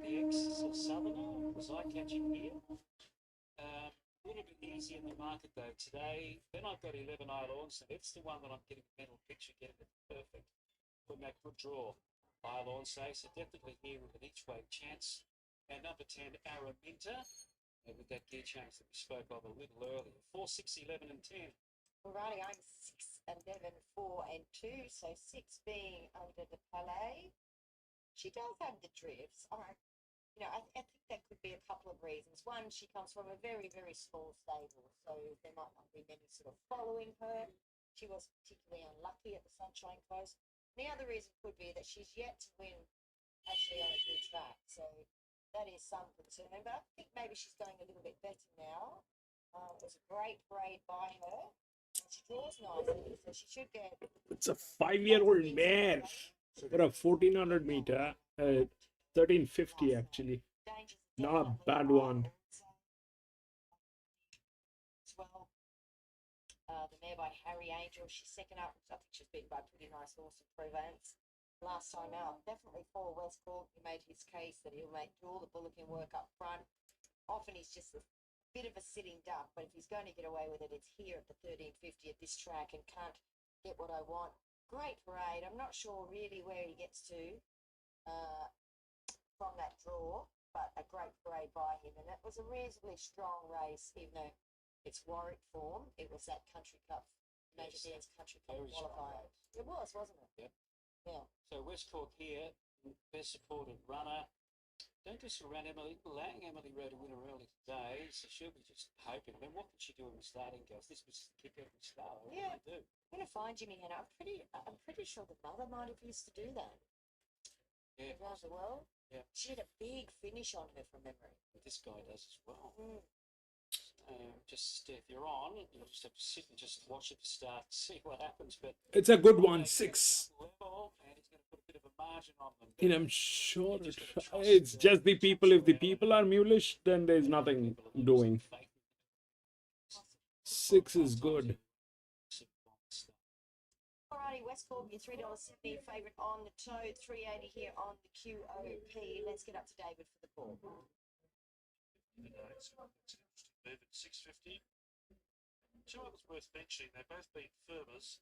[SPEAKER 2] the ex-Southerner was eye-catching here. A little bit easy in the market though today. Then I've got 11 Isle so that's the one that I'm getting a mental picture, getting it perfect from that good draw. Isle so definitely here with an each-way chance. And number 10, Araminta, with that gear change that we spoke of a little earlier. 4, 6, 11 and 10.
[SPEAKER 3] Alrighty, I'm 6, 11, 4 and 2, so 6 being under the Palais. She does have the drifts. I think that could be a couple of reasons. One, she comes from a very, very small stable, so there might not be many sort of following her. She was particularly unlucky at the Sunshine Coast. The other reason could be that she's yet to win actually on a good track, so that is some concern. But I think maybe she's going a little bit better now. It was a great parade by her. She draws nicely, so she should get...
[SPEAKER 1] It's a 5-year-old man. What a 1400 meter, 1350 actually. Not a bad one.
[SPEAKER 3] As well, the mare by Harry Angel, she's second up. I think she's beaten by a pretty nice horse in Provence. Last time out, definitely for West Cork. He made his case that he'll do all the bullocking work up front. Often he's just a bit of a sitting duck, but if he's going to get away with it, it's here at the 1350 at this track and can't get what I want. Great parade. I'm not sure really where he gets to from that draw, but a great parade by him. And it was a reasonably strong race, even though it's Warwick form. It was that Country Cup, Major Dan's Country Cup qualifier. It was, wasn't it?
[SPEAKER 2] Yep.
[SPEAKER 3] Yeah.
[SPEAKER 2] So West Cork here, best supported runner. Don't just around Emily Lang. Emily rode a winner early today, so she'll be just hoping. I mean, what can she do in the starting goes? This was the kick every start. What
[SPEAKER 3] Yeah.
[SPEAKER 2] can do?
[SPEAKER 3] I'm going to find Jimmy Henna. I'm pretty sure the mother might have used to do that.
[SPEAKER 2] Yeah.
[SPEAKER 3] Around the world.
[SPEAKER 2] Yeah.
[SPEAKER 3] She had a big finish on her from memory.
[SPEAKER 2] This guy does as well. Just if you're on, you just have to sit and just watch it start, see what happens. But
[SPEAKER 1] It's a good one, 6.
[SPEAKER 2] level, and he's going to put a bit of a margin on them.
[SPEAKER 1] And I'm sure it's just the people. If the people are mulish, then there's nothing doing. 6 is good.
[SPEAKER 3] Alrighty, West Cork, your $3.70 favourite on the toe, $3.80 here on the QOP. Let's get up to David for the call.
[SPEAKER 4] It's an interesting move at 6.50. Two others worth mentioning. They both beat Firmers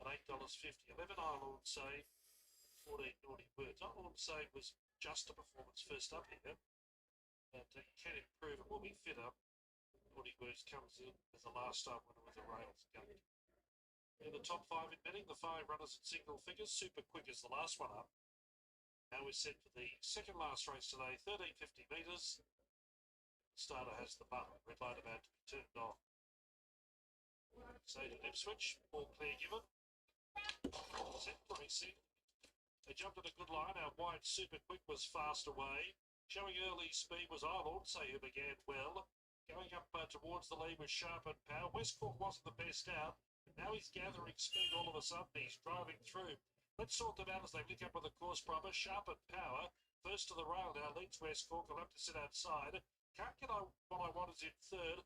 [SPEAKER 4] at $8.50. 11 Ireland say, 14 Naughty Words. Ireland say was just a performance first up here, but he can improve and will be fitter. Naughty Words comes in as the last start winner with the rails gate. In the top 5 in betting, the 5 runners at single figures. Super Quick is the last one up. Now we're set for the second last race today, 1350 metres. Starter has the button, red light about to be turned on. Stage at Ipswich, all clear given. Set racing. They jumped at a good line. Our wide Super Quick was fast away. Showing early speed was Ireland, say who began well. Going up towards the lead with Sharp and Power. West Cork wasn't the best out. Now he's gathering speed all of a sudden. He's driving through. Let's sort them out as they link up with the course proper. Sharp and Power. First to the rail now. Leads West Cork. Will have to sit outside. Can't get what I want is in third.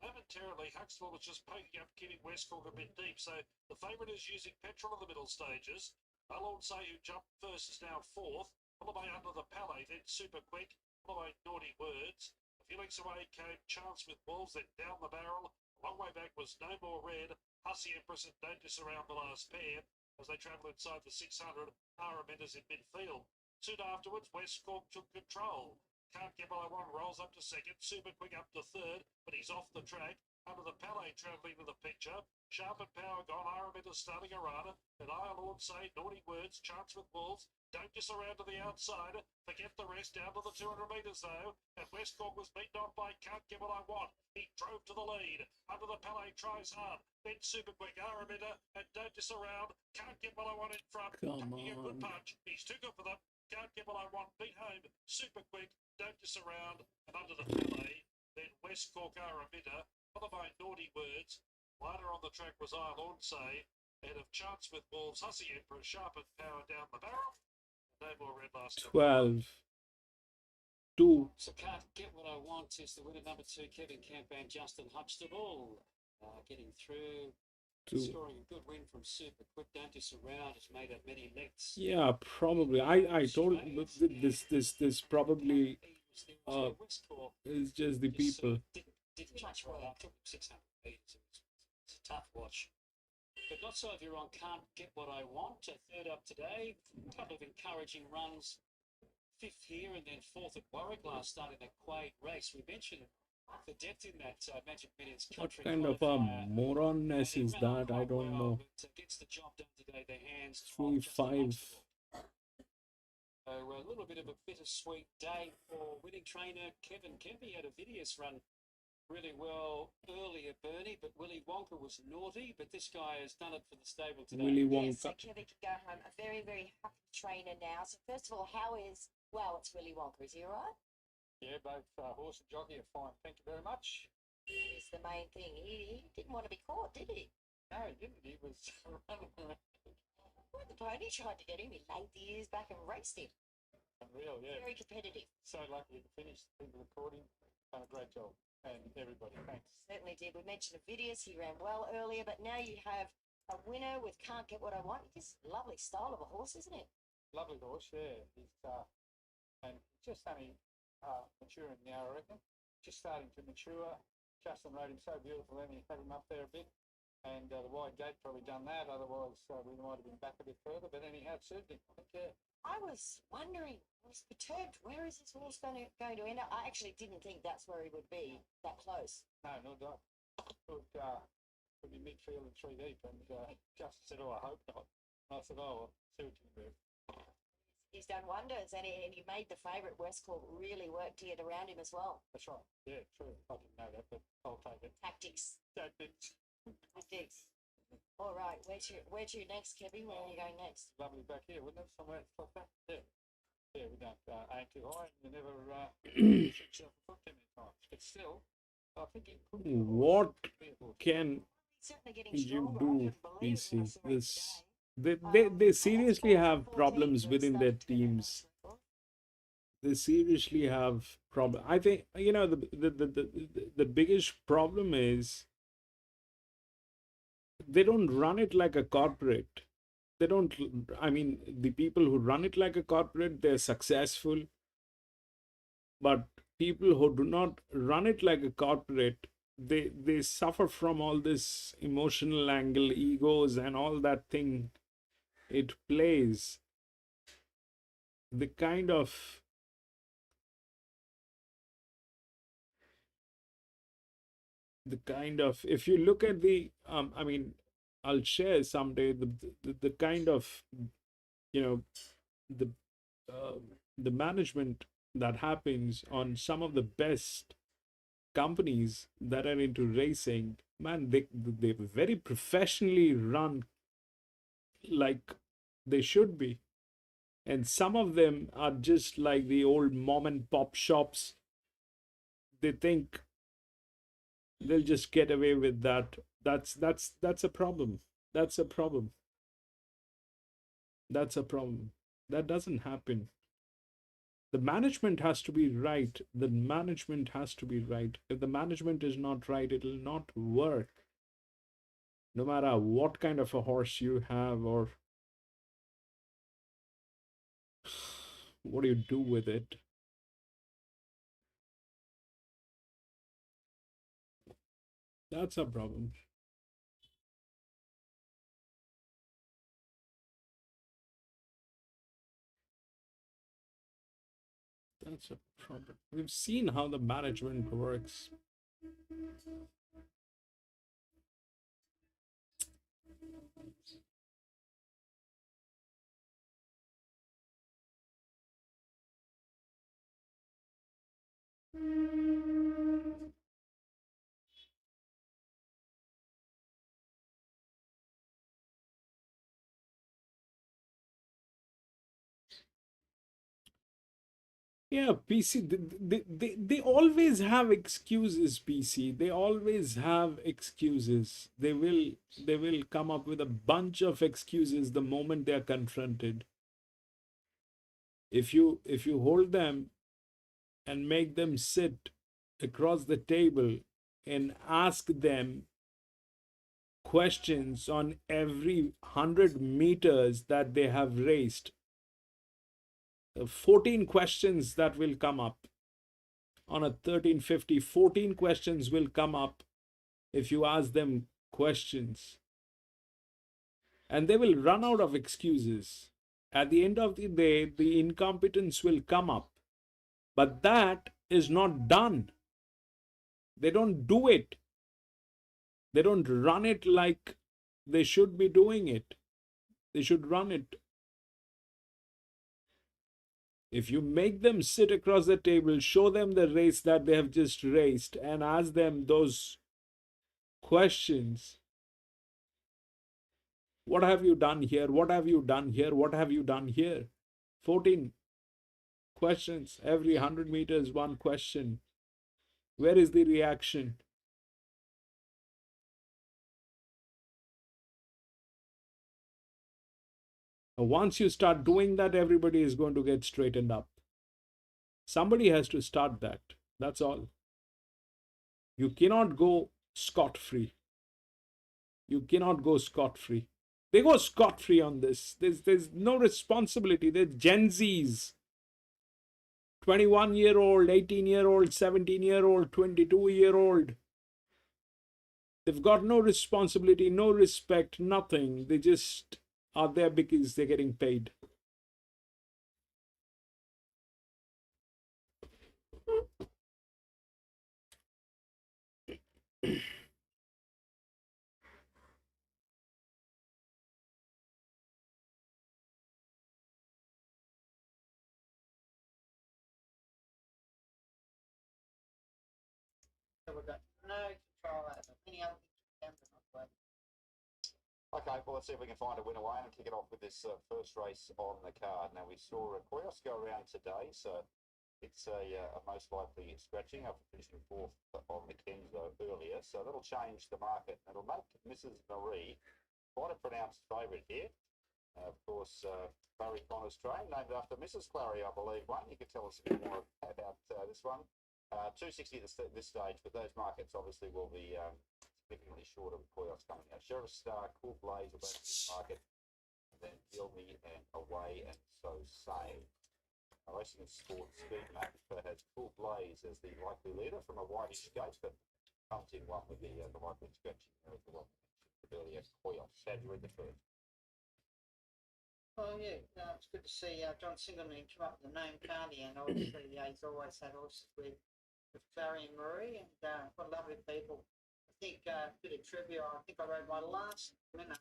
[SPEAKER 4] Momentarily, Huxtable was just poking up, keeping West Cork a bit deep. So the favourite is using petrol in the middle stages. I'll say who jumped first is now fourth. Followed by Under the Palais. Then Super Quick. Followed by Naughty Words. A few lengths away came Chance with Wolves. Then down the barrel. A long way back was No More Red. Hussey Empress and Don't Disaround the last pair as they travel inside the 600. Araminda's in midfield. Soon afterwards, West Cork took control. Can't Get What I Want rolls up to second. Super Quick up to third, but he's off the track. Under the Palais travelling to the picture. Sharp and Power gone. Araminda's starting a run. And I'll Lord say Naughty Words. Chance with Wolves. Don't Disaround to the outside. Forget the rest down to the 200 metres though. And West Cork was beaten off by Can't Get What I Want. He drove to the lead. Under the Palais tries hard. Then Super Quick, Araminda, and Don't Disaround. Can't Get What I Want in front. Taking a good punch. He's too good for them. Can't Get What I Want. Beat home. Super Quick, Don't Disaround, and Under the Palais. Then West Cork, Araminda, followed by Naughty Words. Wider on the track was I'll say. Ahead of Chance with Wolves, Hussey Emperor, Sharp and Power down the barrel. No More Red last
[SPEAKER 1] 12. 2.
[SPEAKER 2] So Can't Get What I Want is the winner. Number 2, Kevin Campaign, Justin Huxtable. Getting through.
[SPEAKER 1] 2.
[SPEAKER 2] Scoring a good win from Super Quick. Don't Disaround has made up many lengths.
[SPEAKER 1] Yeah, probably. I told this probably is just the people.
[SPEAKER 2] Didn't much well. Took 600 metres. It's a tough watch. But not so if you're on Can't Get What I Want. Third up today. A couple of encouraging runs. 5th here and then 4th at Warwick last start in a Quade race. We mentioned the depth in that Magic Millions
[SPEAKER 1] What
[SPEAKER 2] country.
[SPEAKER 1] kind of a moronness is that? I don't know.
[SPEAKER 2] Gets the job done today. Their hands
[SPEAKER 1] 3-5.
[SPEAKER 2] So a little bit of a bittersweet day for winning trainer Kevin Kempy. Had a Vidius run really well earlier, Bernie, but Willy Wonka was naughty, but this guy has done it for the stable today.
[SPEAKER 1] Willy
[SPEAKER 3] Yes,
[SPEAKER 1] Wonka.
[SPEAKER 3] so Kevin can go home. A very, very happy trainer now. So first of all, how is, well, it's Willy Wonka. Is he all right?
[SPEAKER 9] Yeah, both horse and jockey are fine. Thank you very much.
[SPEAKER 3] It's the main thing. He didn't want to be caught, did he?
[SPEAKER 9] No, he didn't. He was running around.
[SPEAKER 3] Well, the pony tried to get him. He laid the ears back and raced him.
[SPEAKER 9] Unreal, yeah.
[SPEAKER 3] Very competitive.
[SPEAKER 9] So lucky to finish. People recording. Done a great job. And everybody, thanks.
[SPEAKER 3] Certainly did. We mentioned Vidius. He ran well earlier, but now you have a winner with Can't Get What I Want. Just lovely style of a horse, isn't it?
[SPEAKER 9] Lovely horse, yeah. He's and just only maturing now, I reckon. Just starting to mature. Justin rode him so beautiful, then he had him up there a bit. And the wide gate probably done that. Otherwise, we might have been back a bit further. But anyhow, it suited him. Yeah.
[SPEAKER 3] I was wondering, I was perturbed, where is this horse going to end up? I actually didn't think that's where he would be, that close.
[SPEAKER 9] No, not that. Could be midfield and 3 deep. And Justin said, oh, I hope not. And I said, oh, well, see what you can do.
[SPEAKER 3] He's done wonders, and he made the favourite West Cork really work to get around him as well.
[SPEAKER 9] That's right. Yeah, true. I didn't know that, but I'll take it.
[SPEAKER 3] Tactics.
[SPEAKER 9] Tactics.
[SPEAKER 3] Tactics. All right, where to next, Kevin? Where are you going next?
[SPEAKER 9] Lovely back here, wouldn't it? Somewhere like that. Yeah. Yeah, we don't aim too high. You never shoot yourself a foot too many times. But still,
[SPEAKER 2] I think it could
[SPEAKER 1] What can
[SPEAKER 3] Certainly getting
[SPEAKER 1] you
[SPEAKER 3] stronger. I
[SPEAKER 1] do,
[SPEAKER 3] couldn't believe
[SPEAKER 1] PC?
[SPEAKER 3] what I saw
[SPEAKER 1] This
[SPEAKER 3] today.
[SPEAKER 1] they seriously
[SPEAKER 3] That's
[SPEAKER 1] have
[SPEAKER 3] 14
[SPEAKER 1] problems
[SPEAKER 3] for
[SPEAKER 1] within their
[SPEAKER 3] starting to turn out
[SPEAKER 1] teams.
[SPEAKER 3] nicely for.
[SPEAKER 1] They seriously have problem. I think the biggest problem is they don't run it like a corporate. They don't. I mean, the people who run it like a corporate, they're successful. But people who do not run it like a corporate, they suffer from all this emotional angle, egos, and all that thing. It plays the kind of if you look at the I mean, I'll share someday the kind of, you know, the uh, the management that happens on some of the best companies that are into racing. Man, they very professionally run, like they should be. And some of them are just like the old mom and pop shops. They think they'll just get away with that. That's a problem. That's a problem. That's a problem. That doesn't happen. The management has to be right. The management has to be right. If the management is not right, it'll not work. No matter what kind of a horse you have or what do you do with it. That's a problem. That's a problem. We've seen how the management works. Yeah, PC, they always have excuses, PC. They always have excuses. They will come up with a bunch of excuses the moment they are confronted. If you hold them and make them sit across the table and ask them questions on every 100 meters that they have raced, 14 questions that will come up on a 1350. 14 questions will come up if you ask them questions, and they will run out of excuses. At the end of the day, the incompetence will come up, but that is not done. They don't do it. They don't run it like they should be doing it. They should run it. If you make them sit across the table, show them the race that they have just raced, and ask them those questions. What have you done here? What have you done here? What have you done here? 14 questions. Every 100 meters, one question. Where is the reaction? Once you start doing that, everybody is going to get straightened up. Somebody has to start that. That's all. You cannot go scot-free. You cannot go scot-free. They go scot-free on this. There's no responsibility. They're Gen Zs. 21-year-old, 18-year-old, 17-year-old, 22-year-old. They've got no responsibility, no respect, nothing. They just are there because they're getting paid.
[SPEAKER 7] We've got no control over any other
[SPEAKER 9] Okay, well, let's see if we can find a winner, Wayne, and kick it off with this first race on the card. Now, we saw Koyos go around today, so it's a most likely scratching after finishing fourth on Mackenzie.
[SPEAKER 2] So that'll change the market. It'll make Mrs. Marie quite a pronounced favourite here. Of course, Barry Connor's train, named after Mrs. Clary, I believe. One, you could tell us a bit more about this one. 260 at this stage, but those markets obviously will be significantly short of Koyos coming out. Sheriff Star, Cool Blaze will be in this market, and then Gilney and Away and So Say. Racing and Sports Speed Map has Cool Blaze as the likely leader from a whitish gate, but comes in one with the likely scratching there as the one mentioned earlier, Koyos. How do you read the first?
[SPEAKER 17] Oh yeah, it's good to see John Singleton come up with the name Cardi, and obviously he's always had horses with Clary and Marie, and what lovely people. I think a bit of trivia. I think I rode my last winner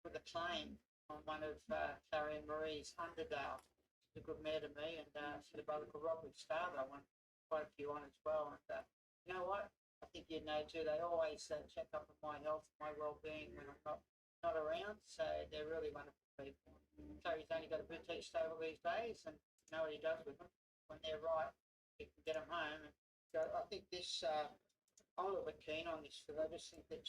[SPEAKER 17] with a claim on one of Clary and Marie's Underdale. She's a good mare to me, and she had a brother called Robert Star that I won quite a few on as well. And you know what? I think you know too. They always check up on my health, my well-being when I'm not around. So they're really wonderful people. So he's only got a boutique stable these days, and you know what he does with them. When they're right, he can get them home. And so I think this, I'm a little bit keen on this because I just think that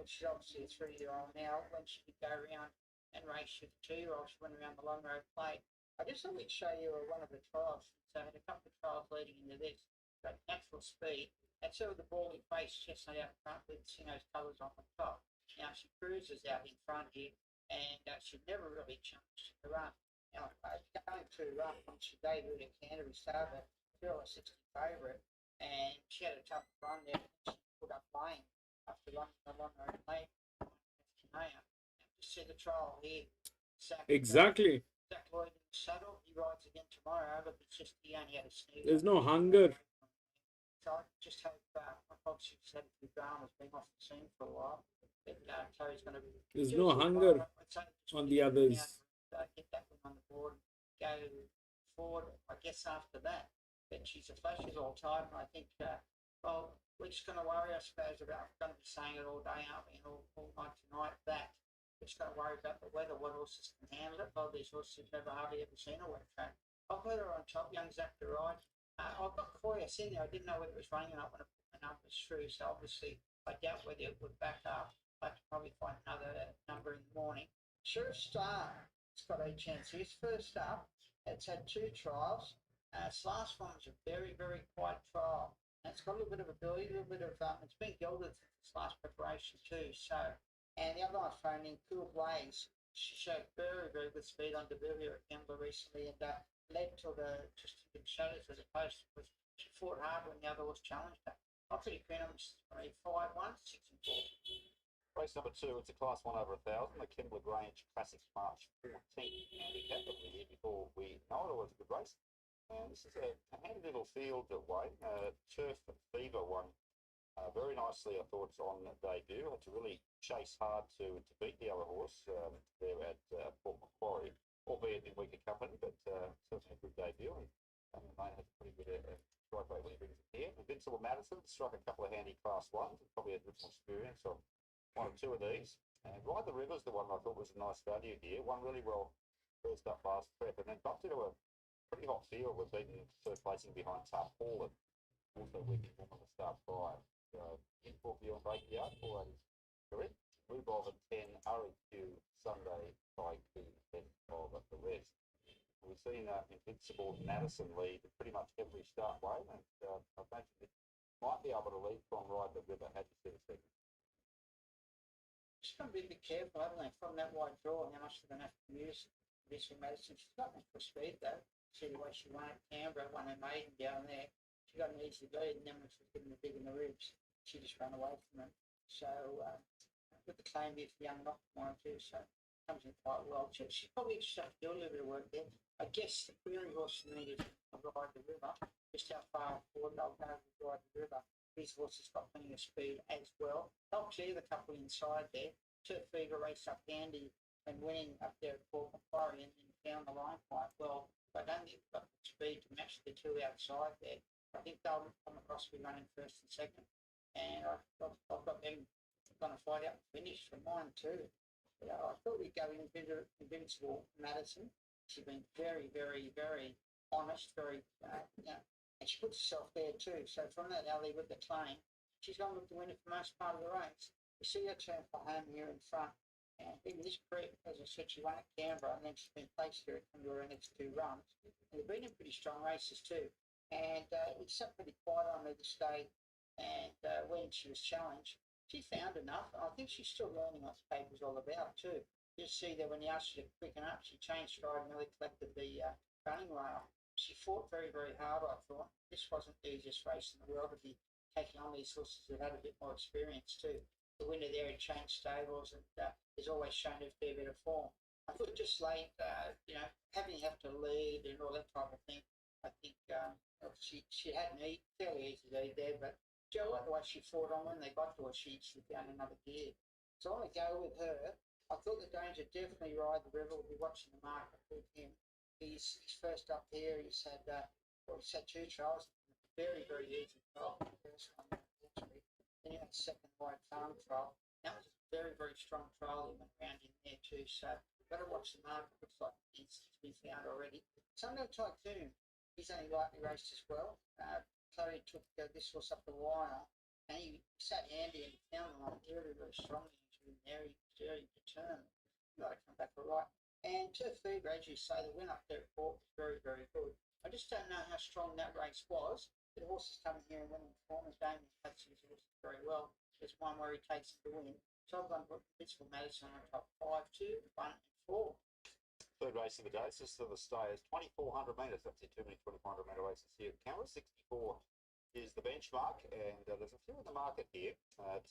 [SPEAKER 17] she's obviously a 3-year-old now. When she could go around and race with a 2-year-old, she went around the Long Road Plate. I just thought we'd show you one of the trials. So I had a couple of trials leading into this. Got natural speed. That's sort of the bally face chestnut out front with Singo's colours on the top. Now she cruises out in front here, and she never really changed the run. Now, going too rough when she debuted at Canterbury Starter, she was 60 favourite, and she had a tough run there. She put up lane after running the Long Road Plate. Just see the trial here.
[SPEAKER 1] Exactly.
[SPEAKER 17] Zach Lloyd in the saddle. He rides again tomorrow, but it's just he only had a sneeze.
[SPEAKER 1] There's no hunger.
[SPEAKER 17] So I just hope obviously she's had a few dramas, been off the scene for a while. But Chloe's going to be.
[SPEAKER 1] There's no hunger on the others.
[SPEAKER 17] Get that one on the board, go forward. I guess after that, but she's a flash is all time. I think. Well, we're just going to worry, I suppose, about. We're going to be saying it all day, aren't we? And all night tonight. That we're just going to worry about the weather. What horses can handle it? Well, these horses have never hardly ever seen a wet track. I've got her on top. Young Zach to ride. I've got Koyos in there. I didn't know whether it was running or not when I put the numbers through. So obviously, I doubt whether it would back up. I could probably find another number in the morning. Sheriff Star, it's got a chance. He's first up. It's had 2 trials. Its last one was a very, very quiet trial. And it's got a little bit of ability, a little bit of, it's been gilded for its last preparation too. So, and the other one's thrown in, Cool Blaze. She showed very, very good speed on debut here at Kembla recently, and led to the just in shadows as opposed to she fought hard when the other was challenged her. I'm pretty keen on 3, 5, 1, 6 and 4.
[SPEAKER 2] Race number 2, it's a class 1 over 1,000, the Kembla Grange Classics March 14th handicap of the year before we know it. It was a good race. This is a handy little field away. Turf Fever won very nicely, I thought, on debut. Had to really chase hard to beat the other horse there at Port Macquarie, albeit in weaker company, but certainly a good debut. And they had a pretty good strike rate when he brings it here. Invincible Madison struck a couple of handy class 1s, probably had a bit more experience of 1 or 2 of these. And Ride the River's the one I thought was a nice value here. Won really well first up last prep, and then bumped into a pretty hot field with beating 3rd placing behind Tarpaulin, also weakening one on the start 5. In for view on Breakyard, 483. Rubov and 10, REQ, Sunday, Haiku, then of the rest. We've seen Invincible Madison lead pretty much every start way, and I imagine it might be able to lead from Ride the River. How do you see the second?
[SPEAKER 17] Just got to be a bit careful, haven't they, from that wide draw and how much they're going to have to use Invincible Madison. She's got natural speed though. See the way she won at Canberra, won her maiden down there. She got an easy lead, and then when she was getting the big in the ribs, she just ran away from them. So with the claim here for young Knockmore too, so comes in quite well. She probably just have to do a little bit of work there. I guess the query horse for me is Ride the River. Just how far forward they'll go with Ride the River. These horses got plenty of speed as well. They'll clear the couple inside there. Turf Fever raced up handy and winning up there at Port Macquarie and down the line quite well. But I don't think they've got the speed to match the 2 outside there. I think they'll come across to be running 1st and 2nd. And I've got them going to fight out the finish for mine too. But I thought we'd go Invincible Madison. She's been very, very, very honest, very, and she puts herself there too. So from that alley with the claim, she's going to look to win it for most part of the race. You see her turn for home here in front. And even this prep, as I said, she won at Canberra and then she's been placed here at her next 2 runs. And they've been in pretty strong races too. And it's sat pretty quiet on her this day. And when she was challenged, she found enough. I think she's still learning what the paper's all about too. You see that when you asked her to quicken up, she changed stride and really collected the running rail. She fought very, very hard, I thought. This wasn't the easiest race in the world to be taking on these horses that had a bit more experience too. The winner there had changed stables and has always shown a fair bit of form. I thought just late, having to lead and all that type of thing, I think she had an fairly easy lead there, but I like the way she fought on when they got to her, she found another gear. So I'm going to go with her. I thought the danger definitely Ride the River. We'll be watching the market with him. He's first up here. He's had 2 trials. Very, very easy trial. First one, then he had second White Farm trial. That was a very, very strong trial. He went around in there too. So got to watch the market. Looks like it's to be found already. So I'm going to Tycoon. He's only lightly raced as well. Chloe took this horse up the wire and he sat handy and found the line very, very strongly. Very, very determined. You've got to come back all right. And to feed, as you say, the win up there at Port was very, very good. I just don't know how strong that race was. The horses coming here and winning form, as Damien takes his horses very well. There's one where he takes him to win. So I've gone for Pittsburgh Madison on top 5, 2, 1, and 4.
[SPEAKER 18] Third race of the day, this is the stayers, 2,400 metres. That's your 2 minute 2,400 metre races here at Canberra. 64 is the benchmark, and there's a few in the market here.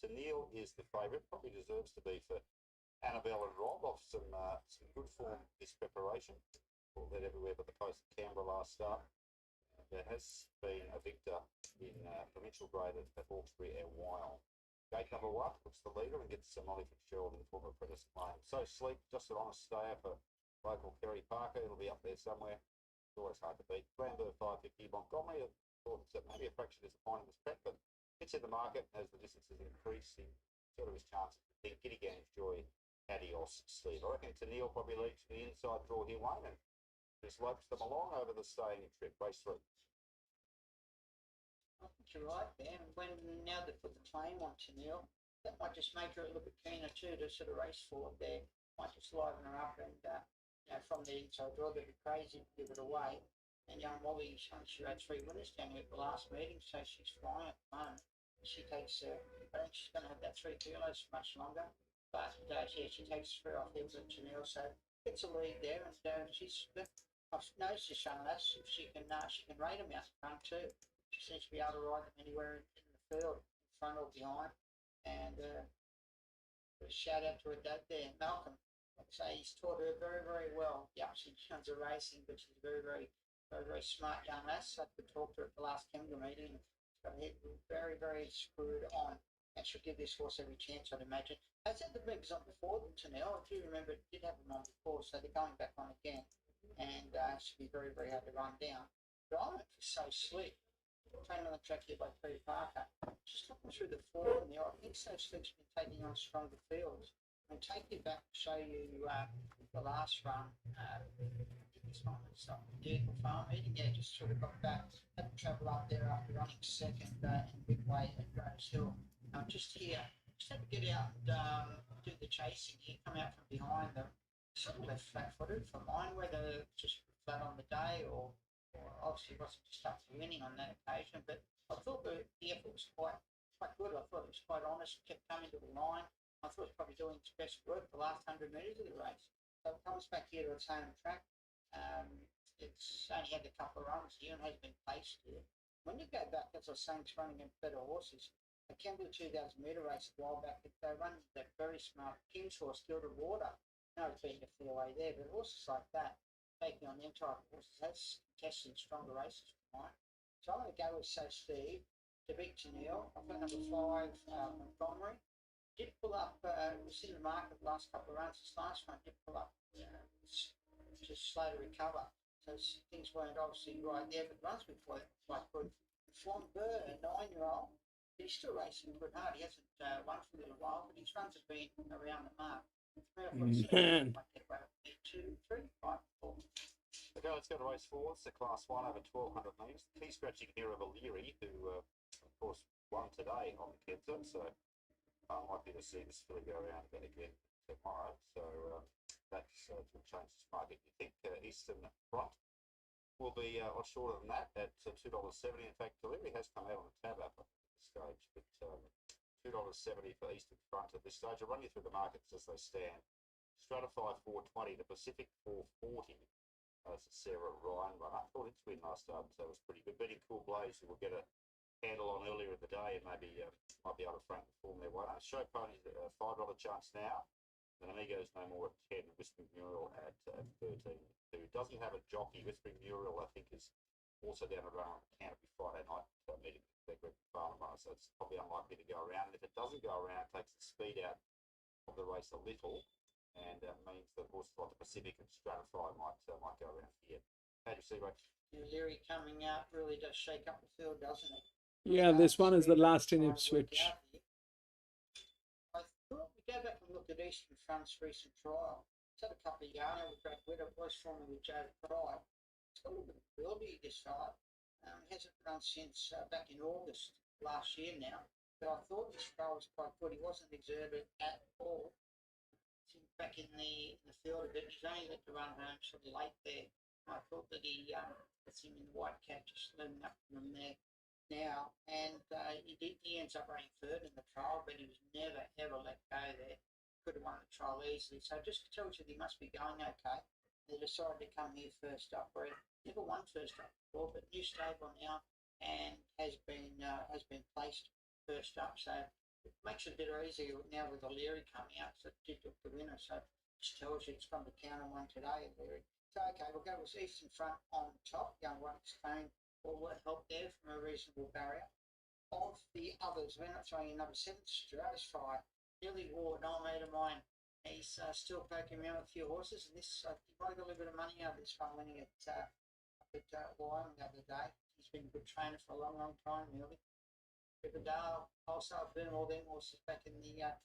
[SPEAKER 18] Tennille is the favourite, probably deserves to be for Annabelle and Rob, off some good form this preparation. Led everywhere but the post at Canberra last start. There has been a victor in provincial grade at Hawkesbury a while. Gate number 1 looks the leader and gets Molly Fitzgerald in the former apprentice lane. So Sleep, just an honest stayer for local Kerry Parker. It'll be up there somewhere. It's always hard to beat. Glamber 550, Montgomery. Thought that maybe a fraction disappointing this prep, but it's in the market as the distances increase. He sort of his chances. I think Giddy Gangs, Joy, Adios, Steve. I reckon Tennille probably leads the inside draw here, Wayne, and just lopes them along over the staying trip. Race 3.
[SPEAKER 17] I think you're right there. And when now they put the claim on Tennille, that might just make her a little bit keener too to sort of race forward there. Might just liven her up and from the inside draw, they'd be crazy to give it away. And young Molly, she had 3 winners down here at the last meeting, so she's flying at the moment. She takes, I don't think she's going to have that 3 kilos for much longer, but she takes 3 off there with Tennille, so gets a lead there, and I've noticed this young lass, if she can rate them out front too. She seems to be able to ride them anywhere in the field, in front or behind, and a shout out to her dad there, Malcolm. I'd say he's taught her very, very well. Yeah, she runs a racing, but she's very, very smart young lass. I could talk to her at the last Canberra meeting. She's got her head very, very screwed on, and she'll give this horse every chance, I'd imagine. Has had the bigs on before the Tennille. I do remember it did have them on before, so they're going back on again, and should be very, very hard to run down. But I went for So Slick. Trained on the track here by Peter Parker. Just looking through the form there, I think So Slick's been taking on stronger fields. I'll take you back to show you the last run. This one was Vehicle Farm meeting. Yeah, just sort of got back, had to travel up there after running second in midway at Rose Hill. Just here, just had to get out and do the chasing here, come out from behind them. Sort of left flat-footed for mine, whether just flat on the day or obviously wasn't just up to winning on that occasion, but I thought the effort was quite good. I thought it was quite honest, kept coming to the line. I thought it was probably doing its best work the last 100 metres of the race. So it comes back here to its home track. It's only had a couple of runs here and has been placed here. When you go back, as I was saying, it's running against better horses. The Canberra 2,000 metre race a while back, they run that very smart King's horse, Gilded Water. Now it's been a fair way there, but horses like that, taking on them type of horses, that's contesting stronger races for mine. So I'm going to go with So Steve to beat Tennille. I've got number 5, Montgomery. Did pull up, was in the market the last couple of runs. This last one did pull up, just slow to recover. So things weren't obviously right there, but runs been quite good. Flan Burr, a 9-year-old, he's still racing good hard. He hasn't won for a little while, but his runs have been around the mark.
[SPEAKER 18] 2, 3, 5, 4.
[SPEAKER 2] Okay, let's go to race 4. It's the Class 1 over 1,200 metres. Key scratching here of O'Leary, who, of course,
[SPEAKER 18] won today on the Kempton, so I'm likely to see this filly go around a bit again tomorrow. So that's will change this market. You think Eastern Front will be a lot shorter than that at $2.70. In fact, delivery has come out on the tab app at this stage, but $2.70 for Eastern Front at this stage. I'll run you through the markets as they stand. Stratify 420, the Pacific 440. That's a Sarah Ryan runner. I thought its win last start was pretty good. Beating Cool Blaze, who will get a handle on earlier in the day and maybe might be able to front and form their way. Show Ponies at a $5 chance now. And Amigos no more at 10. Whispering Muriel at 13. Who doesn't have a jockey. Whispering Muriel, I think, is also down a run on Canterbury Friday night meeting with their Farnham runner, so it's probably unlikely to go around. And if it doesn't go around, it takes the speed out of the race a little, and means that horses like the Pacific and Stratify might go around here. How do you see, Rach?
[SPEAKER 17] Leary coming out really does shake up the field, doesn't it?
[SPEAKER 1] Yeah, this one is the last in Ipswich.
[SPEAKER 17] I thought we go back and look at Eastern Front's recent trial. It's had a couple of yarn with Brad Witter, was forming with Joe Pride. It's got a little bit of ability, this fella. Hasn't run since back in August last year now, but I thought this trial was quite good. He wasn't exerted at all. Back in the field a bit. He's only let the run home sort of late there. I thought that he puts him in the white cap, just learning up from there now, and he ends up running third in the trial, but he was never ever let go there. Could have won the trial easily, so it just tells you that he must be going okay. They decided to come here first up, where he never won first up before, but new stable now and has been placed first up, so it makes it a bit easier now with O'Leary coming out, so it did look the winner, so it just tells you it's from the count on one today, O'Leary. So, okay, we'll go with Eastern Front on top, young one explain all that help there from a reasonable barrier. Of the others, we're not throwing in number 7, Stratify, nearly wore an old mate of mine. He's still poking around with a few horses, and this he might have got a little bit of money out of this one winning at Wyoming the other day. He's been a good trainer for a long, long time, nearly. Riverdale, wholesale boom, all them horses back in the late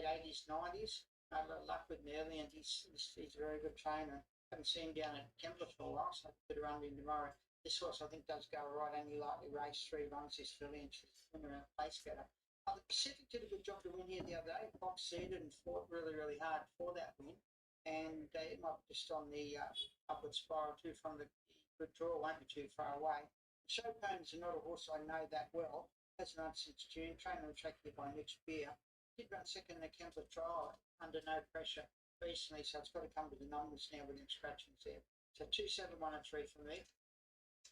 [SPEAKER 17] 80s, 90s. A lot of luck with Merlin, and he's a very good trainer. Haven't seen him down at Kempler for a while, so I could run him tomorrow. This horse I think does go right, only lightly raced 3 runs this filly, and she's winning around place better. The Pacific did a good job to win here the other day. Fox seeded and fought really, really hard for that win, and it might be just on the upward spiral too from the good draw. Won't be too far away. Chopin's not a horse I know that well. Hasn't run since June. Trainer will track here by next year. Did run second in the Kempler trial under no pressure recently, so it's got to come to the numbers now within scratchings there. So 2, 7, 1 and 3 for me.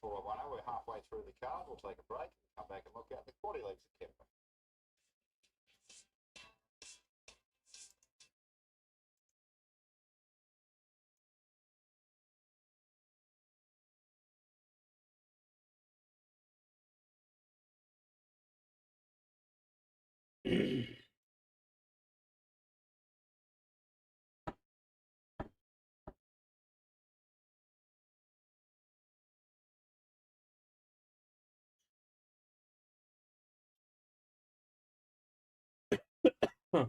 [SPEAKER 18] All right, we're halfway through the card. We'll take a break and come back and look at the quaddy legs at Kempler.
[SPEAKER 1] Huh.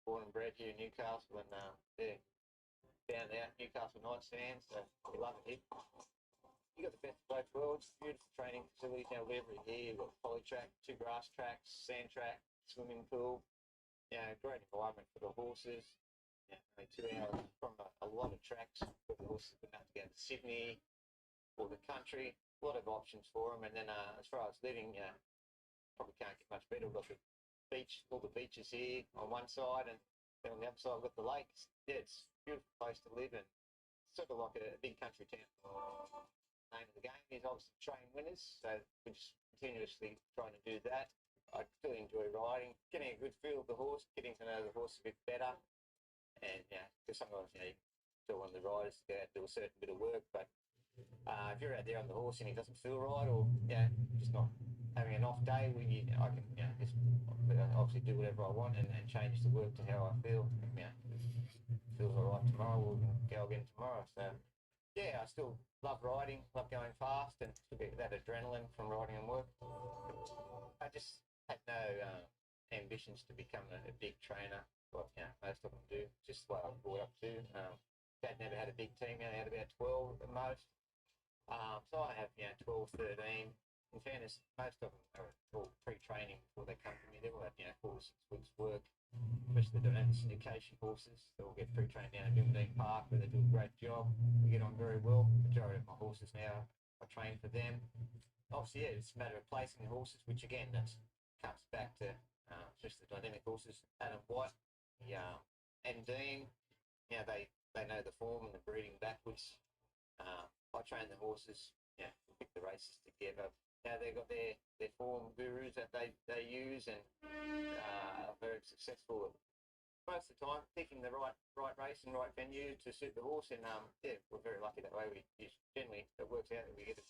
[SPEAKER 19] Born and bred here in Newcastle, and yeah, down there, Newcastle Knights fans, so we love it here. You got the best of both worlds, beautiful training facilities now wherever here. You've got poly track, 2 grass tracks, sand track, swimming pool. Yeah, great environment for the horses. Yeah, only 2 hours from a lot of tracks where the horses would have to go to Sydney or the country. A lot of options for them. And then as far as living, probably can't get much better. We've got the beach, all the beaches here on one side, and then on the other side we've got the lakes. Yeah, it's a beautiful place to live, and sort of like a big country town. Name of the game is obviously train winners, so we're just continuously trying to do that. I really enjoy riding, getting a good feel of the horse, getting to know the horse a bit better, and because sometimes you still want the riders to go out and do a certain bit of work, but if you're out there on the horse and he doesn't feel right, or just not having an off day, I can just obviously do whatever I want and change the work to how I feel. Feels all right tomorrow, we'll go again tomorrow. So yeah, I still love riding, love going fast, and still get that adrenaline from riding and work. I just had no ambitions to become a big trainer, like most of them do. Just the way I was brought up to. Dad never had a big team; he only had about 12 at most. So I have 12, 13. In fairness, most of them are all pre-training before they come to me. They all have 4 to 6 weeks work, especially the don't syndication horses. They all get pre-trained down at Doomben Park where they do a great job. We get on very well. The majority of my horses now, I train for them. Obviously, it's a matter of placing the horses, which again, that comes back to especially the dynamic horses. Adam White, and Dean, they know the form and the breeding backwards. I train the horses, pick the races together. Now they've got their form gurus that they use, and are very successful most of the time picking the right race and right venue to suit the horse. And we're very lucky that way. Generally it works out that we get it.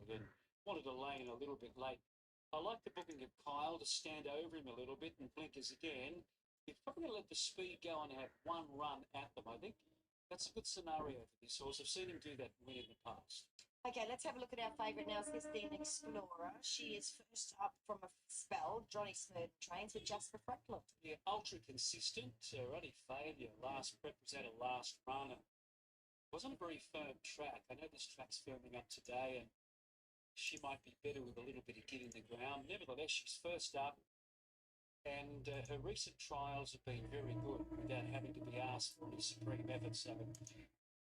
[SPEAKER 2] Then wanted to lay in a little bit late. I like the booking of Kyle to stand over him a little bit and blinkers again. You're probably going to let the speed go and have one run at them. I think that's a good scenario for this horse. I've seen him do that win in the past.
[SPEAKER 3] Okay, let's have a look at our favourite now, 15 Explorer. She is first up from a spell. Johnny Smurden trains with just for Franklin.
[SPEAKER 2] Yeah, ultra consistent. Only failure last prep was at a last run. And wasn't a very firm track. I know this track's firming up today, and she might be better with a little bit of give in the ground. Nevertheless, she's first up, and her recent trials have been very good without having to be asked for any supreme effort. So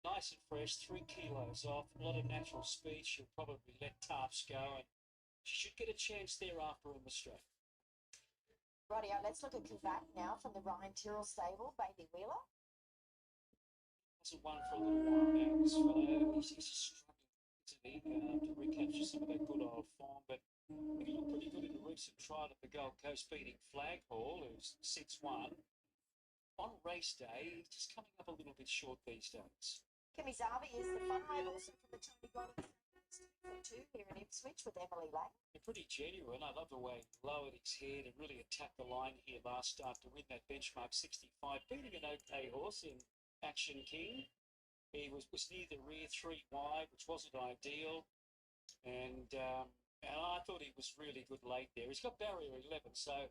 [SPEAKER 2] nice and fresh, 3 kilos off, a lot of natural speed. She'll probably let Tarps go, and she should get a chance there after in the straight.
[SPEAKER 3] Rightio, let's look at Kvack now from the Ryan Tyrrell stable, Bailey Wheeler.
[SPEAKER 2] Hasn't won for a little while now, this fellow. He's struggling to recapture some of that good old form, but he looked pretty good in a recent trial at the Gold Coast, beating Flaghall, who's 6-1. On race day, he's just coming up a little bit short these days.
[SPEAKER 3] Kemizavi is the fun rate also from the Tony Golden 2 here in Ipswich with Emily Lane.
[SPEAKER 2] They're pretty genuine. I love the way he lowered his head and really attacked the line here last start to win that benchmark 65, beating an okay horse in Action King. He was near the rear, 3 wide, which wasn't ideal. And I thought he was really good late there. He's got barrier 11, so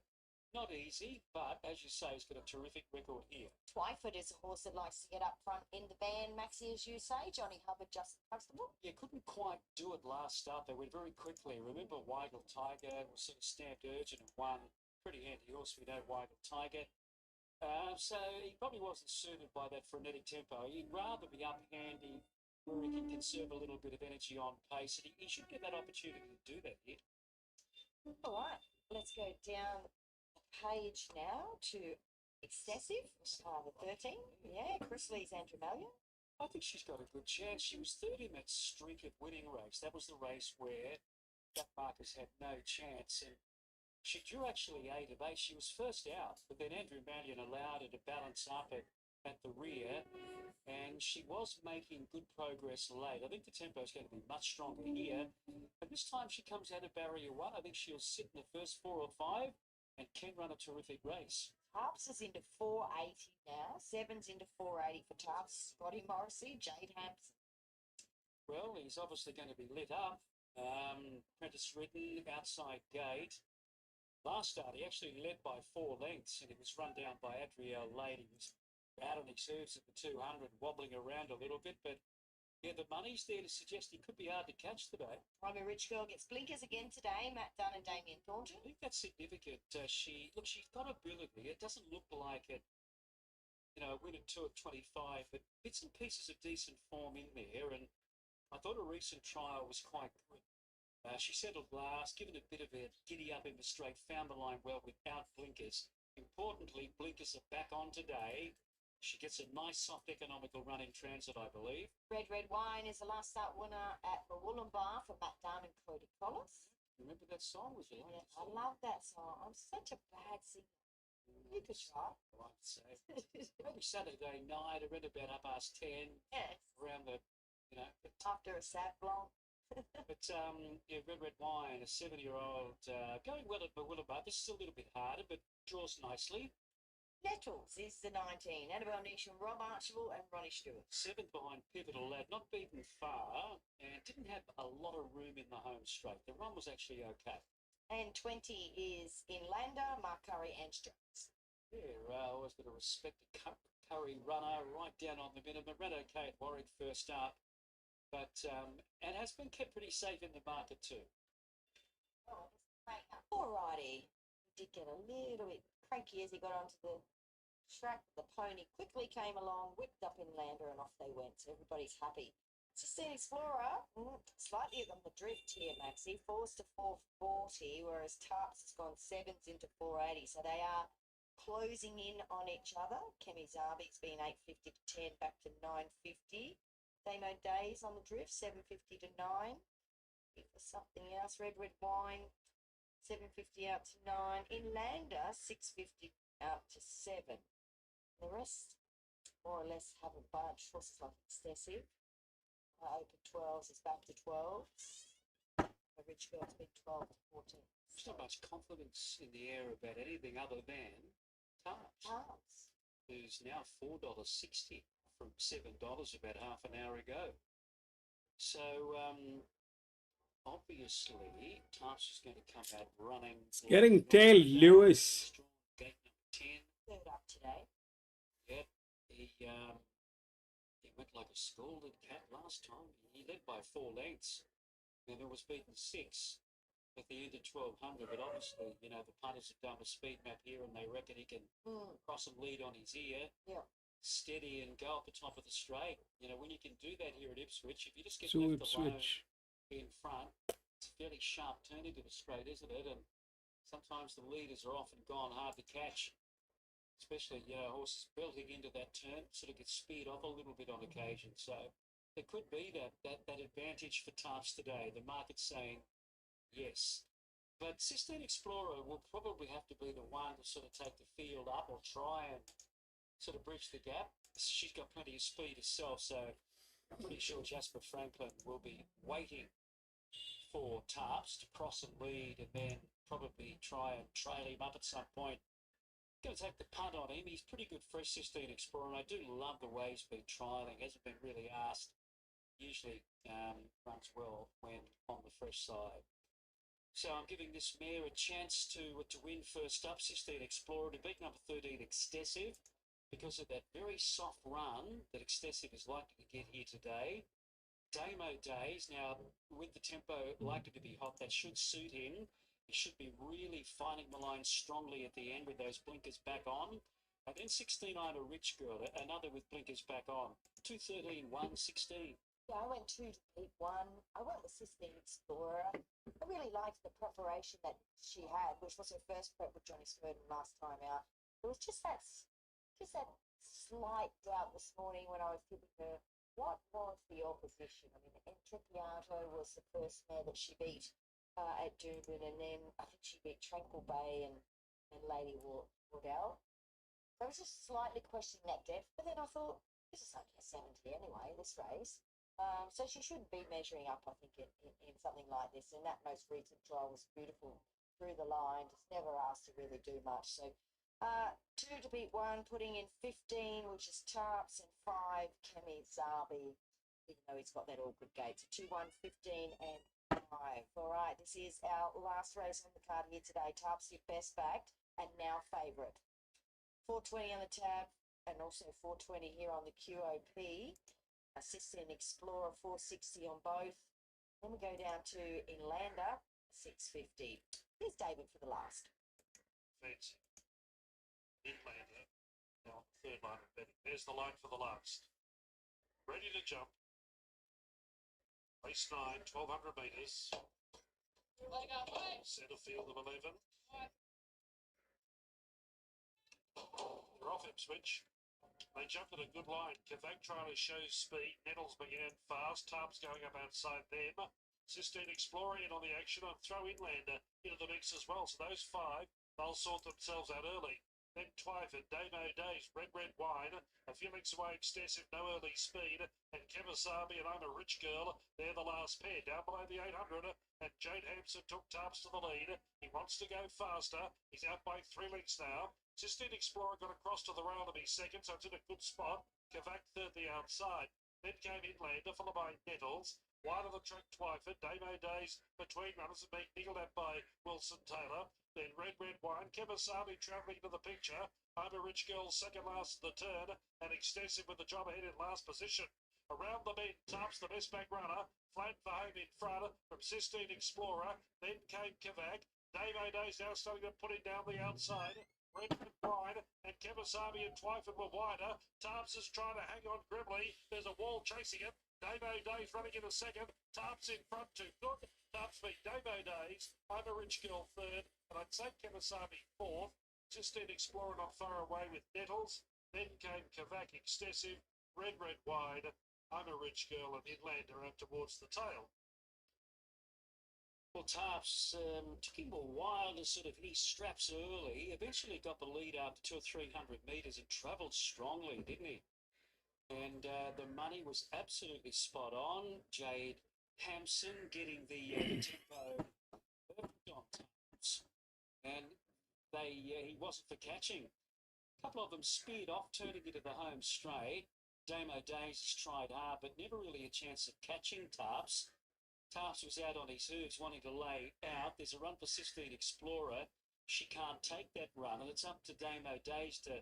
[SPEAKER 2] not easy, but as you say, he's got a terrific record here.
[SPEAKER 3] Twyford is a horse that likes to get up front in the band, Maxie, as you say. Johnny Hubbard, Justin Constable.
[SPEAKER 2] Yeah, couldn't quite do it last start. They went very quickly. Remember, Weigel Tiger was sort of stamped urgent and won. Pretty handy horse, we know, Weigel Tiger. So he probably wasn't suited by that frenetic tempo. He'd rather be up handy where he can conserve a little bit of energy on pace, and he should get that opportunity to do that here.
[SPEAKER 3] All right, let's go down the page now to Excessive, the 13. Yeah, Chris Lee's Andrew Mallion.
[SPEAKER 2] I think she's got a good chance. She was third in that streak of winning race. That was the race where Jack Marcus had no chance, and she drew actually 8 of 8. She was first out, but then Andrew Mallion allowed her to balance up at the rear, and she was making good progress late. I think the tempo is going to be much stronger here, but this time she comes out of barrier 1. I think she'll sit in the first 4 or 5 and can run a terrific race.
[SPEAKER 3] Tarps is into 480 now. 7's into 480 for Tarps. Scotty Morrissey, Jade Hampson.
[SPEAKER 2] Well, he's obviously going to be lit up. Prentice Ridden, outside gate. Last start, he actually led by 4 lengths, and he was run down by Adriel Lade. He was out on his hooves at the 200, wobbling around a little bit, but yeah, the money's there to suggest he could be hard to catch today.
[SPEAKER 3] Primary Rich Girl gets blinkers again today. Matt Dunn and Damien Thornton.
[SPEAKER 2] I think that's significant. She's got ability. It doesn't look like it, a win at 2 at 25, but bits and pieces of decent form in there, and I thought a recent trial was quite good. She settled last, given a bit of a giddy up in the straight, found the line well without blinkers. Importantly, blinkers are back on today. She gets a nice, soft, economical run in transit, I believe.
[SPEAKER 3] Red Wine is the last start winner at Wollumbar for Matt Dunn and Cody Collis.
[SPEAKER 2] Remember that song? Was it?
[SPEAKER 3] Yeah, I love that song. I'm such a bad singer. You could try.
[SPEAKER 2] I like to say. Maybe Saturday night, around about 10:30.
[SPEAKER 3] Yes.
[SPEAKER 2] Around the,
[SPEAKER 3] after a sat blanc.
[SPEAKER 2] But yeah, Red Wine, a 7-year-old, going well at Wollumbar. This is a little bit harder, but draws nicely.
[SPEAKER 3] Nettles is the 19. Annabelle Nation, Rob Archibald and Ronnie Stewart.
[SPEAKER 2] 7th behind Pivotal Lad, not beaten far, and didn't have a lot of room in the home straight. The run was actually okay.
[SPEAKER 3] And 20 is Inlander, Mark Curry and Jones.
[SPEAKER 2] Yeah, always got to respect the Curry runner right down on the minimum. Ran okay at Warwick first up, but and has been kept pretty safe in the market too.
[SPEAKER 3] Alrighty. He did get a little bit cranky as he got onto the track. The pony quickly came along, whipped up Inlander, and off they went. So everybody's happy. 16 Explorer, slightly on the drift here, Maxie. 4s to 440, whereas Tarps has gone 7s into 480. So they are closing in on each other. Kemi Zabi's been 850 to 10, back to 950. Damo Days on the drift, 750 to 9. If for something else, Red Wine, 750 out to 9. Inlander, 650 out to 7. The rest, more or less, haven't budged. Horses like Excessive. Open 12s is back to 12s. A Rich Girl's been 12 to 14.
[SPEAKER 2] There's not much confidence in the air about anything other than Tarps, who's now $4.60 from $7 about half an hour ago. So, obviously, Tarps is going to come out running.
[SPEAKER 1] Getting tailed, Lewis.
[SPEAKER 2] Strong gate number 10.
[SPEAKER 3] Third up today.
[SPEAKER 2] Yep, he went like a scalded cat last time. He led by 4 lengths. Then it was beaten 6 at the end of 1200. But obviously, you know, the punters have done a speed map here and they reckon he can cross and lead on his ear.
[SPEAKER 3] Yeah.
[SPEAKER 2] Steady and go up the top of the straight. You know, when you can do that here at Ipswich, if you just get
[SPEAKER 1] So
[SPEAKER 2] left alone
[SPEAKER 1] Ipswich.
[SPEAKER 2] in front, it's a fairly sharp turn into the straight, isn't it? And sometimes the leaders are often gone hard to catch. Especially, you know, horses belting into that turn, sort of get speed off a little bit on occasion. So there could be that advantage for Tarps today. The market's saying yes. But Sistine Explorer will probably have to be the one to sort of take the field up or try and sort of bridge the gap. She's got plenty of speed herself, so I'm pretty sure Jasper Franklin will be waiting for Tarps to cross and lead and then probably try and trail him up at some point. Going to take the punt on him. He's pretty good fresh 16 Explorer, and I do love the way he's been trialling. Hasn't been really asked. Usually runs well when on the fresh side. So I'm giving this mare a chance to win first up. 16 Explorer to beat number 13 Excessive because of that very soft run that Excessive is likely to get here today. Damo Days, now with the tempo likely to be hot, that should suit him. He should be really finding the line strongly at the end with those blinkers back on. And then 16 a Rich Girl, another with blinkers back on. 213, 116.
[SPEAKER 3] Yeah, I went 2 to beat 1. I went the Sistine Explorer. I really liked the preparation that she had, which was her first prep with Johnny Smurden last time out. There was just that slight doubt this morning when I was tipping her. What was the opposition? I mean, Entrapiato was the first mare that she beat at Doomben, and then I think she beat Tranquil Bay and Lady Wardell. So I was just slightly questioning that depth, but then I thought, this is only a 70 anyway, this race. So she shouldn't be measuring up, I think, in something like this. And that most recent trial was beautiful through the line, just never asked to really do much. So 2 to beat 1, putting in 15, which is Tarps, and 5, Kemi Zabi, even though he's got that awkward gate. So 2, 1, 15, and 5. All right, this is our last race on the card here today. Tarps, your best backed, and now favourite. 420 on the tab, and also 420 here on the QOP. Sistine Explorer 460 on both. Then we go down to Inlander 650. Here's David for the last.
[SPEAKER 4] Fancy. Inlander. Now, third line of betting. There's the line for the last. Ready to jump. Race 9, 1200 metres. Centre field of 11. They're off Ipswich. They jumped at a good line. Kavak trailer shows speed. Nettles began fast. Tarps going up outside them. Sistine Explorer in on the action and throw Inlander into the mix as well. So those 5, they'll sort themselves out early. Then Twyford, Damo Days, Red Wine, a few lengths away Excessive, no early speed, and Kevasabi and I'm a Rich Girl, they're the last pair, down below the 800, and Jade Hampson took Tarps to the lead. He wants to go faster, he's out by 3 lengths now. Sistine Explorer got across to the rail to be second, so it's in a good spot. Kavak third the outside. Then came Inlander, followed by Nettles. Wide of the track, Twyford, Damo Days between runners and being niggled at by Wilson Taylor. Then Red Wine, Kevasabi travelling to the picture. I'm a Rich Girl, second last of the turn, and Excessive with the job ahead in last position. Around the bend, Tarps the best back runner. Flat for home in front from Sistine Explorer. Then came Kavak. Damo Days now starting to put it down the outside. Red Wine and Kevasabi and Twyford were wider. Tarps is trying to hang on grimly. There's a wall chasing it. Damo Days running in a second. Tarps in front too good. Tarps beat Damo Days. I'm a Rich Girl third. And I'd say Kevasabi fourth. Sistine Explorer not far away with Nettles. Then came Kavak Excessive. Red Wine. I'm a Rich Girl and Inlander up towards the tail.
[SPEAKER 2] Well, Tarps took him a while to sort of hit his straps early. Eventually got the lead after 200 or 300 metres and travelled strongly, didn't he? And the money was absolutely spot on. Jade Hampson getting the tempo perfect on Tarps. And he wasn't for catching. A couple of them speared off, turning into the home straight. Damo Days has tried hard, but never really a chance of catching Tarps. Tarps was out on his hooves, wanting to lay out. There's a run for 16 Explorer. She can't take that run, and it's up to Damo Days to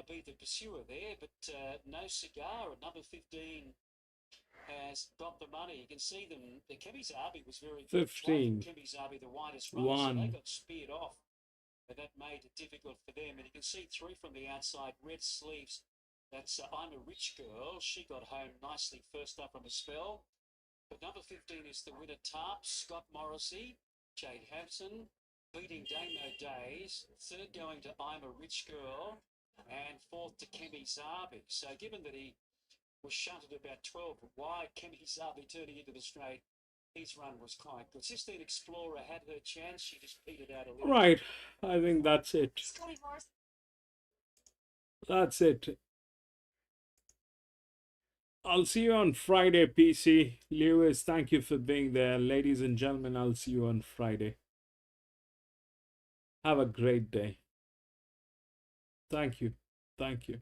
[SPEAKER 2] be the pursuer there. But No Cigar at number 15 has got the money. You can see them. The Kemi Zabi was very good.
[SPEAKER 1] 15.
[SPEAKER 2] Kemi Zabi, the widest run, so they got speared off. And that made it difficult for them. And you can see three from the outside, red sleeves. That's I'm a Rich Girl. She got home nicely first up from a spell. But number 15 is the winner, Tarps, Scott Morrissey, Jade Hampson, beating Damo Days. Third going to I'm a Rich Girl. And fourth to Kemi Zabi. So given that he was shunted about 12 wide, Kemi Zabi turning into the straight, his run was quite good. 16 Explorer had her chance. She just petered out a little.
[SPEAKER 1] Right. I think that's it.
[SPEAKER 3] Scotty Morris.
[SPEAKER 1] That's it. I'll see you on Friday, PC. Lewis, thank you for being there. Ladies and gentlemen, I'll see you on Friday. Have a great day. Thank you. Thank you.